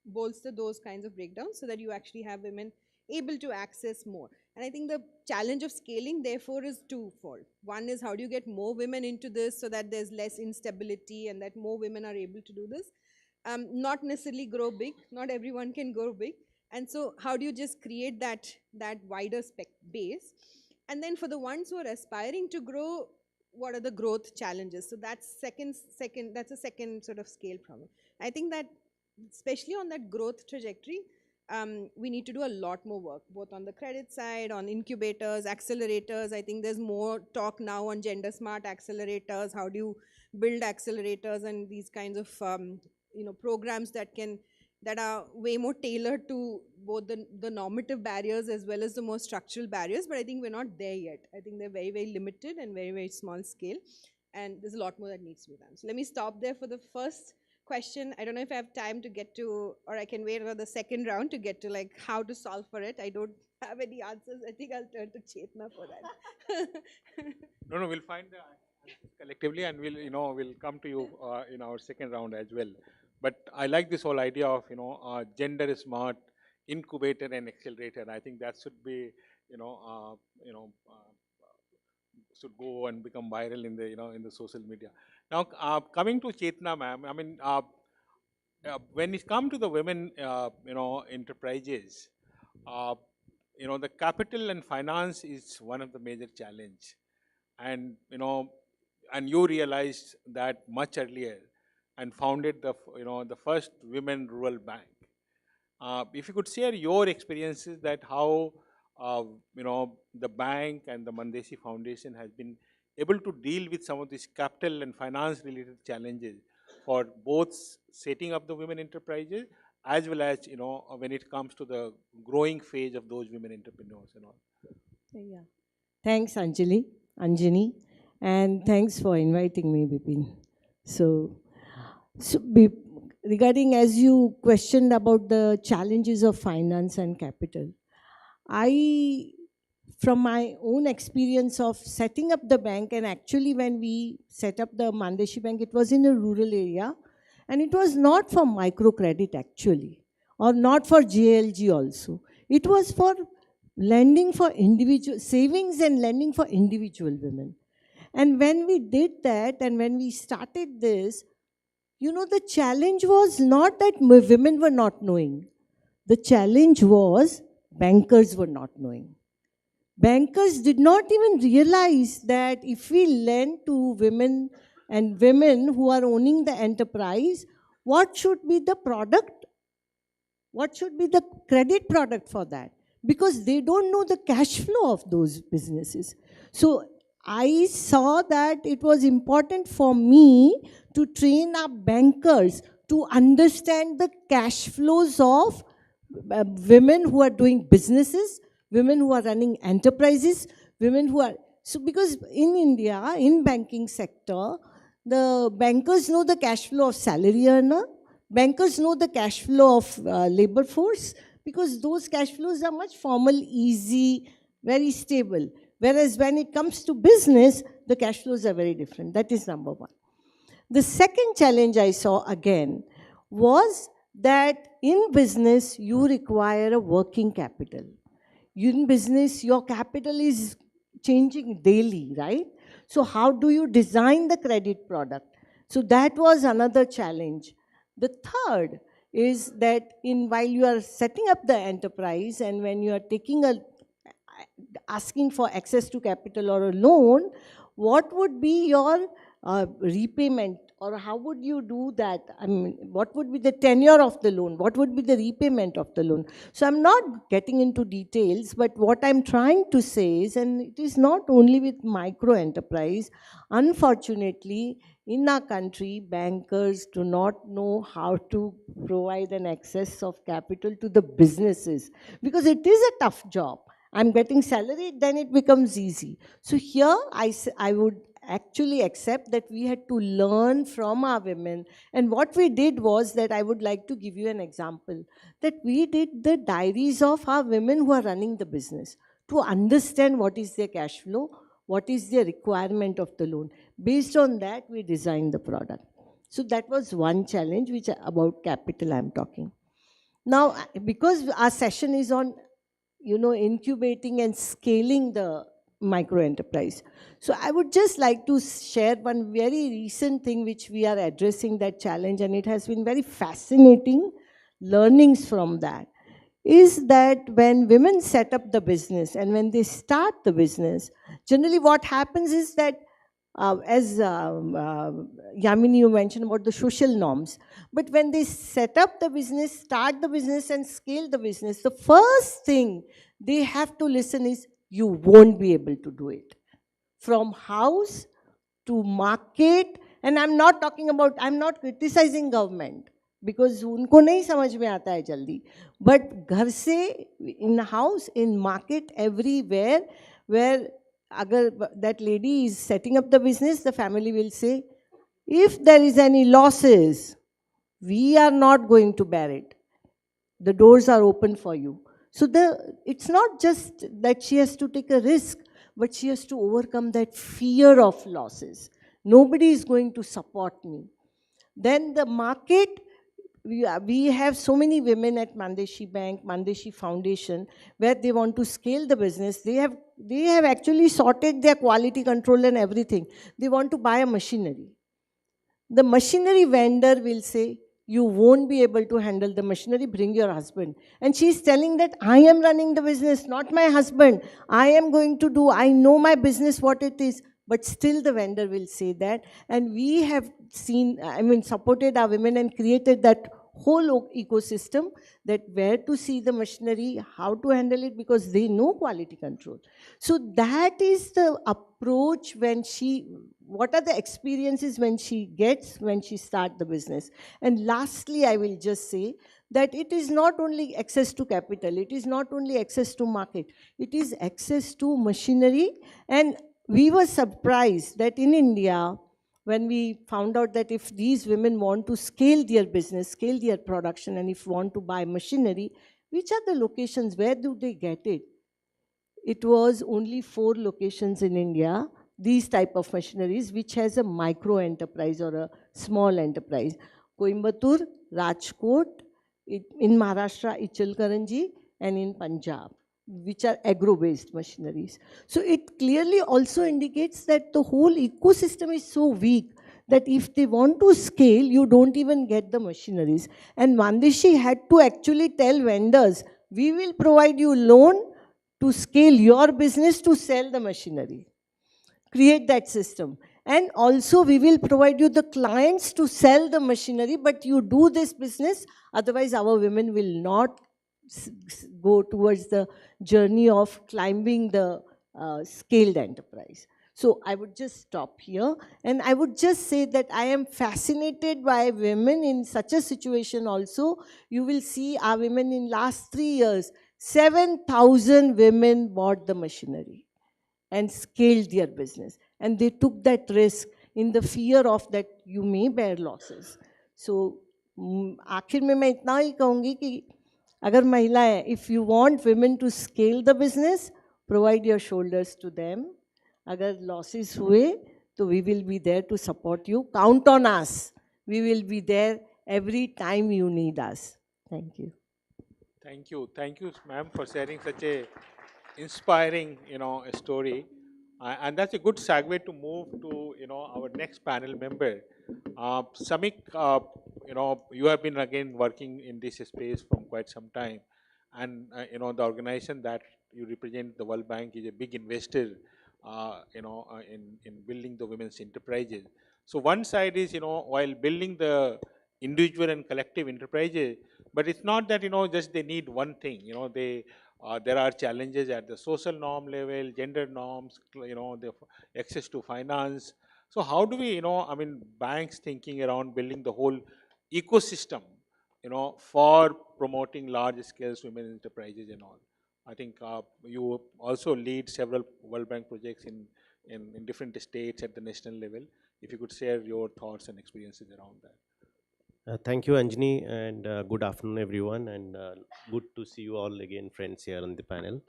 bolster those kinds of breakdowns so that you actually have women able to access more. And I think the challenge of scaling, therefore, is twofold. One is, how do you get more women into this so that there's less instability and that more women are able to do this? Not necessarily grow big. Not everyone can grow big. And so how do you just create that wider base? And then for the ones who are aspiring to grow, what are the growth challenges? So that's that's a second sort of scale problem. I think that especially on that growth trajectory, we need to do a lot more work, both on the credit side, on incubators, accelerators. I think there's more talk now on gender smart accelerators. How do you build accelerators and these kinds of programs that are way more tailored to both the normative barriers as well as the more structural barriers, but I think we're not there yet. I think they're very, very limited and very, very small scale, and there's a lot more that needs to be done. So let me stop there for the first question. I don't know if I have time to get to, or I can wait for the second round to get to like how to solve for it. I don't have any answers. I think I'll turn to Chetna for that. No, we'll find the answers collectively, and we'll come to you in our second round as well. But I like this whole idea of gender smart incubator and accelerator. I think that should be should go and become viral in the in the social media. Now coming to Chetna, ma'am, I mean when it comes to the women enterprises, the capital and finance is one of the major challenge, and and you realized that much earlier and founded the first women rural bank. If you could share your experiences, that how the bank and the Mandesi Foundation has been able to deal with some of these capital and finance related challenges for both setting up the women enterprises as well as when it comes to the growing phase of those women entrepreneurs and all. Yeah. Thanks, Anjani, and thanks for inviting me, Bipin. So regarding, as you questioned about the challenges of finance and capital, from my own experience of setting up the bank, and actually when we set up the Mandeshi Bank, it was in a rural area, and it was not for microcredit actually, or not for JLG also. It was for lending for individual, savings and lending for individual women. And when we did that, and when we started this, the challenge was not that women were not knowing. The challenge was bankers were not knowing. Bankers did not even realize that if we lend to women and women who are owning the enterprise, what should be the product? What should be the credit product for that? Because they don't know the cash flow of those businesses. So I saw that it was important for me to train up bankers to understand the cash flows of women who are doing businesses, women who are running enterprises, women who are, so because in India, in banking sector, the bankers know the cash flow of salary earner, bankers know the cash flow of labor force, because those cash flows are much formal, easy, very stable. Whereas when it comes to business, the cash flows are very different. That is number one. The second challenge I saw again was that in business, you require a working capital. In business, your capital is changing daily, right? So how do you design the credit product? So that was another challenge. The third is that while you are setting up the enterprise and when you are asking for access to capital or a loan, what would be your repayment, or how would you do that? I mean, what would be the tenure of the loan? What would be the repayment of the loan? So I'm not getting into details, but what I'm trying to say is, and it is not only with micro enterprise, unfortunately, in our country, bankers do not know how to provide an access of capital to the businesses, because it is a tough job. I'm getting salary, then it becomes easy. So here I would actually accept that we had to learn from our women. And what we did was that I would like to give you an example, that we did the diaries of our women who are running the business to understand what is their cash flow, what is their requirement of the loan. Based on that, we designed the product. So that was one challenge which about capital I'm talking. Now, because our session is on incubating and scaling the micro enterprise. So I would just like to share one very recent thing which we are addressing that challenge, and it has been very fascinating learnings from that, is that when women set up the business and when they start the business, generally what happens is that as Yamini, you mentioned about the social norms. But when they set up the business, start the business and scale the business, the first thing they have to listen is, you won't be able to do it. From house to market, and I'm not criticizing government, because उनको नहीं समझ में आता है जल्दी. But घर से, in house, in market, everywhere, where that lady is setting up the business, the family will say, if there is any losses, we are not going to bear it. The doors are open for you. So it's not just that she has to take a risk, but she has to overcome that fear of losses. Nobody is going to support me. Then the market, we have so many women at Mandeshi Bank, Mandeshi Foundation, where they want to scale the business. They have actually sorted their quality control and everything. They want to buy a machinery. The machinery vendor will say, you won't be able to handle the machinery, bring your husband. And she's telling that I am running the business, not my husband. I know my business, what it is. But still the vendor will say that. And we have supported our women and created that whole ecosystem, that where to see the machinery, how to handle it, because they know quality control. So that is the approach what are the experiences when she starts the business. And lastly, I will just say that it is not only access to capital, it is not only access to market, it is access to machinery. And we were surprised that in India, when we found out that if these women want to scale their business, scale their production, and if want to buy machinery, which are the locations, where do they get it? It was only 4 locations in India, these type of machineries, which has a micro enterprise or a small enterprise. Coimbatore, Rajkot, in Maharashtra, Ichalkaranji, and in Punjab, which are agro-based machineries. So it clearly also indicates that the whole ecosystem is so weak that if they want to scale, you don't even get the machineries. And Mandeshi had to actually tell vendors, we will provide you loan to scale your business to sell the machinery. Create that system. And also we will provide you the clients to sell the machinery, but you do this business, otherwise our women will not go towards the journey of climbing the scaled enterprise. So I would just stop here, and I would just say that I am fascinated by women in such a situation also. You will see our women in last 3 years, 7,000 women bought the machinery and scaled their business. And they took that risk in the fear of that you may bear losses. So आखिर में मैं इतना ही कहूँगी कि अगर महिलाएं, if you want women to scale the business, provide your shoulders to them. अगर losses हुए तो we will be there to support you. Count on us. We will be there every time you need us. Thank you. Thank you, ma'am, for sharing such a inspiring, a story. And that's a good segue to move to, our next panel member. Samik, you have been again working in this space from quite some time. And, the organization that you represent, the World Bank, is a big investor, in building the women's enterprises. So one side is, while building the individual and collective enterprises, but it's not that, just they need one thing, there are challenges at the social norm level, gender norms, the access to finance. So how do we, banks thinking around building the whole ecosystem, for promoting large scale women enterprises and all? I think you also lead several World Bank projects in different states at the national level. If you could share your thoughts and experiences around that. Thank you, Anjani, and good afternoon, everyone, and good to see you all again, friends, here on the panel.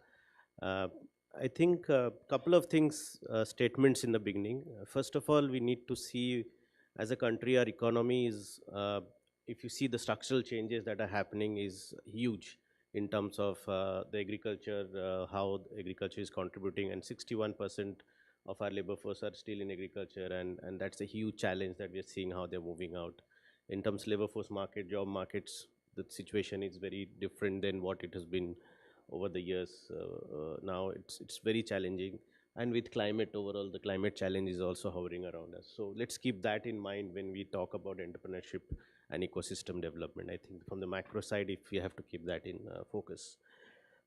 I think a couple of things, statements in the beginning. First of all, we need to see, as a country, our economy is, if you see the structural changes that are happening, is huge in terms of the agriculture, how agriculture is contributing, and 61% of our labor force are still in agriculture, and that's a huge challenge that we are seeing how they're moving out. In terms of labor force market, job markets, the situation is very different than what it has been over the years. Now it's very challenging, and with climate overall, the climate challenge is also hovering around us. So let's keep that in mind when we talk about entrepreneurship and ecosystem development. I think from the macro side, if we have to keep that in focus.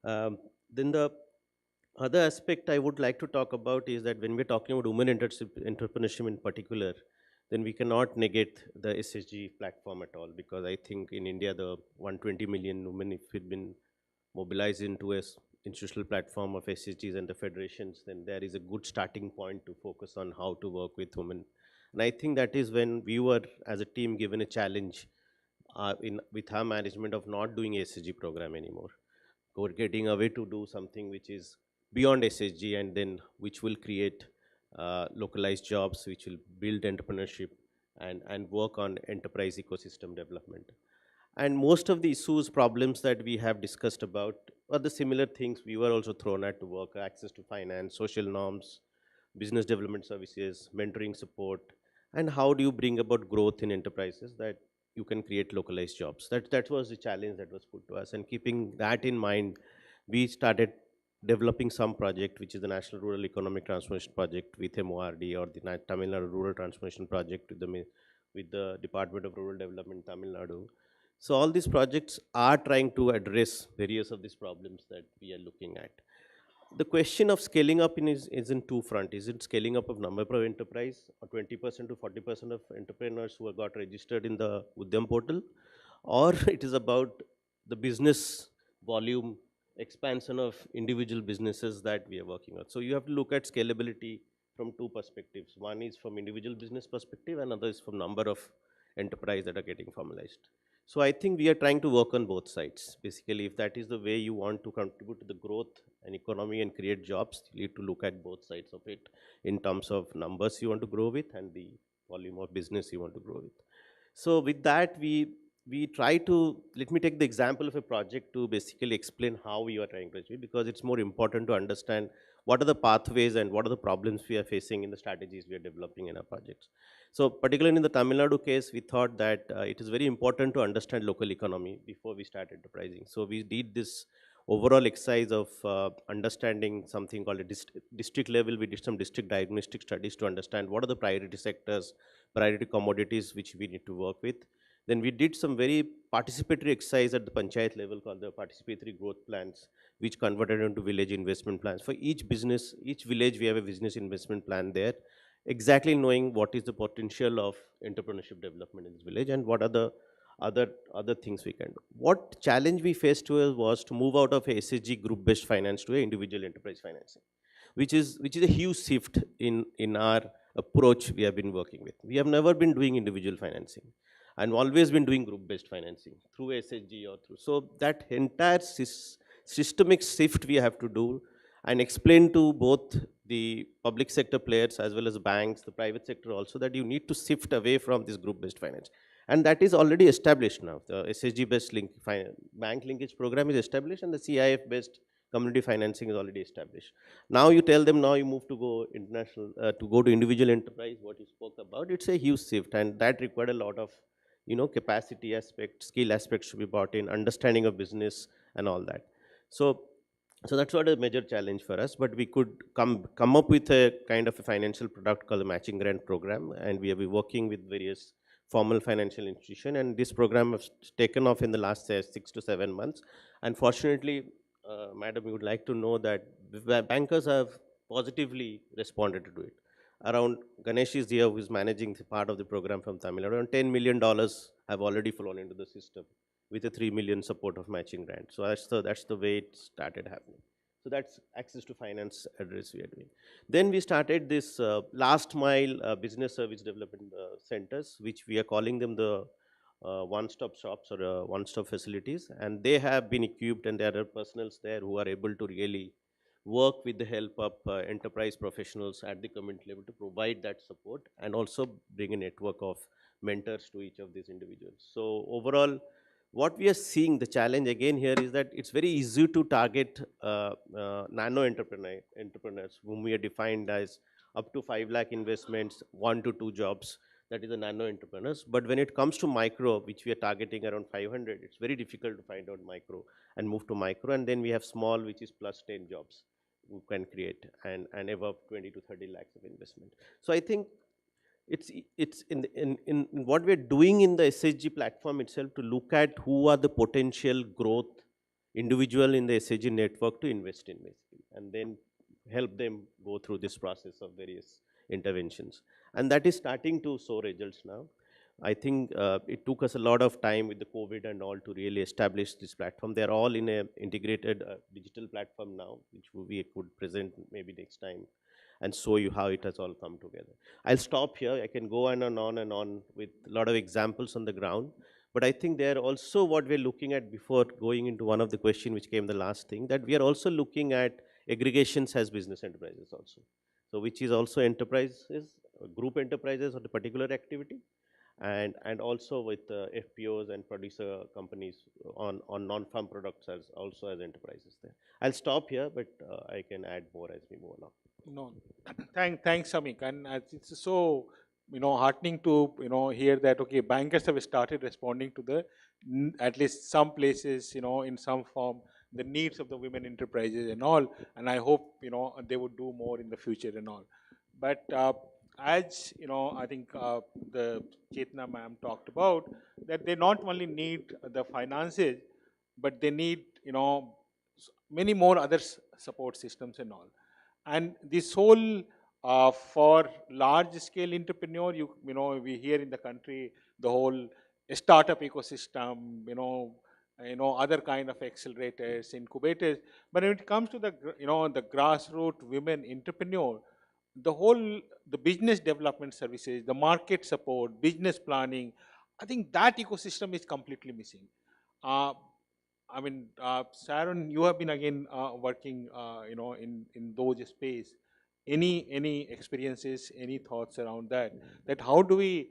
Then the other aspect I would like to talk about is that when we're talking about women entrepreneurship in particular, then we cannot negate the SSG platform at all, because I think in India, the 120 million women, if we've been mobilized into a institutional platform of SSGs and the federations, then there is a good starting point to focus on how to work with women. And I think that is when we were, as a team, given a challenge with our management of not doing SSG program anymore. We're getting away to do something which is beyond SSG, and then which will create localized jobs, which will build entrepreneurship and work on enterprise ecosystem development. And most of the issues, problems that we have discussed about are the similar things we were also thrown at to work: access to finance, social norms, business development services, mentoring support, and how do you bring about growth in enterprises that you can create localized jobs. That was the challenge that was put to us, and keeping that in mind, we started developing some project, which is the National Rural Economic Transformation Project with MORD, or the Tamil Nadu Rural Transformation Project with the Department of Rural Development, Tamil Nadu. So all these projects are trying to address various of these problems that we are looking at. The question of scaling up is in two fronts. Is it scaling up of number of enterprise, or 20% to 40% of entrepreneurs who have got registered in the Udyam portal, or it is about the business volume expansion of individual businesses that we are working on. So you have to look at scalability from two perspectives. One is from individual business perspective, and another is from number of enterprise that are getting formalized. So I think we are trying to work on both sides. Basically, if that is the way you want to contribute to the growth and economy and create jobs, you need to look at both sides of it in terms of numbers you want to grow with and the volume of business you want to grow with. So with that, we try to, let me take the example of a project to basically explain how we are trying to achieve, because it's more important to understand what are the pathways and what are the problems we are facing in the strategies we are developing in our projects. So particularly in the Tamil Nadu case, we thought that it is very important to understand local economy before we start enterprising. So we did this overall exercise of understanding something called a district level. We did some district diagnostic studies to understand what are the priority sectors, priority commodities which we need to work with. Then we did some very participatory exercise at the panchayat level called the participatory growth plans, which converted into village investment plans. For each business, each village, we have a business investment plan there, exactly knowing what is the potential of entrepreneurship development in this village and what are the other things we can do. What challenge we faced was to move out of a SHG group-based finance to a individual enterprise financing, which is a huge shift in our approach we have been working with. We have never been doing individual financing and always been doing group-based financing through SHG or through. So that entire systemic shift we have to do and explain to both the public sector players as well as banks, the private sector also, that you need to shift away from this group-based finance. And that is already established now. The SHG-based bank linkage program is established, and the CIF-based community financing is already established. Now you tell them, now you move to go international, to go to individual enterprise, what you spoke about, it's a huge shift, and that required a lot of capacity aspects, skill aspects to be brought in, understanding of business and all that. So that's what a major challenge for us, but we could come up with a kind of a financial product called the matching grant program, and we have been working with various formal financial institution, and this program has taken off in the last 6 to 7 months. Unfortunately, madam, we would like to know that the bankers have positively responded to it. Around Ganesh is here, who is managing the part of the program from Tamil Nadu. Around $10 million have already flown into the system with a 3 million support of matching grant. So that's the way it started happening. So that's access to finance address we are doing. Then we started this last mile business service development centers, which we are calling them the one-stop shops or one-stop facilities. And they have been equipped, and there are personals there who are able to really work with the help of enterprise professionals at the community level to provide that support and also bring a network of mentors to each of these individuals. So overall, what we are seeing, the challenge again here is that it's very easy to target nano entrepreneurs whom we are defined as up to 5 lakh investments, 1 to 2 jobs. That is the nano entrepreneurs. But when it comes to micro, which we are targeting around 500, it's very difficult to find out micro and move to micro. And then we have small, which is plus 10 jobs who can create, and above 20 to 30 lakhs of investment. So I think it's in what we're doing in the SHG platform itself to look at who are the potential growth individual in the SHG network to invest in, basically, and then help them go through this process of various interventions. And that is starting to show results now. I think it took us a lot of time with the COVID and all to really establish this platform. They're all in an integrated digital platform now, which we could present maybe next time and show you how it has all come together. I'll stop here. I can go on and on and on with a lot of examples on the ground. But I think they're also what we're looking at before going into one of the questions which came the last thing, that we are also looking at aggregations as business enterprises also. So which is also enterprises, group enterprises of the particular activity, and also with FPOs and producer companies on non-farm products as also as enterprises there. I'll stop here, but I can add more as we move along. No, thanks, Samik. And it's so heartening to hear that bankers have started responding to the at least some places in some form the needs of the women enterprises and all. And I hope they would do more in the future and all. But as I think the Chetna ma'am talked about, that they not only need the finances, but they need many more other support systems and all. And this whole for large scale entrepreneur, we hear in the country the whole startup ecosystem, other kind of accelerators, incubators. But when it comes to the the grassroots women entrepreneur, the business development services, the market support, business planning, I think that ecosystem is completely missing. I mean, Sharon, you have been again working, in those space. Any experiences, any thoughts around that? That how do we,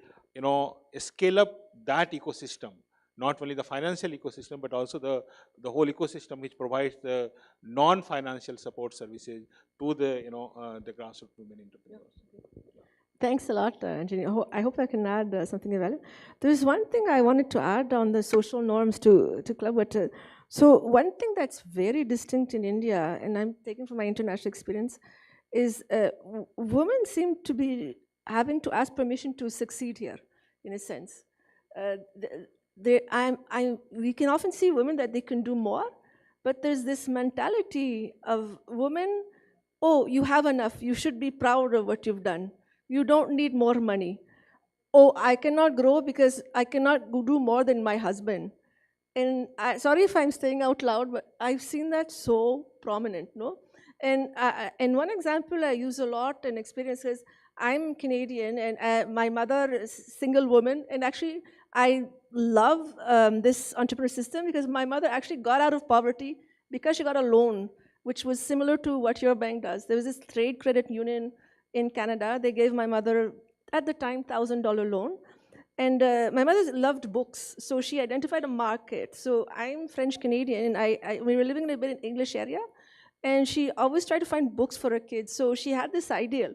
scale up that ecosystem? Not only the financial ecosystem, but also the whole ecosystem which provides the non-financial support services to the, the grassroots women entrepreneurs. Thanks a lot, Anjani. I hope I can add something valid. There's one thing I wanted to add on the social norms to club, but So one thing that's very distinct in India, and I'm taking from my international experience, is women seem to be having to ask permission to succeed here, in a sense. We can often see women that they can do more, but there's this mentality of women, oh, you have enough, you should be proud of what you've done. You don't need more money. Oh, I cannot grow because I cannot do more than my husband. And sorry if I'm saying out loud, but I've seen that so prominent, no? And one example I use a lot and experience is I'm Canadian and my mother is a single woman, and actually I love this entrepreneur system because my mother actually got out of poverty because she got a loan, which was similar to what your bank does. There was this trade credit union in Canada. They gave my mother, at the time, $1,000 loan. And my mother loved books, so she identified a market. So I'm French Canadian, and we were living in a bit in English area, and she always tried to find books for her kids. So she had this ideal.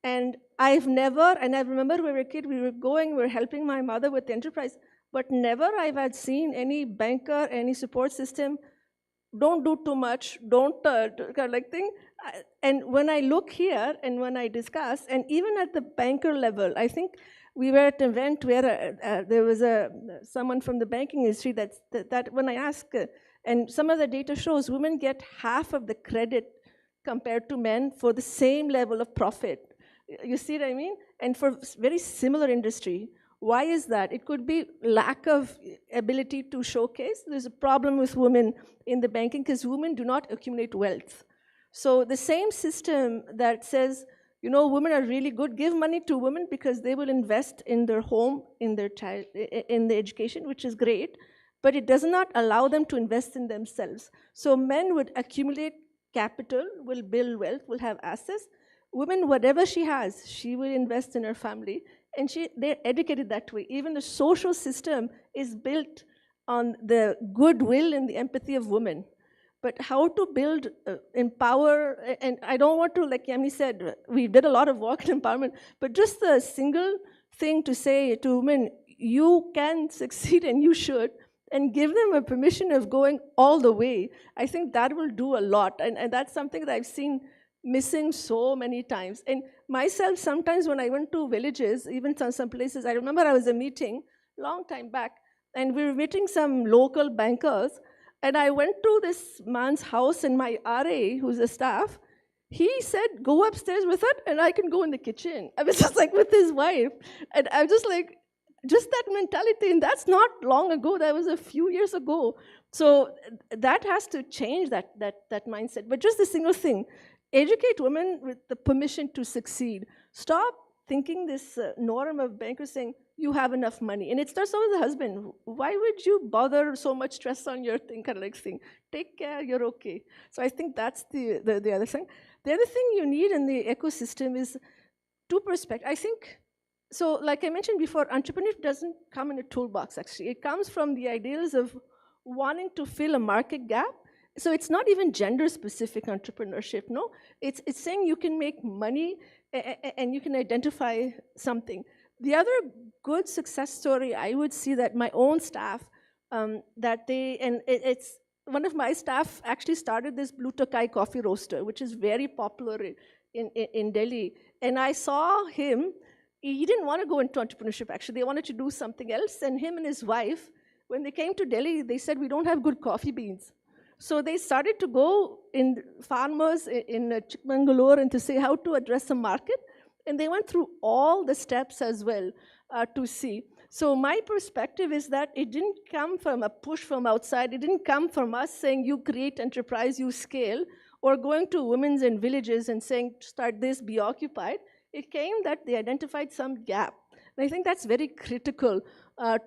And I remember when we were a kid, we were helping my mother with the enterprise, but never I've had seen any banker, any support system, don't do too much, don't kind of like thing. And when I look here and when I discuss, and even at the banker level, I think we were at an event where there was someone from the banking industry that when I ask, and some of the data shows women get half of the credit compared to men for the same level of profit. You see what I mean? And for very similar industry. Why is that? It could be lack of ability to showcase. There's a problem with women in the banking because women do not accumulate wealth. So the same system that says, you know, women are really good, give money to women because they will invest in their home, in their child, in the education, which is great, but it does not allow them to invest in themselves. So men would accumulate capital, will build wealth, will have assets. Women, whatever she has, she will invest in her family, and they're educated that way. Even the social system is built on the goodwill and the empathy of women. But how to build, empower, and I don't want to, like Yami said, we did a lot of work in empowerment, but just the single thing to say to women, you can succeed and you should, and give them a permission of going all the way, I think that will do a lot. And that's something that I've seen missing so many times. And myself, sometimes when I went to villages, even some places, I remember I was at a meeting long time back, and we were meeting some local bankers, and I went to this man's house, and my RA, who's a staff, he said, go upstairs with it, and I can go in the kitchen. I was just like with his wife. And I'm just like, just that mentality, and that's not long ago, that was a few years ago. So that has to change, that mindset. But just a single thing, educate women with the permission to succeed. Stop thinking this norm of bankers saying, you have enough money. And it starts out with the husband. Why would you bother so much stress on your thing, kind of like thing? Take care, you're okay. So I think that's the other thing. The other thing you need in the ecosystem is two perspectives. I think, so like I mentioned before, entrepreneurship doesn't come in a toolbox, actually. It comes from the ideals of wanting to fill a market gap. So it's not even gender-specific entrepreneurship, no? It's saying you can make money and you can identify something. The other good success story, I would see that my own staff, it's one of my staff actually started this Blue Tokai coffee roaster, which is very popular in Delhi. And I saw him, he didn't want to go into entrepreneurship, actually. They wanted to do something else. And him and his wife, when they came to Delhi, they said, we don't have good coffee beans. So they started to go in farmers in Chikmagalur and to say how to address the market. And they went through all the steps as well to see. So my perspective is that it didn't come from a push from outside. It didn't come from us saying, you create enterprise, you scale, or going to women's and villages and saying, start this, be occupied. It came that they identified some gap. And I think that's very critical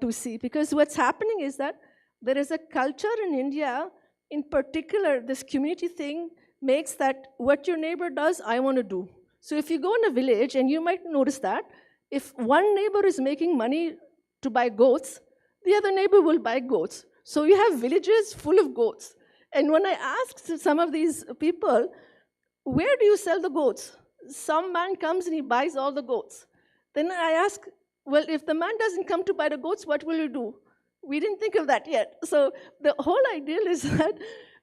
to see, because what's happening is that there is a culture in India, in particular, this community thing makes that what your neighbor does, I want to do. So if you go in a village, and you might notice that, if one neighbor is making money to buy goats, the other neighbor will buy goats. So you have villages full of goats. And when I asked some of these people, where do you sell the goats? Some man comes and he buys all the goats. Then I ask, well, if the man doesn't come to buy the goats, what will you do? We didn't think of that yet. So the whole ideal is that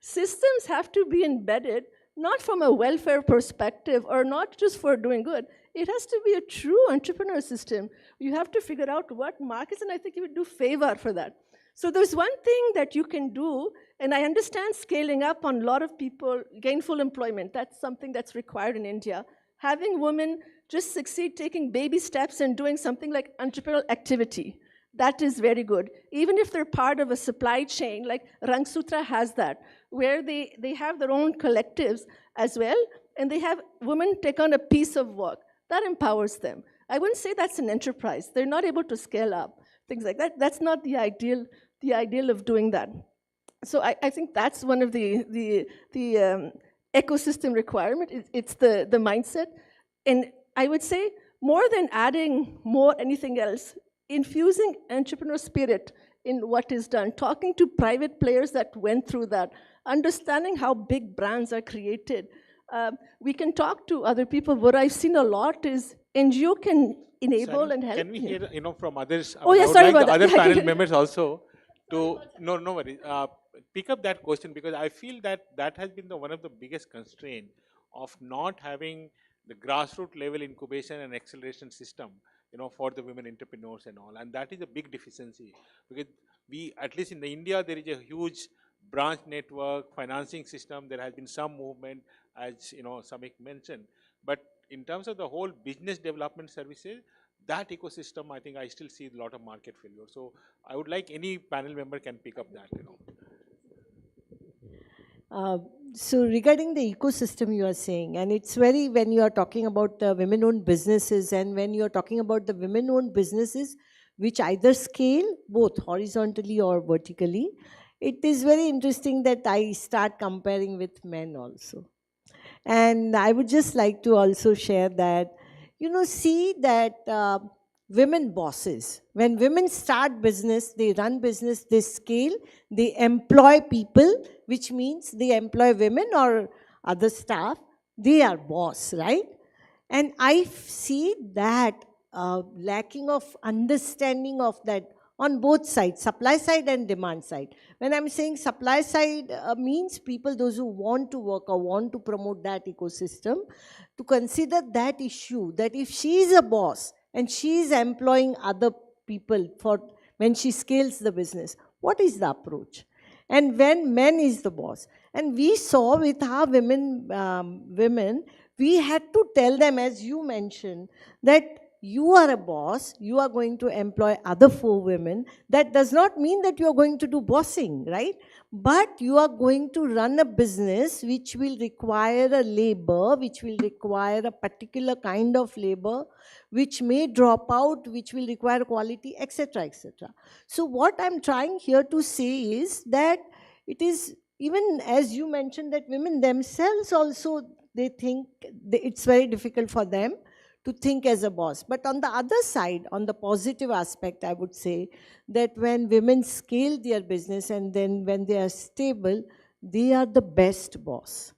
systems have to be embedded, not from a welfare perspective or not just for doing good. It has to be a true entrepreneur system. You have to figure out what markets, and I think you would do favor for that. So there's one thing that you can do, and I understand scaling up on a lot of people, gainful employment, that's something that's required in India. Having women just succeed taking baby steps and doing something like entrepreneurial activity. That is very good. Even if they're part of a supply chain, like Rangsutra has that, where they have their own collectives as well, and they have women take on a piece of work. That empowers them. I wouldn't say that's an enterprise. They're not able to scale up, things like that. That's not the ideal of doing that. So I think that's one of the ecosystem requirement. It's the mindset. And I would say more than adding more anything else, infusing entrepreneur spirit in what is done, talking to private players that went through that, understanding how big brands are created. We can talk to other people. What I've seen a lot is NGO can enable and help. Can we hear, from others? Oh, yeah, I would sorry like about the that. other panel members also to, no worries, pick up that question, because I feel that has been one of the biggest constraints of not having the grassroots level incubation and acceleration system, for the women entrepreneurs and all. And that is a big deficiency, because at least in India, there is a huge branch network, financing system. There has been some movement, as Samik mentioned. But in terms of the whole business development services, that ecosystem, I think I still see a lot of market failure. So I would like any panel member can pick up that, So regarding the ecosystem you are saying, and it's very, when you are talking about the women-owned businesses, and when you are talking about the women-owned businesses, which either scale both horizontally or vertically, it is very interesting that I start comparing with men also. And I would just like to also share that, see that women bosses, when women start business, they run business, they scale, they employ people, which means they employ women or other staff, they are boss, right? And I see that lacking of understanding of that on both sides, supply side and demand side. When I'm saying supply side means people, those who want to work or want to promote that ecosystem, to consider that issue, that if she is a boss and she is employing other people for when she scales the business, what is the approach? And when men is the boss. And we saw with our women, we had to tell them, as you mentioned, that you are a boss, you are going to employ other 4 women. That does not mean that you are going to do bossing, right? But you are going to run a business which will require a labor, which will require a particular kind of labor, which may drop out, which will require quality, etc., etc. So what I'm trying here to say is that it is, even as you mentioned, that women themselves also, they think it's very difficult for them to think as a boss. But on the other side, on the positive aspect, I would say that when women scale their business and then when they are stable, they are the best boss.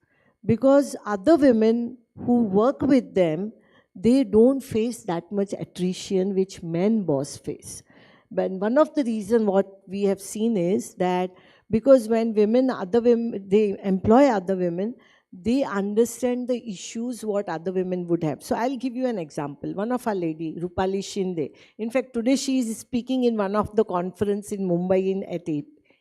Because other women who work with them, they don't face that much attrition which men boss face. But one of the reasons what we have seen is that because when other women, they employ other women, they understand the issues what other women would have. So I'll give you an example. One of our lady, Rupali Shinde. In fact, today she is speaking in one of the conference in Mumbai at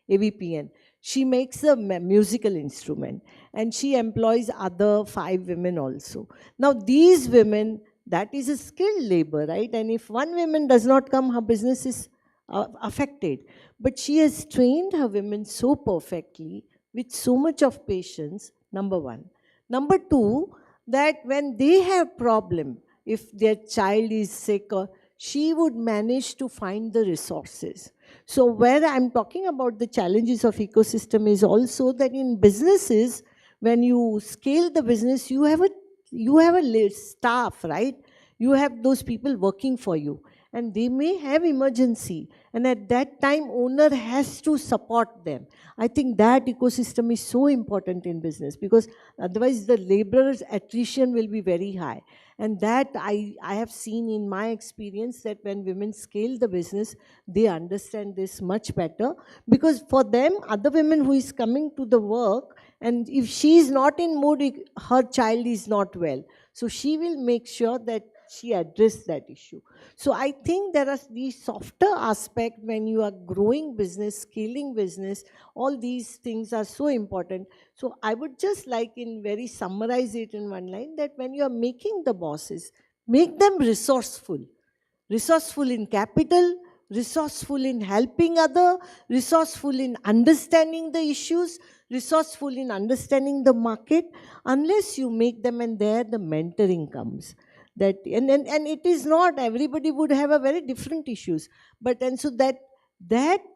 AVPN. She makes a musical instrument and she employs other 5 women also. Now these women, that is a skilled labor, right? And if one woman does not come, her business is affected. But she has trained her women so perfectly with so much of patience, number 1. Number 2, that when they have problem, if their child is sick, she would manage to find the resources. So where I'm talking about the challenges of ecosystem is also that in businesses, when you scale the business, you have a staff, right? You have those people working for you. And they may have emergency. And at that time, owner has to support them. I think that ecosystem is so important in business because otherwise the laborers' attrition will be very high. And that I have seen in my experience that when women scale the business, they understand this much better, because for them, other women who is coming to the work, and if she is not in mood, her child is not well, so she will make sure that she address that issue. So I think there are these softer aspect when you are growing business, scaling business, all these things are so important. So I would just like in very summarize it in one line, that when you are making the bosses, make them resourceful. Resourceful in capital, resourceful in helping other, resourceful in understanding the issues, resourceful in understanding the market. Unless you make them, and there the mentoring comes. That and it is not everybody would have a very different issues, but and so that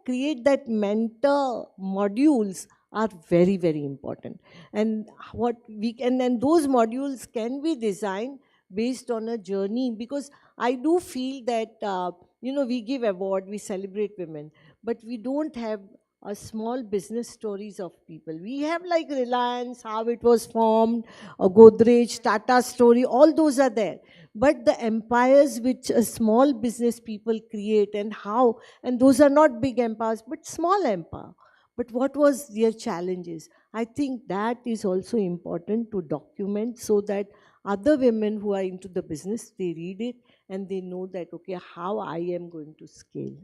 create that mentor modules are very, very important. And what we can, and those modules can be designed based on a journey, because I do feel that we give award, we celebrate women, but we don't have a small business stories of people. We have like Reliance, how it was formed, Godrej, Tata story, all those are there. But the empires which a small business people create, and how, and those are not big empires, but small empire. But what was their challenges? I think that is also important to document, so that other women who are into the business, they read it and they know that, okay, how I am going to scale.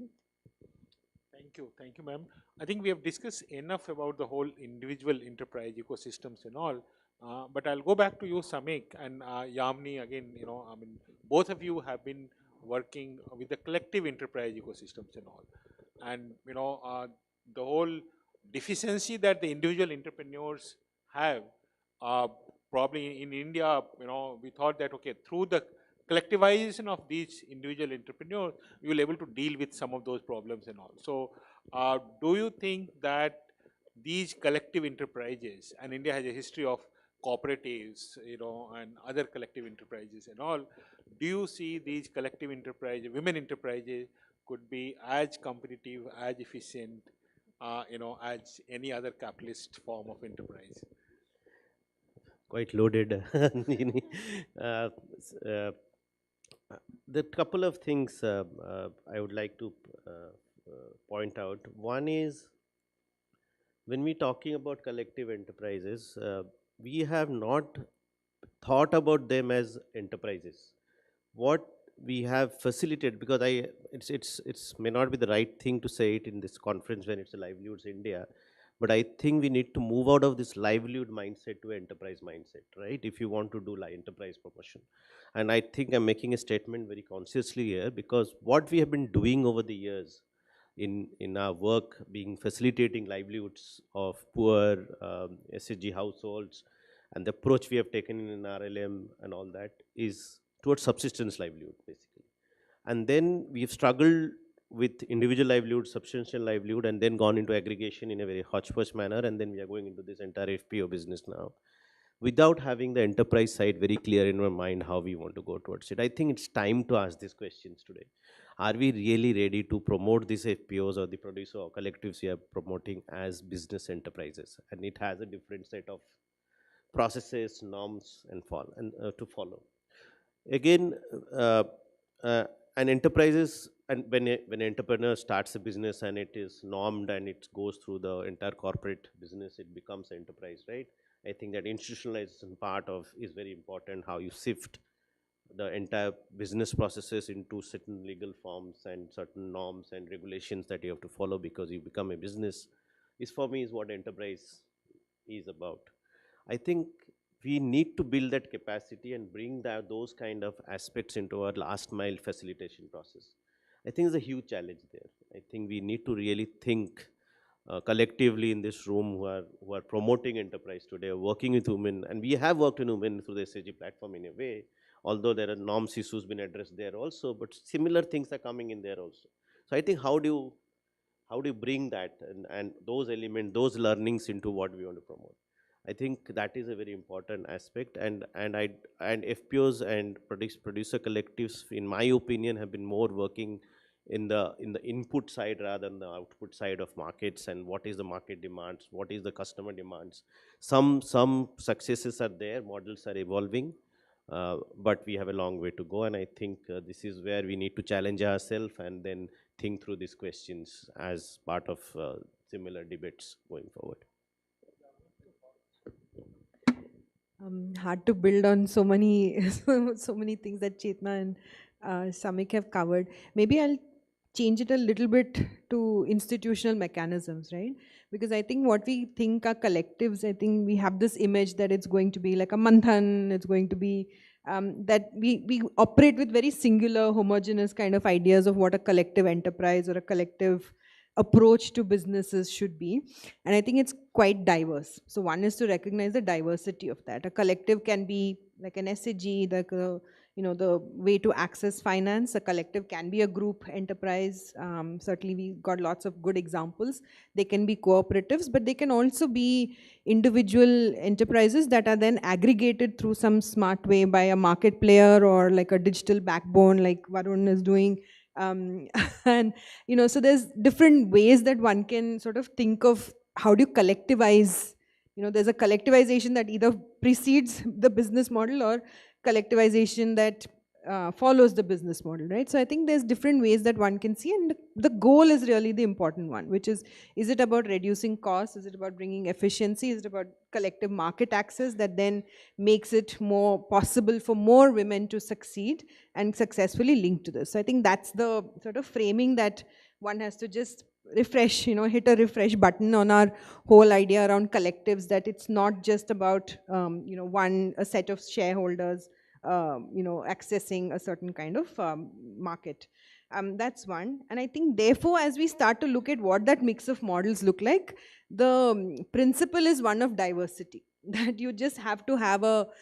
Thank you, ma'am. I think we have discussed enough about the whole individual enterprise ecosystems and all. But I'll go back to you, Samik and Yamni again. I mean, both of you have been working with the collective enterprise ecosystems and all, and the whole deficiency that the individual entrepreneurs have. Uh, Probably in India, we thought that okay, through the collectivization of these individual entrepreneurs, we will able to deal with some of those problems and all. So, do you think that these collective enterprises, and India has a history of cooperatives, and other collective enterprises and all, do you see these collective enterprises, women enterprises, could be as competitive, as efficient, as any other capitalist form of enterprise? Quite loaded. uh, the couple of things I would like to point out. One is, when we're talking about collective enterprises, we have not thought about them as enterprises. What we have facilitated, because it's may not be the right thing to say it in this conference when it's a Livelihoods India, but I think we need to move out of this livelihood mindset to enterprise mindset, right? If you want to do enterprise promotion. And I think I'm making a statement very consciously here, because what we have been doing over the years in our work, being facilitating livelihoods of poor SHG households, and the approach we have taken in RLM and all that is towards subsistence livelihood, basically. And then we've struggled with individual livelihood, substantial livelihood, and then gone into aggregation in a very hodgepodge manner, and then we are going into this entire FPO business now, without having the enterprise side very clear in our mind how we want to go towards it. I think it's time to ask these questions today. Are we really ready to promote these FPOs or the producer or collectives we are promoting as business enterprises? And it has a different set of processes, norms, and to follow. Again, an enterprises, and when an entrepreneur starts a business and it is normed and it goes through the entire corporate business, it becomes enterprise, right? I think that institutionalization part of is very important, how you sift the entire business processes into certain legal forms and certain norms and regulations that you have to follow because you become a business, is for me is what enterprise is about. I think we need to build that capacity and bring those kind of aspects into our last mile facilitation process. I think there's a huge challenge there. I think we need to really think collectively in this room who are promoting enterprise today, working with women, and we have worked with women through the SAG platform in a way, although there are norms issues been addressed there also, but similar things are coming in there also. So I think how do you bring that and those elements, those learnings into what we want to promote? I think that is a very important aspect, and FPOs and producer collectives, in my opinion, have been more working in the input side rather than the output side of markets, and what is the market demands, what is the customer demands. Some successes are there, models are evolving, but we have a long way to go, and I think this is where we need to challenge ourselves and then think through these questions as part of similar debates going forward. Hard to build on so many so many things that Chetna and Samik have covered. Maybe I'll change it a little bit to institutional mechanisms, right? Because I think what we think are collectives, I think we have this image that it's going to be like a manthan, it's going to be that we operate with very singular, homogeneous kind of ideas of what a collective enterprise or a collective approach to businesses should be. And I think it's quite diverse. So one is to recognize the diversity of that. A collective can be like an SAG, like the way to access finance. A collective can be a group enterprise. Certainly we got lots of good examples. They can be cooperatives, but they can also be individual enterprises that are then aggregated through some smart way by a market player or like a digital backbone like Varun is doing. And so there's different ways that one can sort of think of how do you collectivize. There's a collectivization that either precedes the business model or collectivization that follows the business model, right? So I think there's different ways that one can see, and the goal is really the important one, which is it about reducing costs? Is it about bringing efficiency? Is it about collective market access that then makes it more possible for more women to succeed and successfully link to this? So I think that's the sort of framing that one has to just refresh, hit a refresh button on our whole idea around collectives, that it's not just about, a set of shareholders, accessing a certain kind of market. That's one. And I think therefore, as we start to look at what that mix of models look like, the principle is one of diversity. That you just have to have what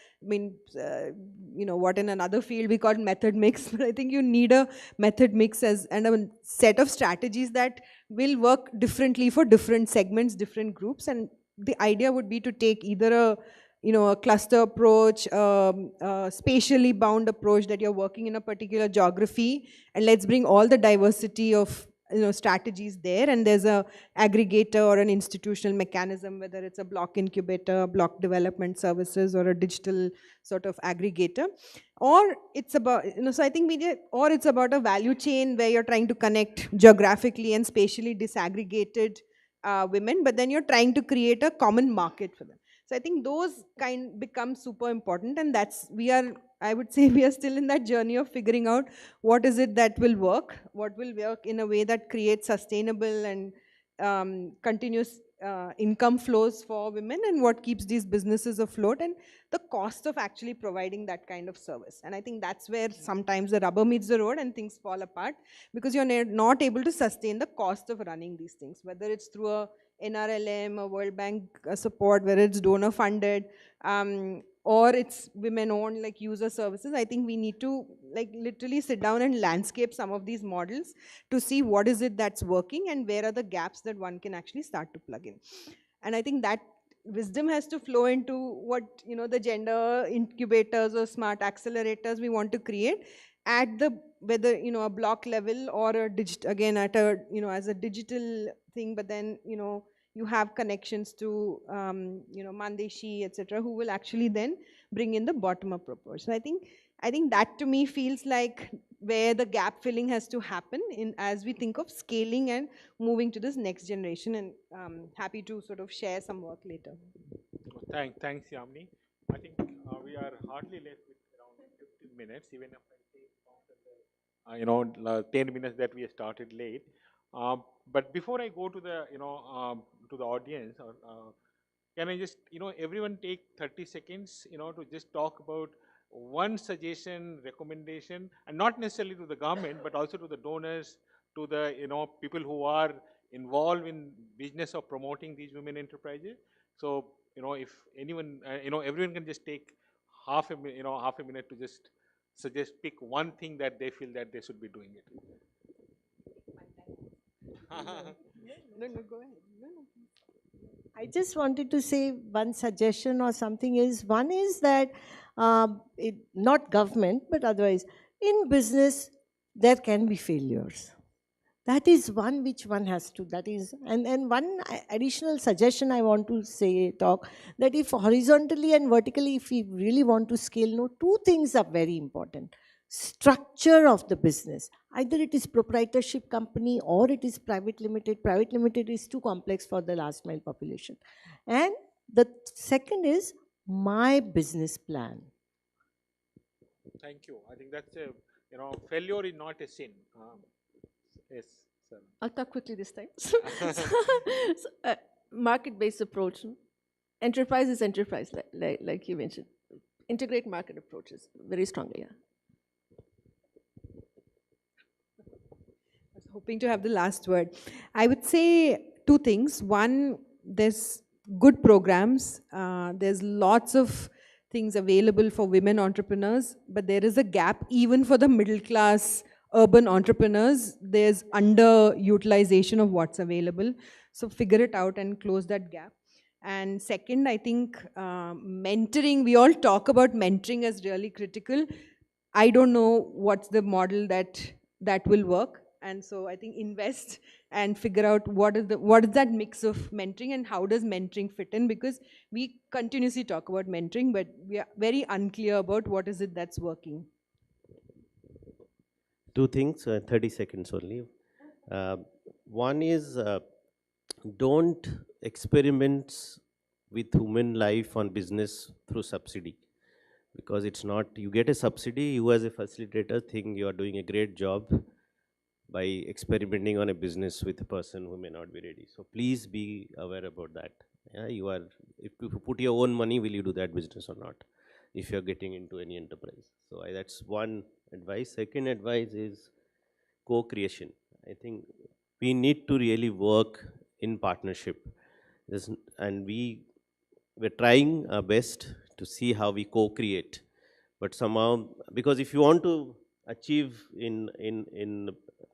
in another field we call method mix, but I think you need a method mix and a set of strategies that will work differently for different segments, different groups. And the idea would be to take either a cluster approach, a spatially bound approach that you're working in a particular geography, and let's bring all the diversity of strategies there, and there's a aggregator or an institutional mechanism, whether it's a block incubator, block development services, or a digital sort of aggregator. Or it's about, so I think or it's about a value chain where you're trying to connect geographically and spatially disaggregated women, but then you're trying to create a common market for them. So I think those become super important, and I would say we are still in that journey of figuring out what is it that will work, what will work in a way that creates sustainable and continuous income flows for women, and what keeps these businesses afloat, and the cost of actually providing that kind of service. And I think that's where sometimes the rubber meets the road and things fall apart, because you're not able to sustain the cost of running these things, whether it's through a NRLM, a World Bank support, whether it's donor funded, or it's women owned like user services. I think we need to like literally sit down and landscape some of these models to see what is it that's working and where are the gaps that one can actually start to plug in. And I think that wisdom has to flow into what the gender incubators or smart accelerators we want to create at the whether a block level or a again at a as a digital thing, but then you have connections to Mandeshi, etc., who will actually then bring in the bottom up approach. So I think that to me feels like where the gap filling has to happen as we think of scaling and moving to this next generation, and happy to sort of share some work later. Thanks, Yamini. I think we are hardly left with around 15 minutes, even if I take 10 minutes that we started late. But before I go to the to the audience, can I just everyone take 30 seconds to just talk about one suggestion, recommendation, and not necessarily to the government, but also to the donors, to the people who are involved in business of promoting these women enterprises. So if anyone everyone can just take half a minute to just suggest, pick one thing that they feel that they should be doing it. No, go ahead. No. I just wanted to say one suggestion or something is, one is that not government, but otherwise, in business, there can be failures. That is one which one has to, that is, and one additional suggestion I want to say, talk, that if horizontally and vertically, if we really want to scale, no, two things are very important. Structure of the business. Either it is proprietorship company or it is private limited. Private limited is too complex for the last mile population. And the second is my business plan. Thank you. I think that's a, failure is not a sin. Yes, sir. I'll talk quickly this time. Market-based approach. Enterprise is enterprise, like you mentioned. Integrate market approaches very strongly, yeah. I was hoping to have the last word. I would say two things. One, there's good programs. There's lots of things available for women entrepreneurs, but there is a gap even for the middle class urban entrepreneurs. There's underutilization of what's available. So figure it out and close that gap. And second, I think mentoring, we all talk about mentoring as really critical. I don't know what's the model that will work. And so I think invest and figure out what is that mix of mentoring and how does mentoring fit in, because we continuously talk about mentoring, but we are very unclear about what is it that's working. Two things, 30 seconds only. One is don't experiment with human life on business through subsidy, because it's not, you get a subsidy, you as a facilitator think you are doing a great job by experimenting on a business with a person who may not be ready. So please be aware about that. Yeah, if you put your own money, will you do that business or not, if you're getting into any enterprise? So that's one advice. Second advice is co-creation. I think we need to really work in partnership. And we're trying our best to see how we co-create. But somehow, because if you want to achieve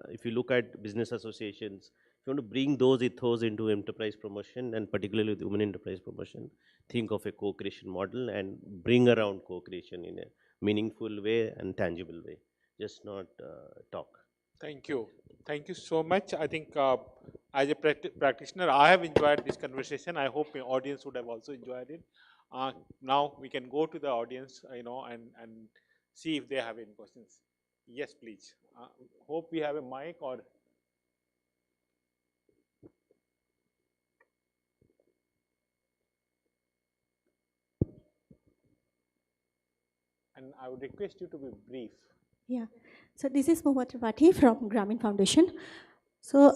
if you look at business associations, if you want to bring those ethos into enterprise promotion, and particularly with women enterprise promotion, think of a co-creation model and bring around co-creation in a meaningful way and tangible way, just not talk. Thank you. Thank you so much. I think as a practitioner, I have enjoyed this conversation. I hope the audience would have also enjoyed it. Now we can go to the audience, and see if they have any questions. Yes, please. Hope we have a mic or. And I would request you to be brief. Yeah. So this is Mohammed Tripathi from Grameen Foundation. So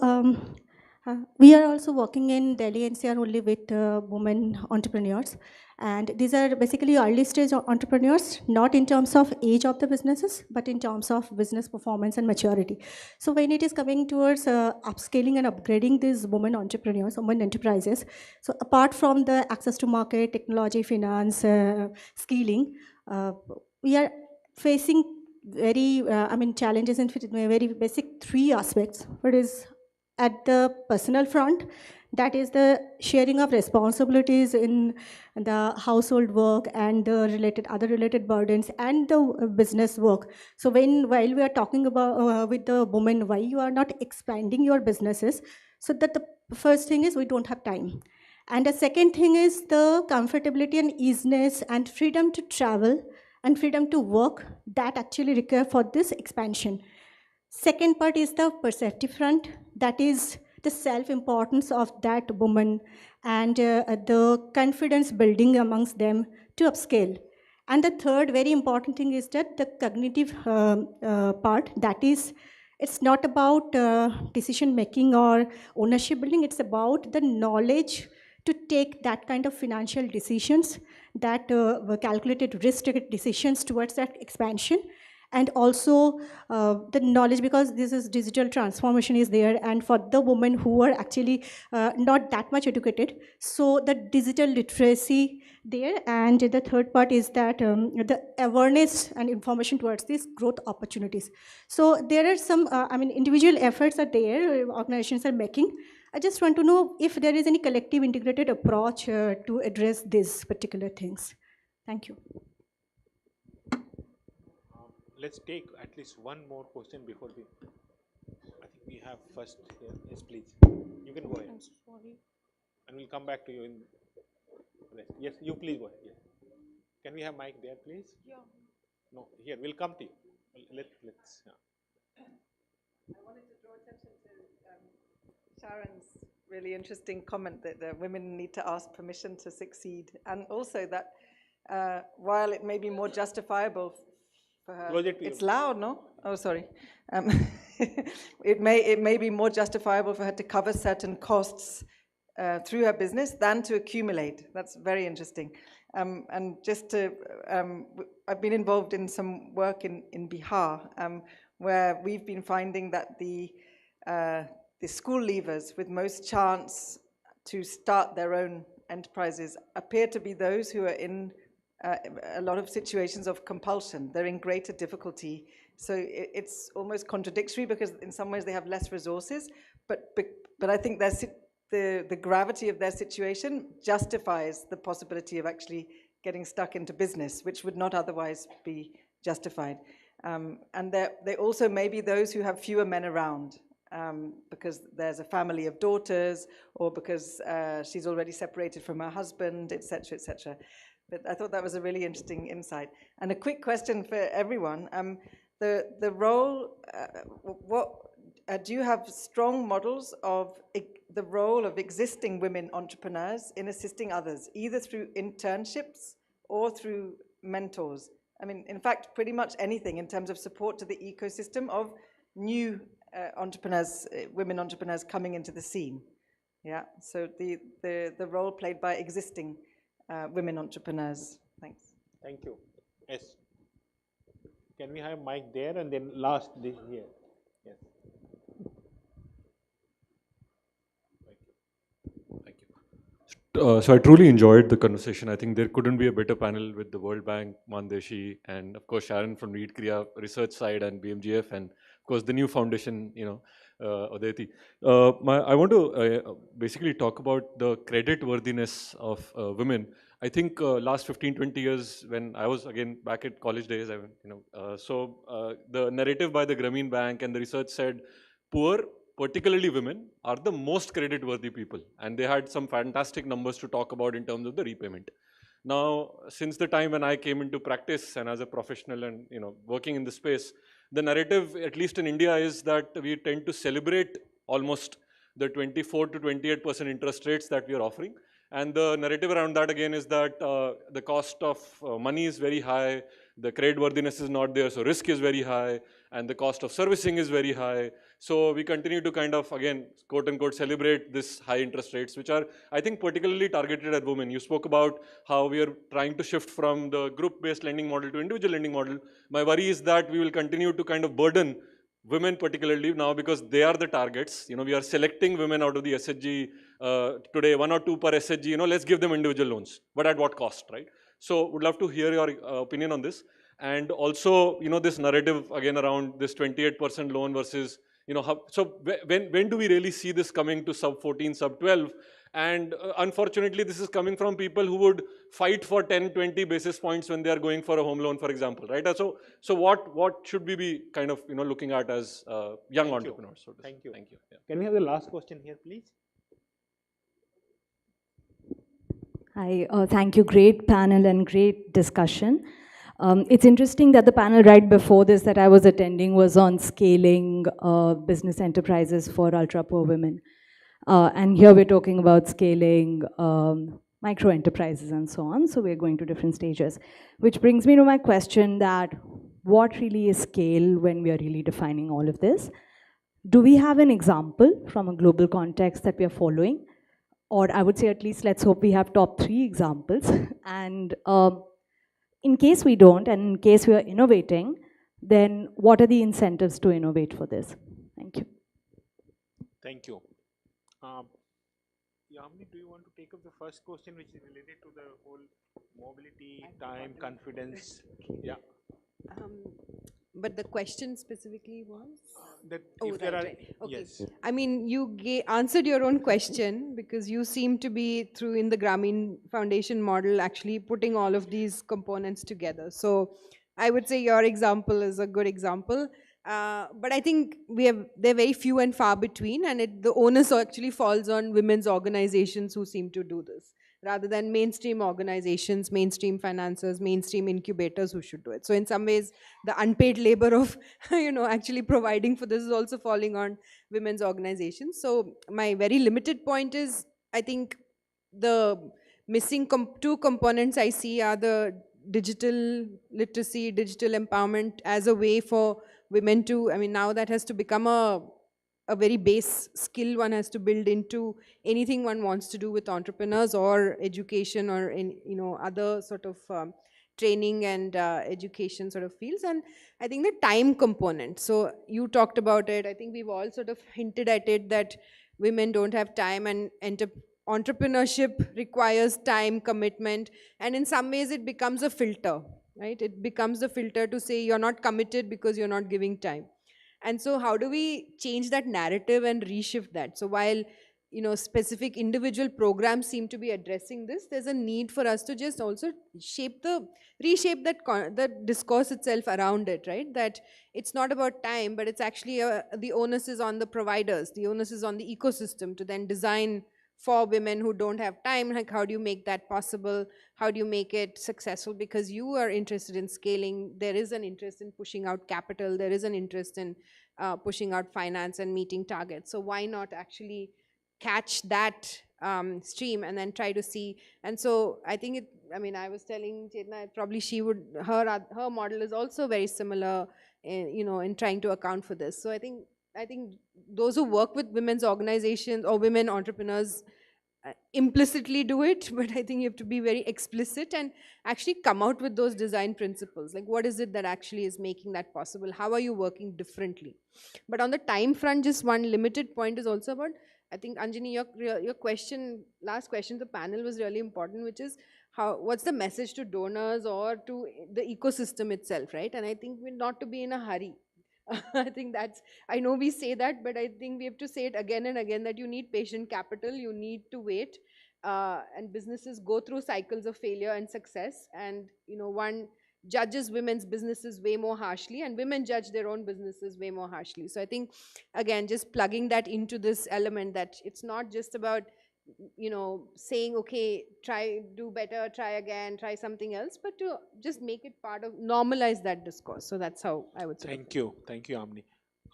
we are also working in Delhi NCR only with women entrepreneurs. And these are basically early stage entrepreneurs, not in terms of age of the businesses, but in terms of business performance and maturity. So when it is coming towards upscaling and upgrading these women entrepreneurs, women enterprises, so apart from the access to market, technology, finance, scaling, we are facing very, challenges in very basic three aspects. What is at the personal front, that is the sharing of responsibilities in the household work and the other related burdens and the business work. So while we are talking about with the women, why you are not expanding your businesses, so that the first thing is we don't have time. And the second thing is the comfortability and easiness and freedom to travel and freedom to work that actually require for this expansion. Second part is the perceptive front, that is the self-importance of that woman and the confidence building amongst them to upscale. And the third very important thing is that the cognitive part, that is, it's not about decision making or ownership building, it's about the knowledge to take that kind of financial decisions, that calculated risk decisions towards that expansion. And also the knowledge, because this is digital transformation is there, and for the women who are actually not that much educated, so the digital literacy there. And the third part is that the awareness and information towards these growth opportunities. So there are some, individual efforts are there, organizations are making. I just want to know if there is any collective integrated approach to address these particular things. Thank you. Let's take at least one more question before we. I think we have first here. Yes, please. You can go ahead. I'm sorry. And we'll come back to you in. Yes, you please go ahead. Yes. Can we have mic there, please? Yeah. No, here, we'll come to you. Let's. I wanted to draw attention to Sharon's really interesting comment that women need to ask permission to succeed, and also that while it may be more justifiable for her, it's loud, no? Oh, sorry. It may be more justifiable for her to cover certain costs through her business than to accumulate. That's very interesting. And just to, I've been involved in some work in Bihar, where we've been finding that the school leavers with most chance to start their own enterprises appear to be those who are in a lot of situations of compulsion. They're in greater difficulty. So it's almost contradictory because in some ways they have less resources, but I think the gravity of their situation justifies the possibility of actually getting stuck into business, which would not otherwise be justified. And they also may be those who have fewer men around, because there's a family of daughters, or because she's already separated from her husband, etc., etc. But I thought that was a really interesting insight. And a quick question for everyone: the role, do you have strong models of the role of existing women entrepreneurs in assisting others, either through internships or through mentors? I mean, in fact, pretty much anything in terms of support to the ecosystem of new entrepreneurs, women entrepreneurs coming into the scene. Yeah, so the role played by existing women entrepreneurs. Thanks. Thank you. Yes. Can we have mic there and then last here? Yes. So I truly enjoyed the conversation. I think there couldn't be a better panel with the World Bank, Mandeshi, and of course Sharon from Reed Kriya research side and BMGF, and of course the new foundation, Aditi. I want to basically talk about the credit worthiness of women. I think last 15, 20 years, when I was again back at college days, the narrative by the Grameen Bank and the research said poor, particularly women, are the most credit-worthy people. And they had some fantastic numbers to talk about in terms of the repayment. Now, since the time when I came into practice and as a professional and working in the space, the narrative, at least in India, is that we tend to celebrate almost the 24 to 28% interest rates that we are offering. And the narrative around that again is that the cost of money is very high, the creditworthiness is not there, so risk is very high, and the cost of servicing is very high. So we continue to kind of, again, quote unquote, celebrate this high interest rates, which are, I think, particularly targeted at women. You spoke about how we are trying to shift from the group-based lending model to individual lending model. My worry is that we will continue to kind of burden women particularly now because they are the targets. We are selecting women out of the SHG today, 1 or 2 per SHG, let's give them individual loans, but at what cost, right? So would love to hear your opinion on this. And also, this narrative again around this 28% loan versus, so when do we really see this coming to sub 14, sub 12? And unfortunately, this is coming from people who would fight for 10, 20 basis points when they are going for a home loan, for example, right? So what should we be kind of, looking at as young entrepreneurs? So Thank you. Thank you. Yeah. Can we have the last question here, please? Hi, thank you. Great panel and great discussion. It's interesting that the panel right before this that I was attending was on scaling business enterprises for ultra-poor women. And here we're talking about scaling micro enterprises and so on. So we're going to different stages, which brings me to my question that what really is scale when we are really defining all of this? Do we have an example from a global context that we are following? Or I would say at least let's hope we have top 3 examples. And in case we don't, and in case we are innovating, then what are the incentives to innovate for this? Thank you. Thank you. Yamini, do you want to take up the first question, which is related to the whole mobility, time, confidence? Yeah. But the question specifically was? That oh, if there are, right. Okay. Yes. I mean, you answered your own question because you seem to be, in the Grameen Foundation model, actually putting all of these components together. So I would say your example is a good example. But I think they're very few and far between, and the onus actually falls on women's organizations who seem to do this, rather than mainstream organizations, mainstream financiers, mainstream incubators who should do it. So in some ways, the unpaid labor of actually providing for this is also falling on women's organizations. So my very limited point is, I think the missing two components I see are the digital literacy, digital empowerment as a way for women to, I mean, now that has to become a very base skill one has to build into anything one wants to do with entrepreneurs or education or in, other sort of training and education sort of fields. And I think the time component, so you talked about it, I think we've all sort of hinted at it, that women don't have time, and entrepreneurship requires time, commitment, and in some ways it becomes a filter, right? It becomes a filter to say you're not committed because you're not giving time. And so how do we change that narrative and reshift that? So while specific individual programs seem to be addressing this, there's a need for us to just also reshape that discourse itself around it, right? That it's not about time, but it's actually the onus is on the providers, the onus is on the ecosystem to then design for women who don't have time. Like, how do you make that possible? How do you make it successful? Because you are interested in scaling, there is an interest in pushing out capital, there is an interest in pushing out finance and meeting targets. So why not actually catch that stream and then try to see? And so I think I was telling Chetna, probably her model is also very similar in trying to account for this. So I think those who work with women's organizations or women entrepreneurs implicitly do it, but I think you have to be very explicit and actually come out with those design principles. Like, what is it that actually is making that possible? How are you working differently? But on the time front, just one limited point is also about, I think, Anjani, your question, last question to the panel was really important, which is what's the message to donors or to the ecosystem itself, right? And I think we're not to be in a hurry. I think I know we say that, but I think we have to say it again and again, that you need patient capital, you need to wait, and businesses go through cycles of failure and success, and one judges women's businesses way more harshly, and women judge their own businesses way more harshly. So I think, again, just plugging that into this element, that it's not just about saying, okay, do better, try again, try something else, but to just make it part of, normalize that discourse. So that's how I would say. Thank you, Amni.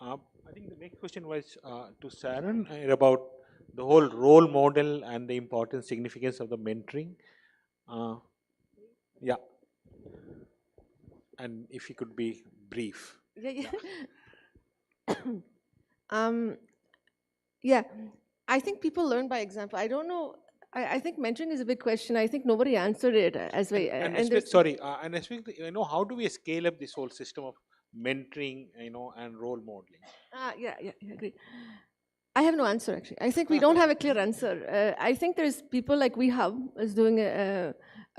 I think the next question was to Sharon about the whole role model and the important significance of the mentoring. Yeah. And if you could be brief. Yeah. Yeah. I think people learn by example. I don't know. I think mentoring is a big question. I think nobody answered it as well. And especially, how do we scale up this whole system of mentoring, and role modeling? Yeah, agree. I have no answer, actually. I think we don't have a clear answer. I think there's people like WeHub is doing a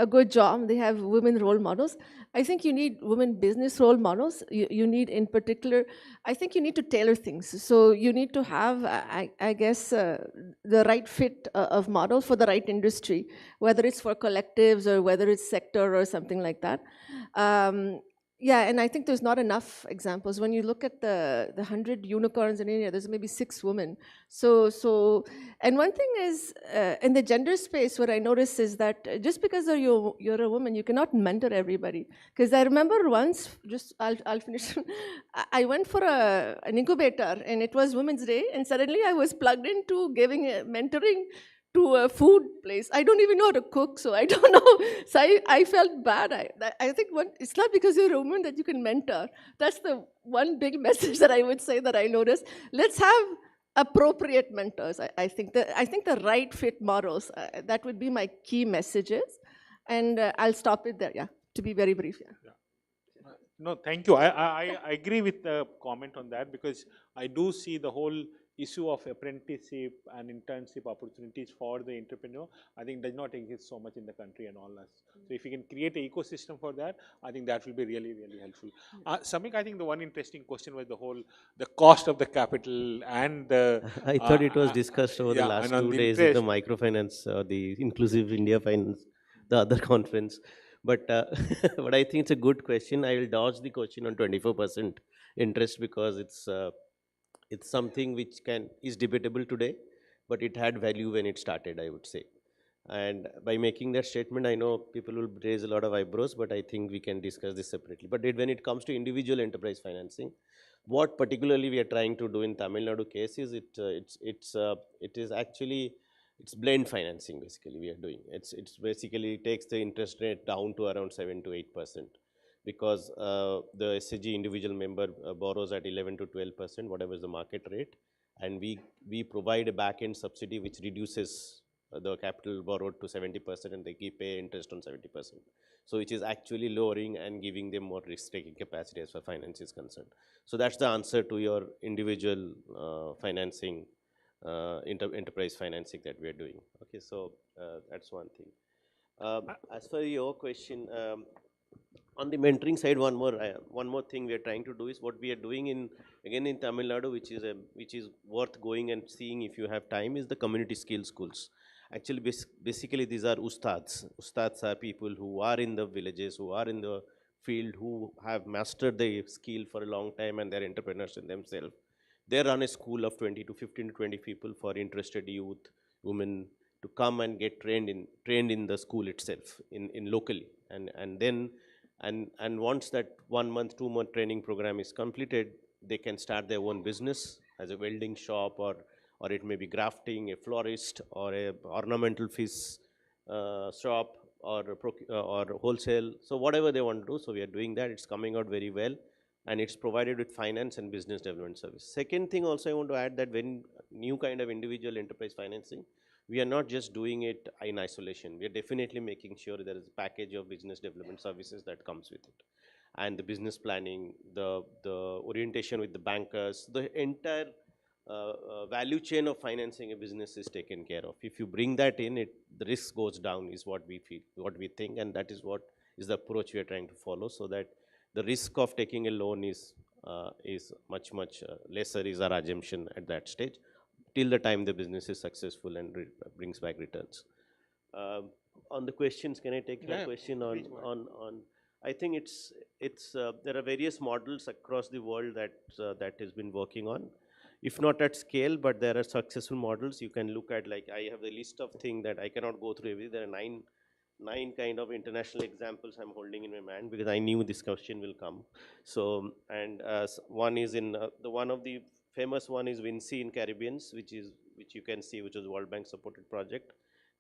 good job. They have women role models. I think you need women business role models. You need, in particular, I think you need to tailor things. So you need to have, I guess, the right fit of model for the right industry, whether it's for collectives or whether it's sector or something like that. Yeah, and I think there's not enough examples. When you look at the 100 unicorns in India, there's maybe 6 women. And one thing is, in the gender space, what I notice is that just because you're a woman, you cannot mentor everybody. Because I remember once, I'll finish, I went for an incubator, and it was Women's Day, and suddenly I was plugged into giving mentoring to a food place. I don't even know how to cook, so I don't know. So I felt bad. I think it's not because you're a woman that you can mentor. That's the one big message that I would say that I noticed. Let's have appropriate mentors. I think the right fit models. That would be my key messages. And I'll stop it there, yeah, to be very brief. Yeah. No, thank you. I agree with the comment on that, because I do see the whole issue of apprenticeship and internship opportunities for the entrepreneur, I think does not exist so much in the country and all that. So if you can create an ecosystem for that, I think that will be really, really helpful. Samik, I think the one interesting question was the cost of the capital and the... I thought it was discussed over the last 2 days at the microfinance, the Inclusive India Finance, the other conference. But I think it's a good question. I will dodge the question on 24%. interest because it's something which is debatable today, but it had value when it started, I would say. And by making that statement, I know people will raise a lot of eyebrows, but I think we can discuss this separately. But when it comes to individual enterprise financing, what particularly we are trying to do in Tamil Nadu case is it's blend financing basically we are doing. It's basically takes the interest rate down to around 7 to 8%, because the SHG individual member borrows at 11 to 12%, whatever is the market rate, and we provide a back-end subsidy which reduces the capital borrowed to 70%, and they pay interest on 70%. So which is actually lowering and giving them more risk-taking capacity as far as finance is concerned. So that's the answer to your individual financing, enterprise financing that we are doing. Okay, so that's one thing. As for your question, on the mentoring side, one more thing we are trying to do is what we are doing in Tamil Nadu, which is worth going and seeing if you have time, is the community skill schools. Actually, basically these are ustads. Ustads are people who are in the villages, who are in the field, who have mastered the skill for a long time, and they're entrepreneurs in themselves. They run a school of 15 to 20 people for interested youth, women, to come and get trained in the school itself, in locally, and then once that 1 month, 2 month training program is completed, they can start their own business as a welding shop, or it may be grafting, a florist, or a ornamental fish shop, or wholesale. So whatever they want to do, so we are doing that. It's coming out very well, and it's provided with finance and business development service. Second thing also I want to add that when new kind of individual enterprise financing, we are not just doing it in isolation. We are definitely making sure there is a package of business development services that comes with it. And the business planning, the orientation with the bankers, the entire value chain of financing a business is taken care of. If you bring that in, the risk goes down is what we feel, what we think, and that is what is the approach we are trying to follow, so that the risk of taking a loan is much lesser, is our assumption at that stage, till the time the business is successful and brings back returns. On the questions, can I take that question on? I think there are various models across the world that has been working on, if not at scale, but there are successful models. You can look at, like, I have a list of things that I cannot go through everything. There are nine kind of international examples I'm holding in my mind, because I knew this question will come. So, and one is one of the famous one is Vinci in Caribbeans, which you can see, which is World Bank supported project.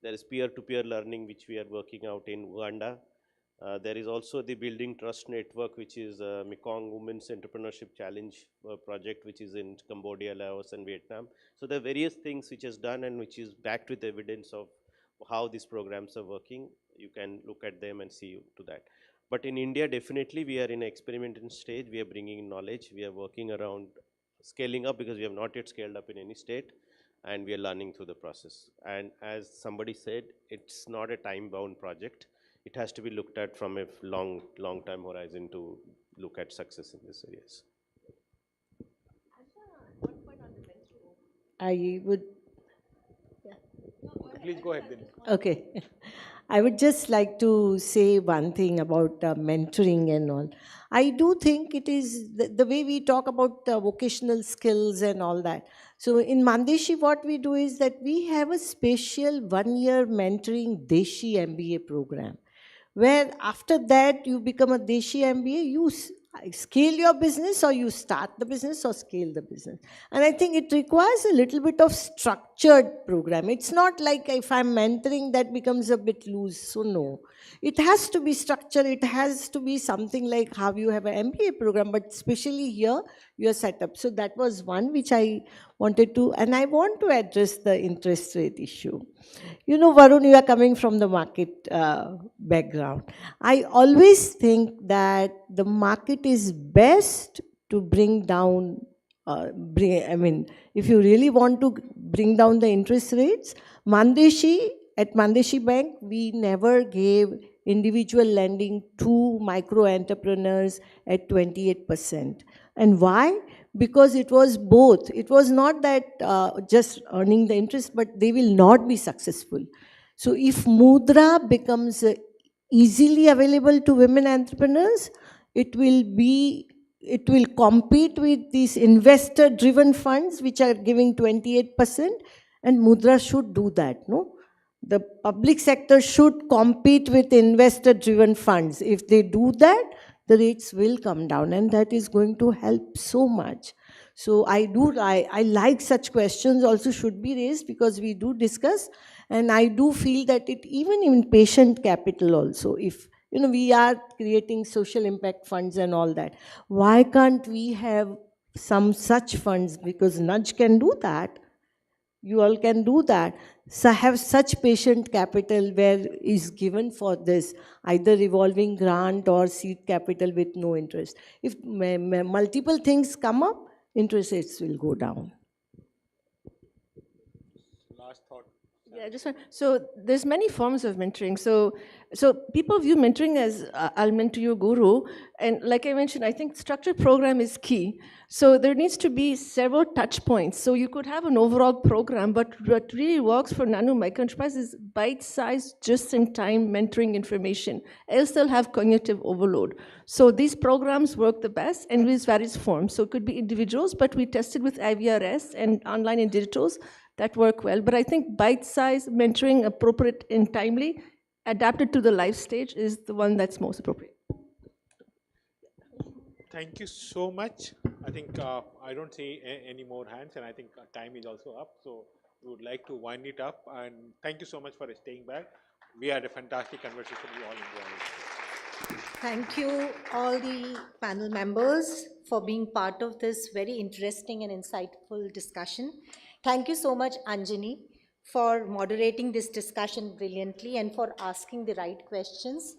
There is peer-to-peer learning, which we are working out in Uganda. There is also the Building Trust Network, which is Mekong Women's Entrepreneurship Challenge project, which is in Cambodia, Laos, and Vietnam. So there are various things which is done and which is backed with evidence of how these programs are working. You can look at them and see to that. But in India, definitely we are in an experimental stage. We are bringing in knowledge. We are working around scaling up, because we have not yet scaled up in any state, and we are learning through the process. And as somebody said, it's not a time-bound project. It has to be looked at from a long-time horizon to look at success in these areas. I would. Please go ahead. Okay. I would just like to say one thing about mentoring and all. I do think it is the way we talk about vocational skills and all that. So in Mandeshi, what we do is that we have a special 1-year mentoring Deshi MBA program, where after that you become a Deshi MBA, you scale your business, or you start the business or scale the business. And I think it requires a little bit of structured program. It's not like if I'm mentoring, that becomes a bit loose. So no, it has to be structured. It has to be something like how you have an MBA program, but especially here you are set up. So that was one which I wanted to, and I want to address the interest rate issue. You know, Varun, you are coming from the market background. I always think that the market is best to bring down, if you really want to bring down the interest rates, at Mandeshi Bank, we never gave individual lending to micro entrepreneurs at 28%. And why? Because it was both. It was not that just earning the interest, but they will not be successful. So if Mudra becomes easily available to women entrepreneurs, it will be it will compete with these investor-driven funds, which are giving 28%, and Mudra should do that, no? The public sector should compete with investor-driven funds. If they do that, the rates will come down, and that is going to help so much. So I like such questions also should be raised, because we do discuss, and I do feel that it, even in patient capital also, if we are creating social impact funds and all that, why can't we have some such funds? Because Nudge can do that. You all can do that. So have such patient capital where is given for this, either revolving grant or seed capital with no interest. If multiple things come up, interest rates will go down. Last thought. Yeah, so there's many forms of mentoring. So people view mentoring as I'll mentor your guru, and like I mentioned, I think structured program is key. So there needs to be several touch points. So you could have an overall program, but what really works for nano micro enterprise is bite-sized, just-in-time mentoring information. Else they'll have cognitive overload. So these programs work the best and with various forms. So it could be individuals, but we tested with IVRS and online and digitals that work well. But I think bite-sized mentoring, appropriate and timely, adapted to the life stage is the one that's most appropriate. Thank you so much. I think I don't see any more hands, and I think time is also up. So we would like to wind it up. And thank you so much for staying back. We had a fantastic conversation. We all enjoyed it. Thank you, all the panel members, for being part of this very interesting and insightful discussion. Thank you so much, Anjani, for moderating this discussion brilliantly and for asking the right questions.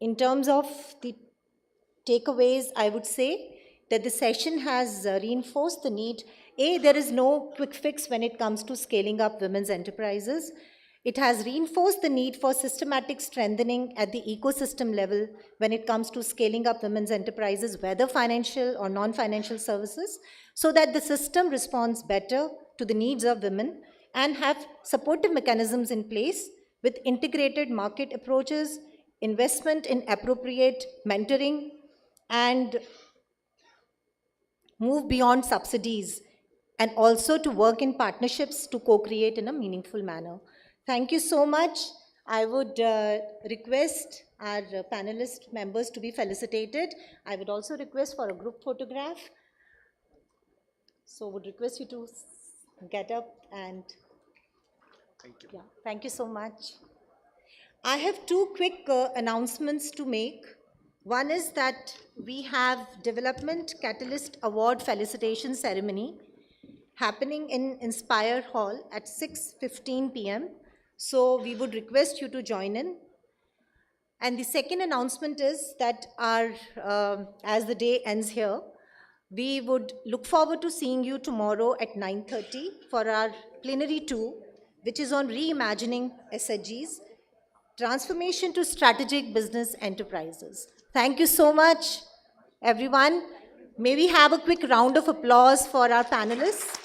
In terms of the takeaways, I would say that the session has reinforced the need. There is no quick fix when it comes to scaling up women's enterprises. It has reinforced the need for systematic strengthening at the ecosystem level when it comes to scaling up women's enterprises, whether financial or non-financial services, so that the system responds better to the needs of women and have supportive mechanisms in place with integrated market approaches, investment in appropriate mentoring, and move beyond subsidies, and also to work in partnerships to co-create in a meaningful manner. Thank you so much. I would request our panelist members to be felicitated. I would also request for a group photograph. So would request you to get up and thank you. Yeah, thank you so much. I have two quick announcements to make. One is that we have Development Catalyst Award Felicitation Ceremony happening in Inspire Hall at 6:15 p.m. So we would request you to join in. And the second announcement is that as the day ends here, we would look forward to seeing you tomorrow at 9:30 for our plenary 2, which is on reimagining SHGs, transformation to strategic business enterprises. Thank you so much, everyone. May we have a quick round of applause for our panelists.